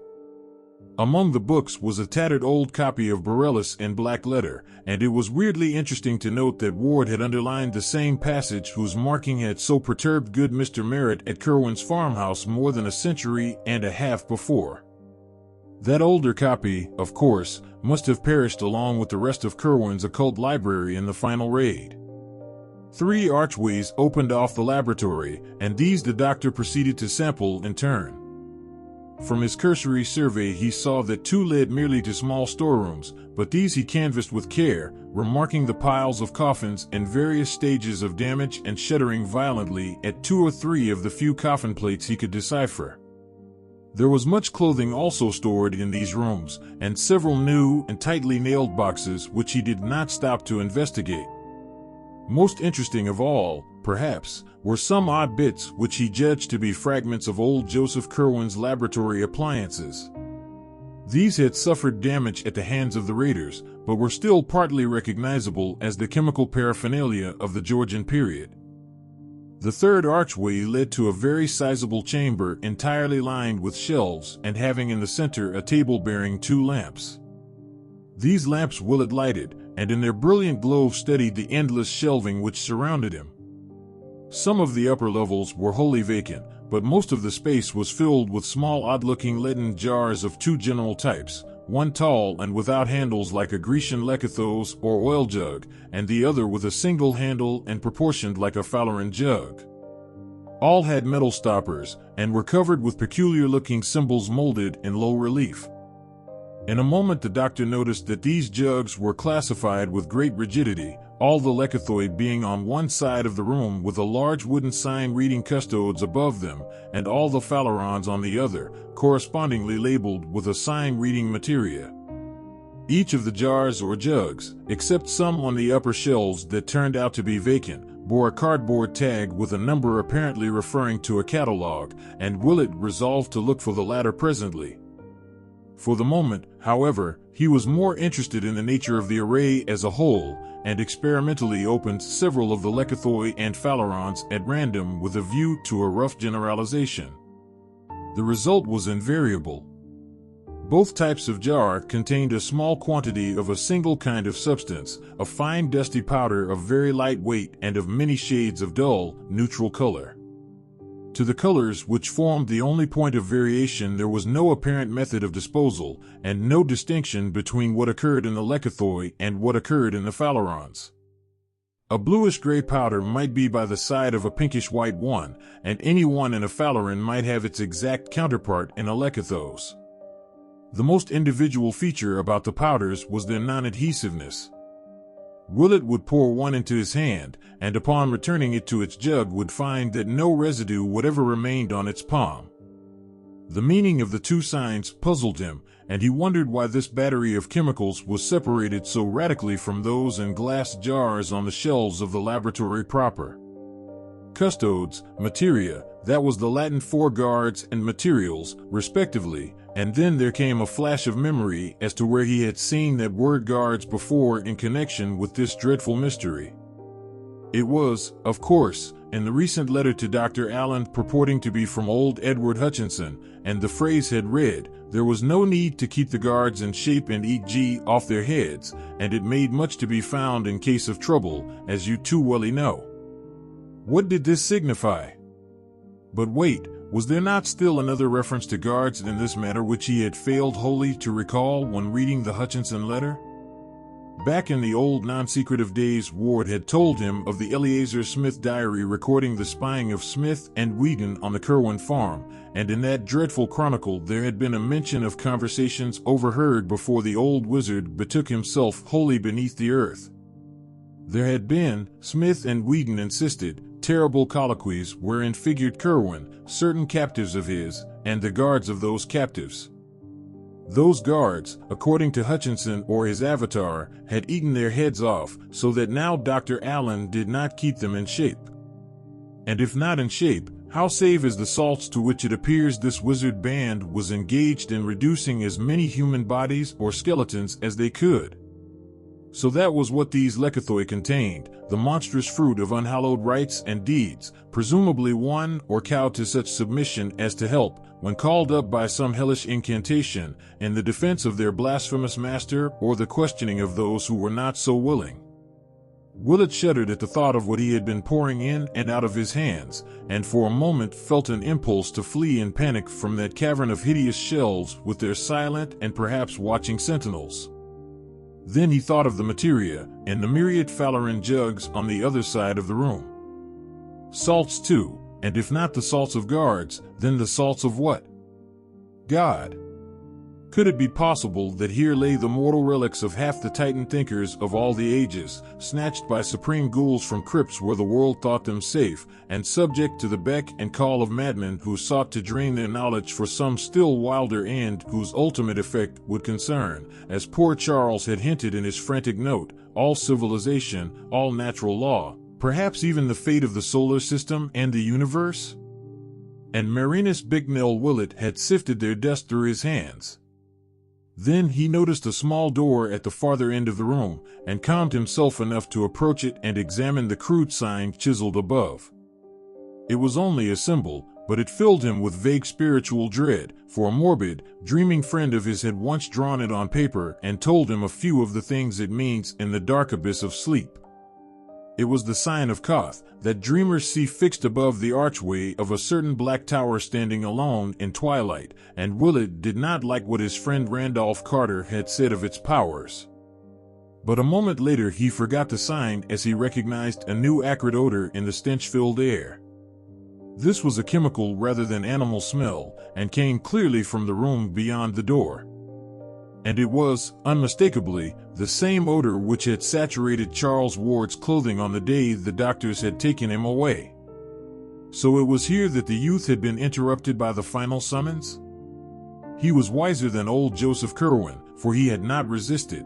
Among the books was a tattered old copy of Borellus in black letter, and it was weirdly interesting to note that Ward had underlined the same passage whose marking had so perturbed good Mr. Merritt at Curwen's farmhouse more than a century and a half before. That older copy, of course, must have perished along with the rest of Curwen's occult library in the final raid. 3 archways opened off the laboratory, and these the doctor proceeded to sample in turn. From his cursory survey he saw that 2 led merely to small storerooms, but these he canvassed with care, remarking the piles of coffins in various stages of damage and shuddering violently at 2 or 3 of the few coffin plates he could decipher. There was much clothing also stored in these rooms, and several new and tightly nailed boxes which he did not stop to investigate. Most interesting of all, perhaps, were some odd bits which he judged to be fragments of old Joseph Curwen's laboratory appliances. These had suffered damage at the hands of the raiders, but were still partly recognizable as the chemical paraphernalia of the Georgian period. The 3rd archway led to a very sizable chamber entirely lined with shelves and having in the center a table bearing 2 lamps. These lamps Willett lighted, and in their brilliant glow studied the endless shelving which surrounded him. Some of the upper levels were wholly vacant, but most of the space was filled with small odd-looking leaden jars of 2 general types, one tall and without handles like a Grecian lekathos or oil jug, and the other with a single handle and proportioned like a Falloran jug. All had metal stoppers, and were covered with peculiar-looking symbols molded in low relief. In a moment the doctor noticed that these jugs were classified with great rigidity, all the lecathoi being on one side of the room with a large wooden sign reading custodes above them, and all the Fallarons on the other, correspondingly labeled with a sign reading materia. Each of the jars or jugs, except some on the upper shelves that turned out to be vacant, bore a cardboard tag with a number apparently referring to a catalog, and Willett resolved to look for the latter presently. For the moment, however, he was more interested in the nature of the array as a whole, and experimentally opened several of the lecathoi and Fallarons at random with a view to a rough generalization. The result was invariable. Both types of jar contained a small quantity of a single kind of substance, a fine dusty powder of very light weight and of many shades of dull, neutral color. To the colors which formed the only point of variation there was no apparent method of disposal, and no distinction between what occurred in the lecathoi and what occurred in the Fallarons. A bluish-gray powder might be by the side of a pinkish-white one, and any one in a Fallaron might have its exact counterpart in a lecathos. The most individual feature about the powders was their non-adhesiveness. Willett would pour one into his hand, and upon returning it to its jug would find that no residue whatever remained on its palm. The meaning of the 2 signs puzzled him, and he wondered why this battery of chemicals was separated so radically from those in glass jars on the shelves of the laboratory proper. Custodes, materia, that was the Latin for guards and materials, respectively, and then there came a flash of memory as to where he had seen that word guards before in connection with this dreadful mystery. It was, of course, in the recent letter to Dr. Allen purporting to be from old Edward Hutchinson, and the phrase had read, "There was no need to keep the guards in shape and eat G off their heads, and it made much to be found in case of trouble, as you too welly know." What did this signify? But wait, was there not still another reference to guards in this matter which he had failed wholly to recall when reading the Hutchinson letter? Back in the old non-secretive days, Ward had told him of the Eleazar Smith diary recording the spying of Smith and Wheaton on the Curwen farm, and in that dreadful chronicle there had been a mention of conversations overheard before the old wizard betook himself wholly beneath the earth. There had been, Smith and Wheaton insisted, terrible colloquies wherein figured Curwen, certain captives of his, and the guards of those captives. Those guards, according to Hutchinson or his avatar, had eaten their heads off, so that now Dr. Allen did not keep them in shape. And if not in shape, how save as the salts to which it appears this wizard band was engaged in reducing as many human bodies or skeletons as they could. So that was what these lecathoi contained, the monstrous fruit of unhallowed rites and deeds, presumably won or cowed to such submission as to help, when called up by some hellish incantation, in the defense of their blasphemous master or the questioning of those who were not so willing. Willett shuddered at the thought of what he had been pouring in and out of his hands, and for a moment felt an impulse to flee in panic from that cavern of hideous shells with their silent and perhaps watching sentinels. Then he thought of the materia and the myriad Falarin jugs on the other side of the room. Salts too, and if not the salts of guards, then the salts of what? God. Could it be possible that here lay the mortal relics of half the Titan thinkers of all the ages, snatched by supreme ghouls from crypts where the world thought them safe, and subject to the beck and call of madmen who sought to drain their knowledge for some still wilder end whose ultimate effect would concern, as poor Charles had hinted in his frantic note, all civilization, all natural law, perhaps even the fate of the solar system and the universe? And Marinus Bicknell Willett had sifted their dust through his hands. Then he noticed a small door at the farther end of the room, and calmed himself enough to approach it and examine the crude sign chiseled above. It was only a symbol, but it filled him with vague spiritual dread, for a morbid, dreaming friend of his had once drawn it on paper and told him a few of the things it means in the dark abyss of sleep. It was the sign of Koth, that dreamers see fixed above the archway of a certain black tower standing alone in twilight, and Willett did not like what his friend Randolph Carter had said of its powers. But a moment later he forgot the sign as he recognized a new acrid odor in the stench-filled air. This was a chemical rather than animal smell, and came clearly from the room beyond the door. And it was, unmistakably, the same odor which had saturated Charles Ward's clothing on the day the doctors had taken him away. So it was here that the youth had been interrupted by the final summons? He was wiser than old Joseph Curwen, for he had not resisted.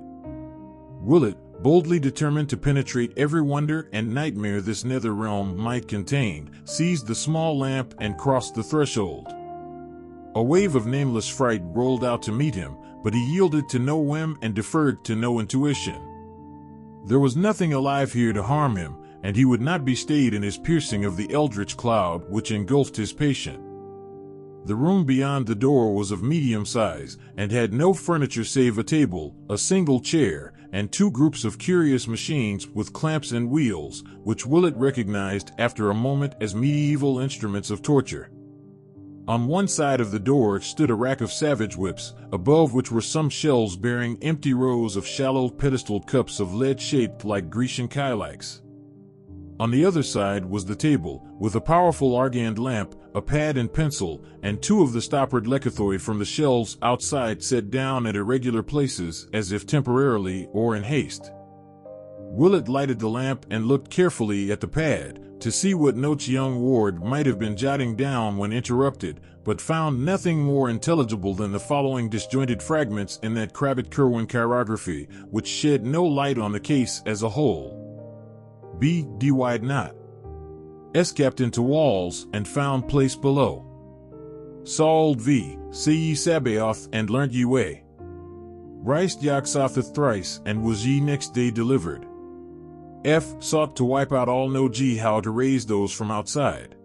Willett, boldly determined to penetrate every wonder and nightmare this nether realm might contain, seized the small lamp and crossed the threshold. A wave of nameless fright rolled out to meet him, but he yielded to no whim and deferred to no intuition. There was nothing alive here to harm him, and he would not be stayed in his piercing of the eldritch cloud which engulfed his patient. The room beyond the door was of medium size, and had no furniture save a table, a single chair, and two groups of curious machines with clamps and wheels, which Willett recognized after a moment as medieval instruments of torture. On one side of the door stood a rack of savage whips, above which were some shelves bearing empty rows of shallow pedestaled cups of lead shaped like Grecian kylikes. On the other side was the table, with a powerful argand lamp, a pad and pencil, and two of the stoppered lekythoi from the shelves outside set down at irregular places as if temporarily or in haste. Willett lighted the lamp and looked carefully at the pad, to see what notes young Ward might have been jotting down when interrupted, but found nothing more intelligible than the following disjointed fragments in that crabbed Curwen chirography, which shed no light on the case as a whole. B. D-wide not. Escaped into walls and found place below. Sauld v. See ye Sabaoth and learnt ye way. Riced Yogg-Sothoth thrice and was ye next day delivered. F. Sought to wipe out all know G how to raise those from outside.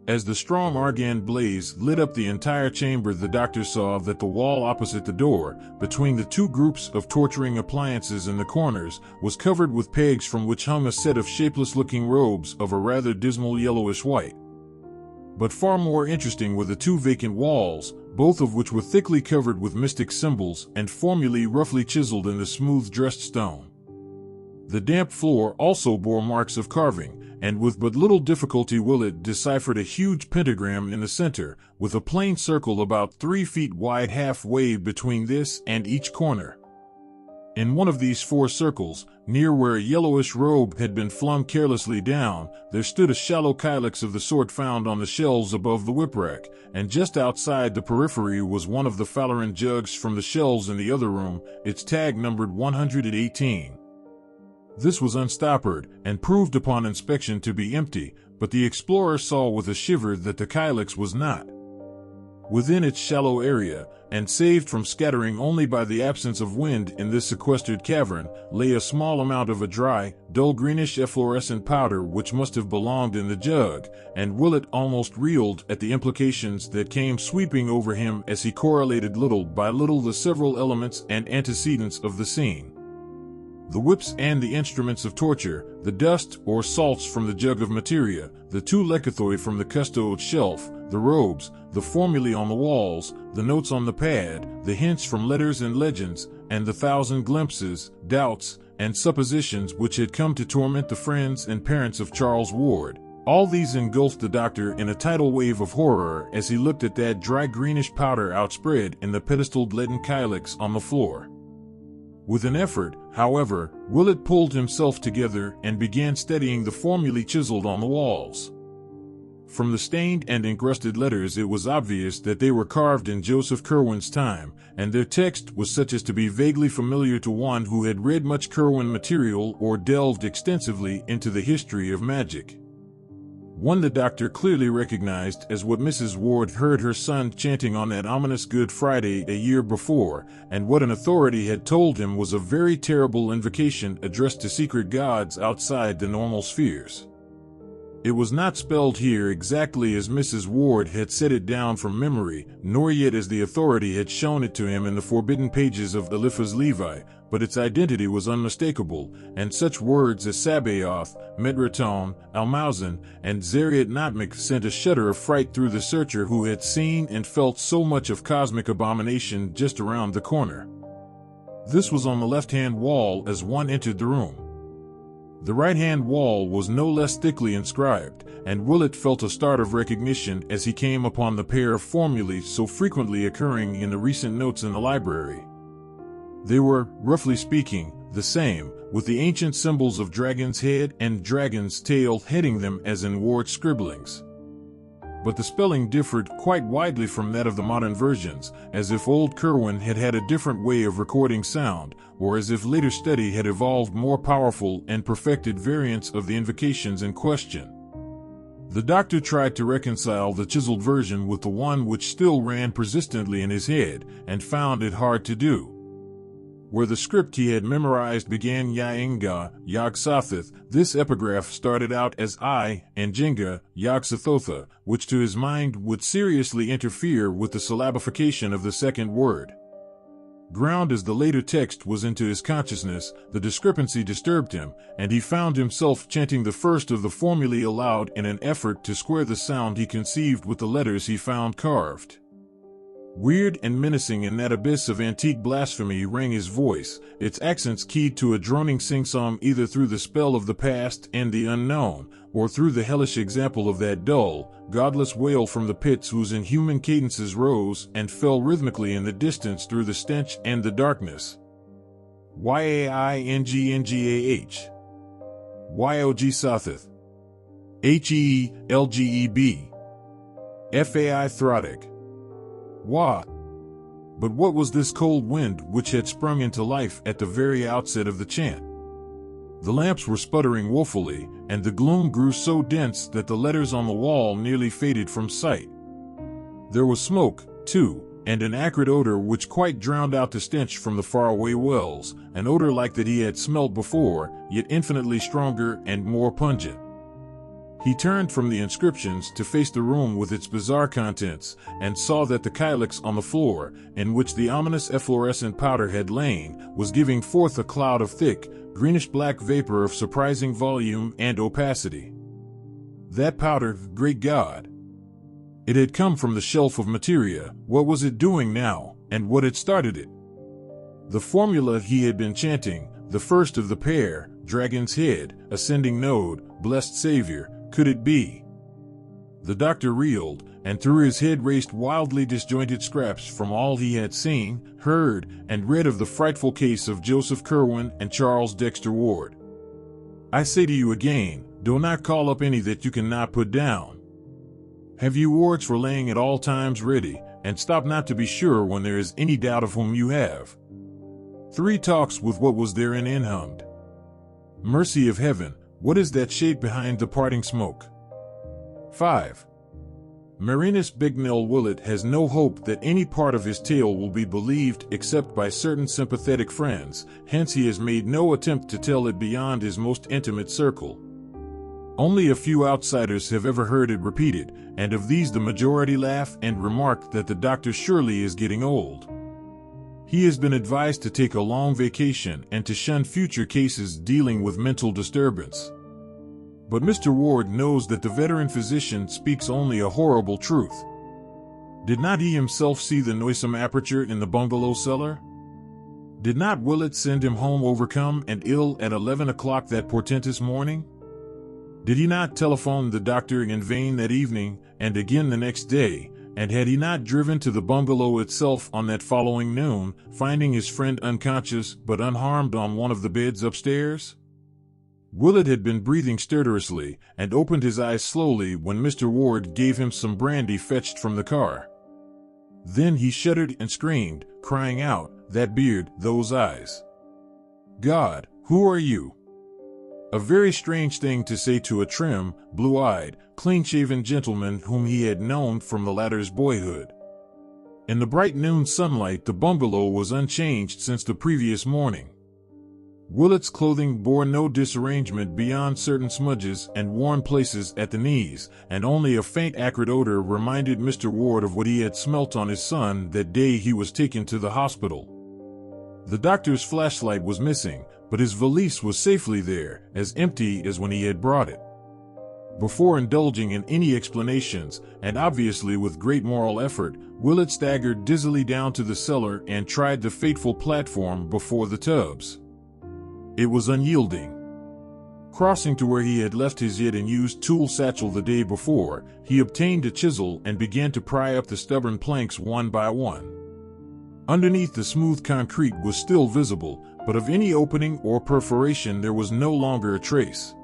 As the strong argand blaze lit up the entire chamber, the doctor saw that the wall opposite the door, between the two groups of torturing appliances in the corners, was covered with pegs from which hung a set of shapeless-looking robes of a rather dismal yellowish white. But far more interesting were the two vacant walls, both of which were thickly covered with mystic symbols and formulae roughly chiseled in the smooth dressed stone. The damp floor also bore marks of carving, and with but little difficulty Willett deciphered a huge pentagram in the center, with a plain circle about 3 feet wide halfway between this and each corner. In one of these 4 circles, near where a yellowish robe had been flung carelessly down, there stood a shallow kylix of the sort found on the shelves above the whip-rack, and just outside the periphery was one of the Falarin jugs from the shelves in the other room, its tag numbered 118. This was unstoppered, and proved upon inspection to be empty, but the explorer saw with a shiver that the kylix was not. within its shallow area, and saved from scattering only by the absence of wind in this sequestered cavern, lay a small amount of a dry, dull greenish efflorescent powder which must have belonged in the jug, and Willett almost reeled at the implications that came sweeping over him as he correlated little by little the several elements and antecedents of the scene. The whips and the instruments of torture, the dust or salts from the jug of materia, the two lekythoi from the custode shelf, the robes, the formulae on the walls, the notes on the pad, the hints from letters and legends, and the thousand glimpses, doubts, and suppositions which had come to torment the friends and parents of Charles Ward. All these engulfed the doctor in a tidal wave of horror as he looked at that dry greenish powder outspread in the pedestaled leaden calyx on the floor. With an effort, however, Willett pulled himself together and began studying the formulae chiseled on the walls. From the stained and encrusted letters it was obvious that they were carved in Joseph Curwen's time, and their text was such as to be vaguely familiar to one who had read much Curwen material or delved extensively into the history of magic. One the doctor clearly recognized as what Mrs. Ward heard her son chanting on that ominous Good Friday a year before, and what an authority had told him was a very terrible invocation addressed to secret gods outside the normal spheres. It was not spelled here exactly as Mrs. Ward had set it down from memory, nor yet as the authority had shown it to him in the forbidden pages of Eliphaz Levi, but its identity was unmistakable, and such words as Sabaoth, Medraton, Almausen, and Zeriat Notmik sent a shudder of fright through the searcher who had seen and felt so much of cosmic abomination just around the corner. This was on the left-hand wall as one entered the room. The right-hand wall was no less thickly inscribed, and Willett felt a start of recognition as he came upon the pair of formulae so frequently occurring in the recent notes in the library. They were, roughly speaking, the same, with the ancient symbols of dragon's head and dragon's tail heading them as in Ward's scribblings. But the spelling differed quite widely from that of the modern versions, as if old Curwen had had a different way of recording sound, or as if later study had evolved more powerful and perfected variants of the invocations in question. The doctor tried to reconcile the chiseled version with the one which still ran persistently in his head, and found it hard to do. Where the script he had memorized began Ya-Inga, Yog-Sothoth, this epigraph started out as I, and Jinga, Yog-Sothotha, which to his mind would seriously interfere with the syllabification of the second word. Ground as the later text was into his consciousness, the discrepancy disturbed him, and he found himself chanting the first of the formulae aloud in an effort to square the sound he conceived with the letters he found carved. Weird and menacing in that abyss of antique blasphemy rang his voice, its accents keyed to a droning sing-song either through the spell of the past and the unknown, or through the hellish example of that dull, godless wail from the pits whose inhuman cadences rose and fell rhythmically in the distance through the stench and the darkness. Y-A-I-N-G-N-G-A-H Y-O-G-Sothoth H-E-L-G-E-B F-A-I Throtic Wah! But what was this cold wind which had sprung into life at the very outset of the chant? The lamps were sputtering woefully, and the gloom grew so dense that the letters on the wall nearly faded from sight. There was smoke, too, and an acrid odor which quite drowned out the stench from the faraway wells, an odor like that he had smelt before, yet infinitely stronger and more pungent. He turned from the inscriptions to face the room with its bizarre contents, and saw that the calyx on the floor, in which the ominous efflorescent powder had lain, was giving forth a cloud of thick, greenish-black vapor of surprising volume and opacity. That powder, great God! It had come from the shelf of materia. What was it doing now, and what had started it? The formula he had been chanting, the first of the pair, dragon's head, ascending node, blessed savior, could it be? The doctor reeled, and through his head raced wildly disjointed scraps from all he had seen, heard, and read of the frightful case of Joseph Curwen and Charles Dexter Ward. I say to you again, do not call up any that you cannot put down. Have you wards for laying at all times ready, and stop not to be sure when there is any doubt of whom you have. 3 talks with what was therein inhummed. Mercy of heaven, what is that shape behind the parting smoke? 5. Marinus Bignell Willett has no hope that any part of his tale will be believed except by certain sympathetic friends, hence he has made no attempt to tell it beyond his most intimate circle. Only a few outsiders have ever heard it repeated, and of these the majority laugh and remark that the doctor surely is getting old. He has been advised to take a long vacation and to shun future cases dealing with mental disturbance. But Mr. Ward knows that the veteran physician speaks only a horrible truth. Did not he himself see the noisome aperture in the bungalow cellar? Did not Willett send him home overcome and ill at 11 o'clock that portentous morning? Did he not telephone the doctor in vain that evening, and again the next day, and had he not driven to the bungalow itself on that following noon, finding his friend unconscious but unharmed on one of the beds upstairs? Willett had been breathing stertorously, and opened his eyes slowly when Mr. Ward gave him some brandy fetched from the car. Then he shuddered and screamed, crying out, "That beard, those eyes! God, who are you?" A very strange thing to say to a trim, blue-eyed, clean-shaven gentleman whom he had known from the latter's boyhood. In the bright noon sunlight the bungalow was unchanged since the previous morning. Willett's clothing bore no disarrangement beyond certain smudges and worn places at the knees, and only a faint acrid odor reminded Mr. Ward of what he had smelt on his son that day he was taken to the hospital. The doctor's flashlight was missing, but his valise was safely there, as empty as when he had brought it. Before indulging in any explanations, and obviously with great moral effort, Willett staggered dizzily down to the cellar and tried the fateful platform before the tubs. It was unyielding. Crossing to where he had left his yet unused tool satchel the day before, he obtained a chisel and began to pry up the stubborn planks one by one. Underneath the smooth concrete was still visible, but of any opening or perforation there was no longer a trace.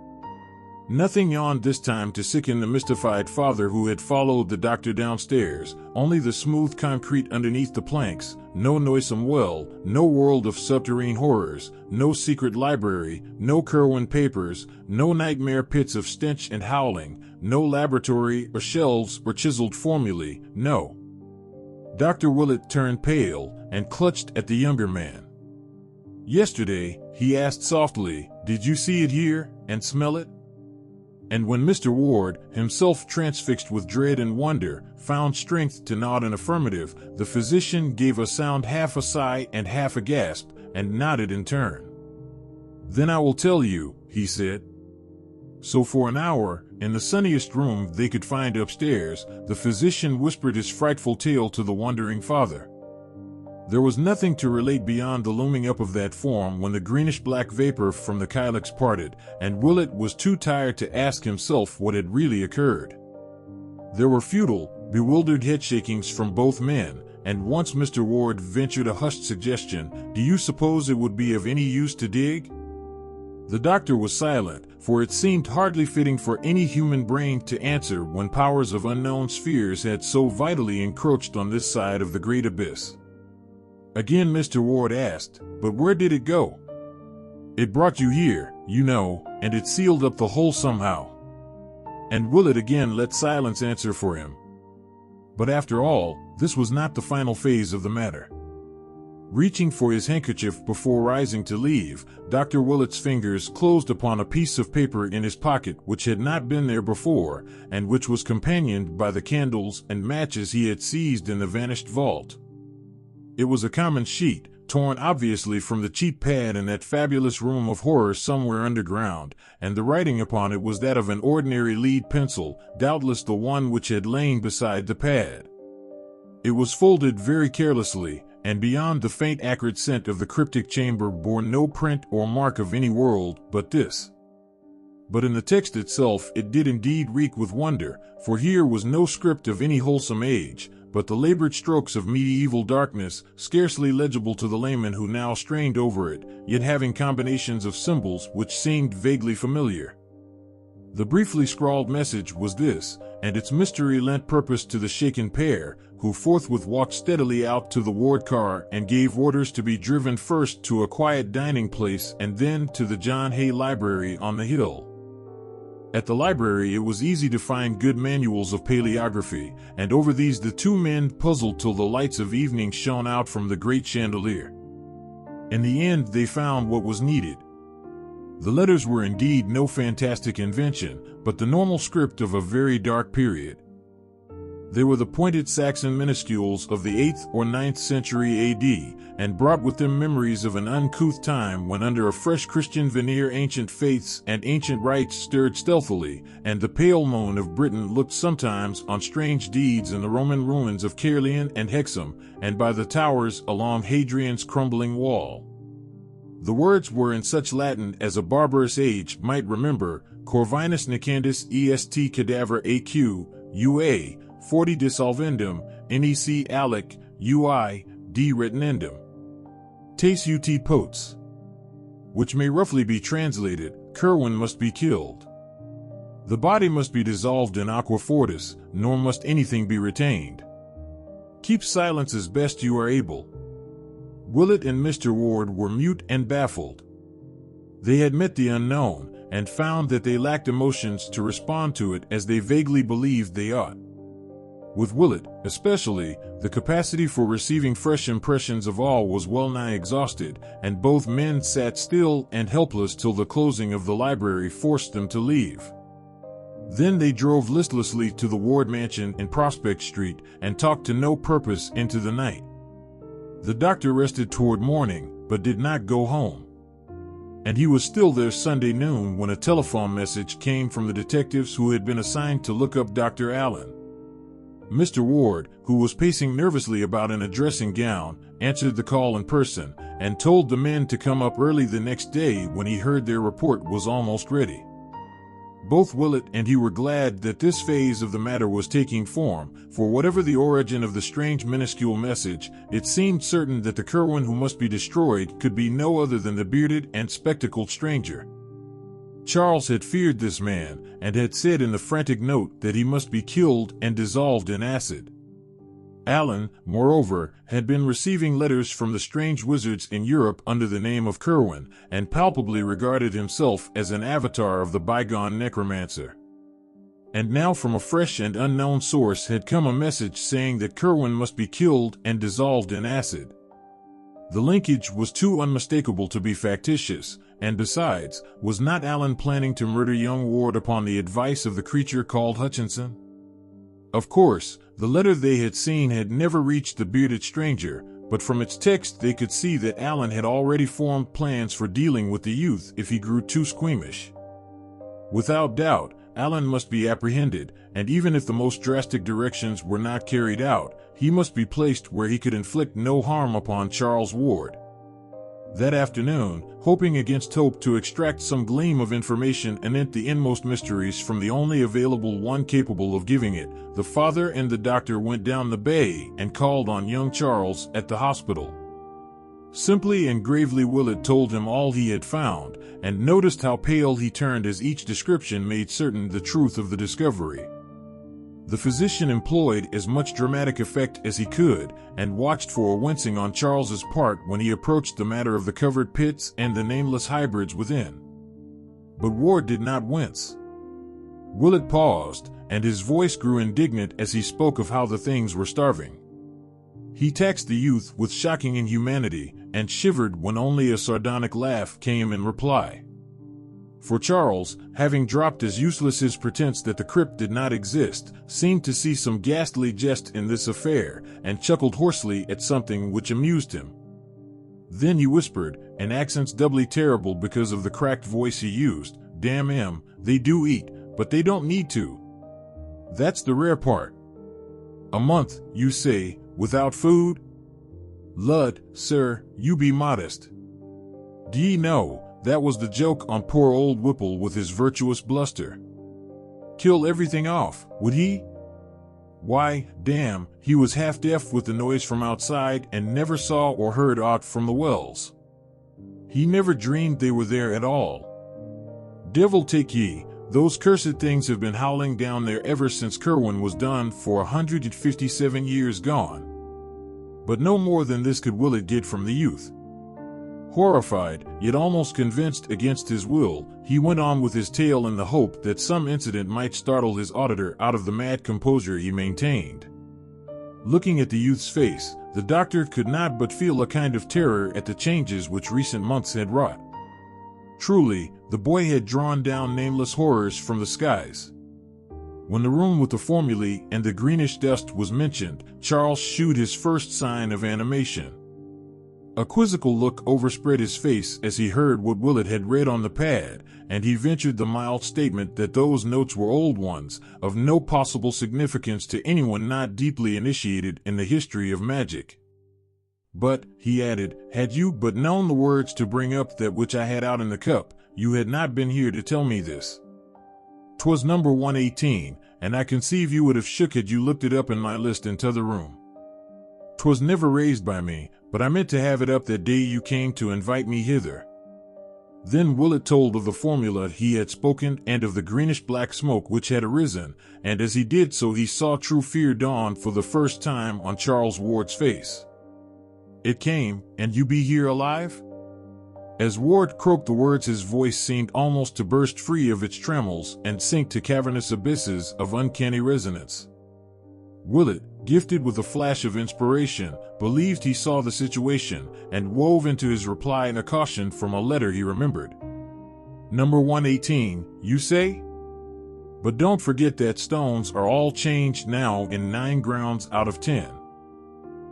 Nothing yawned this time to sicken the mystified father who had followed the doctor downstairs, only the smooth concrete underneath the planks, no noisome well, no world of subterranean horrors, no secret library, no Curwen papers, no nightmare pits of stench and howling, no laboratory or shelves or chiseled formulae, no. Dr. Willett turned pale and clutched at the younger man. "Yesterday," he asked softly, "did you see it here and smell it?" And when Mr. Ward, himself transfixed with dread and wonder, found strength to nod an affirmative, the physician gave a sound half a sigh and half a gasp, and nodded in turn. "Then I will tell you," he said. So for an hour, in the sunniest room they could find upstairs, the physician whispered his frightful tale to the wondering father. There was nothing to relate beyond the looming up of that form when the greenish-black vapor from the kylix parted, and Willett was too tired to ask himself what had really occurred. There were futile, bewildered headshakings from both men, and once Mr. Ward ventured a hushed suggestion, "Do you suppose it would be of any use to dig?" The doctor was silent, for it seemed hardly fitting for any human brain to answer when powers of unknown spheres had so vitally encroached on this side of the great abyss. Again Mr. Ward asked, "But where did it go?" "It brought you here, you know, and it sealed up the hole somehow." And Willett again let silence answer for him. But after all, this was not the final phase of the matter. Reaching for his handkerchief before rising to leave, Dr. Willett's fingers closed upon a piece of paper in his pocket which had not been there before, and which was companioned by the candles and matches he had seized in the vanished vault. It was a common sheet, torn obviously from the cheap pad in that fabulous room of horror somewhere underground, and the writing upon it was that of an ordinary lead pencil, doubtless the one which had lain beside the pad. It was folded very carelessly, and beyond the faint acrid scent of the cryptic chamber bore no print or mark of any world but this. But in the text itself it did indeed reek with wonder, for here was no script of any wholesome age, but the labored strokes of medieval darkness, scarcely legible to the layman who now strained over it, yet having combinations of symbols which seemed vaguely familiar. The briefly scrawled message was this, and its mystery lent purpose to the shaken pair, who forthwith walked steadily out to the Ward car and gave orders to be driven first to a quiet dining place and then to the John Hay Library on the hill. At the library, it was easy to find good manuals of paleography, and over these the two men puzzled till the lights of evening shone out from the great chandelier. In the end, they found what was needed. The letters were indeed no fantastic invention, but the normal script of a very dark period. They were the pointed Saxon minuscules of the 8th or 9th century AD, and brought with them memories of an uncouth time when under a fresh Christian veneer ancient faiths and ancient rites stirred stealthily, and the pale moon of Britain looked sometimes on strange deeds in the Roman ruins of Caerleon and Hexham, and by the towers along Hadrian's crumbling wall. The words were in such Latin as a barbarous age might remember: Corvinus Nicandus est cadaver aq, ua, 40 dissolvendum, nec alic, ui, d retinendum. Tes ut potes. Which may roughly be translated, Curwen must be killed. The body must be dissolved in aqua fortis, nor must anything be retained. Keep silence as best you are able. Willett and Mr. Ward were mute and baffled. They had met the unknown, and found that they lacked emotions to respond to it as they vaguely believed they ought. With Willett, especially, the capacity for receiving fresh impressions of all was well nigh exhausted, and both men sat still and helpless till the closing of the library forced them to leave. Then they drove listlessly to the Ward mansion in Prospect Street, and talked to no purpose into the night. The doctor rested toward morning, but did not go home. And he was still there Sunday noon when a telephone message came from the detectives who had been assigned to look up Dr. Allen. Mr. Ward, who was pacing nervously about in a dressing gown, answered the call in person, and told the men to come up early the next day when he heard their report was almost ready. Both Willett and he were glad that this phase of the matter was taking form, for whatever the origin of the strange minuscule message, it seemed certain that the Curwen who must be destroyed could be no other than the bearded and spectacled stranger. Charles had feared this man, and had said in the frantic note that he must be killed and dissolved in acid. Allen, moreover, had been receiving letters from the strange wizards in Europe under the name of Curwen, and palpably regarded himself as an avatar of the bygone necromancer. And now from a fresh and unknown source had come a message saying that Curwen must be killed and dissolved in acid. The linkage was too unmistakable to be factitious, and besides, was not Allen planning to murder young Ward upon the advice of the creature called Hutchinson? Of course, the letter they had seen had never reached the bearded stranger, but from its text they could see that Allen had already formed plans for dealing with the youth if he grew too squeamish. Without doubt, Allen must be apprehended, and even if the most drastic directions were not carried out, he must be placed where he could inflict no harm upon Charles Ward. That afternoon, hoping against hope to extract some gleam of information anent the inmost mysteries from the only available one capable of giving it, the father and the doctor went down the bay and called on young Charles at the hospital. Simply and gravely Willett told him all he had found, and noticed how pale he turned as each description made certain the truth of the discovery. The physician employed as much dramatic effect as he could, and watched for a wincing on Charles's part when he approached the matter of the covered pits and the nameless hybrids within. But Ward did not wince. Willett paused, and his voice grew indignant as he spoke of how the things were starving. He taxed the youth with shocking inhumanity, and shivered when only a sardonic laugh came in reply. For Charles, having dropped as useless his pretense that the crypt did not exist, seemed to see some ghastly jest in this affair, and chuckled hoarsely at something which amused him. Then he whispered, in accents doubly terrible because of the cracked voice he used, "Damn 'em, they do eat, but they don't need to. That's the rare part. A month, you say, without food? Lud, sir, you be modest. D'ye know, that was the joke on poor old Whipple with his virtuous bluster. Kill everything off, would he? Why, damn, he was half deaf with the noise from outside and never saw or heard aught from the wells. He never dreamed they were there at all. Devil take ye, those cursed things have been howling down there ever since Curwen was done for 157 years gone. But no more than this could Willett get from the youth. Horrified, yet almost convinced against his will, he went on with his tale in the hope that some incident might startle his auditor out of the mad composure he maintained. Looking at the youth's face, the doctor could not but feel a kind of terror at the changes which recent months had wrought. Truly, the boy had drawn down nameless horrors from the skies. When the room with the formulae and the greenish dust was mentioned, Charles shewed his first sign of animation. A quizzical look overspread his face as he heard what Willett had read on the pad, and he ventured the mild statement that those notes were old ones, of no possible significance to anyone not deeply initiated in the history of magic. But, he added, had you but known the words to bring up that which I had out in the cup, you had not been here to tell me this. 'Twas number 118, and I conceive you would have shook had you looked it up in my list in t'other room. 'Twas never raised by me, but I meant to have it up that day you came to invite me hither. Then Willett told of the formula he had spoken and of the greenish-black smoke which had arisen, and as he did so he saw true fear dawn for the first time on Charles Ward's face. It came, and you be here alive? As Ward croaked the words his voice seemed almost to burst free of its trammels and sink to cavernous abysses of uncanny resonance. Willett, gifted with a flash of inspiration, believed he saw the situation, and wove into his reply a caution from a letter he remembered. Number 118, you say? But don't forget that stones are all changed now in 9 grounds out of 10.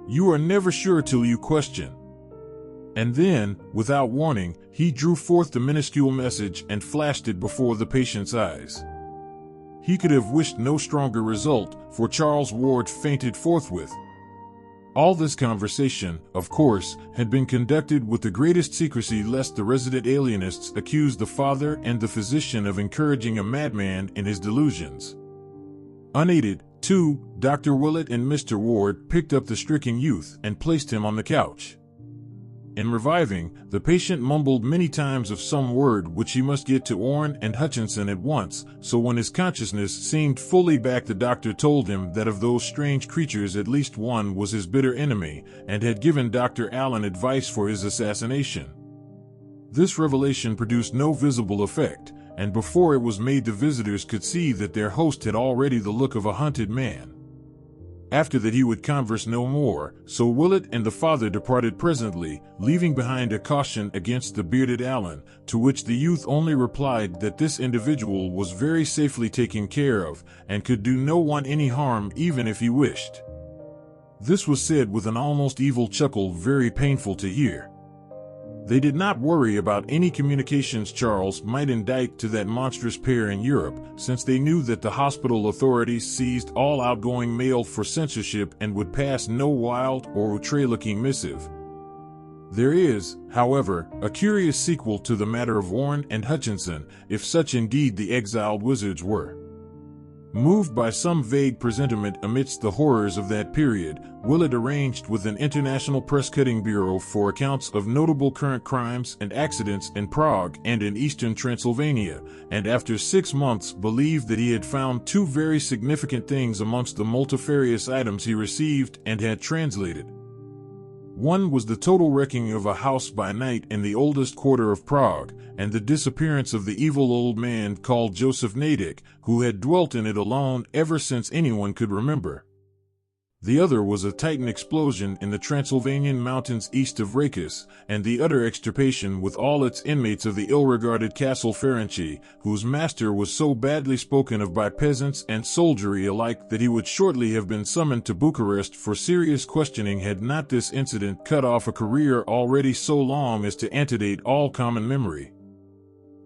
You are never sure till you question. And then, without warning, he drew forth the minuscule message and flashed it before the patient's eyes. He could have wished no stronger result, for Charles Ward fainted forthwith. All this conversation, of course, had been conducted with the greatest secrecy lest the resident alienists accuse the father and the physician of encouraging a madman in his delusions. Unaided, too, Dr. Willett and Mr. Ward picked up the stricken youth and placed him on the couch. In reviving, the patient mumbled many times of some word which he must get to Orne and Hutchinson at once, so when his consciousness seemed fully back the doctor told him that of those strange creatures at least one was his bitter enemy, and had given Dr. Allen advice for his assassination. This revelation produced no visible effect, and before it was made the visitors could see that their host had already the look of a hunted man. After that he would converse no more, so Willett and the father departed presently, leaving behind a caution against the bearded Allen, to which the youth only replied that this individual was very safely taken care of, and could do no one any harm even if he wished. This was said with an almost evil chuckle very painful to hear. They did not worry about any communications Charles might indite to that monstrous pair in Europe, since they knew that the hospital authorities seized all outgoing mail for censorship and would pass no wild or outre-looking missive. There is, however, a curious sequel to the matter of Orne and Hutchinson, if such indeed the exiled wizards were. Moved by some vague presentiment amidst the horrors of that period, Willett arranged with an international press-cutting bureau for accounts of notable current crimes and accidents in Prague and in eastern Transylvania, and after 6 months believed that he had found 2 very significant things amongst the multifarious items he received and had translated. One was the total wrecking of a house by night in the oldest quarter of Prague, and the disappearance of the evil old man called Joseph Nadek, who had dwelt in it alone ever since anyone could remember. The other was a Titan explosion in the Transylvanian mountains east of Rakis, and the utter extirpation with all its inmates of the ill-regarded Castle Ferenczi, whose master was so badly spoken of by peasants and soldiery alike that he would shortly have been summoned to Bucharest for serious questioning had not this incident cut off a career already so long as to antedate all common memory.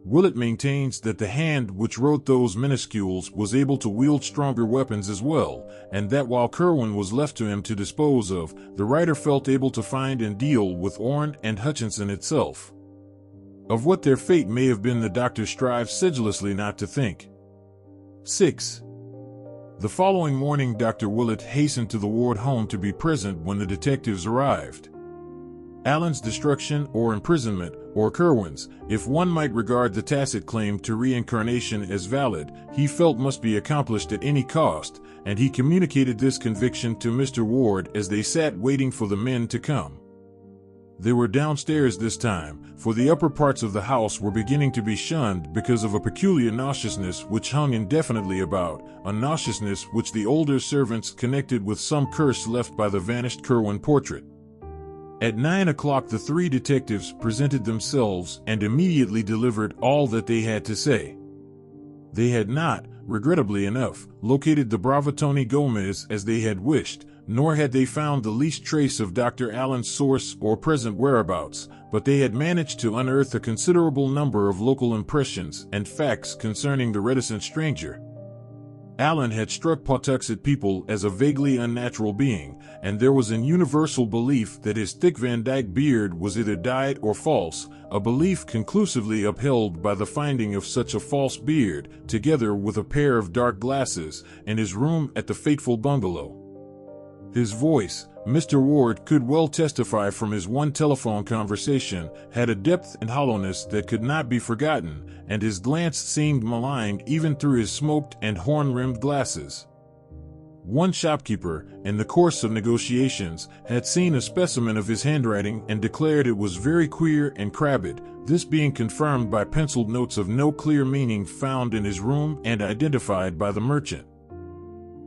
Willett maintains that the hand which wrote those minuscules was able to wield stronger weapons as well, and that while Curwen was left to him to dispose of, the writer felt able to find and deal with Orne and Hutchinson itself. Of what their fate may have been the doctor strives sedulously not to think. 6. The following morning Dr. Willett hastened to the Ward home to be present when the detectives arrived. Allen's destruction or imprisonment, or Curwen's, if one might regard the tacit claim to reincarnation as valid, he felt must be accomplished at any cost, and he communicated this conviction to Mr. Ward as they sat waiting for the men to come. They were downstairs this time, for the upper parts of the house were beginning to be shunned because of a peculiar nauseousness which hung indefinitely about, a nauseousness which the older servants connected with some curse left by the vanished Curwen portrait. At 9 o'clock the three detectives presented themselves and immediately delivered all that they had to say. They had not, regrettably enough, located the Bravatoni Gomez as they had wished, nor had they found the least trace of Dr. Allen's source or present whereabouts, but they had managed to unearth a considerable number of local impressions and facts concerning the reticent stranger. Allen had struck Pawtuxet people as a vaguely unnatural being, and there was an universal belief that his thick Van Dyke beard was either dyed or false, a belief conclusively upheld by the finding of such a false beard, together with a pair of dark glasses, in his room at the fateful bungalow. His voice, Mr. Ward could well testify from his one telephone conversation, had a depth and hollowness that could not be forgotten, and his glance seemed malign even through his smoked and horn-rimmed glasses. One shopkeeper, in the course of negotiations, had seen a specimen of his handwriting and declared it was very queer and crabbed, this being confirmed by penciled notes of no clear meaning found in his room and identified by the merchant.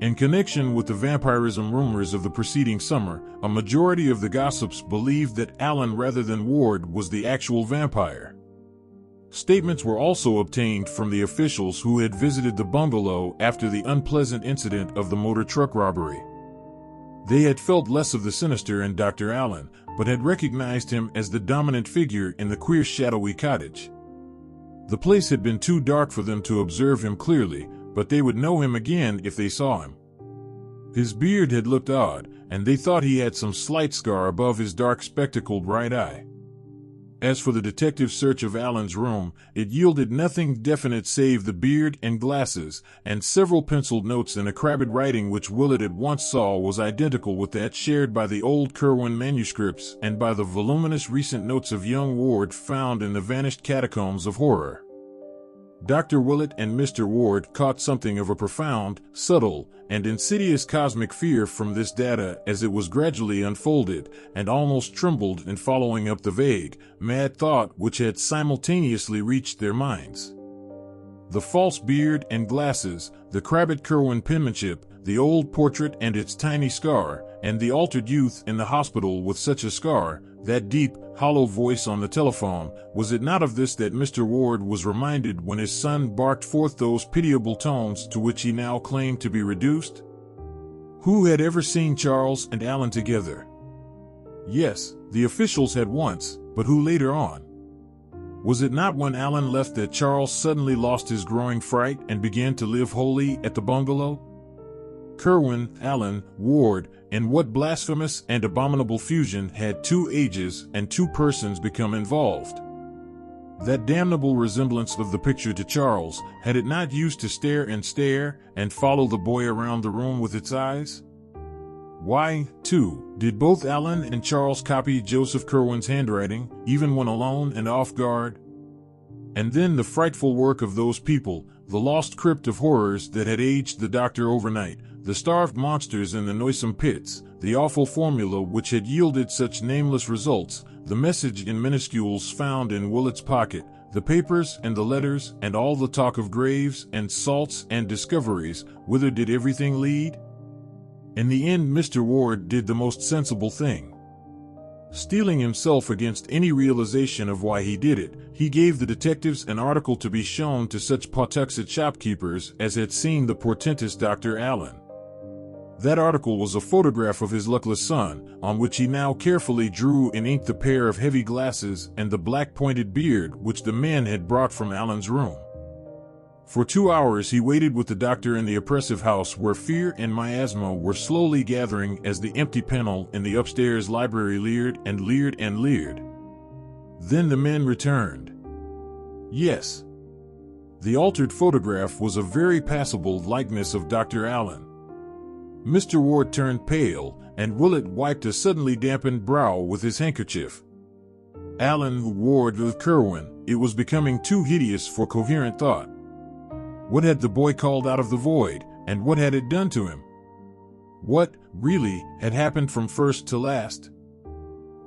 In connection with the vampirism rumors of the preceding summer, a majority of the gossips believed that Allen rather than Ward was the actual vampire. Statements were also obtained from the officials who had visited the bungalow after the unpleasant incident of the motor truck robbery. They had felt less of the sinister in Dr. Allen, but had recognized him as the dominant figure in the queer shadowy cottage. The place had been too dark for them to observe him clearly, but they would know him again if they saw him. His beard had looked odd, and they thought he had some slight scar above his dark spectacled right eye. As for the detective's search of Allen's room, it yielded nothing definite save the beard and glasses, and several penciled notes in a crabbed writing which Willett at once saw was identical with that shared by the old Curwen manuscripts and by the voluminous recent notes of young Ward found in the vanished catacombs of horror. Dr. Willett and Mr. Ward caught something of a profound, subtle, and insidious cosmic fear from this data as it was gradually unfolded, and almost trembled in following up the vague, mad thought which had simultaneously reached their minds. The false beard and glasses, the crabbed Curwen penmanship, the old portrait and its tiny scar, and the altered youth in the hospital with such a scar, that deep, hollow voice on the telephone, was it not of this that Mr. Ward was reminded when his son barked forth those pitiable tones to which he now claimed to be reduced? Who had ever seen Charles and Allen together? Yes, the officials had once, but who later on? Was it not when Allen left that Charles suddenly lost his growing fright and began to live wholly at the bungalow? Curwen, Allen, Ward, in what blasphemous and abominable fusion had 2 ages and 2 persons become involved? That damnable resemblance of the picture to Charles, had it not used to stare and follow the boy around the room with its eyes? Why, too, did both Allen and Charles copy Joseph Curwen's handwriting, even when alone and off guard? And then the frightful work of those people, the lost crypt of horrors that had aged the doctor overnight, the starved monsters in the noisome pits, the awful formula which had yielded such nameless results, the message in minuscules found in Willett's pocket, the papers and the letters and all the talk of graves and salts and discoveries, whither did everything lead? In the end Mr. Ward did the most sensible thing. Steeling himself against any realization of why he did it, he gave the detectives an article to be shown to such Pawtuxet shopkeepers as had seen the portentous Dr. Allen. That article was a photograph of his luckless son, on which he now carefully drew in ink the pair of heavy glasses and the black pointed beard which the men had brought from Allen's room. For 2 hours he waited with the doctor in the oppressive house where fear and miasma were slowly gathering as the empty panel in the upstairs library leered and leered and leered. Then the men returned. Yes. The altered photograph was a very passable likeness of Dr. Allen. Mr. Ward turned pale, and Willett wiped a suddenly dampened brow with his handkerchief. Allen, Ward, Curwen, it was becoming too hideous for coherent thought. What had the boy called out of the void, and what had it done to him? What, really, had happened from first to last?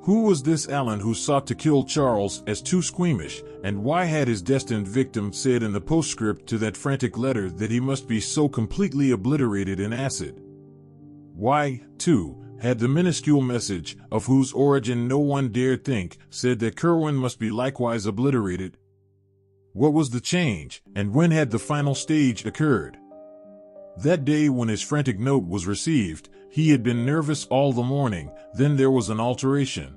Who was this Allen who sought to kill Charles as too squeamish, and why had his destined victim said in the postscript to that frantic letter that he must be so completely obliterated in acid? Why, too, had the minuscule message, of whose origin no one dared think, said that Curwen must be likewise obliterated? What was the change, and when had the final stage occurred? That day when his frantic note was received, he had been nervous all the morning. Then there was an alteration.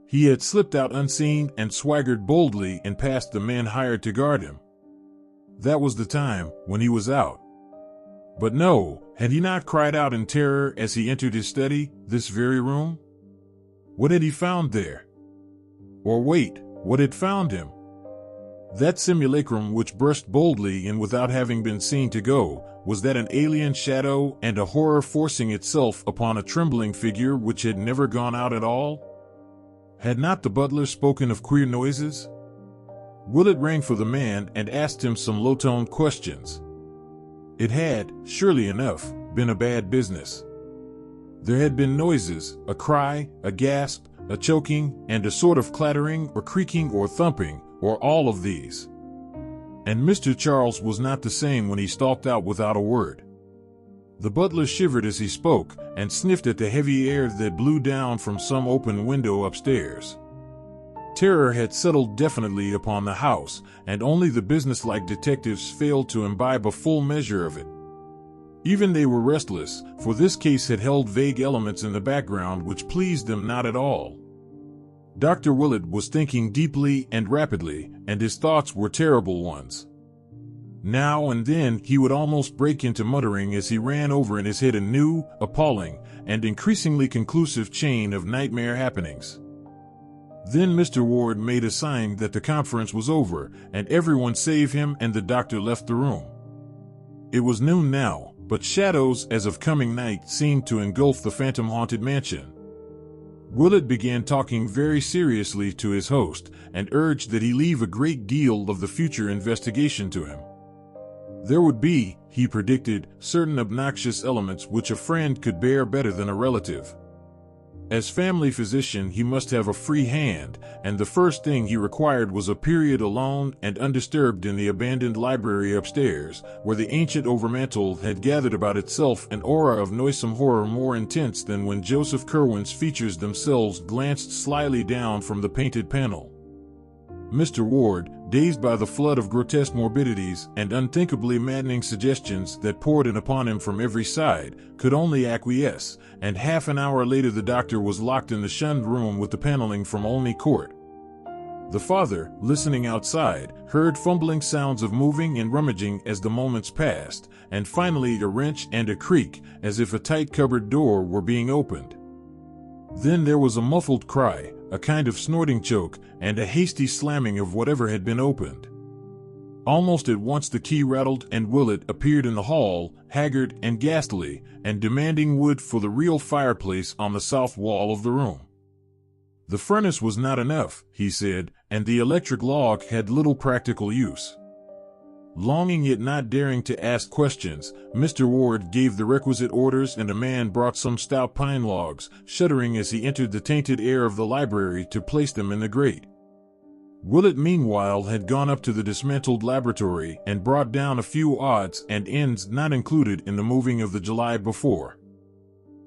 He had slipped out unseen and swaggered boldly and past the men hired to guard him. That was the time when he was out. But no, had he not cried out in terror as he entered his study, this very room? What had he found there? Or wait, what had found him? That simulacrum which burst boldly in without having been seen to go, was that an alien shadow and a horror forcing itself upon a trembling figure which had never gone out at all? Had not the butler spoken of queer noises? Willett rang for the man and asked him some low-toned questions. It had, surely enough, been a bad business. There had been noises, a cry, a gasp, a choking, and a sort of clattering or creaking or thumping, or all of these. And Mr. Charles was not the same when he stalked out without a word. The butler shivered as he spoke, and sniffed at the heavy air that blew down from some open window upstairs. Terror had settled definitely upon the house, and only the businesslike detectives failed to imbibe a full measure of it. Even they were restless, for this case had held vague elements in the background which pleased them not at all. Dr. Willett was thinking deeply and rapidly, and his thoughts were terrible ones. Now and then he would almost break into muttering as he ran over in his head a new, appalling, and increasingly conclusive chain of nightmare happenings. Then Mr. Ward made a sign that the conference was over, and everyone save him and the doctor left the room. It was noon now, but shadows as of coming night seemed to engulf the phantom-haunted mansion. Willett began talking very seriously to his host, and urged that he leave a great deal of the future investigation to him. There would be, he predicted, certain obnoxious elements which a friend could bear better than a relative. As family physician he must have a free hand, and the first thing he required was a period alone and undisturbed in the abandoned library upstairs, where the ancient overmantel had gathered about itself an aura of noisome horror more intense than when Joseph Curwen's features themselves glanced slyly down from the painted panel. Mr. Ward, dazed by the flood of grotesque morbidities and unthinkably maddening suggestions that poured in upon him from every side, could only acquiesce, and half an hour later the doctor was locked in the shunned room with the paneling from Olney Court. The father, listening outside, heard fumbling sounds of moving and rummaging as the moments passed, and finally a wrench and a creak, as if a tight cupboard door were being opened. Then there was a muffled cry, a kind of snorting choke, and a hasty slamming of whatever had been opened. Almost at once the key rattled and Willett appeared in the hall, haggard and ghastly, and demanding wood for the real fireplace on the south wall of the room. The furnace was not enough, he said, and the electric log had little practical use. Longing yet not daring to ask questions, Mr. Ward gave the requisite orders and a man brought some stout pine logs, shuddering as he entered the tainted air of the library to place them in the grate. Willett meanwhile had gone up to the dismantled laboratory and brought down a few odds and ends not included in the moving of the July before.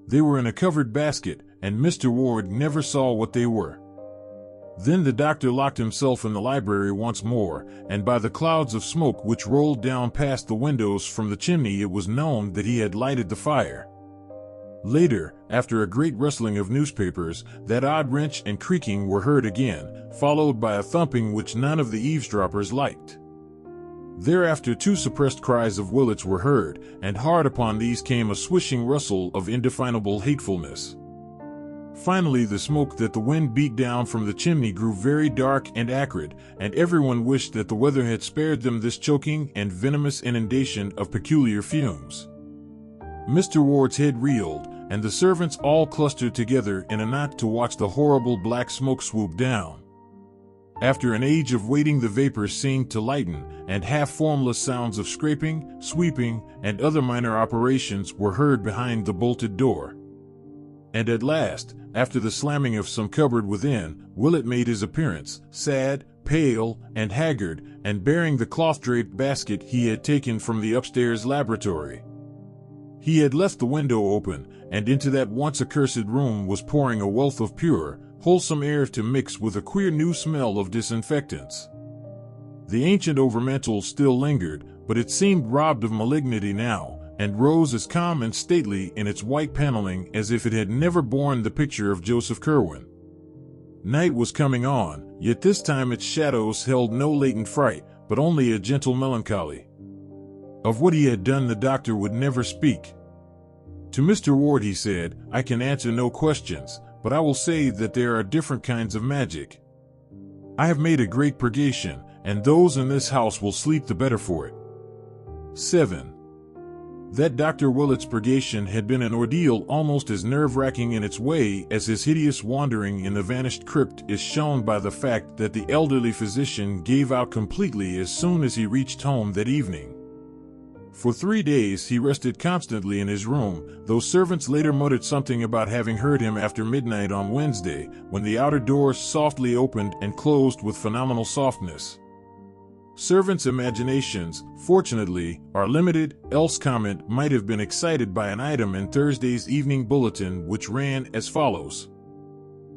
They were in a covered basket, and Mr. Ward never saw what they were. Then the doctor locked himself in the library once more, and by the clouds of smoke which rolled down past the windows from the chimney it was known that he had lighted the fire. Later, after a great rustling of newspapers, that odd wrench and creaking were heard again, followed by a thumping which none of the eavesdroppers liked. Thereafter 2 suppressed cries of Willett's were heard, and hard upon these came a swishing rustle of indefinable hatefulness. Finally the smoke that the wind beat down from the chimney grew very dark and acrid, and everyone wished that the weather had spared them this choking and venomous inundation of peculiar fumes. Mr. Ward's head reeled, and the servants all clustered together in a knot to watch the horrible black smoke swoop down. After an age of waiting the vapors seemed to lighten, and half-formless sounds of scraping, sweeping, and other minor operations were heard behind the bolted door. And at last, after the slamming of some cupboard within, Willett made his appearance, sad, pale, and haggard, and bearing the cloth-draped basket he had taken from the upstairs laboratory. He had left the window open, and into that once accursed room was pouring a wealth of pure, wholesome air to mix with a queer new smell of disinfectants. The ancient overmantel still lingered, but it seemed robbed of malignity now, and rose as calm and stately in its white paneling as if it had never borne the picture of Joseph Curwen. Night was coming on, yet this time its shadows held no latent fright, but only a gentle melancholy. Of what he had done the doctor would never speak. To Mr. Ward he said, "I can answer no questions, but I will say that there are different kinds of magic. I have made a great purgation, and those in this house will sleep the better for it." 7. That Dr. Willett's purgation had been an ordeal almost as nerve-wracking in its way as his hideous wandering in the vanished crypt is shown by the fact that the elderly physician gave out completely as soon as he reached home that evening. For 3 days he rested constantly in his room, though servants later muttered something about having heard him after midnight on Wednesday, when the outer doors softly opened and closed with phenomenal softness. Servants' imaginations, fortunately, are limited, else comment might have been excited by an item in Thursday's evening bulletin which ran as follows.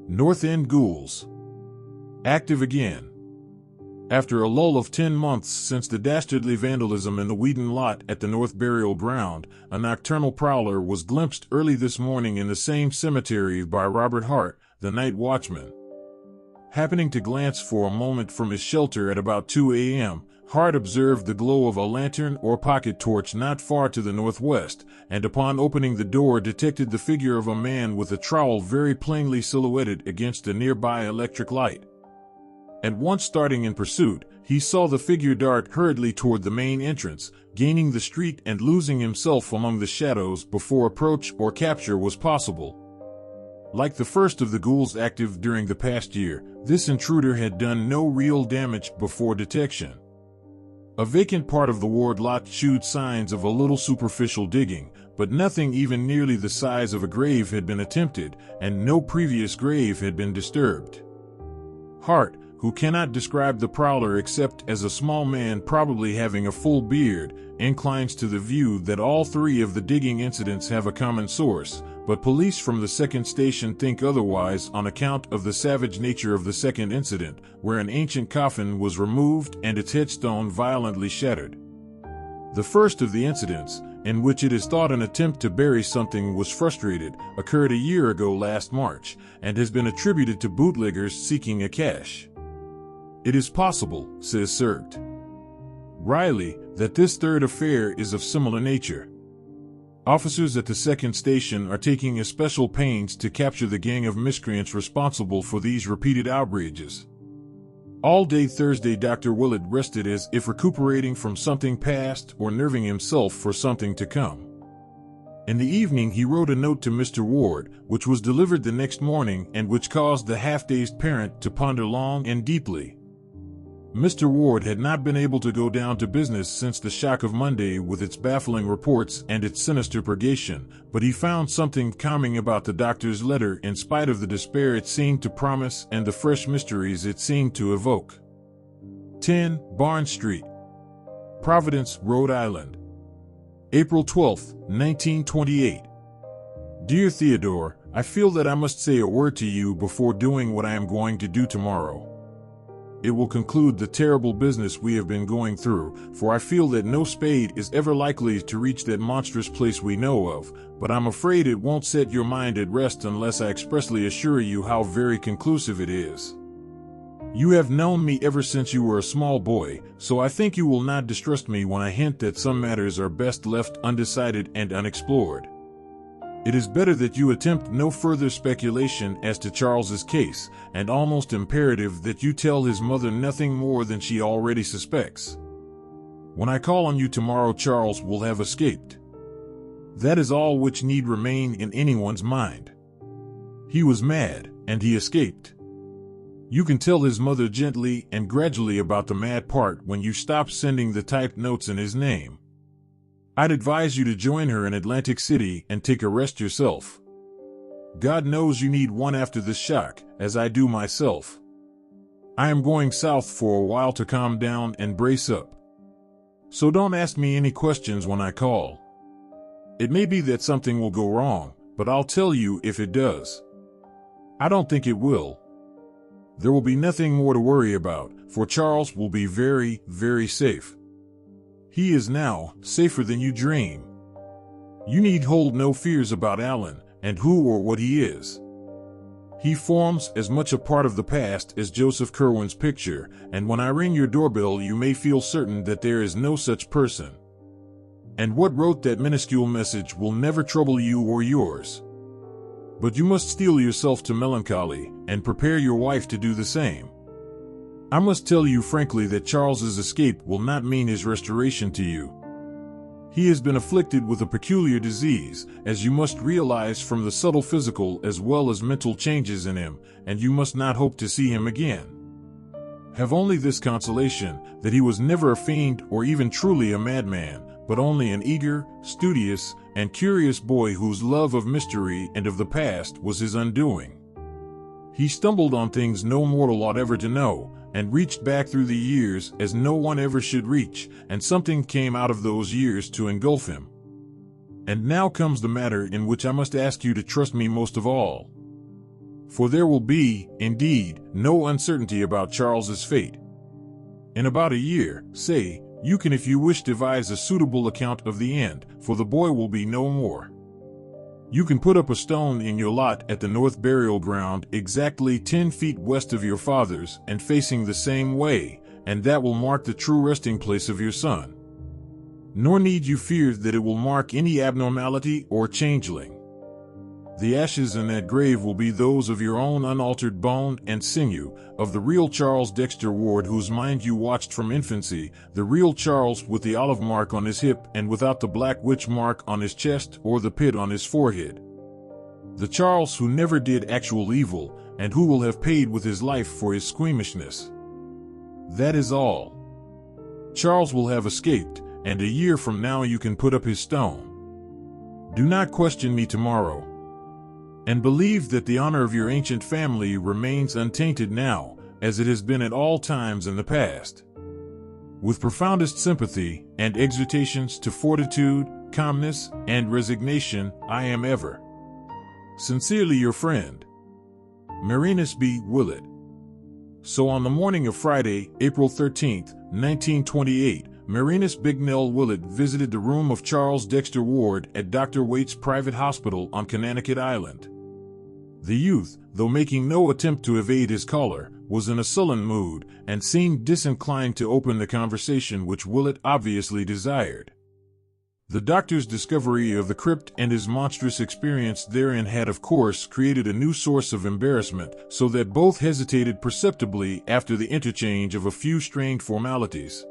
North End ghouls active again. After a lull of 10 months since the dastardly vandalism in the Wheaton lot at the North Burial Ground, a nocturnal prowler was glimpsed early this morning in the same cemetery by Robert Hart, the night watchman. Happening to glance for a moment from his shelter at about 2 a.m., Hart observed the glow of a lantern or pocket torch not far to the northwest, and upon opening the door detected the figure of a man with a trowel very plainly silhouetted against a nearby electric light. At once starting in pursuit, he saw the figure dart hurriedly toward the main entrance, gaining the street and losing himself among the shadows before approach or capture was possible. Like the first of the ghouls active during the past year, this intruder had done no real damage before detection. A vacant part of the ward lot showed signs of a little superficial digging, but nothing even nearly the size of a grave had been attempted, and no previous grave had been disturbed. Hart, who cannot describe the prowler except as a small man probably having a full beard, inclines to the view that all 3 of the digging incidents have a common source, but police from the second station think otherwise on account of the savage nature of the second incident, where an ancient coffin was removed and its headstone violently shattered. The first of the incidents, in which it is thought an attempt to bury something was frustrated, occurred a year ago last March, and has been attributed to bootleggers seeking a cache. It is possible, says Sergt. Riley, that this third affair is of similar nature. Officers at the second station are taking especial pains to capture the gang of miscreants responsible for these repeated outrages. All day Thursday Dr. Willett rested as if recuperating from something past or nerving himself for something to come. In the evening he wrote a note to Mr. Ward, which was delivered the next morning and which caused the half-dazed parent to ponder long and deeply. Mr. Ward had not been able to go down to business since the shock of Monday with its baffling reports and its sinister purgation, but he found something calming about the doctor's letter in spite of the despair it seemed to promise and the fresh mysteries it seemed to evoke. 10 Barnes Street, Providence, Rhode Island. April 12, 1928. Dear Theodore, I feel that I must say a word to you before doing what I am going to do tomorrow. It will conclude the terrible business we have been going through, for I feel that no spade is ever likely to reach that monstrous place we know of, but I'm afraid it won't set your mind at rest unless I expressly assure you how very conclusive it is. You have known me ever since you were a small boy, so I think you will not distrust me when I hint that some matters are best left undecided and unexplored. It is better that you attempt no further speculation as to Charles's case, and almost imperative that you tell his mother nothing more than she already suspects. When I call on you tomorrow, Charles will have escaped. That is all which need remain in anyone's mind. He was mad, and he escaped. You can tell his mother gently and gradually about the mad part when you stop sending the typed notes in his name. I'd advise you to join her in Atlantic City and take a rest yourself. God knows you need one after this shock, as I do myself. I am going south for a while to calm down and brace up. So don't ask me any questions when I call. It may be that something will go wrong, but I'll tell you if it does. I don't think it will. There will be nothing more to worry about, for Charles will be very, very safe. He is now safer than you dream. You need hold no fears about Alan and who or what he is. He forms as much a part of the past as Joseph Curwen's picture, and when I ring your doorbell you may feel certain that there is no such person. And what wrote that minuscule message will never trouble you or yours. But you must steel yourself to melancholy and prepare your wife to do the same. I must tell you frankly that Charles's escape will not mean his restoration to you. He has been afflicted with a peculiar disease, as you must realize from the subtle physical as well as mental changes in him, and you must not hope to see him again. Have only this consolation, that he was never a fiend or even truly a madman, but only an eager, studious, and curious boy whose love of mystery and of the past was his undoing. He stumbled on things no mortal ought ever to know, and reached back through the years as no one ever should reach, and something came out of those years to engulf him. And now comes the matter in which I must ask you to trust me most of all. For there will be, indeed, no uncertainty about Charles's fate. In about a year, say, you can if you wish devise a suitable account of the end, for the boy will be no more. You can put up a stone in your lot at the north burial ground exactly 10 feet west of your father's and facing the same way, and that will mark the true resting place of your son. Nor need you fear that it will mark any abnormality or changeling. The ashes in that grave will be those of your own unaltered bone and sinew, of the real Charles Dexter Ward whose mind you watched from infancy, the real Charles with the olive mark on his hip and without the black witch mark on his chest or the pit on his forehead. The Charles who never did actual evil, and who will have paid with his life for his squeamishness. That is all. Charles will have escaped, and a year from now you can put up his stone. Do not question me tomorrow. And believe that the honor of your ancient family remains untainted now, as it has been at all times in the past. With profoundest sympathy and exhortations to fortitude, calmness, and resignation, I am ever sincerely your friend, Marinus B. Willett. So on the morning of Friday, April 13th, 1928, Marinus Bignell Willett visited the room of Charles Dexter Ward at Dr. Waite's private hospital on Connecticut Island. The youth, though making no attempt to evade his caller, was in a sullen mood, and seemed disinclined to open the conversation which Willett obviously desired. The doctor's discovery of the crypt and his monstrous experience therein had of course created a new source of embarrassment, so that both hesitated perceptibly after the interchange of a few strained formalities.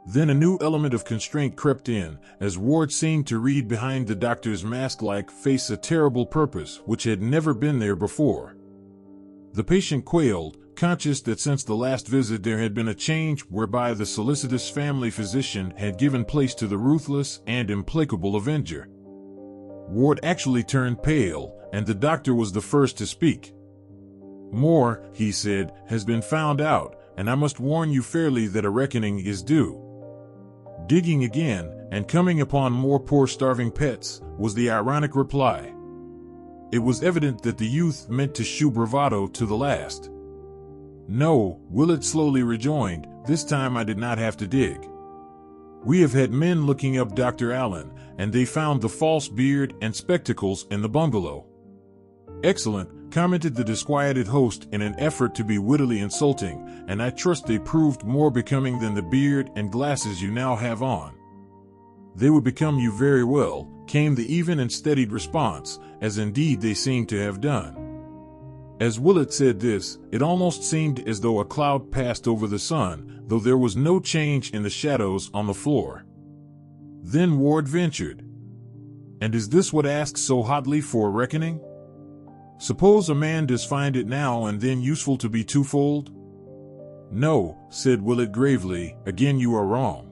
Then a new element of constraint crept in, as Ward seemed to read behind the doctor's mask-like face a terrible purpose which had never been there before. The patient quailed, conscious that since the last visit there had been a change whereby the solicitous family physician had given place to the ruthless and implacable avenger. Ward actually turned pale, and the doctor was the first to speak. "More," he said, "has been found out, and I must warn you fairly that a reckoning is due." "Digging again, and coming upon more poor starving pets," was the ironic reply. It was evident that the youth meant to shew bravado to the last. "No," Willett slowly rejoined, "this time I did not have to dig. We have had men looking up Dr. Allen, and they found the false beard and spectacles in the bungalow." "Excellent," commented the disquieted host in an effort to be wittily insulting, "and I trust they proved more becoming than the beard and glasses you now have on." "They would become you very well," came the even and steadied response, as indeed they seemed to have done. As Willett said this, it almost seemed as though a cloud passed over the sun, though there was no change in the shadows on the floor. Then Ward ventured, "And is this what asks so hotly for a reckoning? Suppose a man does find it now and then useful to be twofold?" "No," said Willett gravely, "again you are wrong.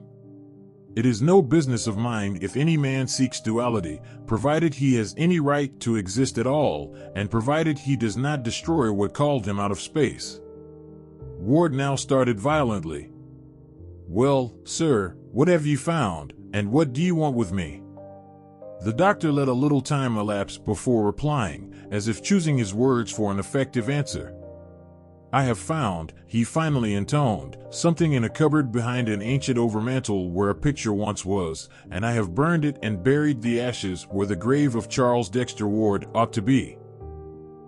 It is no business of mine if any man seeks duality, provided he has any right to exist at all, and provided he does not destroy what called him out of space. Ward now started violently. Well, sir, what have you found, and what do you want with me? The doctor let a little time elapse before replying, as if choosing his words for an effective answer. I have found, he finally intoned, something in a cupboard behind an ancient overmantel where a picture once was, and I have burned it and buried the ashes where the grave of Charles Dexter Ward ought to be.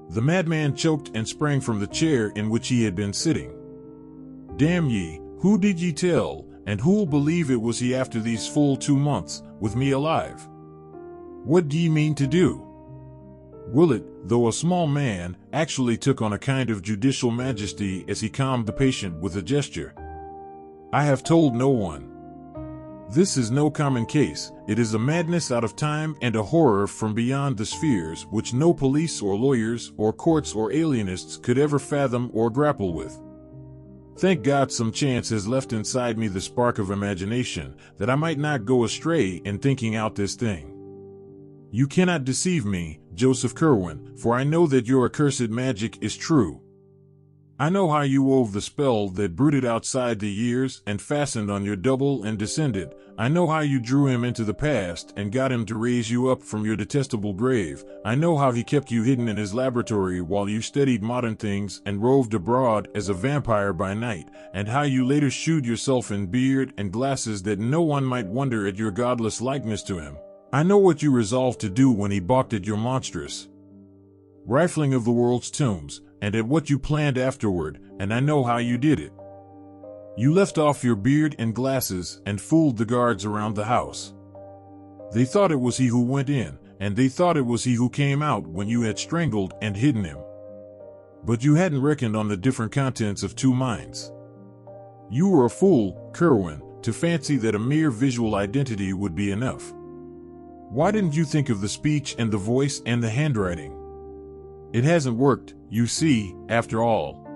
The madman choked and sprang from the chair in which he had been sitting. Damn ye, who did ye tell, and who'll believe it was he after these full 2 months, with me alive? What do ye mean to do? Willett, though a small man, actually took on a kind of judicial majesty as he calmed the patient with a gesture. I have told no one. This is no common case. It is a madness out of time and a horror from beyond the spheres which no police or lawyers or courts or alienists could ever fathom or grapple with. Thank God some chance has left inside me the spark of imagination, that I might not go astray in thinking out this thing. You cannot deceive me, Joseph Curwen, for I know that your accursed magic is true. I know how you wove the spell that brooded outside the years and fastened on your double and descended. I know how you drew him into the past and got him to raise you up from your detestable grave. I know how he kept you hidden in his laboratory while you studied modern things and roved abroad as a vampire by night, and how you later shewed yourself in beard and glasses that no one might wonder at your godless likeness to him. I know what you resolved to do when he balked at your monstrous rifling of the world's tombs, and at what you planned afterward, and I know how you did it. You left off your beard and glasses and fooled the guards around the house. They thought it was he who went in, and they thought it was he who came out when you had strangled and hidden him. But you hadn't reckoned on the different contents of 2 minds. You were a fool, Curwen, to fancy that a mere visual identity would be enough. Why didn't you think of the speech and the voice and the handwriting? It hasn't worked, you see, after all.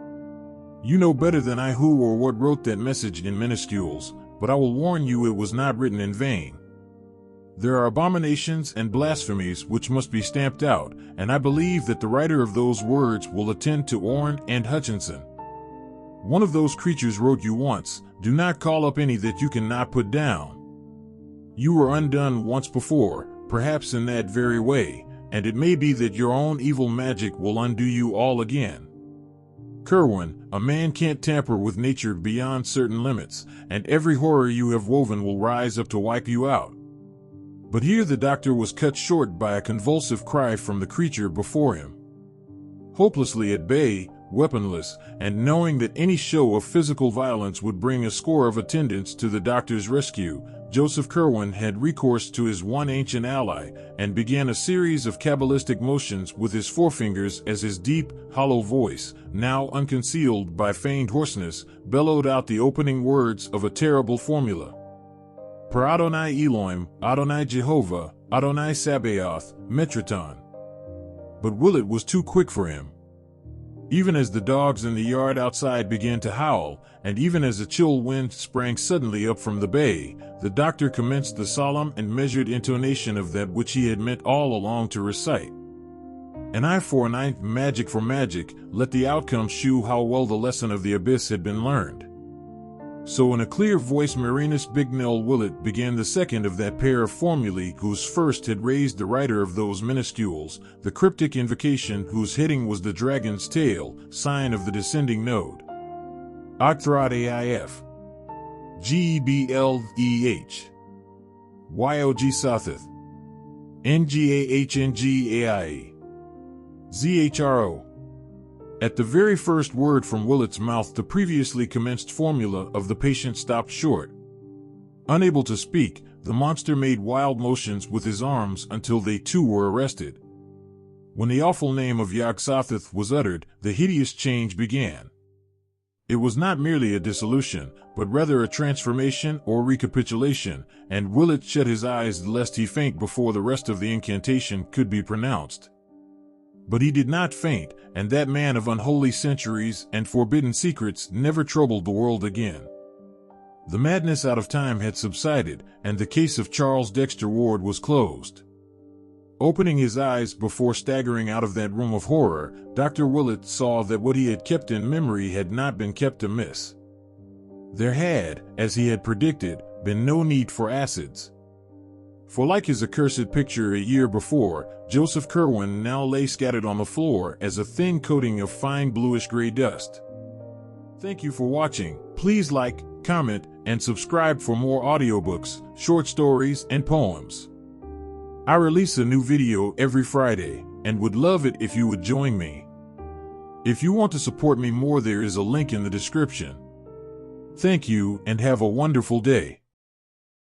You know better than I who or what wrote that message in minuscules, but I will warn you it was not written in vain. There are abominations and blasphemies which must be stamped out, and I believe that the writer of those words will attend to Orne and Hutchinson. One of those creatures wrote you once, do not call up any that you cannot put down. You were undone once before, perhaps in that very way, and it may be that your own evil magic will undo you all again. Curwen, a man can't tamper with nature beyond certain limits, and every horror you have woven will rise up to wipe you out. But here the doctor was cut short by a convulsive cry from the creature before him. Hopelessly at bay, weaponless, and knowing that any show of physical violence would bring a score of attendants to the doctor's rescue, Joseph Curwen had recourse to his one ancient ally, and began a series of cabalistic motions with his forefingers as his deep, hollow voice, now unconcealed by feigned hoarseness, bellowed out the opening words of a terrible formula. Per Adonai Elohim, Adonai Jehovah, Adonai Sabaoth, Metraton. But Willett was too quick for him. Even as the dogs in the yard outside began to howl, and even as a chill wind sprang suddenly up from the bay, the doctor commenced the solemn and measured intonation of that which he had meant all along to recite. An eye for an eye, magic for magic, let the outcome shew how well the lesson of the abyss had been learned. So in a clear voice Marinus Bignell Willett began the second of that pair of formulae whose first had raised the writer of those minuscules, the cryptic invocation whose heading was the dragon's tail, sign of the descending node. Ogthrat Aif. Gebleh. Yog Sothith. Ngahngaaie. Zhro. At the very first word from Willett's mouth, the previously commenced formula of the patient stopped short. Unable to speak, the monster made wild motions with his arms until they too were arrested. When the awful name of Yog-Sothoth was uttered, the hideous change began. It was not merely a dissolution, but rather a transformation or recapitulation, and Willett shut his eyes lest he faint before the rest of the incantation could be pronounced. But he did not faint, and that man of unholy centuries and forbidden secrets never troubled the world again. The madness out of time had subsided, and the case of Charles Dexter Ward was closed. Opening his eyes before staggering out of that room of horror, Dr. Willett saw that what he had kept in memory had not been kept amiss. There had, as he had predicted, been no need for acids. For like his accursed picture a year before, Joseph Curwen now lay scattered on the floor as a thin coating of fine bluish-gray dust. Thank you for watching. Please like, comment, and subscribe for more audiobooks, short stories, and poems. I release a new video every Friday, and would love it if you would join me. If you want to support me more, there is a link in the description. Thank you, and have a wonderful day.